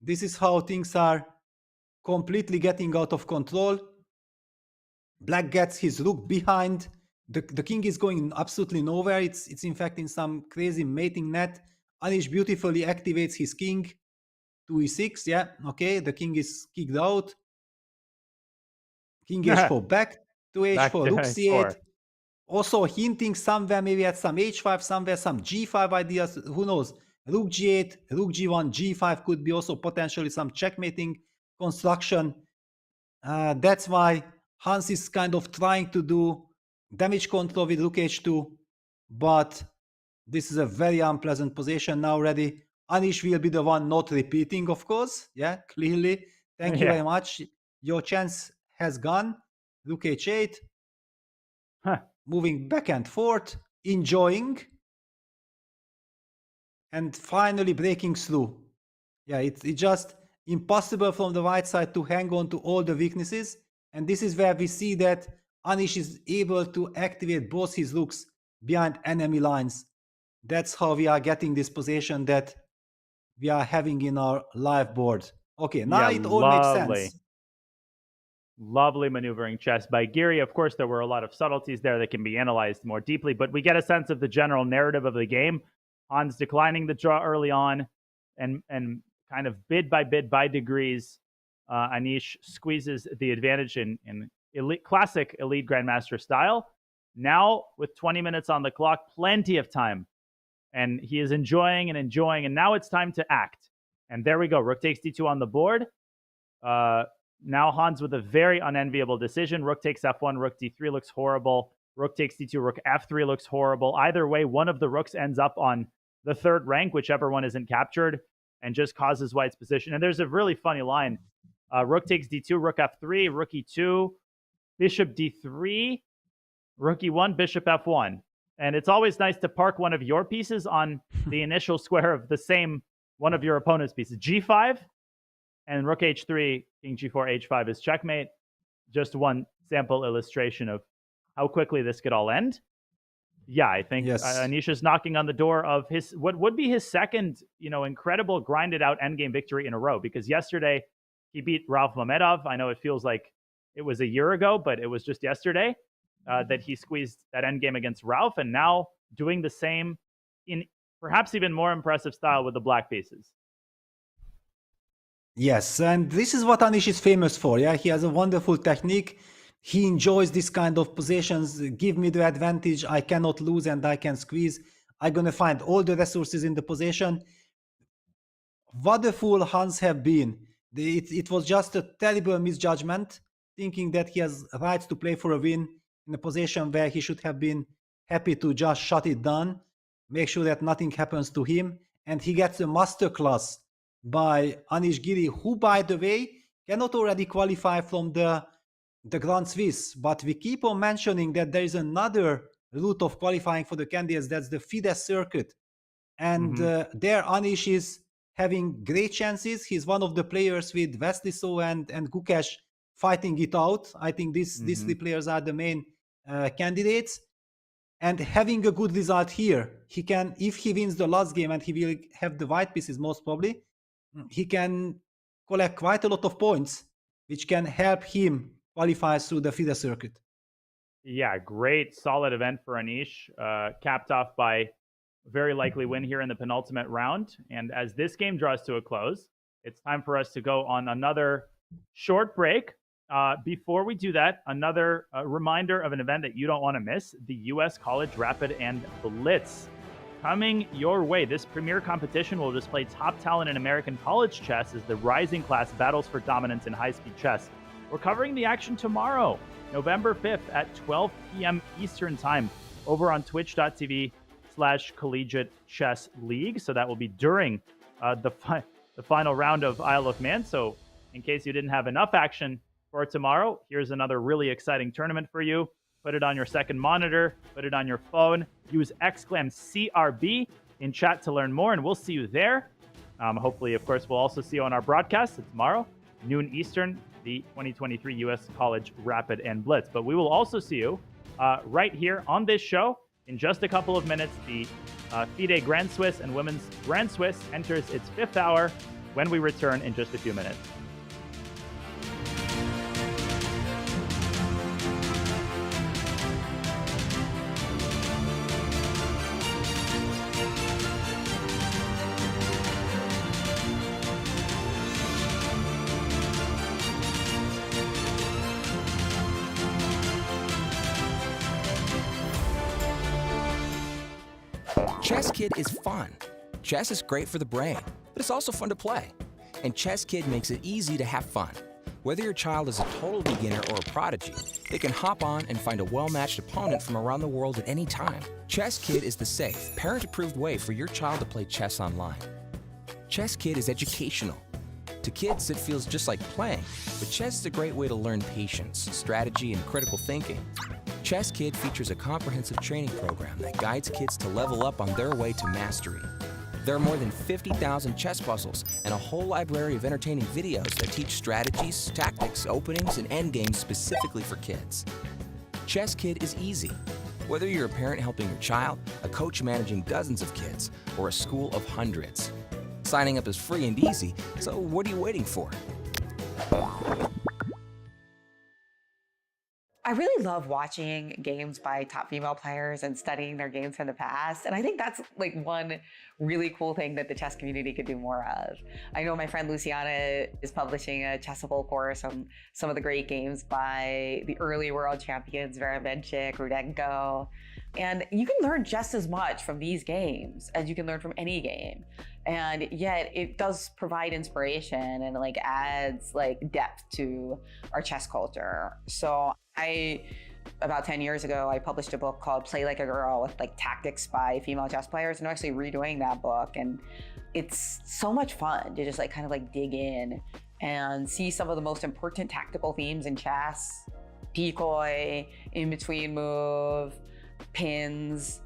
This is how things are completely getting out of control. Black gets his rook behind. The king is going absolutely nowhere. It's in fact in some crazy mating net. Anish beautifully activates his king to e6. Yeah, okay, the king is kicked out. King h4 back to h4, rook c8. Also hinting somewhere maybe at some h5, somewhere some g5 ideas. Who knows? Rook g8, rook g1, g5 could be also potentially some checkmating construction. That's why Hans is kind of trying to do damage control with rook h2, but this is a very unpleasant position now already. Anish will be the one not repeating, of course. Yeah, clearly. Thank you very much. Your chance has gone. Rook h8. Moving back and forth, enjoying, and finally breaking through. Yeah, it's just impossible from the white side to hang on to all the weaknesses. And this is where we see that Anish is able to activate both his rooks behind enemy lines. That's how we are getting this position that we are having in our live board. Okay, now it all makes sense. Lovely maneuvering chess by Giri. Of course, there were a lot of subtleties there that can be analyzed more deeply, but we get a sense of the general narrative of the game. Hans declining the draw early on, and kind of bit by degrees, Anish squeezes the advantage in classic elite grandmaster style. Now, with 20 minutes on the clock, plenty of time, and he is enjoying, and now it's time to act. And there we go. Rook takes d2 on the board. Now Hans with a very unenviable decision. Rook takes f1, rook d3 looks horrible. Rook takes d2, rook f3 looks horrible. Either way, one of the rooks ends up on the third rank, whichever one isn't captured, and just causes White's position. And there's a really funny line. Rook takes d2, rook f3, rook e2, bishop d3, rook e1, bishop f1. And it's always nice to park one of your pieces on the initial square of the same one of your opponent's pieces. g5 and rook h3, king g4, h5 is checkmate. Just one sample illustration of how quickly this could all end. Yeah, I think Anish is knocking on the door of his what would be his second, incredible grinded out endgame victory in a row. Because yesterday he beat Rauf Mamedov. I know it feels like it was a year ago, but it was just yesterday that he squeezed that endgame against Rauf, and now doing the same in perhaps even more impressive style with the black pieces. Yes, and this is what Anish is famous for. Yeah, he has a wonderful technique. He enjoys this kind of positions. Give me the advantage. I cannot lose and I can squeeze. I'm going to find all the resources in the position. What a fool Hans have been. It was just a terrible misjudgment, thinking that he has rights to play for a win in a position where he should have been happy to just shut it down, make sure that nothing happens to him. And he gets a masterclass by Anish Giri, who, by the way, cannot already qualify from the the Grand Swiss, but we keep on mentioning that there is another route of qualifying for the candidates. That's the FIDE circuit. And there Anish is having great chances. He's one of the players with Vesliso and Gukesh fighting it out. I think these three players are the main candidates. And having a good result here, he can, if he wins the last game, and he will have the white pieces most probably, he can collect quite a lot of points, which can help him qualify through the FIDE circuit. Yeah, great, solid event for Anish, capped off by very likely win here in the penultimate round. And as this game draws to a close, it's time for us to go on another short break. Before we do that, another reminder of an event that you don't want to miss, the U.S. College Rapid and Blitz. Coming your way, this premier competition will display top talent in American college chess as the rising class battles for dominance in high-speed chess. We're covering the action tomorrow, November 5th at 12 p.m. Eastern Time over on twitch.tv/Collegiate Chess League. So that will be during the final round of Isle of Man. So in case you didn't have enough action for tomorrow, here's another really exciting tournament for you. Put it on your second monitor, put it on your phone, use !CRB in chat to learn more, and we'll see you there. Hopefully, of course, we'll also see you on our broadcast tomorrow, noon Eastern, the 2023 U.S. College Rapid and Blitz. But we will also see you right here on this show in just a couple of minutes. The FIDE Grand Swiss and Women's Grand Swiss enters its 5th hour when we return in just a few minutes. Chess Kid is fun. Chess is great for the brain, but it's also fun to play. And Chess Kid makes it easy to have fun. Whether your child is a total beginner or a prodigy, they can hop on and find a well-matched opponent from around the world at any time. Chess Kid is the safe, parent-approved way for your child to play chess online. Chess Kid is educational. To kids, it feels just like playing, but chess is a great way to learn patience, strategy, and critical thinking. Chess Kid features a comprehensive training program that guides kids to level up on their way to mastery. There are more than 50,000 chess puzzles and a whole library of entertaining videos that teach strategies, tactics, openings, and endgames specifically for kids. Chess Kid is easy. Whether you're a parent helping your child, a coach managing dozens of kids, or a school of hundreds. Signing up is free and easy, so what are you waiting for? I really love watching games by top female players and studying their games from the past. And I think that's like one really cool thing that the chess community could do more of. I know my friend Luciana is publishing a Chessable course on some of the great games by the early world champions, Veremenchik, Rudenko. And you can learn just as much from these games as you can learn from any game. And yet it does provide inspiration and like adds like depth to our chess culture. So about 10 years ago, I published a book called Play Like a Girl with like tactics by female chess players. And I'm actually redoing that book. And it's so much fun to just like kind of like dig in and see some of the most important tactical themes in chess. Decoy, in-between move, pins,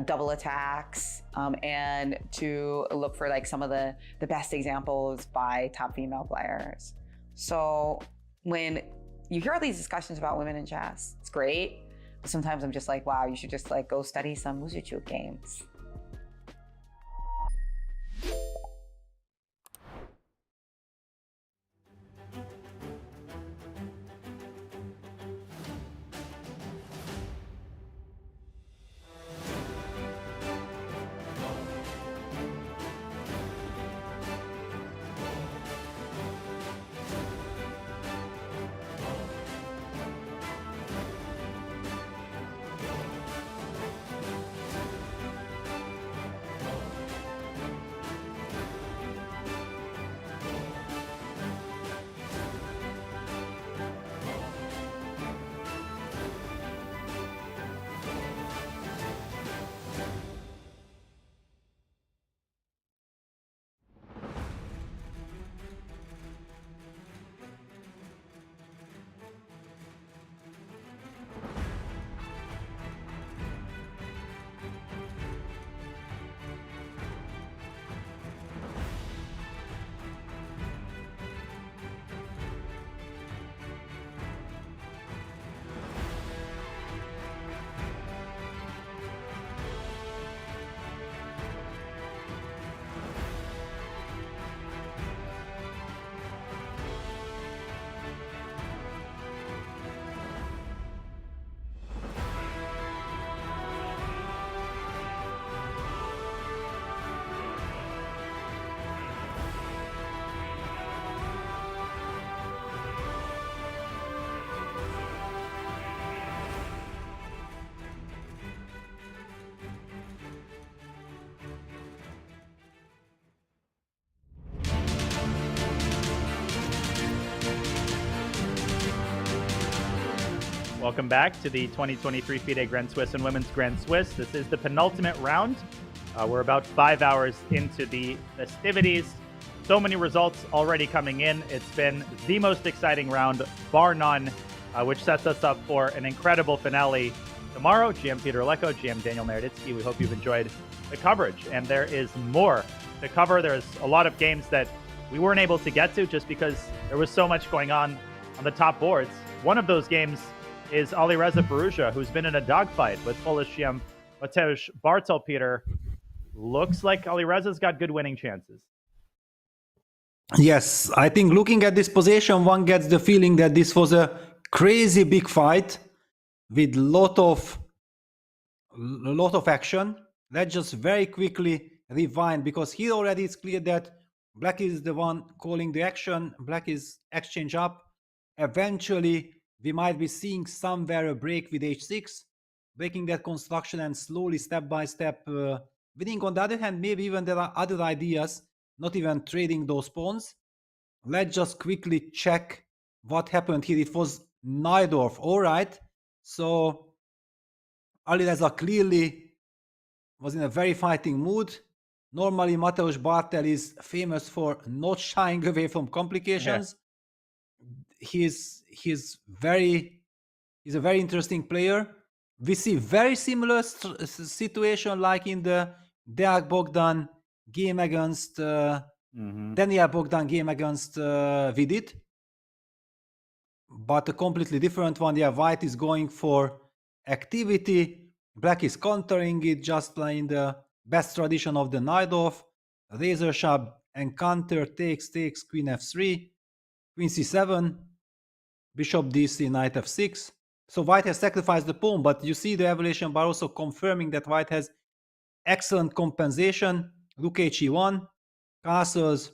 double attacks, and to look for like some of the best examples by top female players. So when you hear all these discussions about women in chess, it's great. But sometimes I'm just like, wow, you should just like go study some Muzichuk games. Welcome back to the 2023 FIDE Grand Swiss and Women's Grand Swiss. This is the penultimate round. We're about 5 hours into the festivities. So many results already coming in. It's been the most exciting round, bar none, which sets us up for an incredible finale tomorrow. GM Peter Lecko, GM Daniel Naroditsky, we hope you've enjoyed the coverage. And there is more to cover. There's a lot of games that we weren't able to get to just because there was so much going on the top boards. One of those games is Alireza Firouzja, who's been in a dogfight with Polish GM Mateusz Bartel. Peter, looks like Alireza's got good winning chances. Yes, I think looking at this position, one gets the feeling that this was a crazy big fight with lot of action. Let's just very quickly rewind, because here already it's clear that Black is the one calling the action. Black is exchange up. Eventually, we might be seeing somewhere a break with h6, breaking that construction and slowly, step by step, winning. On the other hand, maybe even there are other ideas, not even trading those pawns. Let's just quickly check what happened here. It was Najdorf. All right. So Alireza clearly was in a very fighting mood. Normally, Mateusz Bartel is famous for not shying away from complications. Yeah. He's a very interesting player. We see very similar situation like in the Deák Bogdan game against Daniel Bogdan game against Vidit, but a completely different one. Yeah, White is going for activity. Black is countering it just like in the best tradition of the Najdorf. Razor sharp encounter, takes, queen f3, queen c7, bishop dc, knight f6. So White has sacrificed the pawn, but you see the evaluation bar also confirming that White has excellent compensation. Rook he1, castles,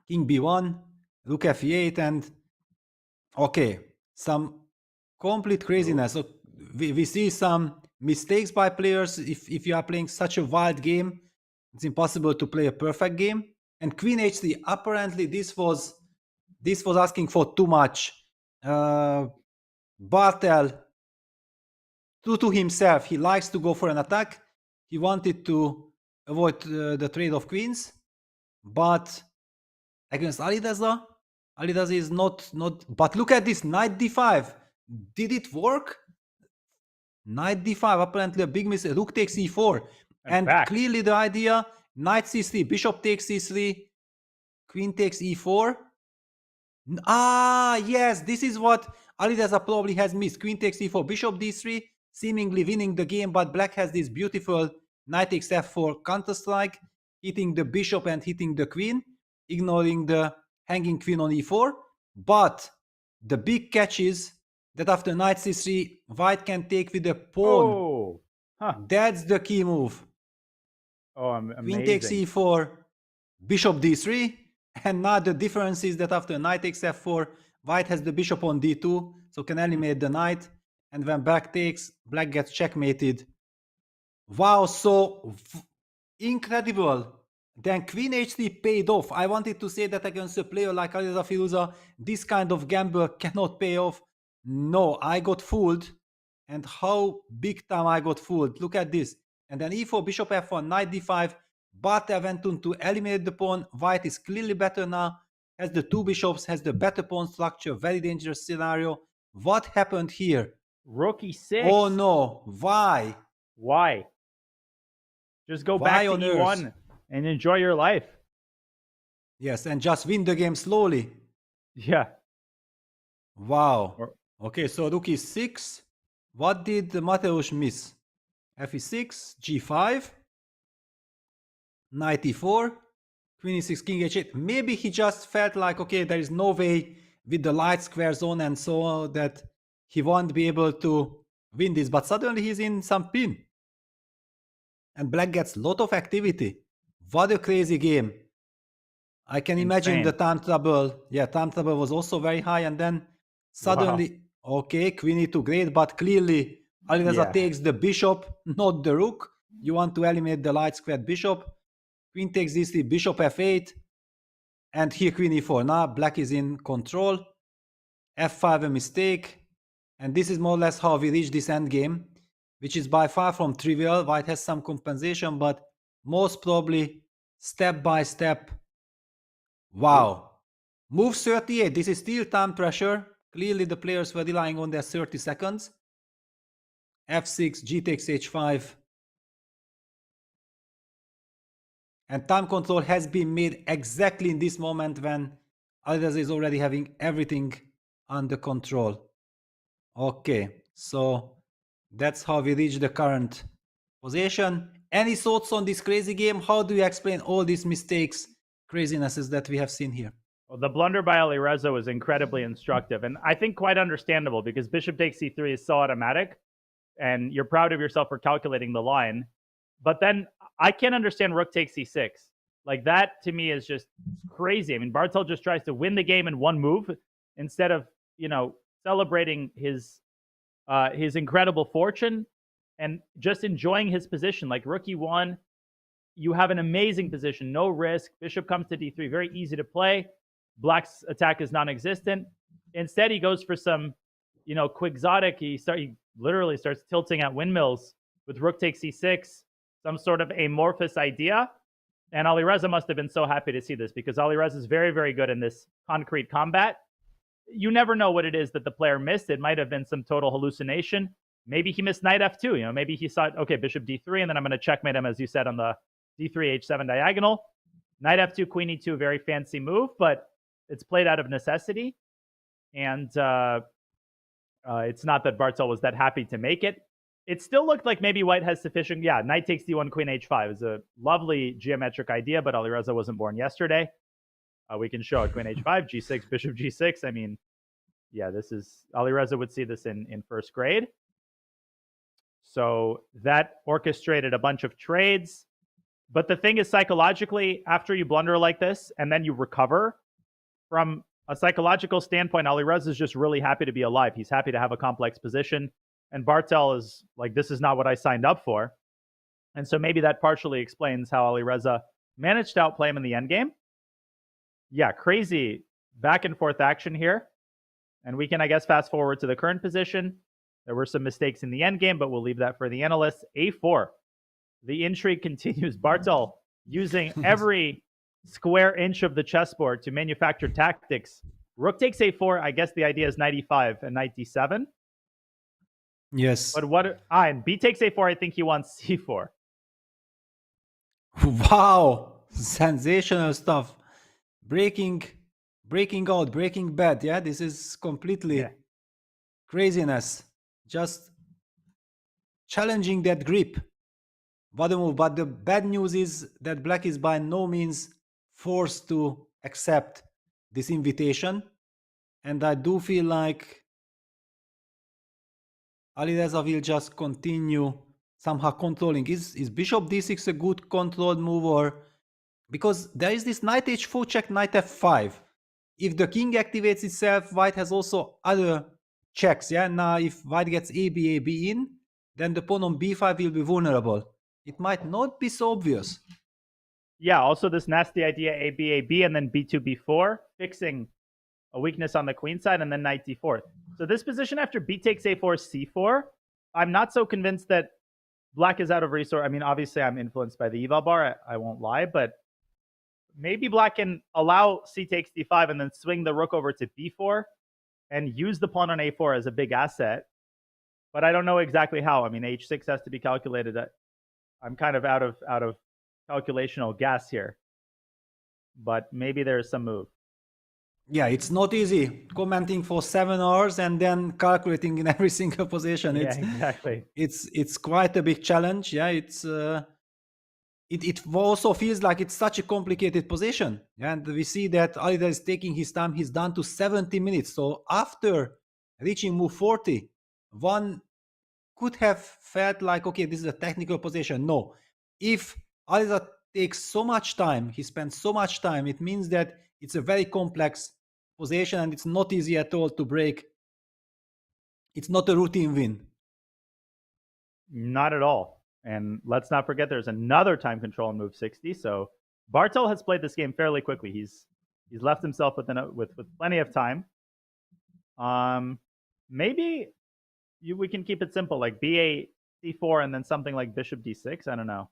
king b1, rook fe8, and okay, some complete craziness. So we see some mistakes by players. If you are playing such a wild game, it's impossible to play a perfect game. And queen h3, apparently this was asking for too much. Bartel, to himself, he likes to go for an attack. He wanted to avoid the trade of queens, but against Alireza is not. But look at this, knight d5. Did it work? Knight d5, apparently a big mistake. Rook takes e4, and clearly the idea: knight c3, bishop takes c3, queen takes e4. Ah, yes, this is what Alireza probably has missed. Queen takes e4, bishop d3, seemingly winning the game, but Black has this beautiful knight takes f4 counter-strike, hitting the bishop and hitting the queen, ignoring the hanging queen on e4. But the big catch is that after knight c3, White can take with the pawn. Oh, that's the key move. Oh, amazing. Queen takes e4, bishop d3, and now the difference is that after knight takes f4, White has the bishop on d2, so can eliminate the knight, and when Black takes, Black gets checkmated. Wow, so incredible. Then queen h3 paid off. I wanted to say that against a player like Alireza Firouzja, this kind of gamble cannot pay off. No, I got fooled. And how big time I got fooled. Look at this. And then e4, bishop f1, knight d5. Bartel went on to eliminate the pawn. White is clearly better now. Has the two bishops, has the better pawn structure. Very dangerous scenario. What happened here? Rook e6. Oh no. Why? Why? Just go back to e1 and enjoy your life. Yes, and just win the game slowly. Yeah. Wow. Okay, so rook e6. What did Mateusz miss? Fe6, g5, knight e4, queen e6, king h8. Maybe he just felt like, okay, there is no way with the light square zone and so on that he won't be able to win this. But suddenly he's in some pin. And Black gets a lot of activity. What a crazy game. I can imagine the time trouble. Yeah, time trouble was also very high. And then suddenly, okay, queen e2, great. But clearly, Alireza takes the bishop, not the rook. You want to eliminate the light squared bishop. Queen takes d3, bishop f8. And here queen e4. Now Black is in control. f5 a mistake. And this is more or less how we reach this endgame, which is by far from trivial. White has some compensation, but most probably step by step. Wow. Move 38. This is still time pressure. Clearly the players were relying on their 30 seconds. F6, G takes H5. And time control has been made exactly in this moment when Alireza is already having everything under control. Okay, so that's how we reach the current position. Any thoughts on this crazy game? How do you explain all these mistakes, crazinesses that we have seen here? Well, the blunder by Alireza was incredibly instructive, and I think quite understandable because bishop takes c3 is so automatic, and you're proud of yourself for calculating the line. But then I can't understand rook takes c6. Like, that to me is just crazy. I mean, Bartel just tries to win the game in one move instead of, you know, celebrating his incredible fortune and just enjoying his position. Like, rook e1, you have an amazing position, no risk. Bishop comes to d3, very easy to play. Black's attack is non-existent. Instead, he goes for some, you know, quixotic. He literally starts tilting at windmills with rook takes c6, some sort of amorphous idea. And Alireza must have been so happy to see this because Alireza is very, very good in this concrete combat. You never know what it is that the player missed. It might have been some total hallucination. Maybe he missed knight f2. You know, maybe he thought, okay, bishop d3, and then I'm going to checkmate him, as you said, on the d3 h7 diagonal. Knight f2, queen e2, very fancy move, but it's played out of necessity. And it's not that Bartel was that happy to make it. It still looked like maybe white has sufficient. Yeah, knight takes d1, queen h5 is a lovely geometric idea, but Alireza wasn't born yesterday. We can show it. Queen h5, g6, bishop g6. I mean, yeah, this is, Alireza would see this in first grade. So that orchestrated a bunch of trades. But the thing is, psychologically, after you blunder like this and then you recover, from a psychological standpoint, Alireza is just really happy to be alive. He's happy to have a complex position. And Bartel is like, this is not what I signed up for. And so maybe that partially explains how Alireza managed to outplay him in the endgame. Yeah, crazy back and forth action here. And we can, I guess, fast forward to the current position. There were some mistakes in the endgame, but we'll leave that for the analysts. A4. The intrigue continues. Bartel using every square inch of the chessboard to manufacture tactics. Rook takes a4. I guess the idea is knight e5 and knight d7. Yes. But what? And b takes a4. I think he wants c4. Wow, sensational stuff. Breaking out, breaking bad. Yeah, this is completely craziness. Just challenging that grip. What a move. But the bad news is that black is by no means forced to accept this invitation. And I do feel like Alireza will just continue somehow controlling. Is bishop d6 a good controlled move? Or because there is this knight h4 check, knight f5. If the king activates itself, white has also other checks. Yeah, now if white gets a b in, then the pawn on b5 will be vulnerable. It might not be so obvious. Yeah, also this nasty idea a b, and then b2, b4, fixing a weakness on the queen side, and then knight d4. So this position after b takes a4, c4, I'm not so convinced that black is out of resource. I mean, obviously I'm influenced by the eval bar, I won't lie, but maybe black can allow c takes d5 and then swing the rook over to b4 and use the pawn on a4 as a big asset. But I don't know exactly how. I mean, h6 has to be calculated. I'm kind of out of calculational gas here. But maybe there's some move. Yeah, it's not easy commenting for 7 hours and then calculating in every single position. Yeah, exactly. It's quite a big challenge. Yeah, it also feels like it's such a complicated position. And we see that Alireza is taking his time. He's down to 70 minutes. So after reaching move 40, one could have felt like, okay, this is a technical position. No, if Alireza takes so much time, he spends so much time, it means that it's a very complex position and it's not easy at all to break. It's not a routine win. Not at all. And let's not forget there's another time control in move 60. So Bartel has played this game fairly quickly. He's left himself with plenty of time. Maybe we can keep it simple, like b8, c4, and then something like bishop d6. I don't know.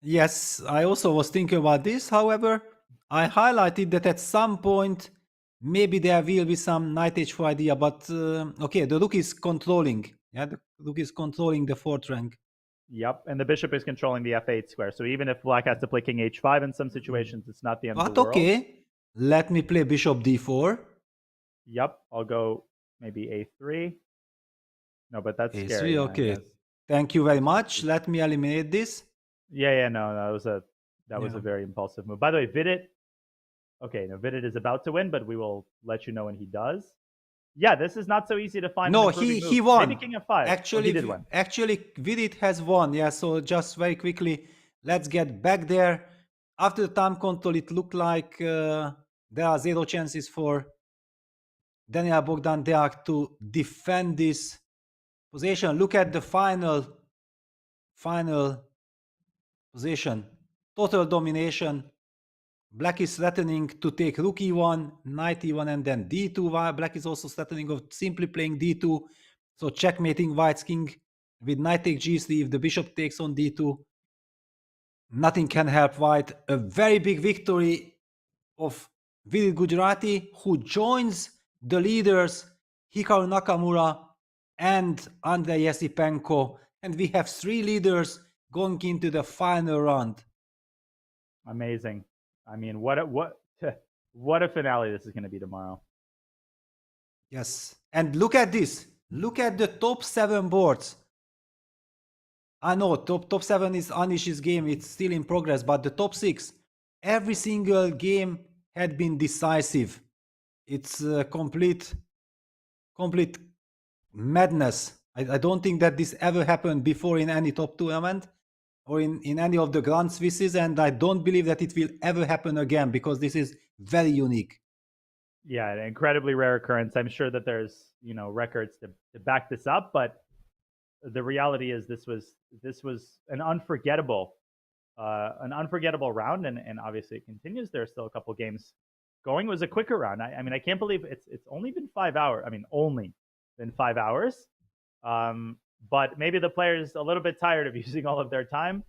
Yes, I also was thinking about this. However, I highlighted that at some point, maybe there will be some knight h4 idea, but okay, the rook is controlling. Yeah, the rook is controlling the fourth rank. Yep, and the bishop is controlling the f8 square. So even if black has to play king h5 in some situations, it's not the end of But the world. okay, let me play bishop d4. Yep, I'll go maybe a3. No, but that's a3, scary. okay. Thank you very much. Let me eliminate this. Yeah, no, that was a very impulsive move. By the way, Vidit. Okay, now Vidit is about to win, but we will let you know when he does. Yeah, this is not so easy to find. No, he won. Maybe king f5. Actually, he did win. Actually, Vidit has won. Yeah, so just very quickly, let's get back there. After the time control, it looked like there are 0 chances for Daniel Bogdan Deák to defend this position. Look at the final position. Total domination. Black is threatening to take rook e1, knight e1, and then d2. While Black is also threatening of simply playing d2. So checkmating White's king with knight takes g3 if the bishop takes on d2. Nothing can help White. A very big victory of Vidit Gujarati, who joins the leaders Hikaru Nakamura and Andrei Yesipenko. And we have 3 leaders going into the final round. Amazing. I mean, what a finale this is going to be tomorrow. Yes. And look at this. Look at the top 7 boards. I know top 7 is Anish's game. It's still in progress. But the top 6, every single game had been decisive. It's complete madness. I don't think that this ever happened before in any top tournament or in any of the Grand Swisses, and I don't believe that it will ever happen again because this is very unique. Yeah, an incredibly rare occurrence. I'm sure that there's records to back this up, but the reality is this was an unforgettable round, and obviously it continues. There are still a couple games going. It was a quicker round. I mean, I can't believe it's only been 5 hours. I mean, only been 5 hours. But maybe the players a little bit tired of using all of their time.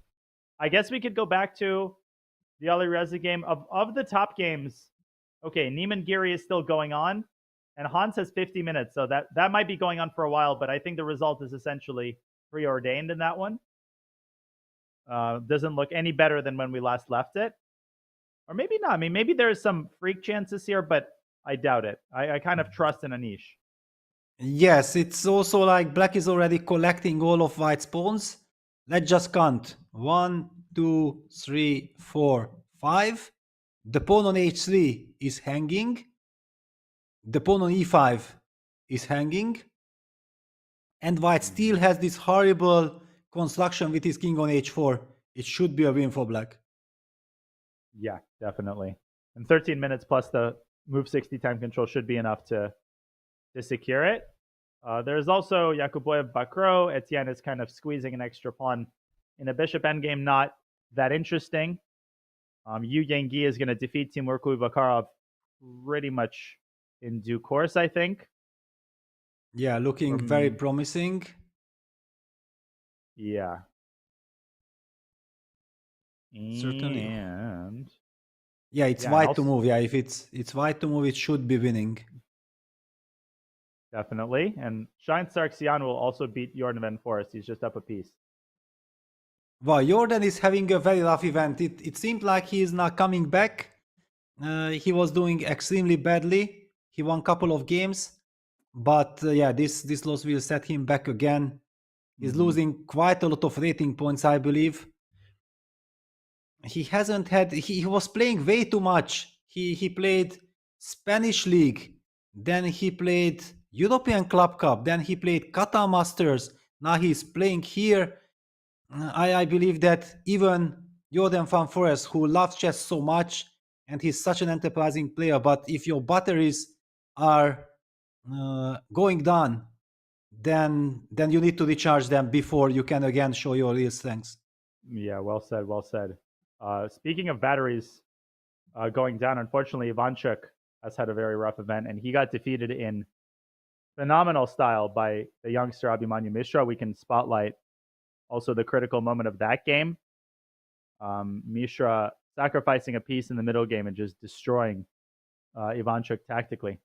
I guess we could go back to the Ali Reza game. Of the top games, okay, Neiman Giri is still going on, and Hans has 50 minutes, so that might be going on for a while, but I think the result is essentially preordained in that one. Doesn't look any better than when we last left it. Or maybe not. I mean, maybe there's some freak chances here, but I doubt it. I kind of trust in Anish. Yes, it's also like Black is already collecting all of White's pawns. Let's just count. 1, 2, 3, 4, 5. The pawn on h3 is hanging. The pawn on e5 is hanging. And White still has this horrible construction with his king on h4. It should be a win for Black. Yeah, definitely. And 13 minutes plus the move 60 time control should be enough to secure it. There's also Yakuboyev Bakro. Etienne is kind of squeezing an extra pawn in a bishop endgame, not that interesting. Yu Yengi is going to defeat Timur Kuibakarov pretty much in due course, I think. Yeah, looking very promising. Yeah. Certainly. And yeah, it's White to move. Yeah, if it's White to move, it should be winning. Definitely. And Shine Sargsyan will also beat Jordan Van Forest. He's just up a piece. Well, Jordan is having a very rough event. It seemed like he is now coming back. He was doing extremely badly. He won a couple of games. But yeah, this loss will set him back again. He's losing quite a lot of rating points, I believe. He hasn't had... He was playing way too much. He played Spanish League. Then he played European Club Cup. Then he played Qatar Masters. Now he's playing here. I believe that even Jordan Van Forest, who loves chess so much, and he's such an enterprising player, but if your batteries are going down, then you need to recharge them before you can again show your real strengths. Yeah, well said, well said. Speaking of batteries going down, unfortunately, Ivanchuk has had a very rough event, and he got defeated in phenomenal style by the youngster Abhimanyu Mishra. We can spotlight also the critical moment of that game. Mishra sacrificing a piece in the middle game and just destroying Ivanchuk tactically.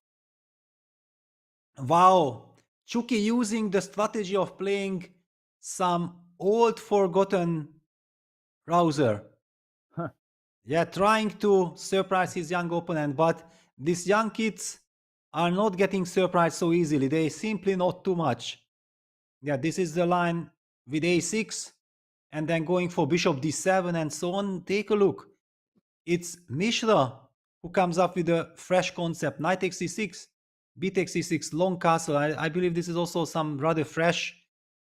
Wow. Chucky using the strategy of playing some old forgotten rouser. Huh. Yeah, trying to surprise his young opponent, but these young kids are not getting surprised so easily. They simply not too much. Yeah, this is the line with a6 and then going for bishop d7 and so on. Take a look. It's Mishra who comes up with a fresh concept. Knight takes c6, b takes c6, long castle. I believe this is also some rather fresh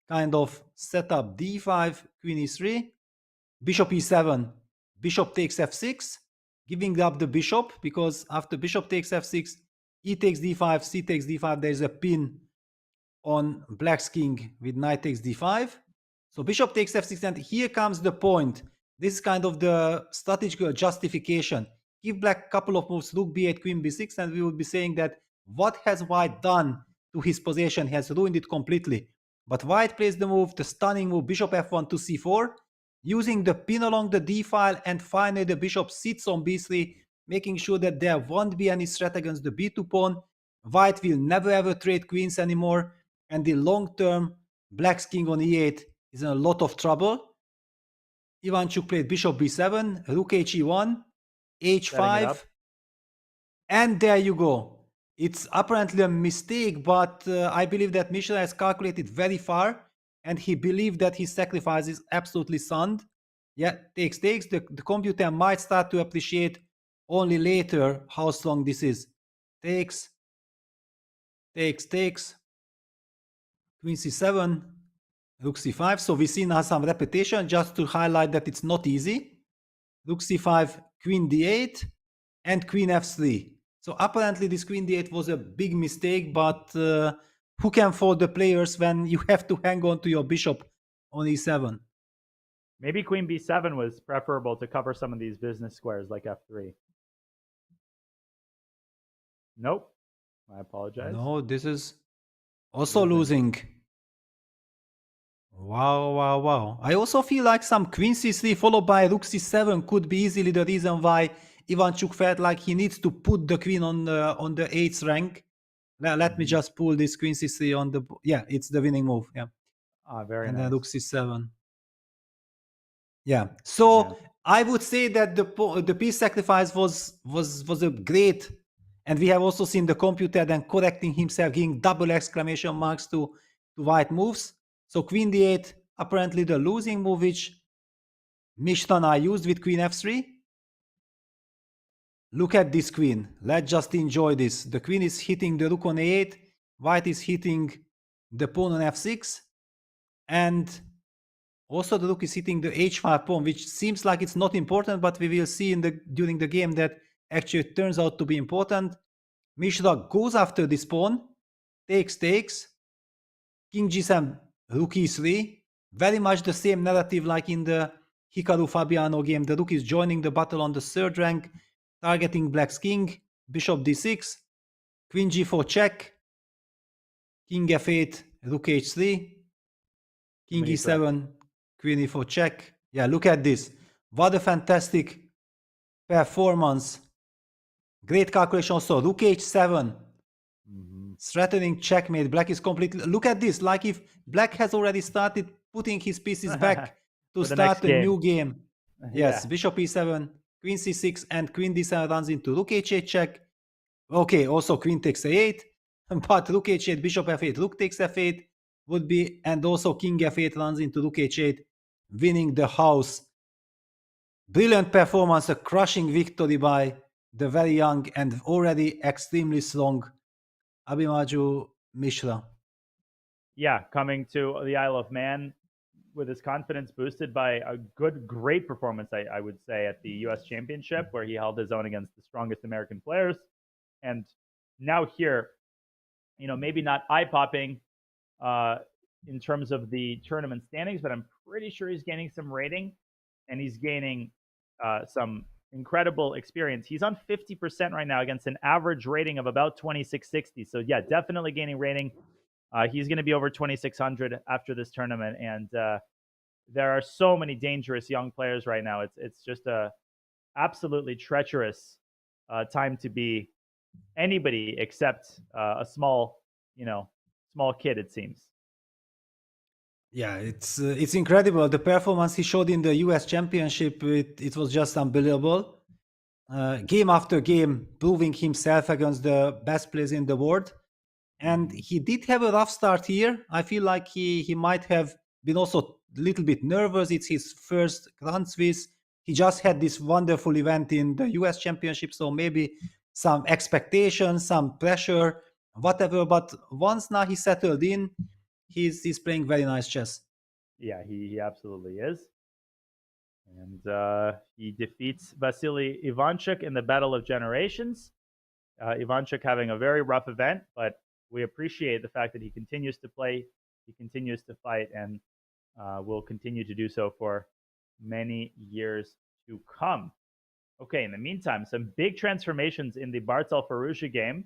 kind of setup. d5, queen e3, bishop e7, bishop takes f6, giving up the bishop, because after bishop takes f6, e takes d5, c takes d5, there's a pin on black's king with knight takes d5. So bishop takes f6, and here comes the point. This is kind of the strategical justification. Give black a couple of moves, rook b8, queen b6, and we would be saying that what has white done to his position? He has ruined it completely. But white plays the move, the stunning move, bishop f1 to c4, using the pin along the d file, and finally the bishop sits on b3, making sure that there won't be any threat against the b2 pawn. White will never ever trade queens anymore, and in long term, black's king on e8 is in a lot of trouble. Ivanchuk played bishop b7, rook he1, h5, and there you go. It's apparently a mistake, but I believe that Mishra has calculated very far, and he believed that his sacrifice is absolutely sound. Yeah, takes. The computer might start to appreciate only later how strong this is. Takes. Queen c7, rook c5. So we see now some repetition just to highlight that it's not easy. Rook c5, queen d8, and queen f3. So apparently this queen d8 was a big mistake, but who can fault the players when you have to hang on to your bishop on e7? Maybe queen b7 was preferable to cover some of these business squares like f3. Nope. I apologize. No, this is also losing. Wow. I also feel like some queen c3 followed by rook c7 could be easily the reason why Ivanchuk felt like he needs to put the queen on the 8th rank. Let me just pull this queen c3 on the... Yeah, it's the winning move. Yeah. Very and nice. then rook c7. Yeah. So I would say that the piece sacrifice was a great, and we have also seen the computer then correcting himself, giving double exclamation marks to white moves. So queen d8, apparently the losing move, which Mishra and I used with queen f3. Look at this queen. Let's just enjoy this. The queen is hitting the rook on a8. White is hitting the pawn on f6. And also the rook is hitting the h5 pawn, which seems like it's not important, but we will see during the game that actually it turns out to be important. Mishra goes after this pawn. Takes. King g7, rook e3. Very much the same narrative like in the Hikaru Fabiano game. The rook is joining the battle on the 3rd rank, targeting black's king. Bishop d6, queen g4 check, king f8, rook h3, king e7, queen e4 check. Yeah, look at this. What a fantastic performance. Great calculation also. Rook h7. Threatening checkmate. Black is completely... Look at this. Like if black has already started putting his pieces back to start a new game. Yes, yeah. Bishop e7, queen c6, and queen d7 runs into rook h8 check. Okay, also queen takes a8. But rook h8, bishop f8, rook takes f8 would be... And also king f8 runs into rook h8, winning the house. Brilliant performance. A crushing victory by the very young and already extremely strong Abhimanyu Mishra. Yeah, coming to the Isle of Man with his confidence boosted by a great performance, I would say, at the U.S. Championship, where he held his own against the strongest American players. And now here, maybe not eye-popping in terms of the tournament standings, but I'm pretty sure he's gaining some rating, and he's gaining some incredible experience. He's on 50% right now against an average rating of about 2660. So yeah, definitely gaining rating. He's going to be over 2600 after this tournament, and there are so many dangerous young players right now. It's just a absolutely treacherous time to be anybody except a small kid, it seems. Yeah, it's incredible. The performance he showed in the US Championship, it was just unbelievable. Game after game, proving himself against the best players in the world. And he did have a rough start here. I feel like he might have been also a little bit nervous. It's his first Grand Swiss. He just had this wonderful event in the US Championship, so maybe some expectations, some pressure, whatever. But once now he settled in, he's playing very nice chess. Yeah, he absolutely is. And he defeats Vasily Ivanchuk in the Battle of Generations. Ivanchuk having a very rough event, but we appreciate the fact that he continues to play, he continues to fight, and will continue to do so for many years to come. Okay, in the meantime, some big transformations in the Bartel-Firouzja game,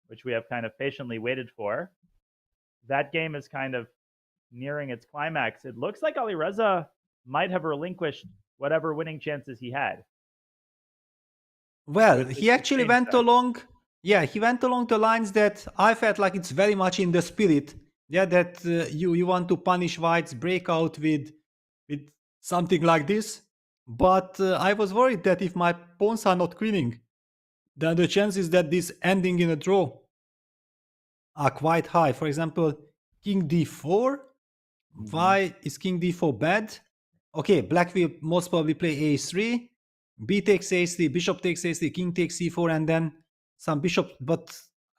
which we have kind of patiently waited for. That game is kind of nearing its climax. It looks like Alireza might have relinquished whatever winning chances he had. Well, he actually went along. Yeah, he went along the lines that I felt like it's very much in the spirit. Yeah, that you want to punish whites, break out with something like this. But I was worried that if my pawns are not queening, then the chances that this ending in a draw are quite high. For example, King d4. Why is King d4 bad? Okay, black will most probably play a3. B takes a3, bishop takes a3, king takes c4, and then some bishop. But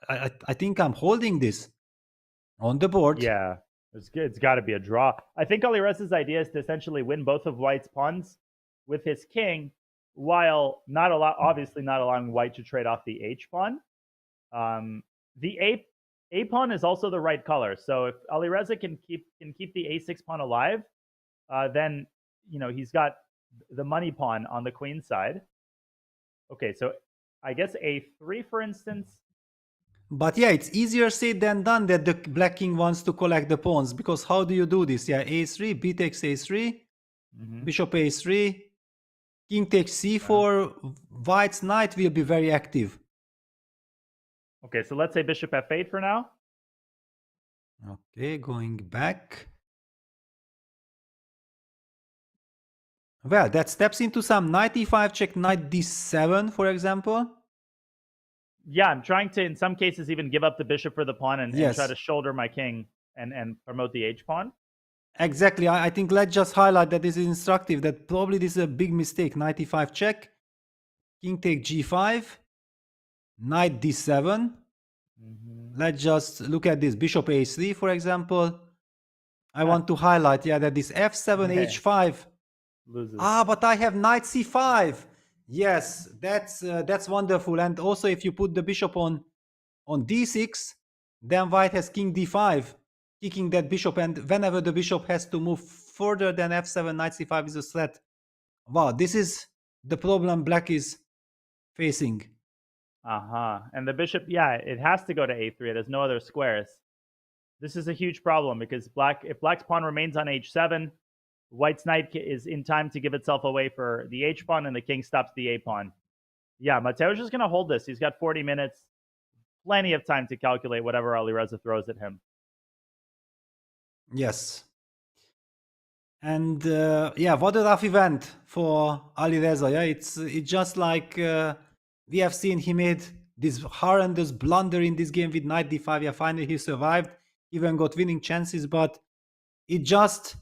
I think I'm holding this on the board. Yeah, it's got to be a draw. I think Alireza's idea is to essentially win both of white's pawns with his king, while obviously not allowing white to trade off the h pawn. The a pawn is also the right color, so if Alireza can keep the a6 pawn alive, then he's got the money pawn on the queen side. Okay, so I guess a3, for instance. But yeah, it's easier said than done that the black king wants to collect the pawns, because how do you do this? Yeah, a3, b takes a3, bishop a3, king takes c4, white's knight will be very active. Okay, so let's say bishop f8 for now. Okay, going back. Well, that steps into some knight e5 check, knight d7, for example. Yeah, I'm trying to, in some cases, even give up the bishop for the pawn and try to shoulder my king and promote the h-pawn. Exactly. I think let's just highlight that this is instructive, that probably this is a big mistake. Knight e5 check, king take g5, knight d7. Let's just look at this, bishop a3, for example. I want to highlight, that this f7, h5 loses. But I have knight c5. Yes, that's wonderful. And also, if you put the bishop on d6, then white has king d5, kicking that bishop. And whenever the bishop has to move further than f7, knight c5 is a threat. Wow, this is the problem black is facing. And the bishop, it has to go to a3. It has no other squares. This is a huge problem because if black's pawn remains on h7, white's knight is in time to give itself away for the h-pawn, and the king stops the a-pawn. Yeah, Mateo's just going to hold this. He's got 40 minutes, plenty of time to calculate whatever Alireza throws at him. Yes. And what a rough event for Alireza. Yeah, it's just like we have seen he made this horrendous blunder in this game with knight d5. Yeah, finally he survived, even got winning chances, but it just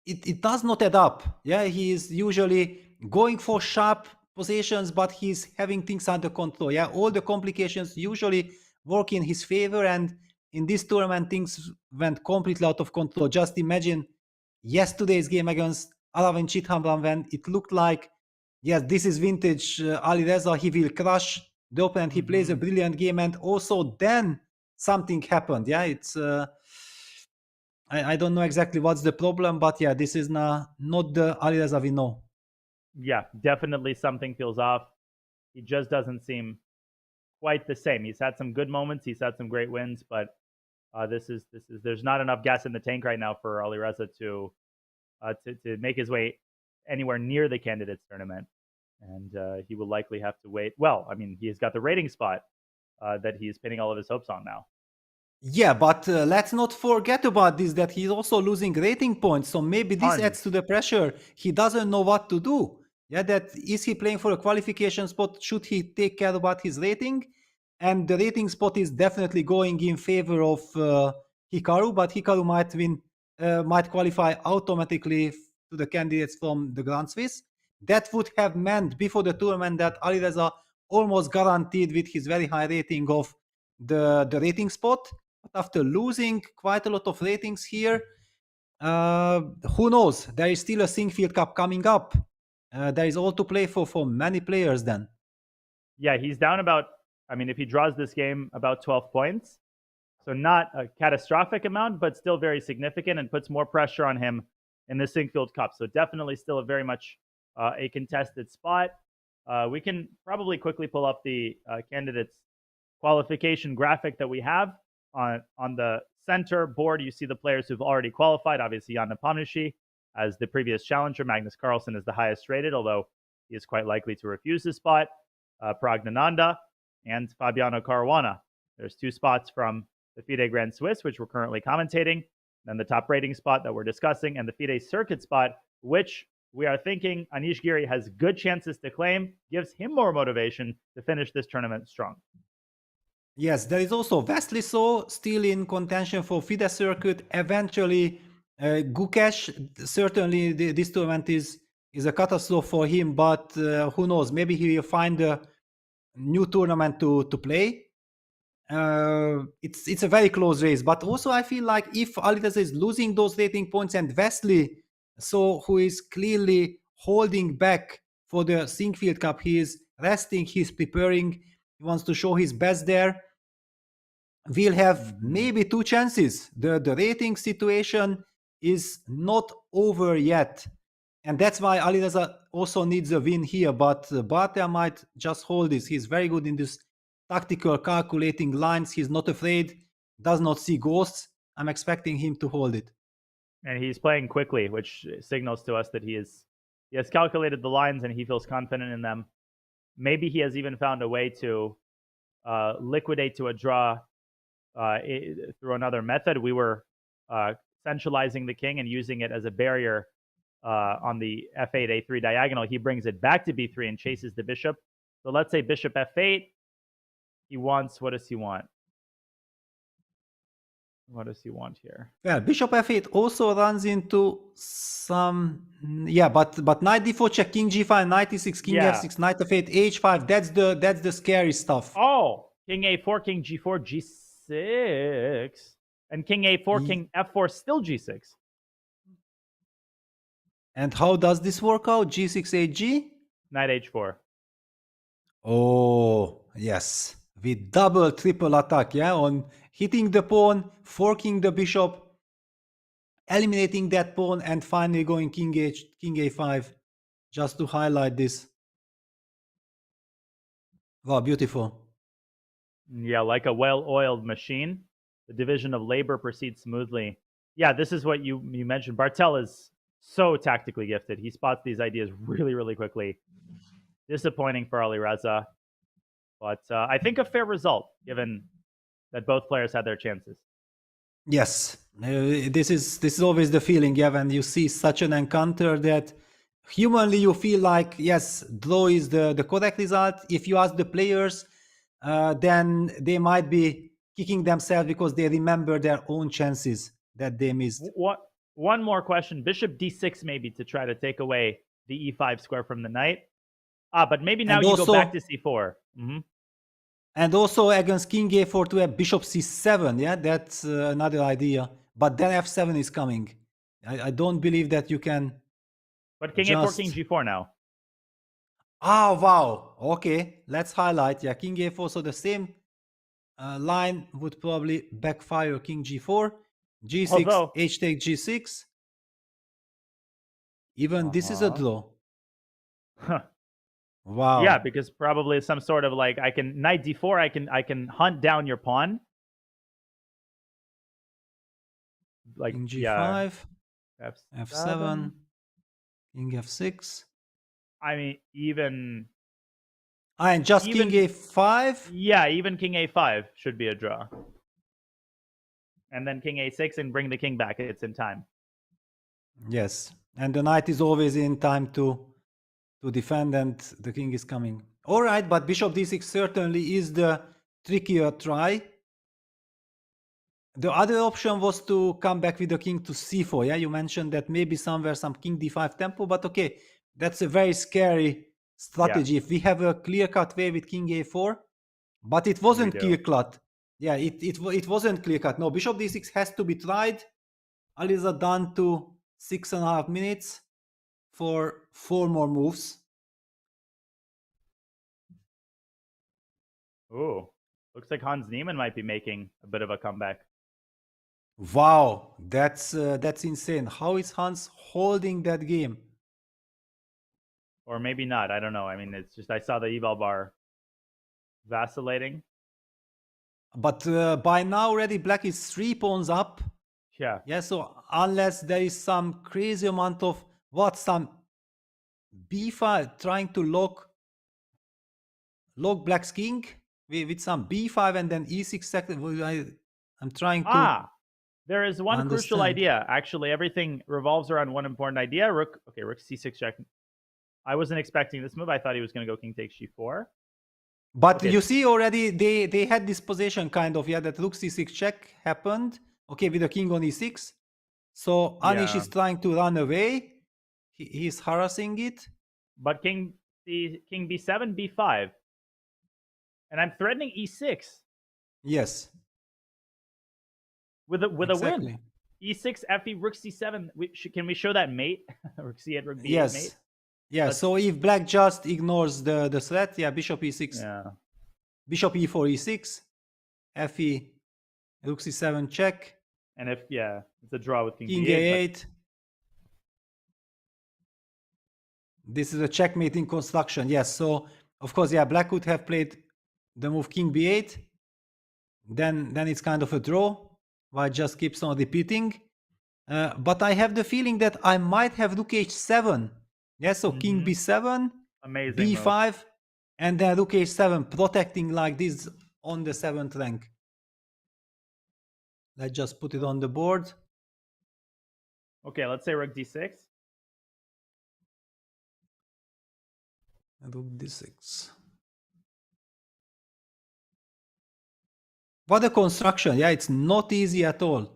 it does not add up. Yeah, he is usually going for sharp positions, but he's having things under control. Yeah, all the complications usually work in his favor, and in this tournament things went completely out of control. Just imagine yesterday's game against Alavin Chithamran, when it looked like, yes, this is vintage Alireza, he will crush the opponent, he plays a brilliant game, and also then something happened. Yeah, it's I don't know exactly what's the problem, but yeah, this is not the Alireza we know. Yeah, definitely something feels off. He just doesn't seem quite the same. He's had some good moments. He's had some great wins, but there's not enough gas in the tank right now for Alireza to make his way anywhere near the candidates tournament, and he will likely have to wait. Well, I mean, he's got the rating spot that he's pinning all of his hopes on now. Yeah, but let's not forget about this, that he's also losing rating points. So maybe this adds to the pressure. He doesn't know what to do. Yeah, that is he playing for a qualification spot? Should he take care about his rating? And the rating spot is definitely going in favor of Hikaru, but Hikaru might win, might qualify automatically to the candidates from the Grand Swiss. That would have meant before the tournament that Alireza almost guaranteed with his very high rating of the rating spot. But after losing quite a lot of ratings here, who knows? There is still a Sinquefield Cup coming up. There is all to play for many players then. Yeah, he's down about, I mean, if he draws this game, about 12 points. So not a catastrophic amount, but still very significant and puts more pressure on him in the Sinquefield Cup. So definitely still a very much a contested spot. We can probably quickly pull up the candidates qualification graphic that we have on the center board. You see the players who've already qualified. Obviously, Jan Nepomniachtchi as the previous challenger. Magnus Carlsen is the highest rated, although he is quite likely to refuse his spot. Praggnanandhaa and Fabiano Caruana. There's two spots from the FIDE Grand Swiss, which we're currently commentating, then the top rating spot that we're discussing, and the FIDE Circuit spot, which we are thinking Anish Giri has good chances to claim, gives him more motivation to finish this tournament strong. Yes, there is also Vaishali still in contention for FIDE Circuit. Eventually, Gukesh, certainly this tournament is a catastrophe for him, but who knows, maybe he will find a new tournament to play. It's a very close race, but also I feel like if Alireza is losing those rating points and Vaishali, who is clearly holding back for the Sinquefield Cup, he is resting, he's preparing, he wants to show his best there, we'll have maybe two chances. The rating situation is not over yet, and that's why Alireza also needs a win here, but Bartea might just hold this. He's very good in this tactical calculating lines. He's not afraid, does not see ghosts. I'm expecting him to hold it. And he's playing quickly, which signals to us that he has calculated the lines and he feels confident in them. Maybe he has even found a way to liquidate to a draw through another method. We were centralizing the king and using it as a barrier on the f8, a3 diagonal. He brings it back to b3 and chases the bishop. So let's say bishop f8. He wants, what does he want? What does he want here? Well, bishop f8 also runs into some, yeah, but knight d4 check, king g5, knight e6, king f6, knight f8, h5. That's the scary stuff. Oh, king a4, king g4, g6, and king a4, king f4, still g6. And how does this work out? g6, hg? Knight h4. Oh, yes. With double, triple attack, yeah, on hitting the pawn, forking the bishop, eliminating that pawn, and finally going king a5, just to highlight this. Wow, beautiful. Yeah, like a well-oiled machine. The division of labor proceeds smoothly. Yeah, this is what you mentioned. Bartel is so tactically gifted. He spots these ideas really, really quickly. Disappointing for Alireza. But I think a fair result, given that both players had their chances. Yes, this is always the feeling, yeah, when you see such an encounter that humanly you feel like, yes, draw is the correct result. If you ask the players, then they might be kicking themselves because they remember their own chances that they missed. One more question. Bishop d6 maybe to try to take away the e5 square from the knight. But maybe now you go back to c4. Mm-hmm. And also against king a4 to have bishop c7, yeah, that's another idea. But then f7 is coming. I don't believe that you can. But king a4, king g4 now. Oh, wow. Okay, let's highlight. Yeah, king a4. So the same line would probably backfire king g4, g6, h take g6. Even this is a draw. Wow. Yeah, because probably some sort of like I can knight d4. I can hunt down your pawn. Like King yeah, G5, F7, King F6. I mean, even And just King A5? Yeah, even King A5 should be a draw. And then King A6 and bring the king back. It's in time. Yes. And the knight is always in time to defend, and the king is coming. All right, but Bishop D6 certainly is the trickier try. The other option was to come back with the king to C4. Yeah, you mentioned that maybe somewhere some King D5 tempo, but okay, that's a very scary strategy. If we have a clear-cut way with King A4, but it wasn't clear-cut. Yeah, it wasn't clear-cut. No, Bishop D6 has to be tried. Aliza done to 6.5 minutes for 4 more moves. Ooh, looks like Hans Niemann might be making a bit of a comeback. Wow, that's insane. How is Hans holding that game? Or maybe not. I don't know. I mean, it's just I saw the eval bar vacillating. But by now already black is 3 pawns up. Yeah. Yeah, so unless there is some crazy amount of some b5 trying to lock black's king with some b5 and then e6 second. I'm trying to there is one crucial idea. Actually, everything revolves around one important idea. Rook c6 check. I wasn't expecting this move. I thought he was going to go king takes g4. But okay. You see already they had this position kind of, that rook c6 check happened. Okay, with the king on e6. So Anish is trying to run away. He's harassing it. But king b7, b5. And I'm threatening e6. Yes. With a win. E6, fe, rook c7. Can we show that mate? Rook c8, rook b8 yes. mate? Yeah, so if black just ignores the threat, bishop e6. Yeah. Bishop e4, e6. Fe, rook c7 check. And if, it's a draw with king b8. But... This is a checkmating construction. Yes, so of course, black would have played the move king b8. Then it's kind of a draw. White just keeps on repeating. But I have the feeling that I might have rook h7. Yeah, so king b7, amazing b5, move. And then rook h7, protecting like this on the 7th rank. Let's just put it on the board. Okay, let's say rook d6. And rook d6. What a construction. Yeah, it's not easy at all.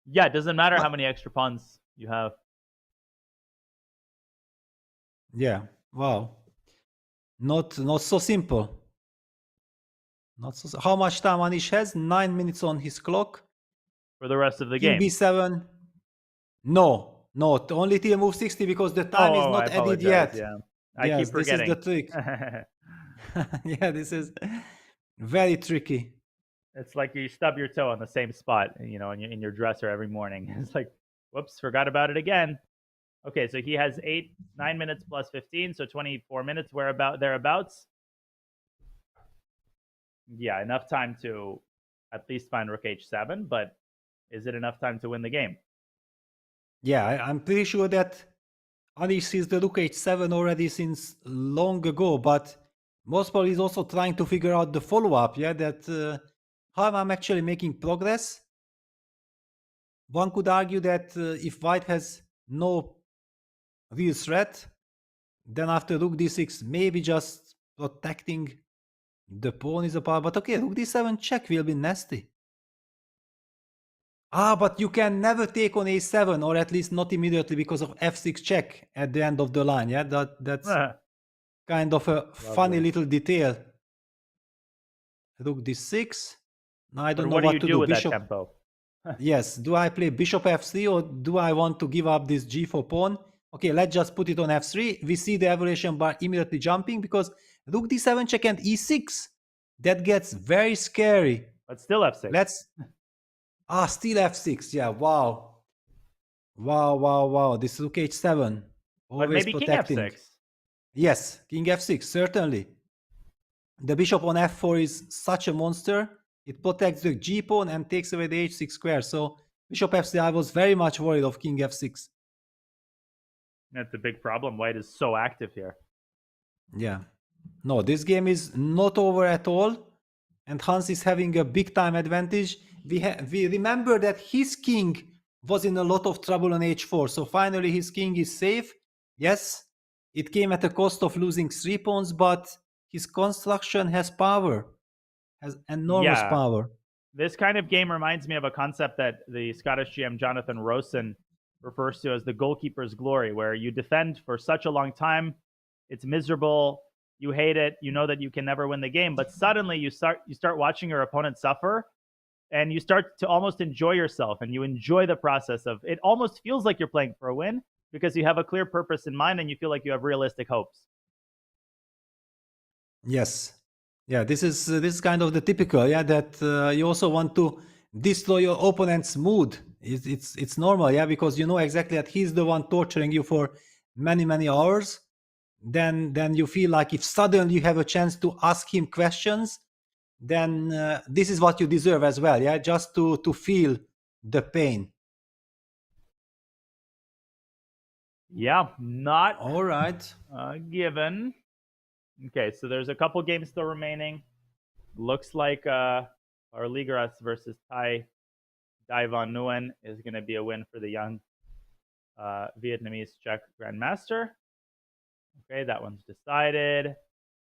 Yeah, it doesn't matter how many extra pawns you have. Yeah, wow. Not so simple. Not so. How much time Anish has? 9 minutes on his clock. For the rest of the King game. b7. No, only till move 60 because the time is not added yet. Yeah. I keep forgetting. This is the trick. Yeah, this is very tricky. It's like you stub your toe on the same spot, in your dresser every morning. It's like, whoops, forgot about it again. Okay, so he has 9 minutes plus 15, so 24 minutes thereabouts. Yeah, enough time to at least find rook h7, but is it enough time to win the game? Yeah, I'm pretty sure that Anish sees the rook h7 already since long ago, but most probably is also trying to figure out the follow-up, that how I'm actually making progress. One could argue that if white has no real threat, then after rook d6, maybe just protecting the pawn is a power. But okay, rook d7 check will be nasty. But you can never take on a7, or at least not immediately because of f6 check at the end of the line. Yeah, that's kind of a funny little detail. Rook d6. Now I don't know what to do with bishop. that tempo? Yes, do I play bishop f3 or do I want to give up this g4 pawn? Okay, let's just put it on f3. We see the evaluation bar immediately jumping because rook d7 check and e6. That gets very scary. But still f6. Still f6. Yeah, wow. Wow. This rook h7. But maybe king f6. Yes, king f6, certainly. The bishop on f4 is such a monster. It protects the g pawn and takes away the h6 square. So bishop f3, I was very much worried of king f6. That's a big problem. White is so active here. Yeah. No, this game is not over at all. And Hans is having a big time advantage. We remember that his king was in a lot of trouble on h4. So finally his king is safe. Yes, it came at a cost of losing 3 pawns, but his construction has power, has enormous power. This kind of game reminds me of a concept that the Scottish GM Jonathan Rosen refers to as the goalkeeper's glory, where you defend for such a long time, it's miserable, you hate it, you know that you can never win the game, but suddenly you start watching your opponent suffer, and you start to almost enjoy yourself, and you enjoy the process of it. Almost feels like you're playing for a win because you have a clear purpose in mind and you feel like you have realistic hopes. Yes. Yeah, this is kind of the typical, that you also want to destroy your opponent's mood. It's normal, because you know exactly that he's the one torturing you for many hours. Then you feel like if suddenly you have a chance to ask him questions, then this is what you deserve as well, just to feel the pain. Yeah, not all right. Given. Okay, so there's a couple games still remaining. Looks like our Ligras versus Thai Dai Van Nguyen is going to be a win for the young Vietnamese Czech Grandmaster. Okay, that one's decided.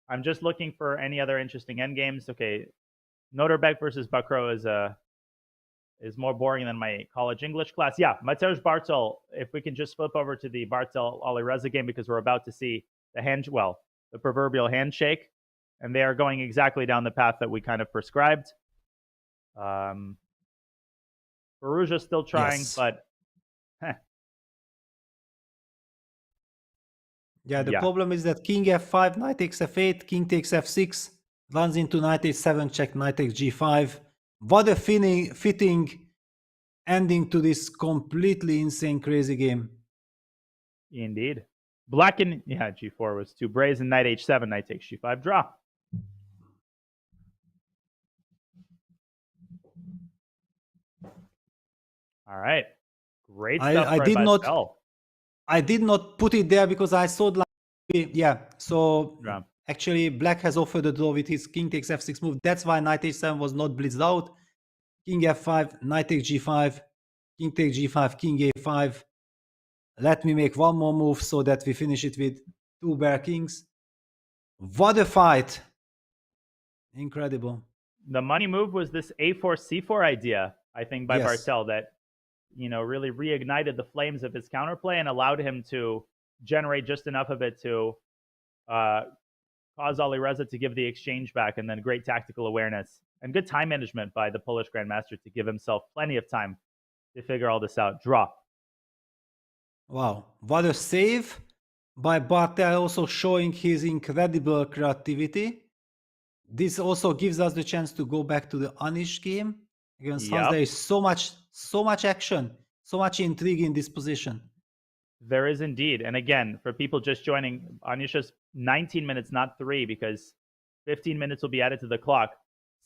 I'm just looking for any other interesting endgames. Okay, Noterbeck versus Bakro is more boring than my college English class. Yeah, Mateusz Bartel, if we can just flip over to the Bartel Alireza game, because we're about to see the proverbial handshake, and they are going exactly down the path that we kind of prescribed. Firouzja still trying, but the problem is that king f5, knight takes f8, king takes f6, runs into knight h7, check, knight takes g5. What a fitting ending to this completely insane, crazy game. Indeed. Black and g4 was too brazen. Knight h7, knight takes g5, draw. All right, great stuff. I did not put it there because I thought actually black has offered a draw with his king takes f6 move. That's why knight h7 was not blitzed out. King f5, knight takes g5, king takes g5, king a5. Let me make one more move so that we finish it with 2 bare kings. What a fight. Incredible. The money move was this a4 c4 idea, I think, by Bartel that really reignited the flames of his counterplay and allowed him to generate just enough of it to cause Alireza to give the exchange back, and then great tactical awareness and good time management by the Polish Grandmaster to give himself plenty of time to figure all this out. Draw. Wow, what a save by Bartel, also showing his incredible creativity. This also gives us the chance to go back to the Anish game against Hans. There is so much action, so much intrigue in this position. There is indeed. And again, for people just joining, Anish's 19 minutes, not 3, because 15 minutes will be added to the clock.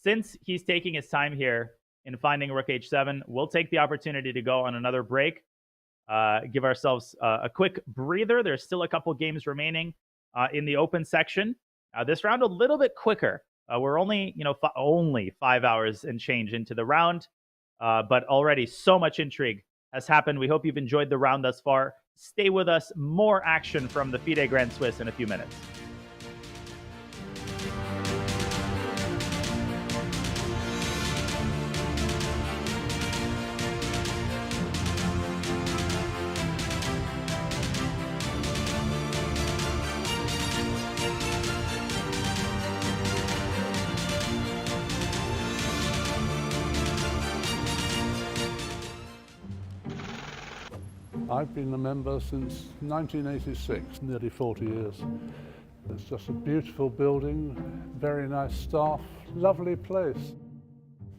Since he's taking his time here in finding rook h7, we'll take the opportunity to go on another break. Give ourselves a quick breather. There's still a couple games remaining in the open section. This round a little bit quicker. We're only, only 5 hours and change into the round, but already so much intrigue has happened. We hope you've enjoyed the round thus far. Stay with us. More action from the FIDE Grand Swiss in a few minutes. I've been a member since 1986, nearly 40 years. It's just a beautiful building, very nice staff, lovely place.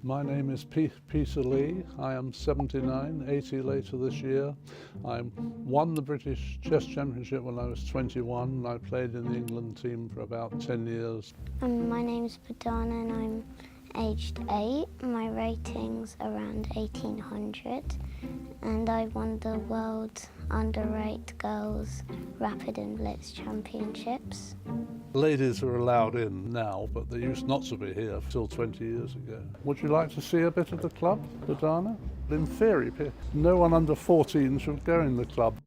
My name is Peter Lee. I am 79, 80 later this year. I won the British Chess Championship when I was 21 and I played in the England team for about 10 years. My name is Fabiano and I'm aged 8. My rating's around 1800 and I won the World Under-8 Girls Rapid and Blitz Championships. Ladies are allowed in now, but they used not to be here till 20 years ago. Would you like to see a bit of the club, Fabiano? In theory, no one under 14 should go in the club.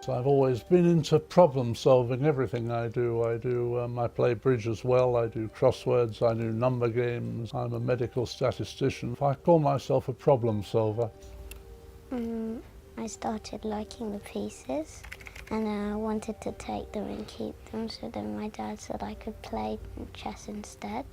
So I've always been into problem solving, everything I do. I play bridge as well, I do crosswords, I do number games, I'm a medical statistician. I call myself a problem solver. I started liking the pieces and I wanted to take them and keep them, so then my dad said I could play chess instead.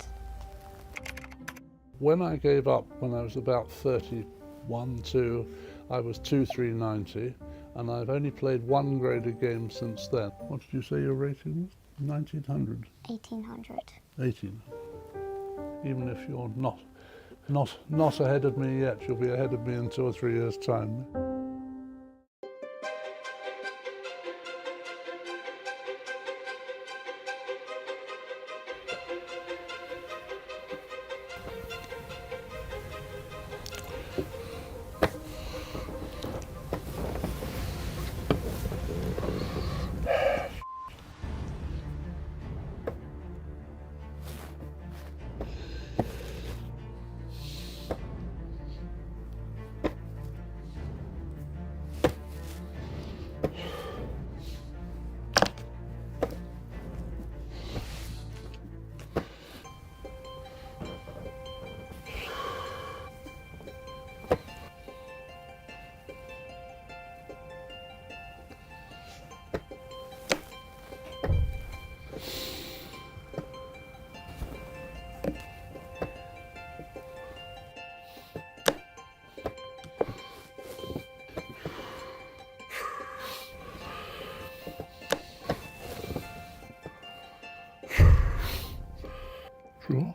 When I gave up when I was about 31, 2, I was 2,390. And I've only played one graded game since then. What did you say your rating was? 1900? 1800. 18. Even if you're not ahead of me yet, you'll be ahead of me in 2 or 3 years' time. Sure.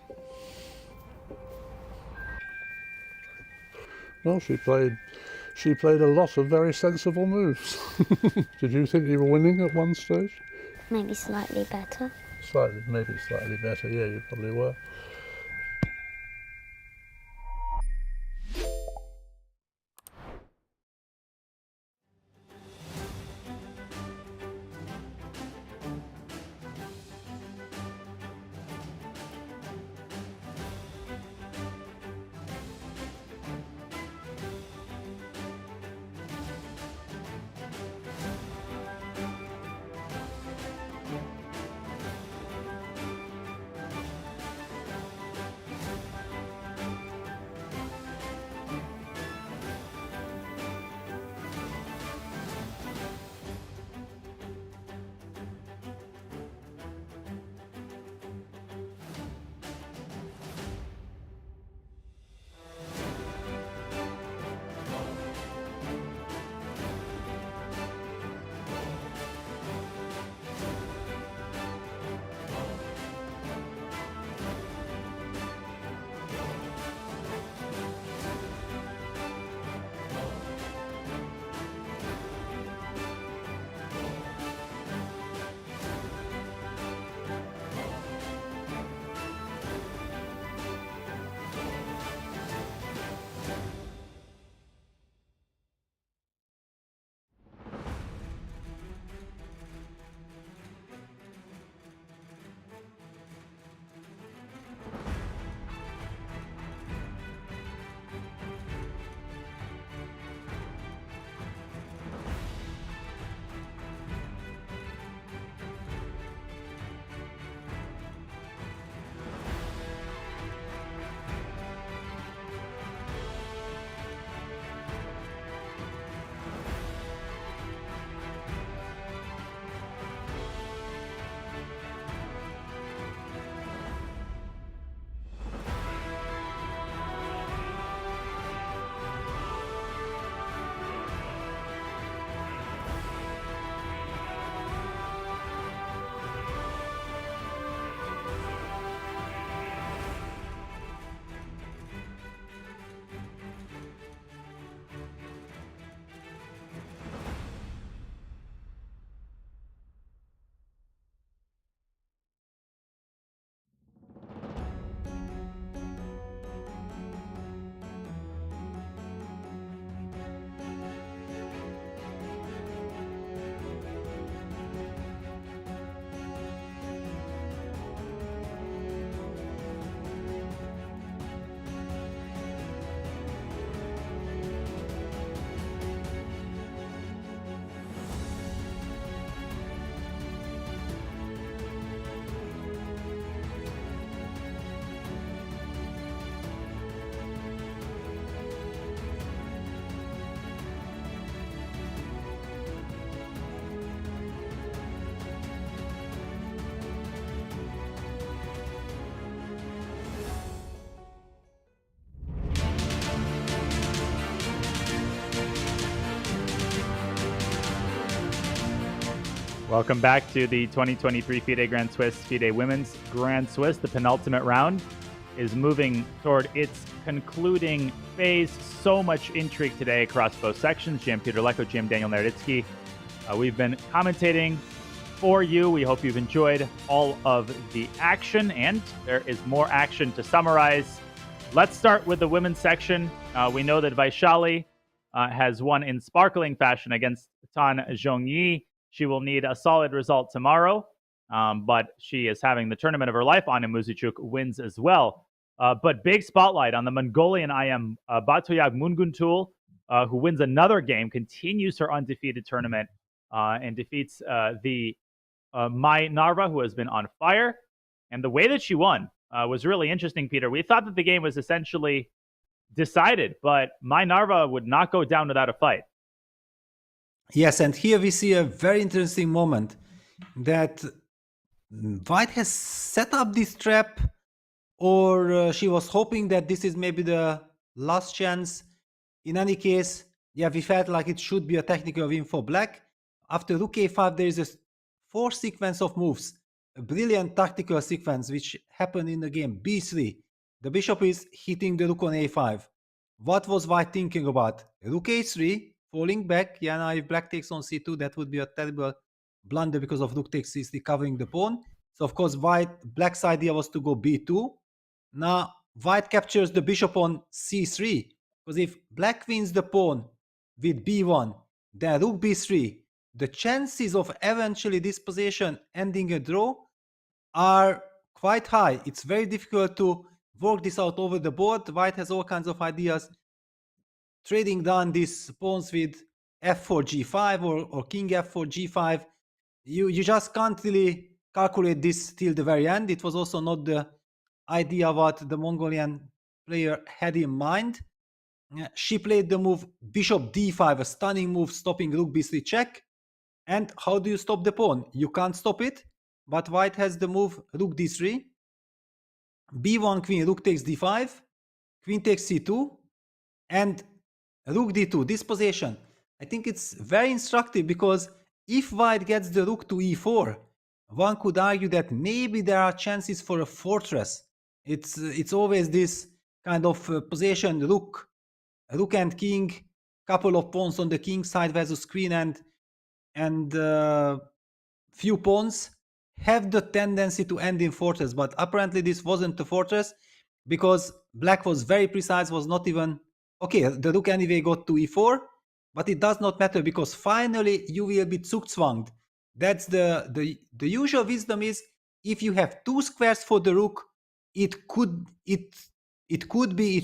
Well, she played a lot of very sensible moves. Did you think you were winning at one stage? Maybe slightly better. Maybe slightly better, yeah, you probably were. Welcome back to the 2023 FIDE Grand Swiss, FIDE Women's Grand Swiss. The penultimate round is moving toward its concluding phase. So much intrigue today across both sections. GM Peter Leko, GM Daniel Naroditsky. We've been commentating for you. We hope you've enjoyed all of the action, and there is more action to summarize. Let's start with the women's section. We know that Vaishali has won in sparkling fashion against Tan Zhongyi. She will need a solid result tomorrow, but she is having the tournament of her life. Anna Muzichuk wins as well. But big spotlight on the Mongolian IM Batoyag Munguntul, who wins another game, continues her undefeated tournament, and defeats the Mai Narva, who has been on fire. And the way that she won was really interesting, Peter. We thought that the game was essentially decided, but Mai Narva would not go down without a fight. Yes, and here we see a very interesting moment that White has set up this trap, or she was hoping that this is maybe the last chance. In any case, yeah, we felt like it should be a technical win for Black. After rook a5, there is a 4 sequence of moves, a brilliant tactical sequence which happened in the game. b3, the bishop is hitting the rook on a5. What was White thinking about? Rook a3, falling back. Yeah, now if Black takes on c2, that would be a terrible blunder because of rook takes c3 covering the pawn. So of course Black's idea was to go b2. Now White captures the bishop on c3, because if Black wins the pawn with b1, then rook b3, the chances of eventually this position ending a draw are quite high. It's very difficult to work this out over the board. White has all kinds of ideas, trading down these pawns with f4 g5 or king f4 g5. You just can't really calculate this till the very end. It was also not the idea what the Mongolian player had in mind. She played the move bishop d5, a stunning move stopping rook b3 check. And how do you stop the pawn? You can't stop it, but White has the move rook d3, b1 queen, rook takes d5, queen takes c2, and rook d2. This position, I think it's very instructive, because if White gets the rook to e4, one could argue that maybe there are chances for a fortress. It's always this kind of position, rook and king, couple of pawns on the king side versus queen, and few pawns have the tendency to end in fortress. But apparently this wasn't a fortress, because Black was very precise, was not even okay. The rook anyway got to e4, but it does not matter, because finally you will be zugzwanged. That's the usual wisdom is, if you have 2 squares for the rook, it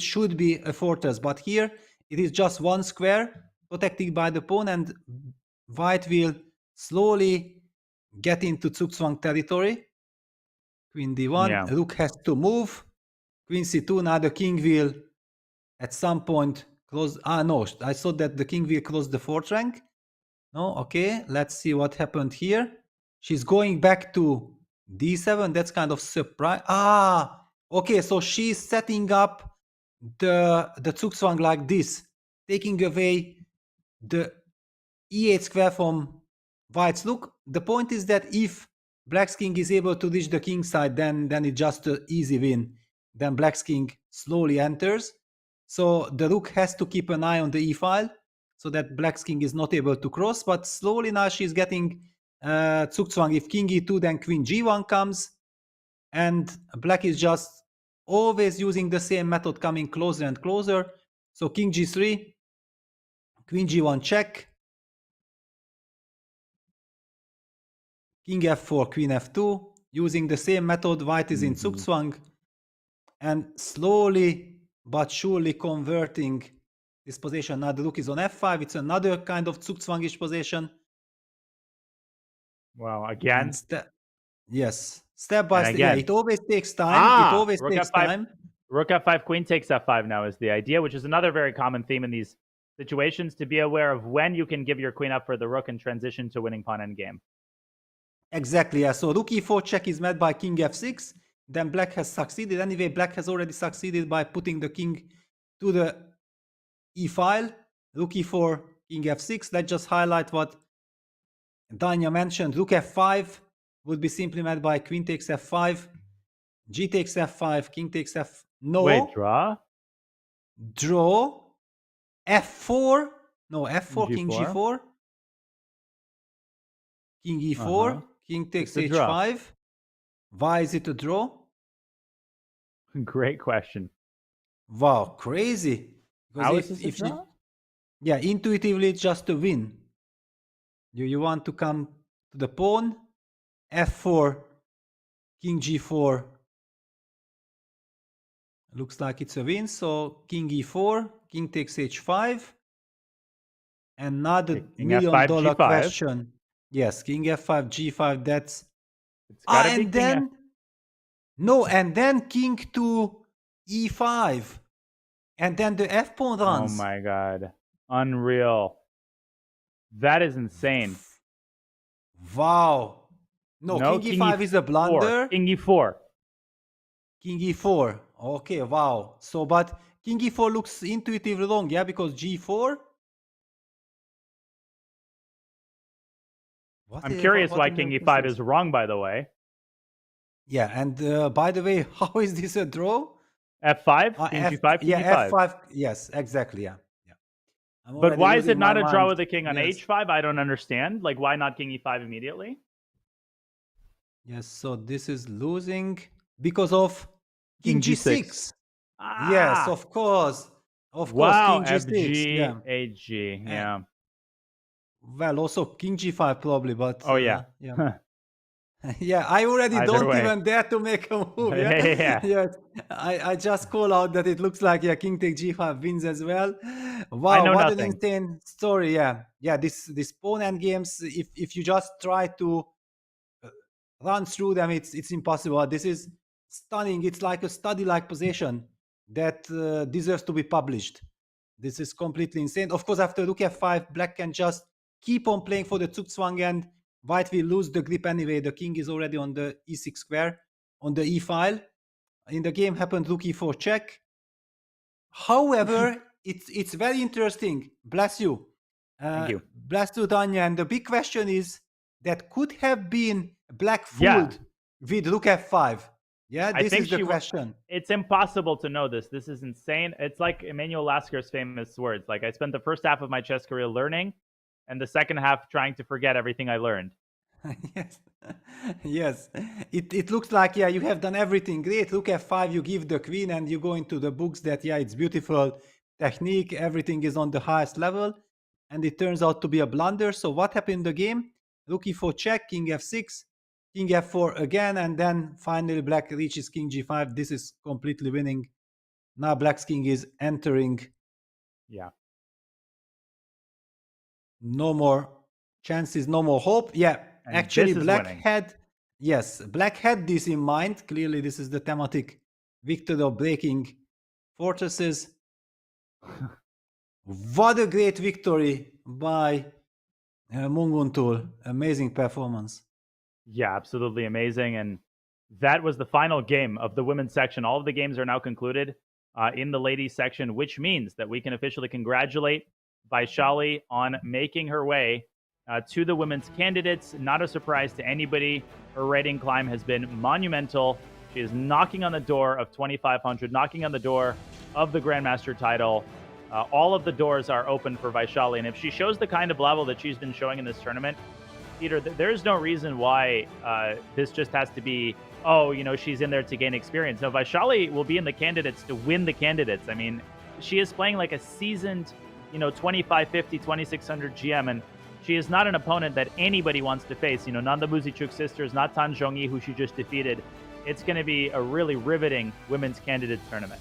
should be a fortress. But here it is just 1 square protected by the pawn, and White will slowly get into zugzwang territory. Queen d1, yeah. Rook has to move. Queen c2, now the king will at some point close. No, I thought that the king will close the 4th rank. No, okay, let's see what happened here. She's going back to d7. That's kind of surprise. Okay, so she's setting up the zugzwang like this, taking away the e8 square from White's rook. The point is that if Black's king is able to reach the king side, then it's just an easy win. Then Black's king slowly enters. So the rook has to keep an eye on the e-file, so that Black's king is not able to cross. But slowly now she's getting zugzwang. If king e2, then queen g1 comes, and Black is just always using the same method, coming closer and closer. So king g3, queen g1 check, king f4, queen f2, using the same method. White is in zugzwang, and slowly but surely converting this position. Now the rook is on f5. It's another kind of zugzwangish position. Well, again, yes, step by step. Yeah, it always takes time. It always takes time. Rook f5, queen takes f5 now is the idea, which is another very common theme in these situations, to be aware of when you can give your queen up for the rook and transition to winning pawn endgame. Exactly, yeah. So rook e4 check is met by king f6. Then Black has succeeded. Anyway, Black has already succeeded by putting the king to the e-file. Rook e4, king f6. Let's just highlight what Danya mentioned rook f5 would be simply met by queen takes f5, g takes f5, king takes f. No. Wait, draw? Draw. f4. No, f4, king G4? g4. King e4. King takes It's a draw. h5. Why is it a draw? Great question. Wow, crazy. Because How is this a draw? yeah, intuitively it's just a win. You want to come to the pawn, f4, king g4. Looks like it's a win, so king e4, king takes h5. Another King $1 F5, million G5. question. Yes, king f5, g5, that's... It's gotta be and then... No, and then king to e5. And then the f pawn runs. Oh my god. Unreal. That is insane. Wow. No, king e5 is a blunder. King e4. King e4. Okay, wow. So, but king e4 looks intuitively wrong, yeah, because g4. I'm curious why king e5 is wrong, by the way. Yeah, and by the way, how is this a draw? f5, king g5, king yeah, e5. f5. Yes, exactly. Yeah. But why is it not a draw mind. with the king on h5? I don't understand. Like, why not king e5 immediately? Yes, so this is losing because of king g6. Ah! Yes, of course. Of wow, course, king g6. FG, Yeah. HG, yeah. Well, also king g5 probably, but... Oh, yeah. Yeah. Yeah, I already Either don't way. even dare to make a move. Yeah. Yes, I just call out that it looks like king take g5 wins as well. Wow, I know what nothing. an insane story. Yeah. This pawn end games. If you just try to run through them, it's impossible. This is stunning. It's like a study-like position that deserves to be published. This is completely insane. Of course, after rook f5, black can just keep on playing for the Zugzwang and white will lose the grip anyway. The king is already on the e6 square, on the e file. In the game happened rook e4 check. However, it's very interesting. Bless you. Thank you. Bless you, Danya. And the big question is that could have been black fooled with rook f5. Yeah, this is the question. It's impossible to know this. This is insane. It's like Emmanuel Lasker's famous words. Like, I spent the first half of my chess career learning, and the second half trying to forget everything I learned. Yes. It looks like, yeah, you have done everything great. Rook f5, you give the queen and you go into the books that, yeah, it's beautiful technique. Everything is on the highest level. And it turns out to be a blunder. So what happened in the game? Rook e4 check, king f6, king f4 again. And then finally black reaches king g5. This is completely winning. Now black's king is entering. Yeah. No more chances, no more hope. Yeah, and actually black winning. black had this in mind. Clearly this is the thematic victory of breaking fortresses. What a great victory by Munguntul. Amazing performance. Yeah, absolutely amazing. And that was the final game of the women's section. All of the games are now concluded in the ladies section, which means that we can officially congratulate Vaishali on making her way to the women's candidates. Not a surprise to anybody. Her rating climb has been monumental. She is knocking on the door of 2,500, knocking on the door of the Grandmaster title. All of the doors are open for Vaishali. And if she shows the kind of level that she's been showing in this tournament, Peter, there's no reason why this just has to be, oh, you know, she's in there to gain experience. No, Vaishali will be in the candidates to win the candidates. I mean, she is playing like a seasoned, 2550, 2600 GM, and she is not an opponent that anybody wants to face. Not the Muzichuk sisters, not Tan Zhongyi, who she just defeated. It's going to be a really riveting women's candidates tournament.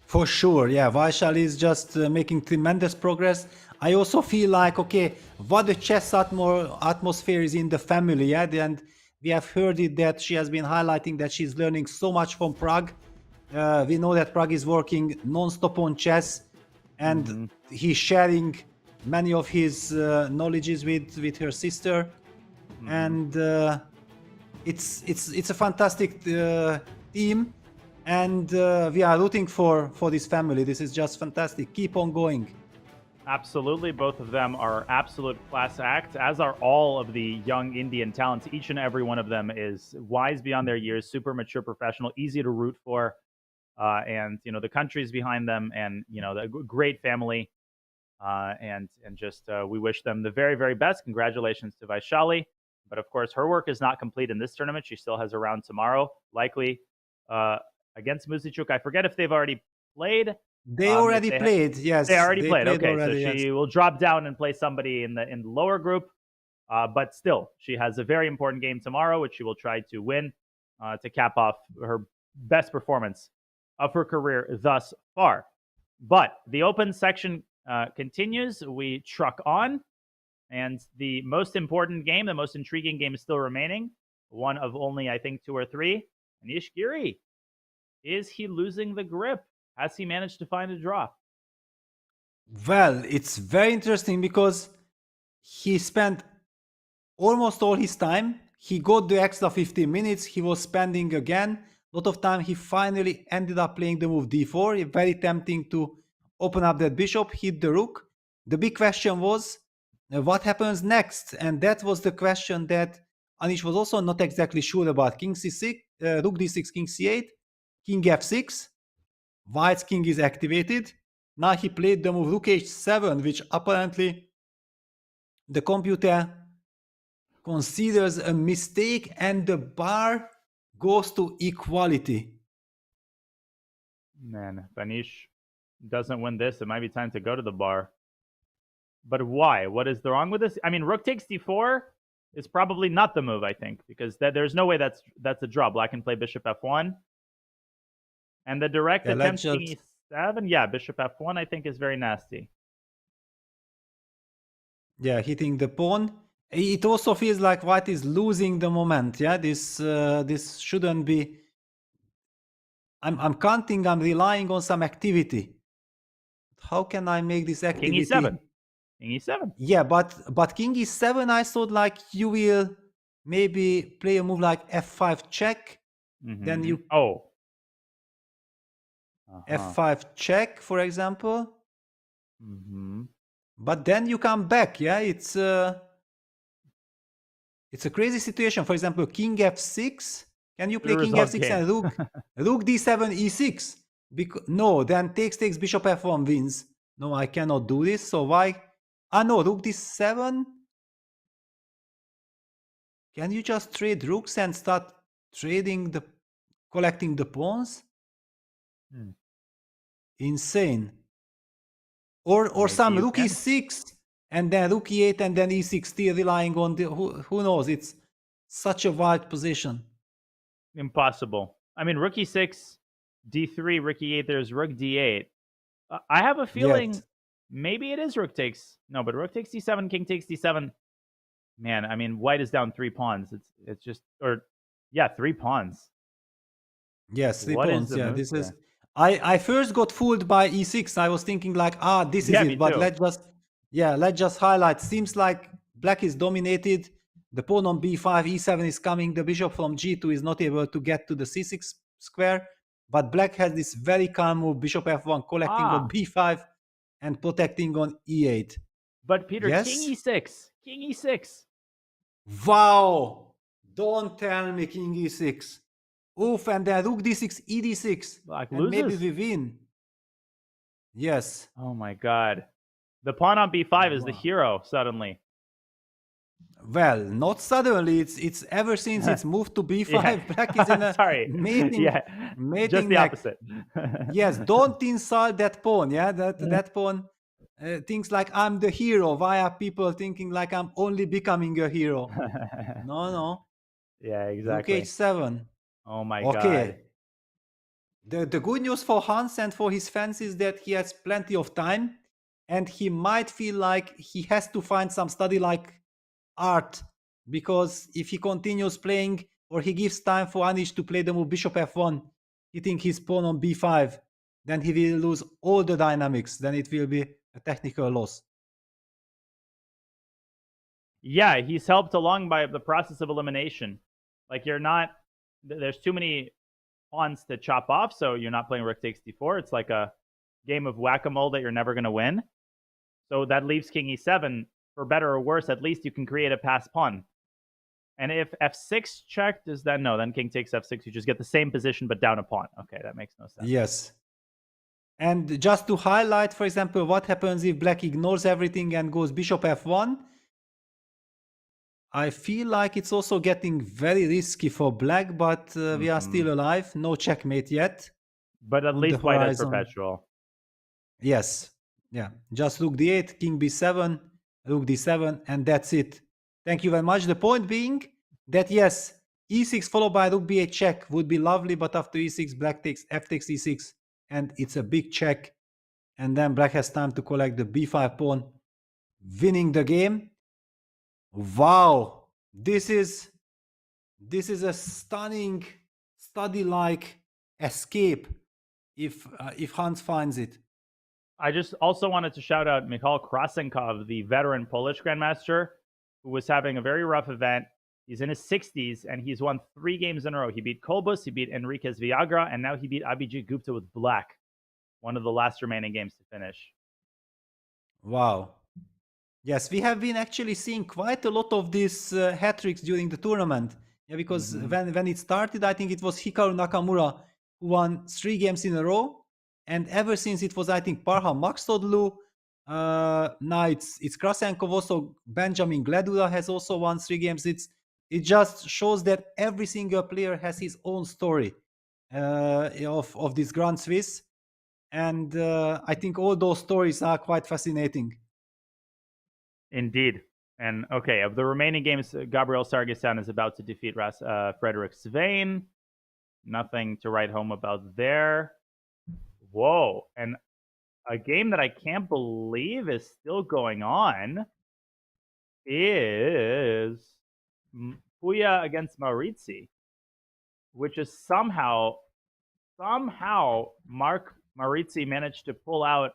For sure, yeah. Vaishali is just making tremendous progress. I also feel like, okay, what the chess atmosphere is in the family, yeah? And we have heard it that she has been highlighting that she's learning so much from Pragg. We know that Pragg is working non-stop on chess, and he's sharing many of his knowledges with her sister, and it's a fantastic team, and we are rooting for this family. This is just fantastic. Keep on going. Absolutely. Both of them are absolute class acts, as are all of the young Indian talents. Each and every one of them is wise beyond their years, super mature professional, easy to root for. And, the country's behind them, and, the great family. And just we wish them the very, very best. Congratulations to Vaishali. But of course, her work is not complete in this tournament. She still has a round tomorrow, likely against Muzichuk. I forget if they've already played. They already played, yes. They already played. Okay, already, so she will drop down and play somebody in the lower group. But still, she has a very important game tomorrow, which she will try to win to cap off her best performance of her career thus far. But the open section continues. We truck on, and the most important game, the most intriguing game is still remaining. One of only, I think, 2 or 3. Anish Giri. Is he losing the grip? Has he managed to find a draw? Well, it's very interesting because he spent almost all his time. He got the extra 15 minutes. He was spending again a lot of time. He finally ended up playing the move d4. Very tempting to open up that bishop, hit the rook. The big question was, what happens next? And that was the question that Anish was also not exactly sure about. King c6, rook d6, king c8, king f6. White's king is activated. Now he played the move rook h7, which apparently the computer considers a mistake, and the bar goes to equality. Man, if Anish doesn't win this, it might be time to go to the bar. But why? What is wrong with this? I mean, rook takes d4 is probably not the move, I think, because there's no way that's a draw. Black can play bishop f1. And the direct attempt king e7, yeah, bishop f1, I think, is very nasty. Yeah, hitting the pawn. It also feels like white is losing the moment. Yeah, this shouldn't be. I'm counting. I'm relying on some activity. How can I make this activity? King e7. King e7. Yeah, but king e7, I thought like you will maybe play a move like f5 check. Then you f5 check, for example. But then you come back. Yeah, it's a crazy situation. For example, king f6. Can you play king f6 and rook d7 e6? No, then takes bishop f1 wins. No, I cannot do this. So why? No, rook d7. Can you just trade rooks and start collecting the pawns? Insane. Or some rook e6 and then rook e8 and then e6, still relying on the who knows. It's such a wide position. Impossible. I mean, rook e6, d3, rook e8, there's rook d8. I have a feeling maybe it is rook takes. No, but rook takes d7, king takes d7. Man, I mean, white is down 3 pawns. It's just, 3 pawns. Yes, 3 pawns. Yeah, this is. I first got fooled by e6. I was thinking like, this is it. But let's just highlight. Seems like black is dominated. The pawn on b5, e7 is coming. The bishop from g2 is not able to get to the c6 square. But black has this very calm move, bishop f1, collecting on b5 and protecting on e8. But Peter, king e6. King e6. Wow! Don't tell me king e6. Oof, and then rook d6, e d6. Black and loses. maybe we win. Yes. Oh my god. The pawn on b5 is the hero suddenly. Well, not suddenly. It's ever since it's moved to b5. Black is in a mating just the opposite. Yes, don't insult that pawn. Yeah, that pawn thinks like I'm the hero. Why are people thinking like I'm only becoming a hero? No. Yeah, exactly. Rook h7. Oh my god. The good news for Hans and for his fans is that he has plenty of time, and he might feel like he has to find some study like art, because if he continues playing or he gives time for Anish to play the move bishop f1, hitting his pawn on b5, then he will lose all the dynamics. Then it will be a technical loss. Yeah, he's helped along by the process of elimination. Like there's too many pawns to chop off, so you're not playing rook takes d4. It's like a game of whack-a-mole that you're never going to win. So that leaves king e7. For better or worse, at least you can create a pass pawn. And if f6 checked, is then no, then king takes f6. You just get the same position but down a pawn. Okay, that makes no sense. Yes. And just to highlight, for example, what happens if black ignores everything and goes bishop f1, I feel like it's also getting very risky for black, but we are still alive. No checkmate yet. But at least white has perpetual. Yes. Yeah. Just rook d8, king b7, rook d7, and that's it. Thank you very much. The point being that yes, e6 followed by rook b8 check would be lovely, but after e6, black takes f takes e6, and it's a big check. And then black has time to collect the b5 pawn, winning the game. Wow, this is a stunning study-like escape if Hans finds it. I just also wanted to shout out Michal Krasenkov, the veteran Polish grandmaster, who was having a very rough event. He's in his 60s, and he's won 3 games in a row. He beat Kobus, he beat Enriquez Viagra, and now he beat Abhijit Gupta with black. One of the last remaining games to finish. Wow. Yes, we have been actually seeing quite a lot of these hat tricks during the tournament. Yeah, because when it started, I think it was Hikaru Nakamura who won 3 games in a row. And ever since it was, I think, Parham Maksodlu. Now it's Krasenkov, also Benjamin Gledula has also won 3 games. It just shows that every single player has his own story of this Grand Swiss. And I think all those stories are quite fascinating. Indeed. And okay, of the remaining games, Gabriel Sargsyan is about to defeat Frederick Svein. Nothing to write home about there. Whoa. And a game that I can't believe is still going on is Puya against Maurizi, which is somehow Mark Maurizi managed to pull out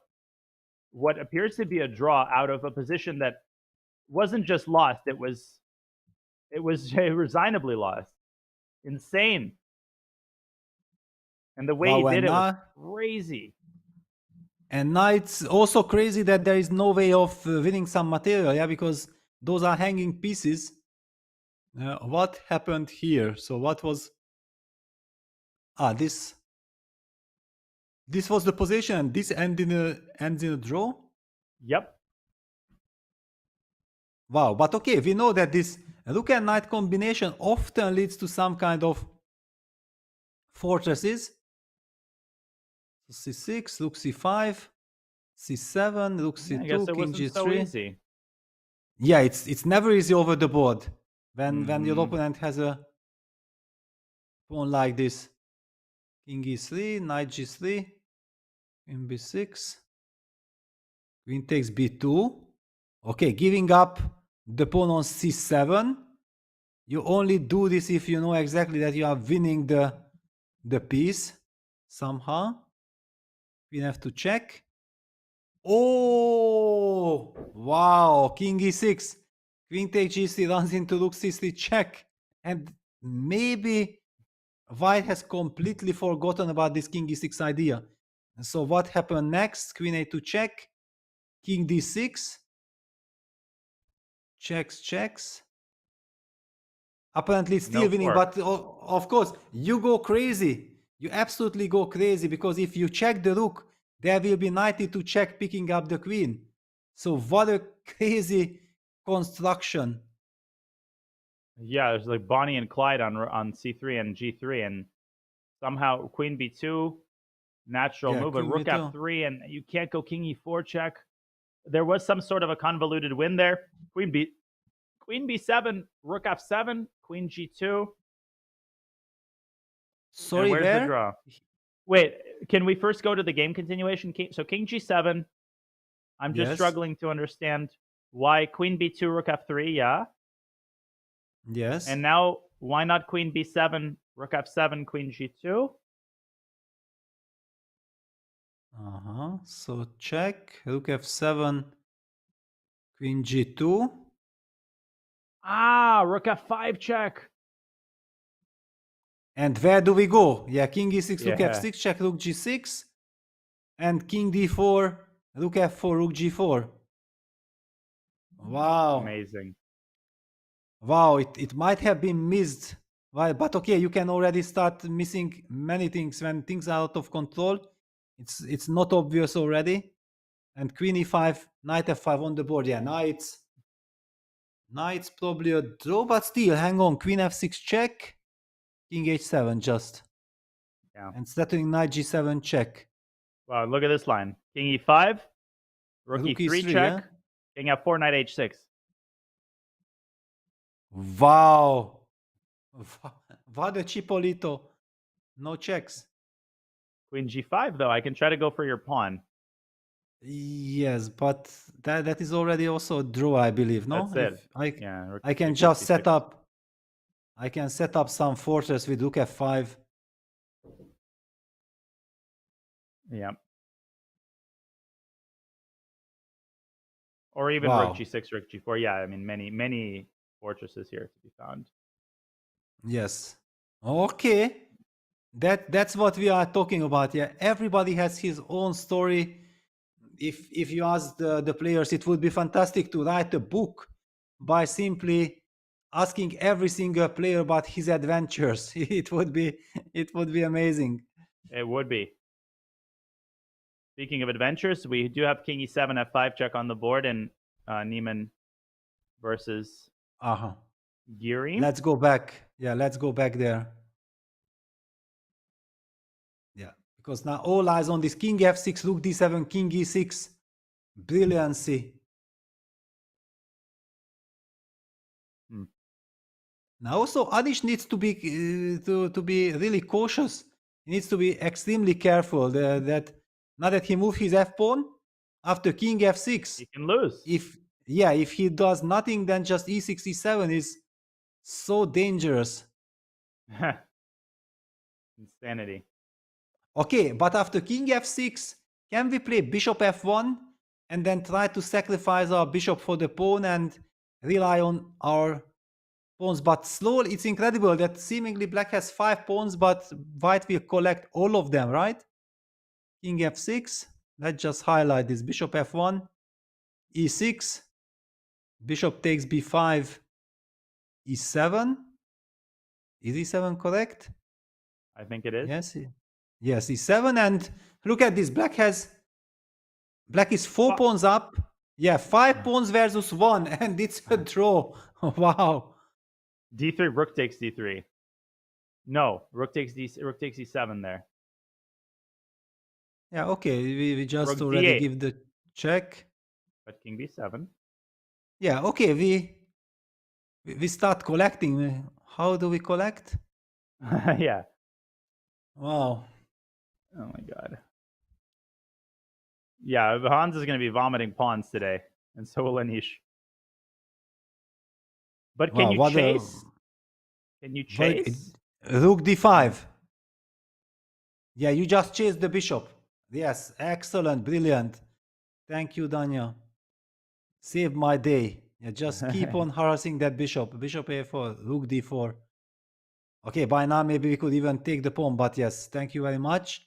what appears to be a draw out of a position that wasn't just lost, it was resignably lost. Insane. And the way he did it was crazy. And now it's also crazy that there is no way of winning some material, yeah, because those are hanging pieces. What happened here? So what was... This was the position, and this ends in a draw? Yep. Wow, but okay, we know that this rook and knight combination often leads to some kind of fortresses. So c6, rook c5, c7, rook c2, I guess it king wasn't g3. so easy. Yeah, it's never easy over the board when your opponent has a pawn like this. King e3, knight g3, queen b6, queen takes b2. Okay, giving up the pawn on c7. You only do this if you know exactly that you are winning the piece somehow. Queen f2 check. Oh, wow, king e6. Queen takes g3 runs into rook c3 check. And maybe white has completely forgotten about this king e6 idea. And so what happened next? Queen a2 check. King d6. Checks. Apparently it's still winning, but of course, you go crazy. You absolutely go crazy, because if you check the rook, there will be knight e2 check picking up the queen. So what a crazy construction. Yeah, there's like Bonnie and Clyde on c3 and g3, and somehow queen b2, natural move, but rook f3, and you can't go king e4 check. There was some sort of a convoluted win there. Queen b7, rook f7, queen g2. Sorry, where's where? The draw? Wait, can we first go to the game continuation? So king g7. I'm just struggling to understand why queen b2, rook f3, yeah? Yes. And now, why not queen b7, rook f7, queen g2? So check, rook f7, queen g2. Rook f5 check. And where do we go? Yeah, king e6, rook f6 check, rook g6, and king d4, rook f4, rook g4. Wow. Amazing. Wow, it might have been missed. Well, but okay, you can already start missing many things when things are out of control. It's not obvious already. And queen e5, knight f5 on the board. Yeah, knight's probably a draw, but still, hang on. Queen f6 check, king h7 just. Yeah. And settling knight g7 check. Wow, look at this line. King e5, rook Rook e3 e3, check, yeah? king f4, knight h6. Wow. What a Chipolito. No checks. Queen g5, though. I can try to go for your pawn. Yes, but that is already also a draw, I believe, no? That's If it. Yeah, I can rook just c6. set up some fortress with rook f5. Yeah. Or even Wow. rook g6, rook g4. Yeah, I mean, many fortresses here to be found. Yes. Okay. That's what we are talking about. Yeah, everybody has his own story. If you ask the players, it would be fantastic to write a book by simply asking every single player about his adventures. It would be amazing. It would be. Speaking of adventures, we do have king e7, f5 check on the board, and Neiman versus Giri. Let's go back. Yeah, let's go back there. Yeah, because now all eyes on this king f6, rook d7, king e6. Brilliancy. Now also Adish needs to be to be really cautious. He needs to be extremely careful that now that he moved his f pawn after king f6, he can lose. If he does nothing, then just e6 e7 is so dangerous. Insanity. Okay, but after king f6, can we play bishop f1 and then try to sacrifice our bishop for the pawn and rely on our pawns? But slowly, it's incredible that seemingly black has 5 pawns, but white will collect all of them, right? King f6. Let's just highlight this. Bishop f1, e6. Bishop takes b5, e7. Is e7 correct? I think it is. Yes, e7. And look at this. Black is 4 pawns up. Yeah, 5 pawns versus 1, and it's a draw. Wow. d3, rook takes d3. No, rook takes e7 there. Yeah, okay. We just Rook already d8. give the check. But king b7. Yeah, okay. We start collecting. How do we collect? Yeah. Wow. Oh my god. Yeah, Hans is going to be vomiting pawns today, and so will Anish. But can you chase? Can you chase? Rook d5. Yeah, you just chase the bishop. Yes, excellent, brilliant. Thank you, Danya. Save my day. Yeah, just keep on harassing that bishop. Bishop a4, rook d4. Okay, by now maybe we could even take the pawn, but yes, thank you very much.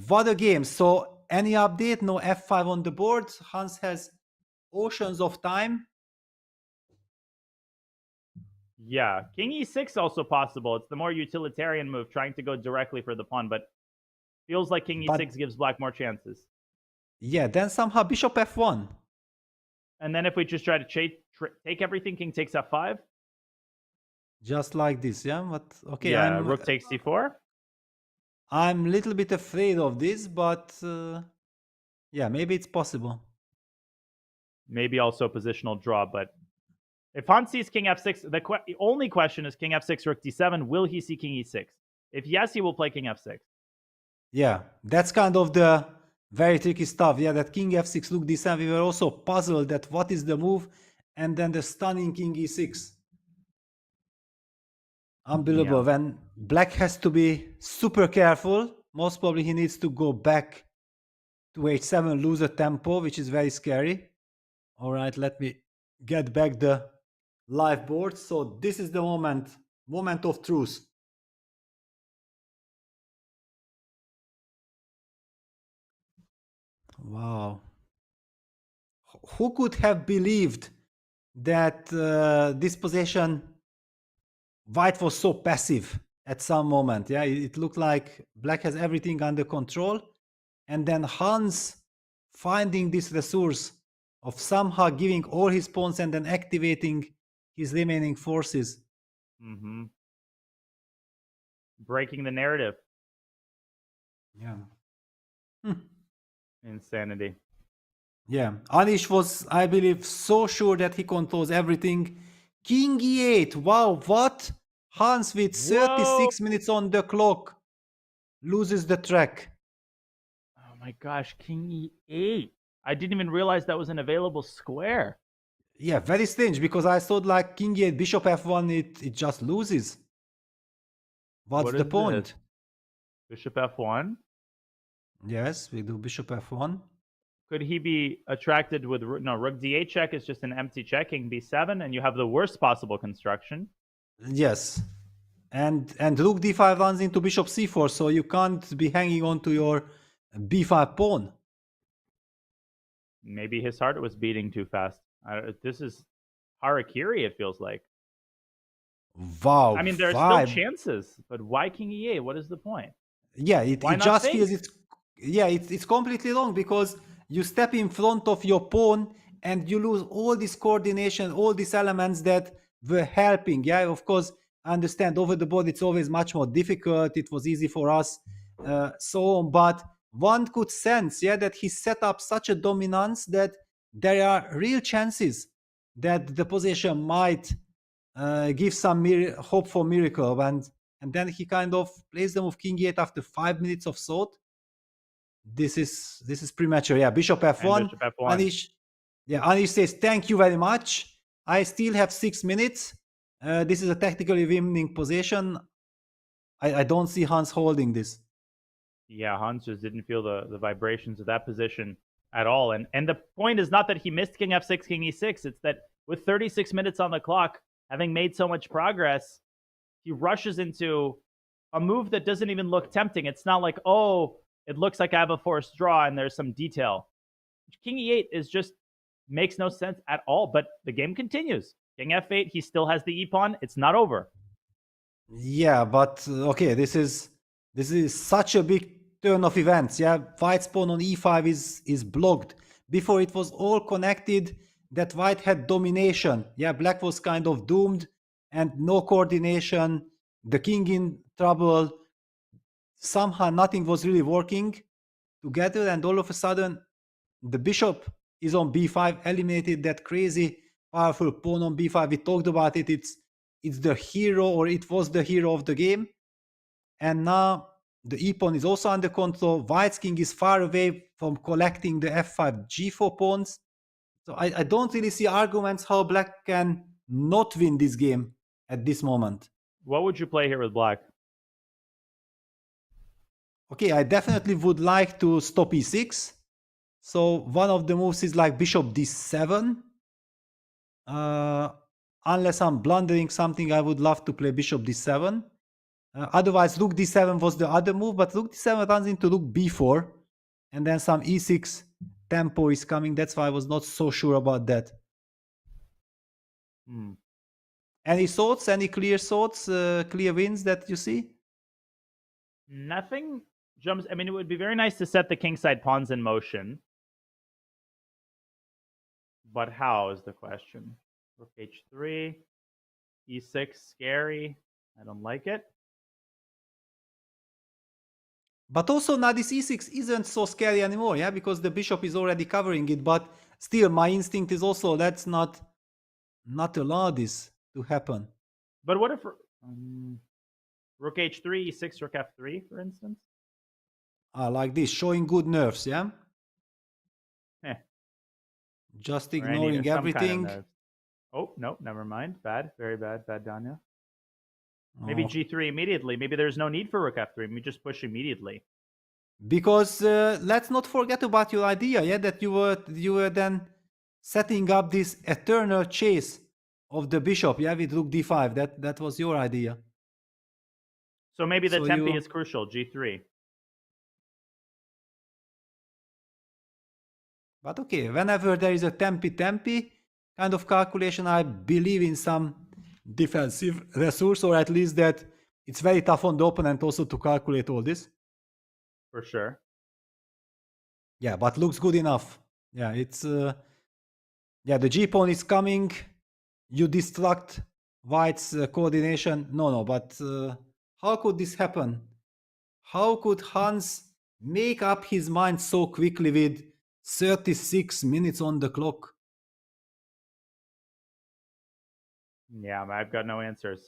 What a game. So any update? No f5 on the board. Hans has oceans of time. Yeah, king e6 also possible. It's the more utilitarian move, trying to go directly for the pawn, but feels like king e6 gives black more chances. Yeah, then somehow bishop f1. And then if we just try to take everything, king takes f5. Just like this, yeah? But okay, yeah, rook takes c4. I'm a little bit afraid of this, but yeah, maybe it's possible. Maybe also positional draw, but if Hans sees king f6, the only question is king f6, rook d7. Will he see king e6? If yes, he will play king f6. Yeah, that's kind of the very tricky stuff. Yeah, that king f6, rook d7. We were also puzzled that what is the move, and then the stunning king e6. Unbelievable. Yeah. When black has to be super careful, most probably he needs to go back to h7, lose a tempo, which is very scary. All right, let me get back the live board. So this is the moment of truth. Wow. Who could have believed that this position, White was so passive at some moment. Yeah, it looked like Black has everything under control, and then Hans finding this resource of somehow giving all his pawns and then activating his remaining forces. Mm-hmm. Breaking the narrative. Yeah. Insanity. Yeah, Anish was, I believe, so sure that he controls everything. King E8, wow, what? Hans with 36 minutes on the clock loses the track. Oh my gosh, King E8. I didn't even realize that was an available square. Yeah, very strange, because I thought like King E8, Bishop F1, it just loses. What's What the is point? this? Bishop F1? Yes, we do Bishop F1. Could he be attracted with no Rook D8 check is just an empty check, King B7, and you have the worst possible construction. Yes. And Rook D5 runs into Bishop C4, so you can't be hanging on to your B5 pawn. Maybe his heart was beating too fast. This is Harakiri, it feels like. Wow. I mean, there are still chances, but why King E8? What is the point? Yeah, it Why not just think? feels it's completely wrong, because you step in front of your pawn and you lose all this coordination, all these elements that were helping. Yeah, of course, I understand over the board it's always much more difficult. It was easy for us, so on. But one could sense, that he set up such a dominance that there are real chances that the position might give some hope for miracle. And then he kind of plays the move King E8 after 5 minutes of thought. This is premature. Yeah, Bishop F1. And Bishop F1. Anish says, thank you very much. I still have 6 minutes. This is a technically winning position. I don't see Hans holding this. Yeah, Hans just didn't feel the vibrations of that position at all. And the point is not that he missed King F6, King E6. It's that with 36 minutes on the clock, having made so much progress, he rushes into a move that doesn't even look tempting. It's not like, oh, it looks like I have a forced draw and there's some detail. King E8 is just makes no sense at all, but the game continues. King F8, he still has the E-pawn. It's not over. Yeah, but okay, this is such a big turn of events. Yeah, White's pawn on E5 is blocked. Before it was all connected, that White had domination. Yeah, Black was kind of doomed and no coordination. The king in trouble. Somehow nothing was really working together, and all of a sudden the bishop is on b5, eliminated that crazy powerful pawn on b5. We talked about it. It's the hero, or it was the hero of the game. And now the e-pawn is also under control. White's king is far away from collecting the f5 g4 pawns. So I don't really see arguments how Black can not win this game at this moment. What would you play here with Black? Okay, I definitely would like to stop e6. So one of the moves is like bishop d7. Unless I'm blundering something, I would love to play bishop d7. Otherwise, rook d7 was the other move, but rook d7 runs into rook b4. And then some e6 tempo is coming. That's why I was not so sure about that. Any thoughts? Any clear thoughts? Clear wins that you see? Nothing jumps. I mean, it would be very nice to set the kingside pawns in motion. But how is the question? Rook h3, e6, scary. I don't like it. But also now this e6 isn't so scary anymore, yeah, because the bishop is already covering it. But still, my instinct is also let's not allow this to happen. But what if rook h3, e6, rook f3, for instance? Like this, showing good nerves, yeah? Just ignoring everything. Kind of oh, no, never mind. Bad, very bad, Danya. Maybe g3 immediately. Maybe there's no need for rook f3. Maybe just push immediately. Because let's not forget about your idea, yeah, that you were then setting up this eternal chase of the bishop, yeah, with rook d5. That was your idea. So maybe the tempi is crucial, g3. But okay, whenever there is a tempi, kind of calculation. I believe in some defensive resource, or at least that it's very tough on the opponent also to calculate all this. For sure. Yeah, but looks good enough. Yeah, it's yeah, the G-pawn is coming. You distract White's coordination. No, but how could this happen? How could Hans make up his mind so quickly with 36 minutes on the clock? Yeah, I've got no answers.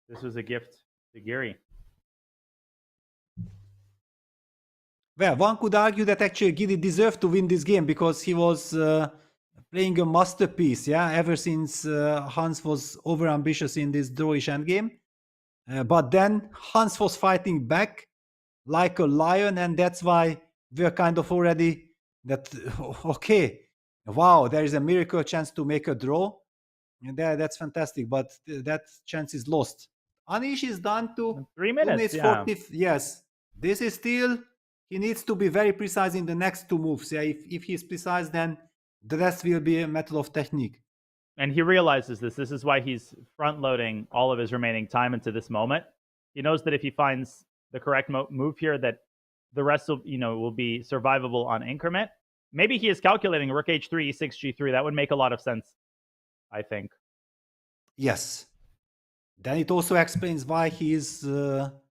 This was a gift to Giri. Well, one could argue that actually Giri deserved to win this game because he was playing a masterpiece, yeah, ever since Hans was overambitious in this drawish endgame. But then Hans was fighting back like a lion, and that's why we're kind of already that, okay, wow, there is a miracle chance to make a draw. And that's fantastic, but that chance is lost. Anish is done to 3 minutes, yeah. 40, yes. This is still, he needs to be very precise in the next two moves. Yeah, if he's precise, then the rest will be a matter of technique. And he realizes this. This is why he's front-loading all of his remaining time into this moment. He knows that if he finds the correct move here, that the rest will, will be survivable on increment. Maybe he is calculating rook h3, e6, g3. That would make a lot of sense, I think. Yes. Then it also explains why he is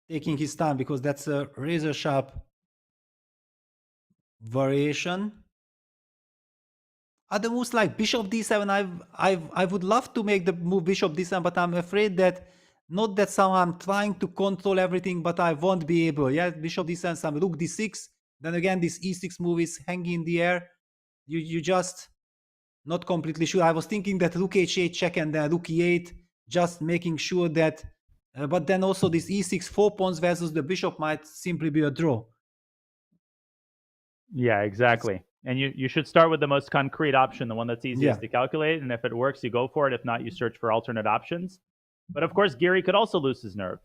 taking his time, because that's a razor-sharp variation. Other moves like bishop d7, I would love to make the move bishop d7, but I'm afraid that not that somehow I'm trying to control everything, but I won't be able. Yeah, bishop d7, some rook d6. Then again, this e6 move is hanging in the air. You just not completely sure. I was thinking that rook h8 check and then rook e8, just making sure that. But then also this e6 4 pawns versus the bishop might simply be a draw. Yeah, exactly. And you should start with the most concrete option, the one that's easiest to calculate. And if it works, you go for it. If not, you search for alternate options. But of course, Giri could also lose his nerve.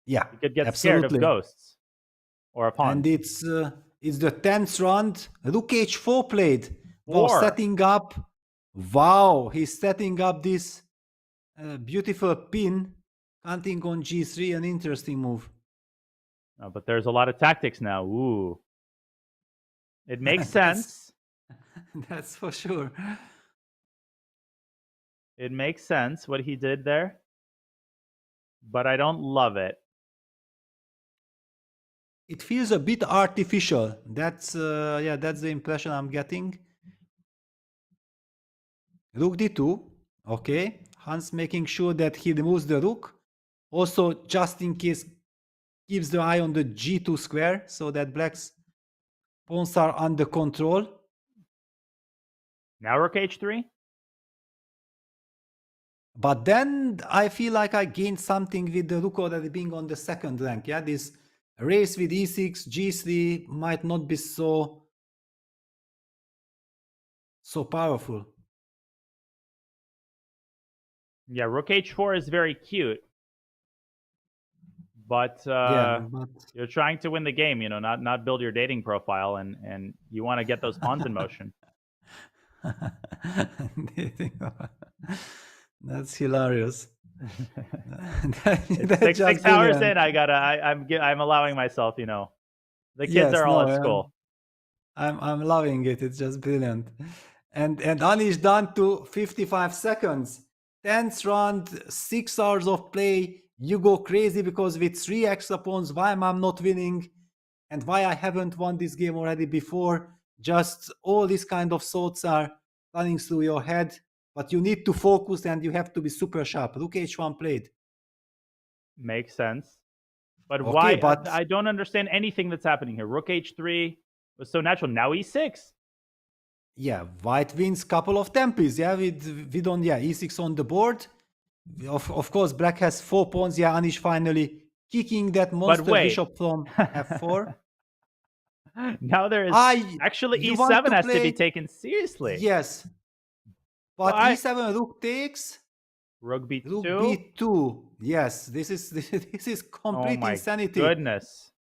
Yeah, he could get scared of ghosts or a pawn. And it's the 10th round. Rook h4 played. Wow, setting up. Wow, he's setting up this beautiful pin. Hunting on g3, an interesting move. Oh, but there's a lot of tactics now. Ooh. It makes sense. That's for sure. It makes sense what he did there, but I don't love it. It feels a bit artificial. That's that's the impression I'm getting. Rook d2. Okay, Hans making sure that he removes the rook. Also, just in case, keeps the eye on the g2 square so that black's pawns are under control. Now rook h3. But then I feel like I gained something with the rook already being on the second rank. Yeah, this race with e6, g3 might not be so powerful. Yeah, rook h4 is very cute. But you're trying to win the game, not build your dating profile, and you want to get those pawns in motion. That's hilarious. It's 6 hours in. I'm allowing myself. The kids are all at school. I'm loving it. It's just brilliant. And Anish done to 55 seconds. 10th round, 6 hours of play. You go crazy because with 3 extra pawns, why am I not winning? And why I haven't won this game already before? Just all these kind of thoughts are running through your head. But you need to focus and you have to be super sharp. Rook h1 played. Makes sense. But okay, why? But I don't understand anything that's happening here. Rook h3 was so natural. Now e6. Yeah, white wins couple of tempos. Yeah, we don't. Yeah, e6 on the board. Of course, black has 4 pawns. Yeah, Anish finally kicking that monster bishop from f4. Now there is actually e7 has to be taken seriously. Yes. But e7 rook takes. Rook b2. Rook b2. Yes, this is complete insanity. Goodness.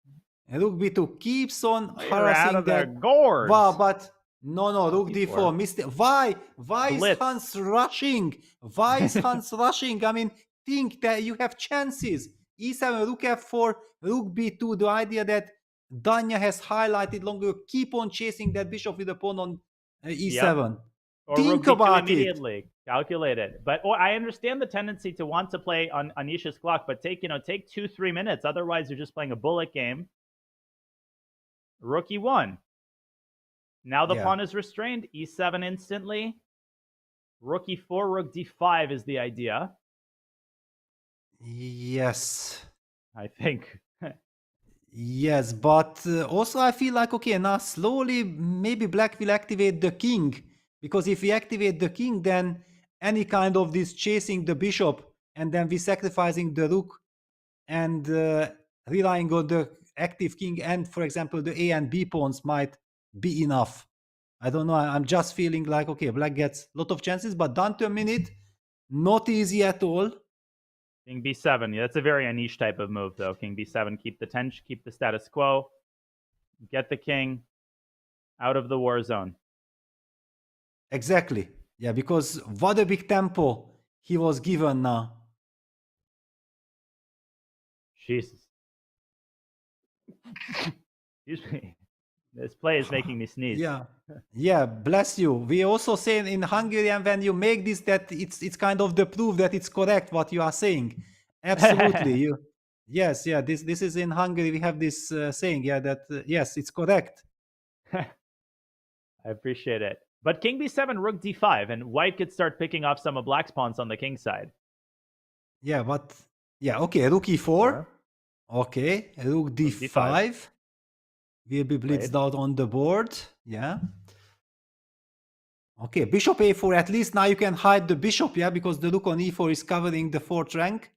And rook b2 keeps on You're harassing out of their that. gourds. Wow, but No, rook d4. Mistake. Why is Blitz. Hans rushing? Why is Hans rushing? I mean, think that you have chances. e7, rook f4, rook b2. The idea that Danya has highlighted longer. Keep on chasing that bishop with the pawn on e7. Or Think rook b2 about it. immediately. Calculate it. But I understand the tendency to want to play on Anisha's clock, but take 2-3 minutes. Otherwise, you're just playing a bullet game. Rook e1. Now the pawn is restrained. e7 instantly. Rook e4, rook d5 is the idea. Yes. I think. Yes, but also I feel like, okay, now slowly maybe black will activate the king. Because if we activate the king, then any kind of this chasing the bishop and then we sacrificing the rook and relying on the active king and, for example, the A and B pawns might be enough. I don't know. I'm just feeling like, okay, black gets a lot of chances, but down to a minute, not easy at all. King b7. Yeah, that's a very Anish type of move, though. King b7, keep the tension, keep the status quo, get the king out of the war zone. Exactly. Yeah, because what a big tempo he was given now. Jesus. Excuse me. This play is making me sneeze. Yeah, bless you. We also say in Hungarian when you make this that it's kind of the proof that it's correct what you are saying. Absolutely. Yes, this is in Hungary we have this saying, that yes, it's correct. I appreciate it. But king b7, rook d5, and white could start picking off some of black's pawns on the king side. Yeah, but okay, rook e4. Okay, rook d5. Will be blitzed out on the board. Yeah. Okay, bishop a4. At least now you can hide the bishop, because the rook on e4 is covering the fourth rank.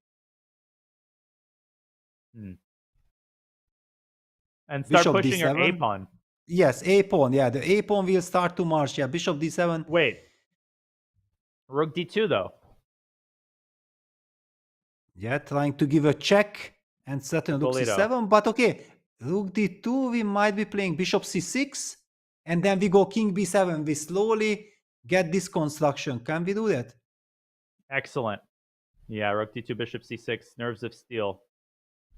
And start bishop pushing d7. your a pawn. Yes, a pawn. Yeah, the a pawn will start to march. Yeah, bishop d7. Wait. Rook d2 though. Yeah, trying to give a check and certain rook c7. But okay, rook d2, we might be playing bishop c6. And then we go king b7. We slowly get this construction. Can we do that? Excellent. Yeah, rook d2, bishop c6, nerves of steel.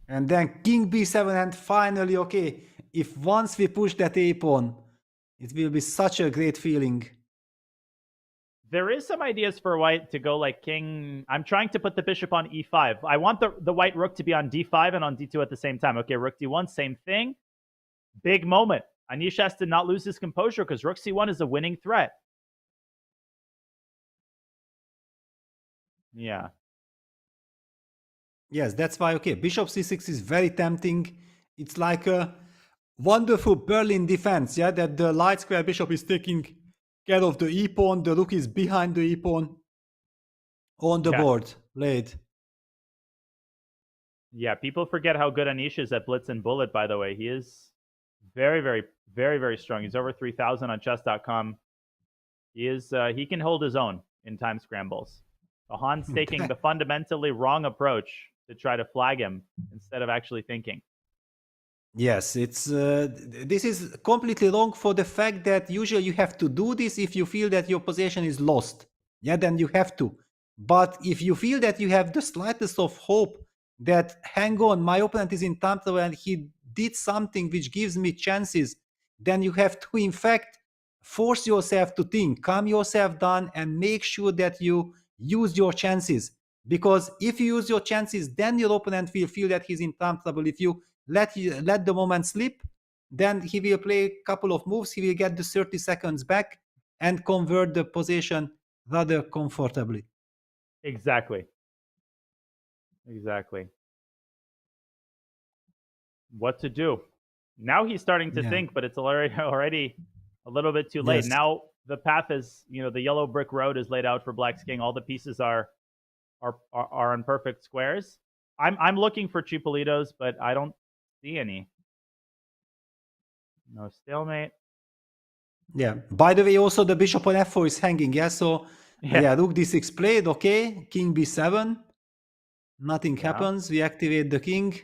And then king b7, and finally, okay, if once we push that a pawn, it will be such a great feeling. There is some ideas for white to go like king. I'm trying to put the bishop on e5. I want the white rook to be on d5 and on d2 at the same time. Okay, rook d1, same thing. Big moment. Anish has to not lose his composure because rook c1 is a winning threat. Yeah. Yes, that's why, okay, bishop c6 is very tempting. It's like a wonderful Berlin defense, that the light square bishop is taking care of the e-pawn, the rook is behind the e-pawn on the board, laid. Yeah, people forget how good Anish is at blitz and bullet, by the way. He is very, very, very, very strong. He's over 3,000 on chess.com. He can hold his own in time scrambles. Han's taking the fundamentally wrong approach to try to flag him instead of actually thinking. Yes, it's this is completely wrong for the fact that usually you have to do this if you feel that your position is lost. Yeah, then you have to. But if you feel that you have the slightest of hope that, hang on, my opponent is in time trouble and he did something which gives me chances, then you have to, in fact, force yourself to think, calm yourself down and make sure that you use your chances. Because if you use your chances, then your opponent will feel that he's in time trouble. If you let the moment slip, then he will play a couple of moves, he will get the 30 seconds back and convert the position rather comfortably. Exactly. What to do? Now he's starting to think, but it's already a little bit too late. Yes. Now the path is, the yellow brick road is laid out for Black's king. All the pieces are on perfect squares. I'm looking for Chipolitos, but I don't see any. No stalemate. Yeah. By the way, also the bishop on f4 is hanging. Yeah. So rook d6 played. Okay. King b7. Nothing happens. We activate the king.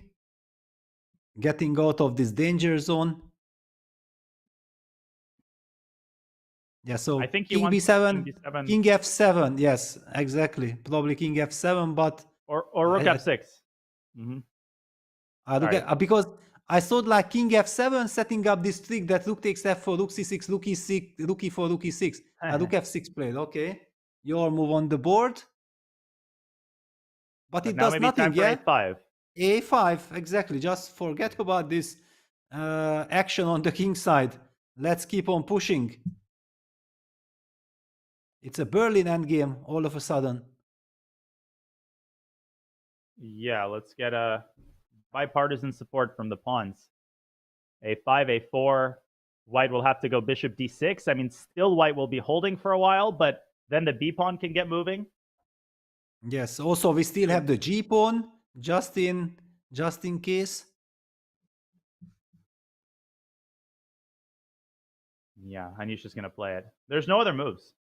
Getting out of this danger zone. Yeah, so I think he king wants b7, king b7. king f7. Yes, exactly. Probably king f7, but Or rook f6. Mm-hmm. Because I thought like king f7 setting up this trick that rook takes f4, rook c6, rook e6, rook e4, rook e6. Rook f6 played. Okay, your move on the board, but it now does maybe nothing. time for Yeah, a5. a5 exactly. Just forget about this action on the king side. Let's keep on pushing. It's a Berlin endgame all of a sudden. Yeah, let's get a bipartisan support from the pawns. a5, a4. White will have to go bishop d6. I mean, still white will be holding for a while, but then the b pawn can get moving. Yes. Also, we still have the g pawn just in case. Yeah, Hanish's gonna play it. There's no other moves.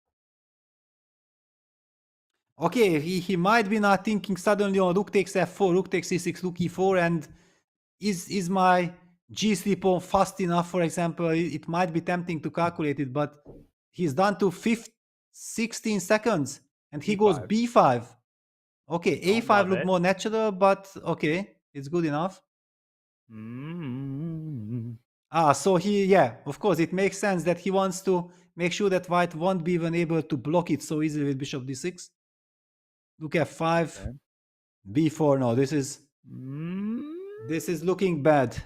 Okay, he might be not thinking suddenly on rook takes f4, rook takes e6, rook e4, and is my g3 pawn fast enough, for example? It might be tempting to calculate it, but he's done to 16 seconds, and he goes b5. Okay, a5 look more natural, but okay, it's good enough. So yeah, of course, it makes sense that he wants to make sure that white won't be even able to block it so easily with bishop d6. Look at 5, b4. No, this is looking bad.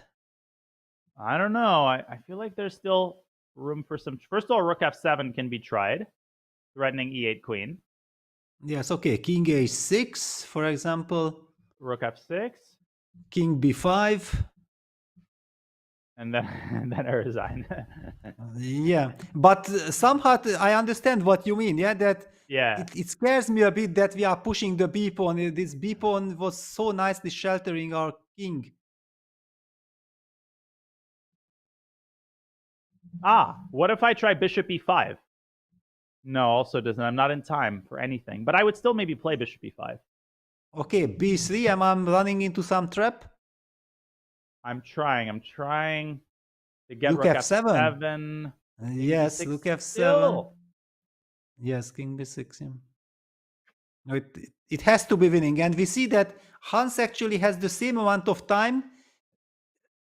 I don't know. I feel like there's still room for some. First of all, rook f7 can be tried, threatening e8 queen. Yes, okay. King a6, for example. Rook f6. King b5. And then I resign. Yeah, but somehow I understand what you mean. Yeah, that it scares me a bit that we are pushing the b pawn. This b pawn was so nicely sheltering our king. What if I try bishop e5? No, also doesn't. I'm not in time for anything, but I would still maybe play bishop e5. Okay, b3. Am I running into some trap? I'm trying to get rook f7. Yes, rook f7. Still. Yes, king b6. Yeah. No, it has to be winning, and we see that Hans actually has the same amount of time.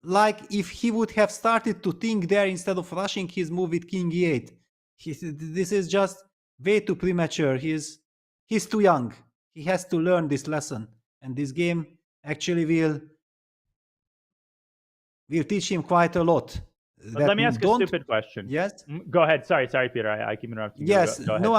Like if he would have started to think there instead of rushing his move with king e8. This is just way too premature. He's too young. He has to learn this lesson, and this game actually will teach him quite a lot. Let me ask a stupid question. Yes? Go ahead. Sorry, Peter. I keep interrupting you. Yes. Go ahead, no,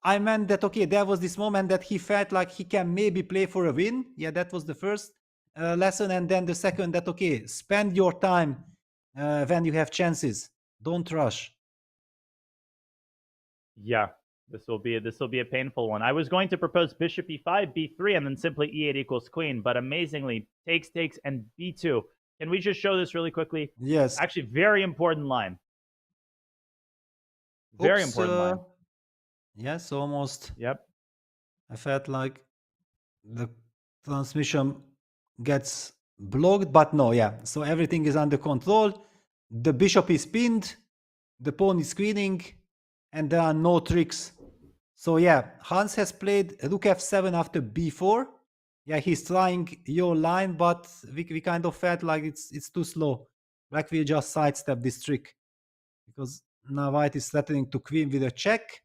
I meant that, okay, there was this moment that he felt like he can maybe play for a win. Yeah, that was the first lesson. And then the second, that, okay, spend your time when you have chances. Don't rush. Yeah, this will be a painful one. I was going to propose bishop e5, b3, and then simply e8 equals queen, but amazingly, takes, and b2. Can we just show this really quickly? Yes. Actually, very important line. Very important line. Yes, almost. Yep. I felt like the transmission gets blocked, but no, yeah. So everything is under control. The bishop is pinned. The pawn is queening. And there are no tricks. So yeah, Hans has played rook f7 after b4. Yeah, he's trying your line, but we kind of felt like it's too slow. Like we just sidestep this trick. Because now white is threatening to queen with a check.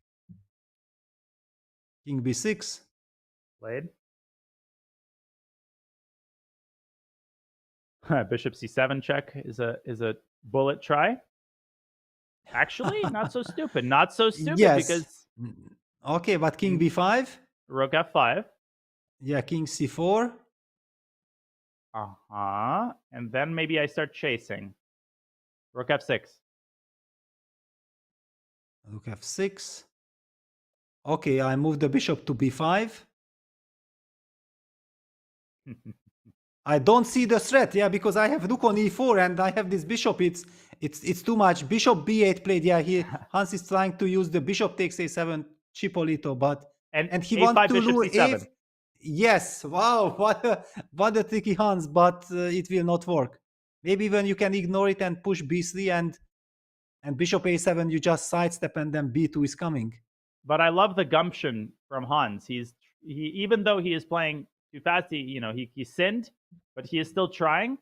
King b6. Played. Bishop c7 check is a bullet try. Actually, not so stupid. Not so stupid, yes. Because okay, but king b5. Rook f5. Yeah, king c4. And then maybe I start chasing. Rook f6. Rook f6. Okay, I move the bishop to b5. I don't see the threat, yeah, because I have rook on e4 and I have this bishop. It's too much. Bishop b8 played, yeah. Hans is trying to use the bishop takes a7 Cipolito, but and he wants to do a7. Yes, wow, what a tricky Hans, but it will not work. Maybe when you can ignore it and push b3 and And bishop a7, you just sidestep and then b2 is coming. But I love the gumption from Hans. He even though he is playing too fast, he sinned, but he is still trying.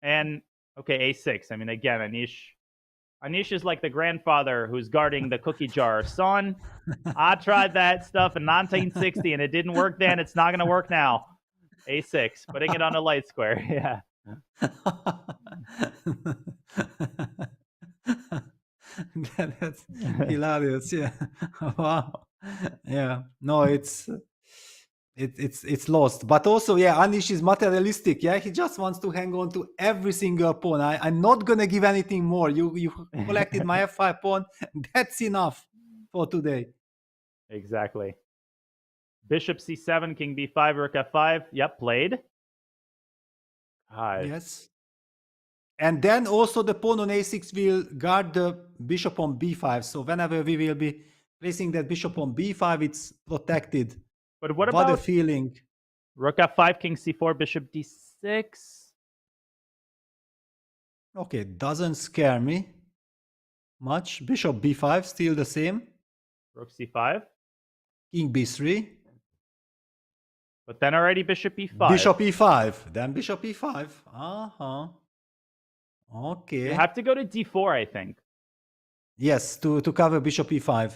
And okay, a6. I mean, again, Anish is like the grandfather who's guarding the cookie jar. Son, I tried that stuff in 1960 and it didn't work then. It's not going to work now. A6, putting it on a light square. Yeah. That's hilarious. Yeah. Wow. Yeah. No, it's lost. But also, yeah, Anish is materialistic. Yeah, he just wants to hang on to every single pawn. I'm not gonna give anything more. You collected my f5 pawn. That's enough for today. Exactly. Bishop c7, king b5, rook f5. Yep, played. God. Yes. And then also the pawn on a6 will guard the bishop on b5. So whenever we will be placing that bishop on b5, it's protected. But what about a feeling? Rook f5, king c4, bishop d6. Okay, doesn't scare me much. Bishop b5, still the same. Rook c5. King b3. But then already bishop e5. Bishop e5. Then bishop e5. Uh-huh. Okay. You have to go to d4, I think. Yes, to cover bishop e5.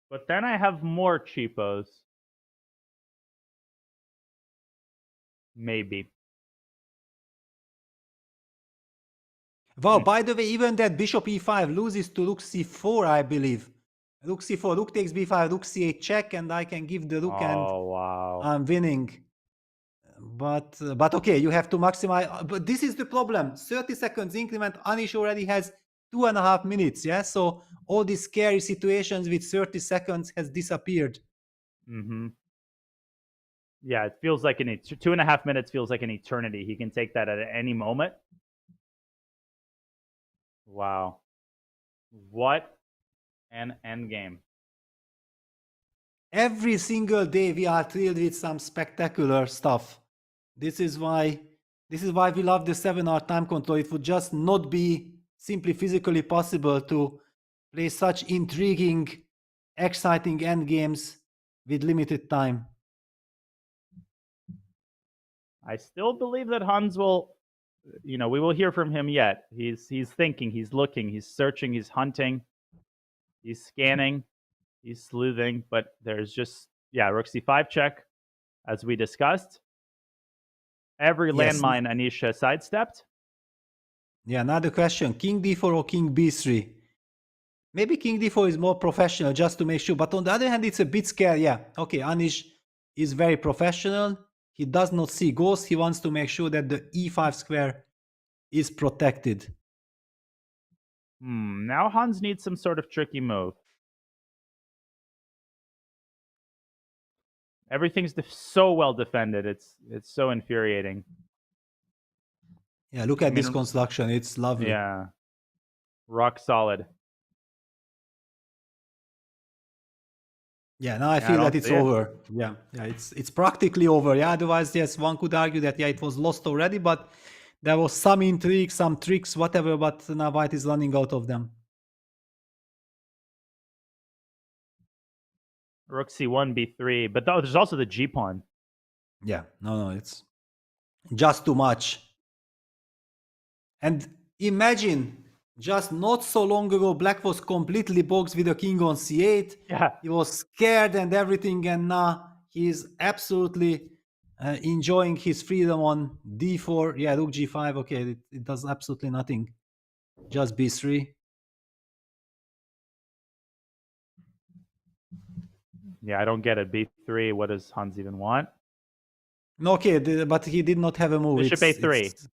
But then I have more cheapos. Maybe. Wow, by the way, even that bishop e5 loses to rook c4, I believe. Rook c4, rook takes b5, rook c8 check, and I can give the rook and wow. I'm winning. But okay, you have to maximize. But this is the problem. 30 seconds increment, Anish already has 2.5 minutes, yeah? So all these scary situations with 30 seconds has disappeared. Mm-hmm. Yeah, it feels like 2.5 minutes feels like an eternity. He can take that at any moment. Wow. What an endgame. Every single day we are thrilled with some spectacular stuff. This is why we love the 7-hour time control. It would just not be simply physically possible to play such intriguing, exciting endgames with limited time. I still believe that Hans will, we will hear from him yet. He's thinking, he's looking, he's searching, he's hunting, he's scanning, he's sleuthing, but there's just, rook c5 check, as we discussed. Every landmine Anish sidestepped. Yeah, another question. King d4 or king b3? Maybe king d4 is more professional, just to make sure. But on the other hand, it's a bit scary. Yeah, okay, Anish is very professional. He does not see ghosts. He wants to make sure that the e5 square is protected. Now Hans needs some sort of tricky move. Everything's so well defended. It's so infuriating. Yeah, look at this construction. It's lovely. Yeah. Rock solid. Yeah, now I feel that it's over. Yeah, it's practically over. Yeah, otherwise, yes, one could argue that it was lost already, but there was some intrigue, some tricks, whatever, but now White is running out of them. Rook c1, b3, but there's also the g pawn. Yeah, no, it's just too much. And imagine, just not so long ago, Black was completely boxed with a king on c8. Yeah. He was scared and everything, and now he's absolutely enjoying his freedom on d4. Yeah, rook g5. Okay, it does absolutely nothing. Just b3. Yeah, I don't get it. b3, what does Hans even want? Okay, but he did not have a move. Bishop a3.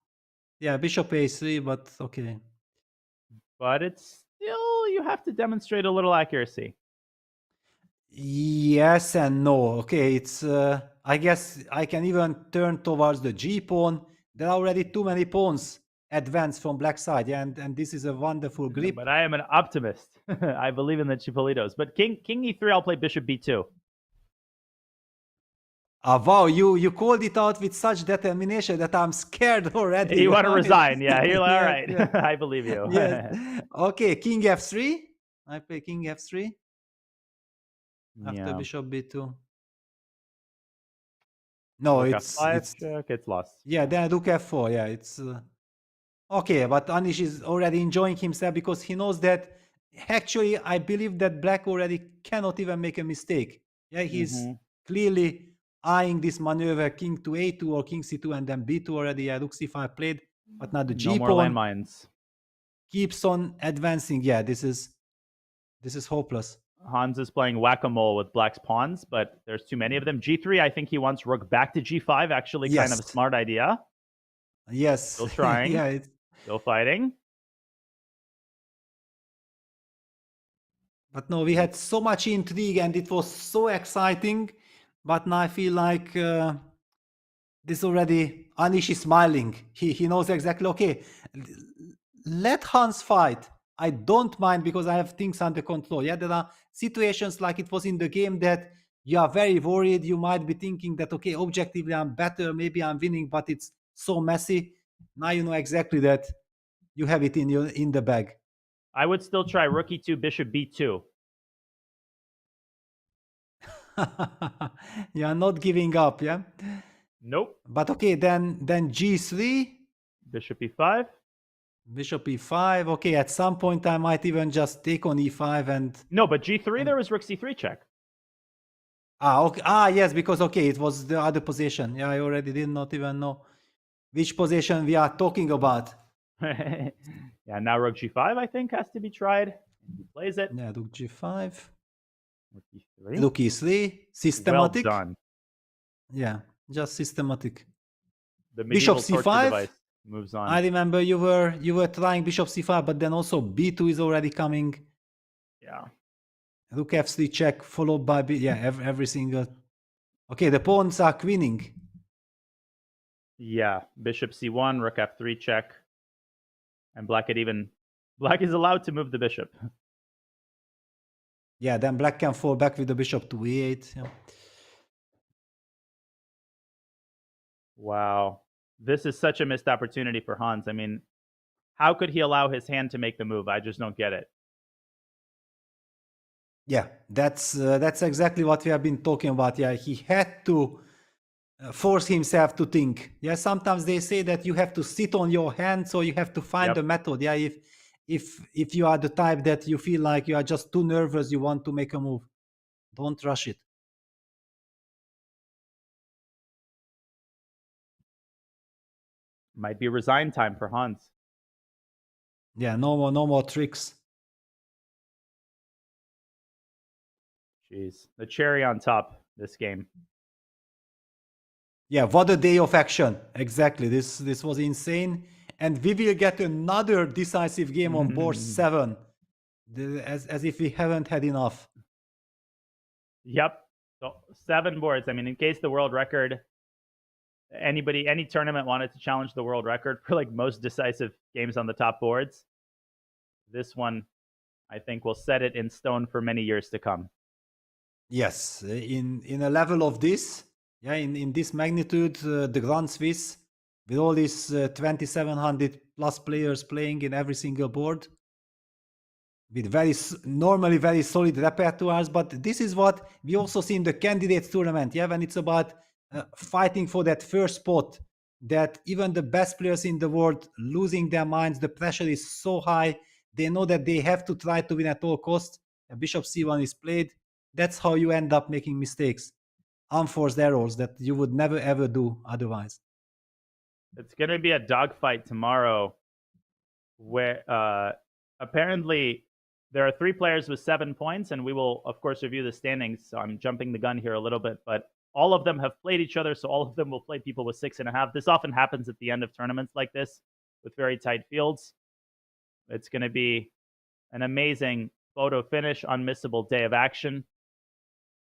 Yeah, bishop a3, but okay. But it's still, you have to demonstrate a little accuracy. Yes and no. Okay, it's I guess I can even turn towards the g pawn. There are already too many pawns advanced from Black side, yeah, and this is a wonderful grip. But I am an optimist. I believe in the Chipolitos. But king e3, I'll play bishop b2. Wow, you called it out with such determination that I'm scared already. You want to resign? Yeah, you're like, all Yes, right. yes. I believe you. Yes. Okay, King F3. I play King F3 after Yeah. Bishop B2. No, Rook it's F5 check. It's lost. yeah. Then Rook F4. Yeah, it's okay. But Anish is already enjoying himself because he knows that actually I believe that Black already cannot even make a mistake. Yeah, he's clearly eyeing this maneuver King to A2 or King C2 and then B2 already. Yeah, Rook C5 played, but now the No G more pawn landmines. keeps on advancing. Yeah, this is hopeless. Hans is playing whack-a-mole with Black's pawns, but there's too many of them. G3, I think he wants Rook back to G5. Actually, kind of a Yes. smart idea. Yes. Still trying. Yeah, it's Still fighting. but no, we had so much intrigue and it was so exciting. But now I feel like this already, Anish is smiling. He knows exactly, okay, let Hans fight. I don't mind because I have things under control. Yeah, there are situations like it was in the game that you are very worried. You might be thinking that, okay, objectively I'm better, maybe I'm winning, but it's so messy. Now you know exactly that you have it in the bag. I would still try Rook E2, Bishop B2. You are not giving up, yeah? Nope. But okay, then G3. Bishop E5. Bishop E5. Okay, at some point I might even just take on E5 and... No, but G3, there was Rook C3 check. Okay. Yes, because, okay, it was the other position. Yeah, I already did not even know which position we are talking about. Yeah, now Rook G5, I think, has to be tried. He plays it. Yeah, Rook G5. Rook E3. Rook E3. Systematic. Well done. Yeah, just systematic. The Bishop medieval torture C5 device moves on. I remember you were trying Bishop C5, but then also B2 is already coming. Yeah. Rook F3 check followed by every single. Okay, the pawns are queening. Yeah, Bishop C1, Rook F3 check, and Black is allowed to move the bishop. Yeah, then Black can fall back with the bishop to E8. Yeah. Wow. This is such a missed opportunity for Hans. I mean, how could he allow his hand to make the move? I just don't get it. Yeah, that's exactly what we have been talking about. Yeah, he had to force himself to think. Yeah, sometimes they say that you have to sit on your hand, so you have to find a method. Yeah, if you are the type that you feel like you are just too nervous, you want to make a move, don't rush it. Might be resign time for Hans. Yeah, no more tricks. Jeez, the cherry on top this game. Yeah, what a day of action. Exactly. This was insane. And we will get another decisive game on board 7. As if we haven't had enough. Yep. So 7 boards. I mean, in case the world record, any tournament wanted to challenge the world record for like most decisive games on the top boards, this one, I think, will set it in stone for many years to come. Yes, in a level of this, yeah, in this magnitude, the Grand Swiss, with all these 2,700 plus players playing in every single board, with normally very solid repertoires, but this is what we also see in the candidates tournament, yeah, when it's about fighting for that first spot, that even the best players in the world losing their minds, the pressure is so high, they know that they have to try to win at all costs. Bishop C1 is played. That's how you end up making mistakes, unforced errors that you would never ever do otherwise. It's going to be a dogfight tomorrow where apparently there are 3 players with 7 points, and we will, of course, review the standings. So I'm jumping the gun here a little bit, but all of them have played each other, so all of them will play people with 6.5. This often happens at the end of tournaments like this with very tight fields. It's going to be an amazing photo finish, unmissable day of action.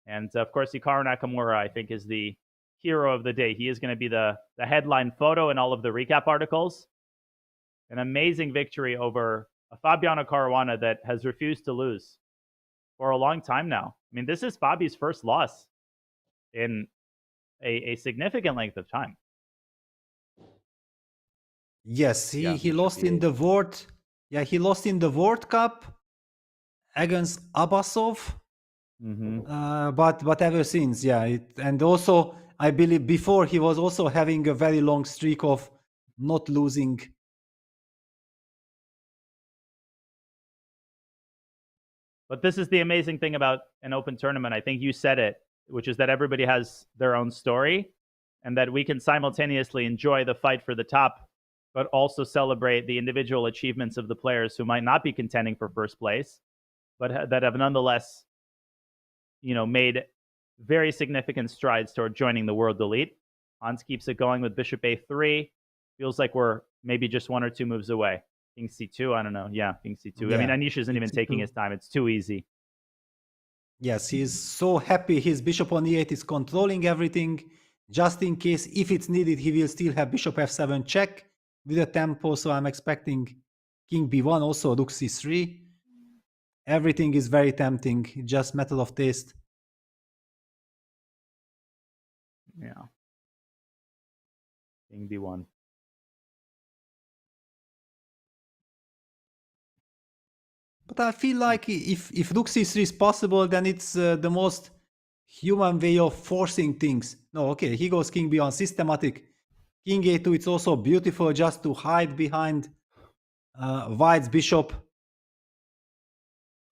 And, of course, Hikaru Nakamura, I think, is the hero of the day. He is going to be the headline photo in all of the recap articles. An amazing victory over a Fabiano Caruana that has refused to lose for a long time now. I mean, this is Fabi's first loss in a significant length of time. Yes, Yeah, he bishop lost in e8. the World. Yeah, he lost in the World Cup against Abbasov. But ever since, yeah, and also I believe before he was also having a very long streak of not losing. But this is the amazing thing about an open tournament. I think you said it, which is that everybody has their own story and that we can simultaneously enjoy the fight for the top, but also celebrate the individual achievements of the players who might not be contending for first place, but that have nonetheless, made very significant strides toward joining the world elite. Hans keeps it going with bishop a3. Feels like we're maybe just one or two moves away. King c2, I don't know. Yeah, king c2. I mean, Yeah, Anish isn't even taking his time. It's too easy. Yes, he's so happy his bishop on e8 is controlling everything. Just in case, if it's needed, he will still have bishop f7 check with a tempo. So I'm expecting king b1, also rook c3. Everything is very tempting. It's just matter of taste. Yeah. King b1. But I feel like if rook c3 is possible, then it's the most human way of forcing things. No, okay, he goes king b1, systematic. King a2, it's also beautiful just to hide behind White's bishop.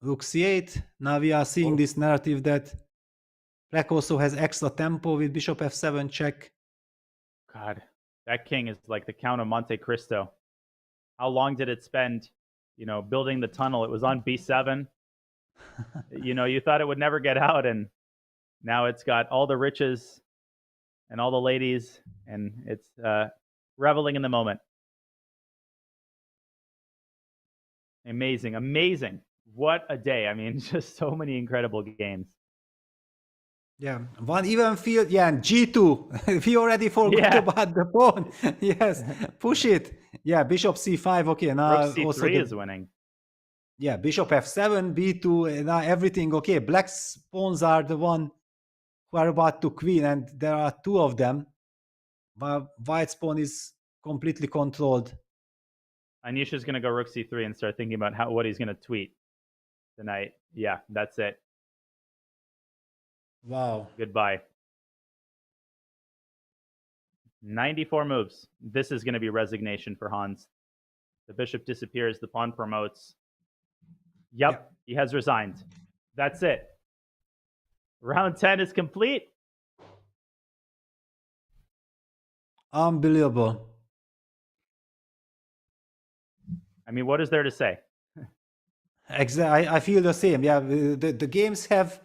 Rook c8. Now we are seeing this narrative that Black also has extra tempo with bishop f7 check. God, that king is like the Count of Monte Cristo. How long did it spend, building the tunnel? It was on b7. You thought it would never get out, and now it's got all the riches and all the ladies, and it's reveling in the moment. Amazing, amazing. What a day. I mean, just so many incredible games. Yeah, one even field. Yeah, and g2. We already forgot about the pawn. Yes, push it. Yeah, bishop c5. Okay, now Rook c3 also is winning. Yeah, bishop f7, b2, and now everything. Okay, black's pawns are the one who are about to queen, and there are two of them. But white's pawn is completely controlled. Anish is going to go rook c3 and start thinking about what he's going to tweet tonight. Yeah, that's it. Wow. Goodbye. 94 moves. This is going to be resignation for Hans. The bishop disappears. The pawn promotes. Yep, he has resigned. That's it. Round 10 is complete. Unbelievable. I mean, what is there to say? Exactly. I feel the same. Yeah, the games have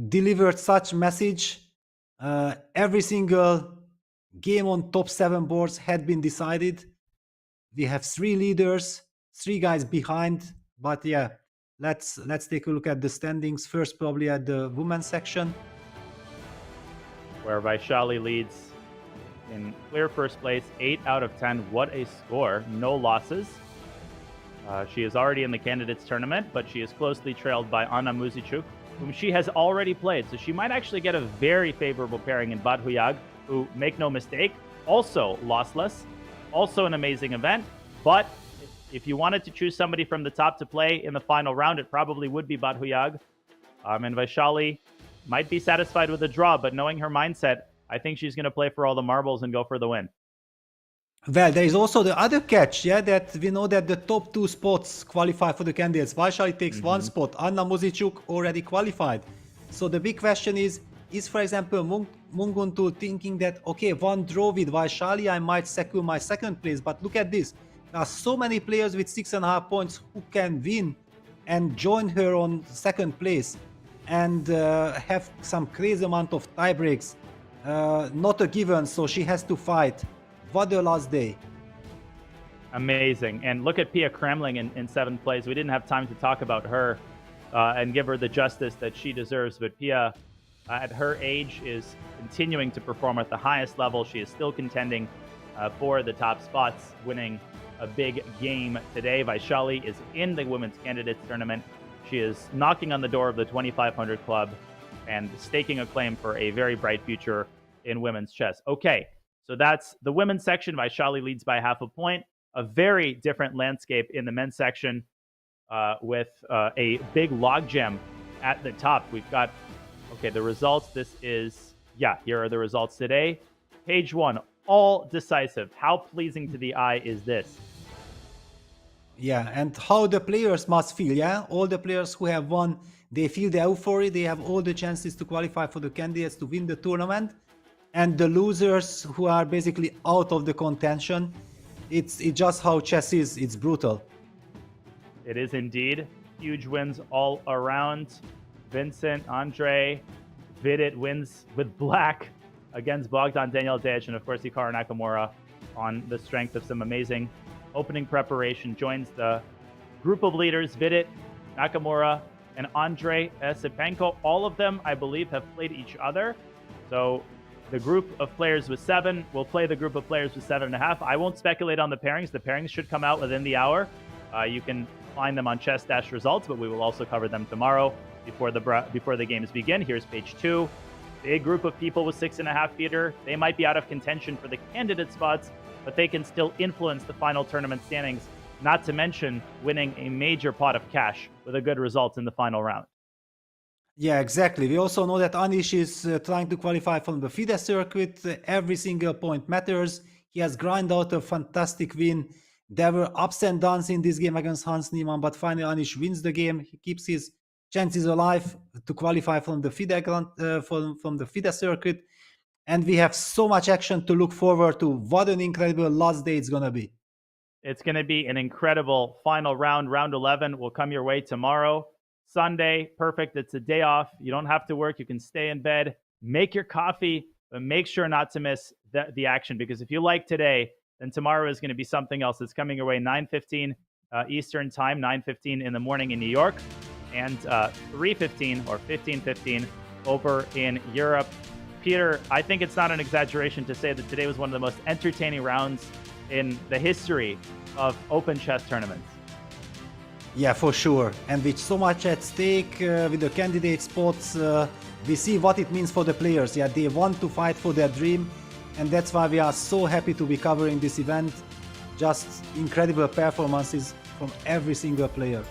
delivered such message. Every single game on top 7 boards had been decided. We have 3 leaders, 3 guys behind. But yeah, let's take a look at the standings first, probably at the women's section, where Vaishali leads in clear first place, 8 out of 10. What a score. No losses. She is already in the candidates tournament, but she is closely trailed by Anna Muzichuk, whom she has already played. So she might actually get a very favorable pairing in Bad Huyag, who, make no mistake, also lossless, also an amazing event. But if you wanted to choose somebody from the top to play in the final round, it probably would be Bad Huyag. And Vaishali might be satisfied with a draw, but knowing her mindset, I think she's going to play for all the marbles and go for the win. Well, there is also the other catch, yeah, that we know that the top 2 spots qualify for the candidates. Vaishali takes 1 spot. Anna Muzichuk already qualified. So the big question is for example, Munguntul thinking that, okay, 1 draw with Vaishali, I might secure my 2nd place. But look at this. There are so many players with 6.5 points who can win and join her on 2nd place and have some crazy amount of tie breaks. Not a given, so she has to fight. What a last day. Amazing. And look at Pia Kremling in 7th place. We didn't have time to talk about her and give her the justice that she deserves. But Pia, at her age, is continuing to perform at the highest level. She is still contending for the top spots, winning a big game today. Vaishali is in the women's candidates tournament. She is knocking on the door of the 2500 club and staking a claim for a very bright future in women's chess. Okay, so that's the women's section. Vaishali leads by half a point. A very different landscape in the men's section with a big logjam at the top. We've got, okay, the results. This is, here are the results today. Page 1, all decisive. How pleasing to the eye is this? Yeah, and how the players must feel, yeah? All the players who have won, they feel the euphoria, they have all the chances to qualify for the candidates to win the tournament. And the losers who are basically out of the contention, it's just how chess is, it's brutal. It is indeed. Huge wins all around. Vincent, Andre, Vidit wins with black against Bogdan Daniel-Dej, and of course Hikaru Nakamura on the strength of some amazing opening preparation joins the group of leaders. Vidit, Nakamura, and Andre Esipenko. All of them, I believe, have played each other. So the group of players with 7 will play the group of players with 7.5. I won't speculate on the pairings. The pairings should come out within the hour. You can find them on chess-results, but we will also cover them tomorrow before the games begin. Here's page 2. Big group of people with 6.5 feeder. They might be out of contention for the candidate spots, but they can still influence the final tournament standings, not to mention winning a major pot of cash with a good result in the final round. Yeah, exactly. We also know that Anish is trying to qualify from the FIDE circuit. Every single point matters. He has grinded out a fantastic win. There were ups and downs in this game against Hans Niemann, but finally Anish wins the game. He keeps his chances alive to qualify from the FIDE from the FIDE circuit. And we have so much action to look forward to. What an incredible last day it's going to be. It's going to be an incredible final round. Round 11 will come your way tomorrow. Sunday, perfect. It's a day off. You don't have to work. You can stay in bed. Make your coffee, but make sure not to miss the action, because if you like today, then tomorrow is going to be something else. It's coming your way 9:15 Eastern time, 9:15 in the morning in New York, and 3:15 or 15:15 over in Europe. Peter, I think it's not an exaggeration to say that today was one of the most entertaining rounds in the history of open chess tournaments. Yeah, for sure. And with so much at stake with the candidate spots, we see what it means for the players. Yeah, they want to fight for their dream, and that's why we are so happy to be covering this event. Just incredible performances from every single player.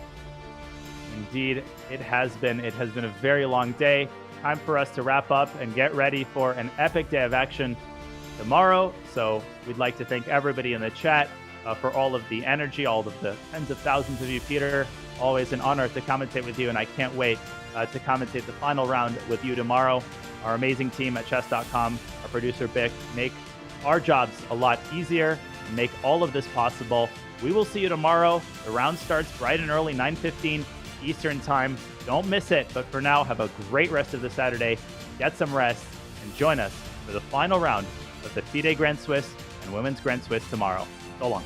Indeed, it has been a very long day. Time for us to wrap up and get ready for an epic day of action tomorrow. So we'd like to thank everybody in the chat for all of the energy, all of the tens of thousands of you. Peter, always an honor to commentate with you, and I can't wait to commentate the final round with you tomorrow. Our amazing team at chess.com, our producer Bick, make our jobs a lot easier and make all of this possible. We will see you tomorrow. The round starts bright and early, 9:15 Eastern time. Don't miss it. But for now, have a great rest of the Saturday. Get some rest and join us for the final round of the FIDE Grand Swiss and Women's Grand Swiss tomorrow. So long.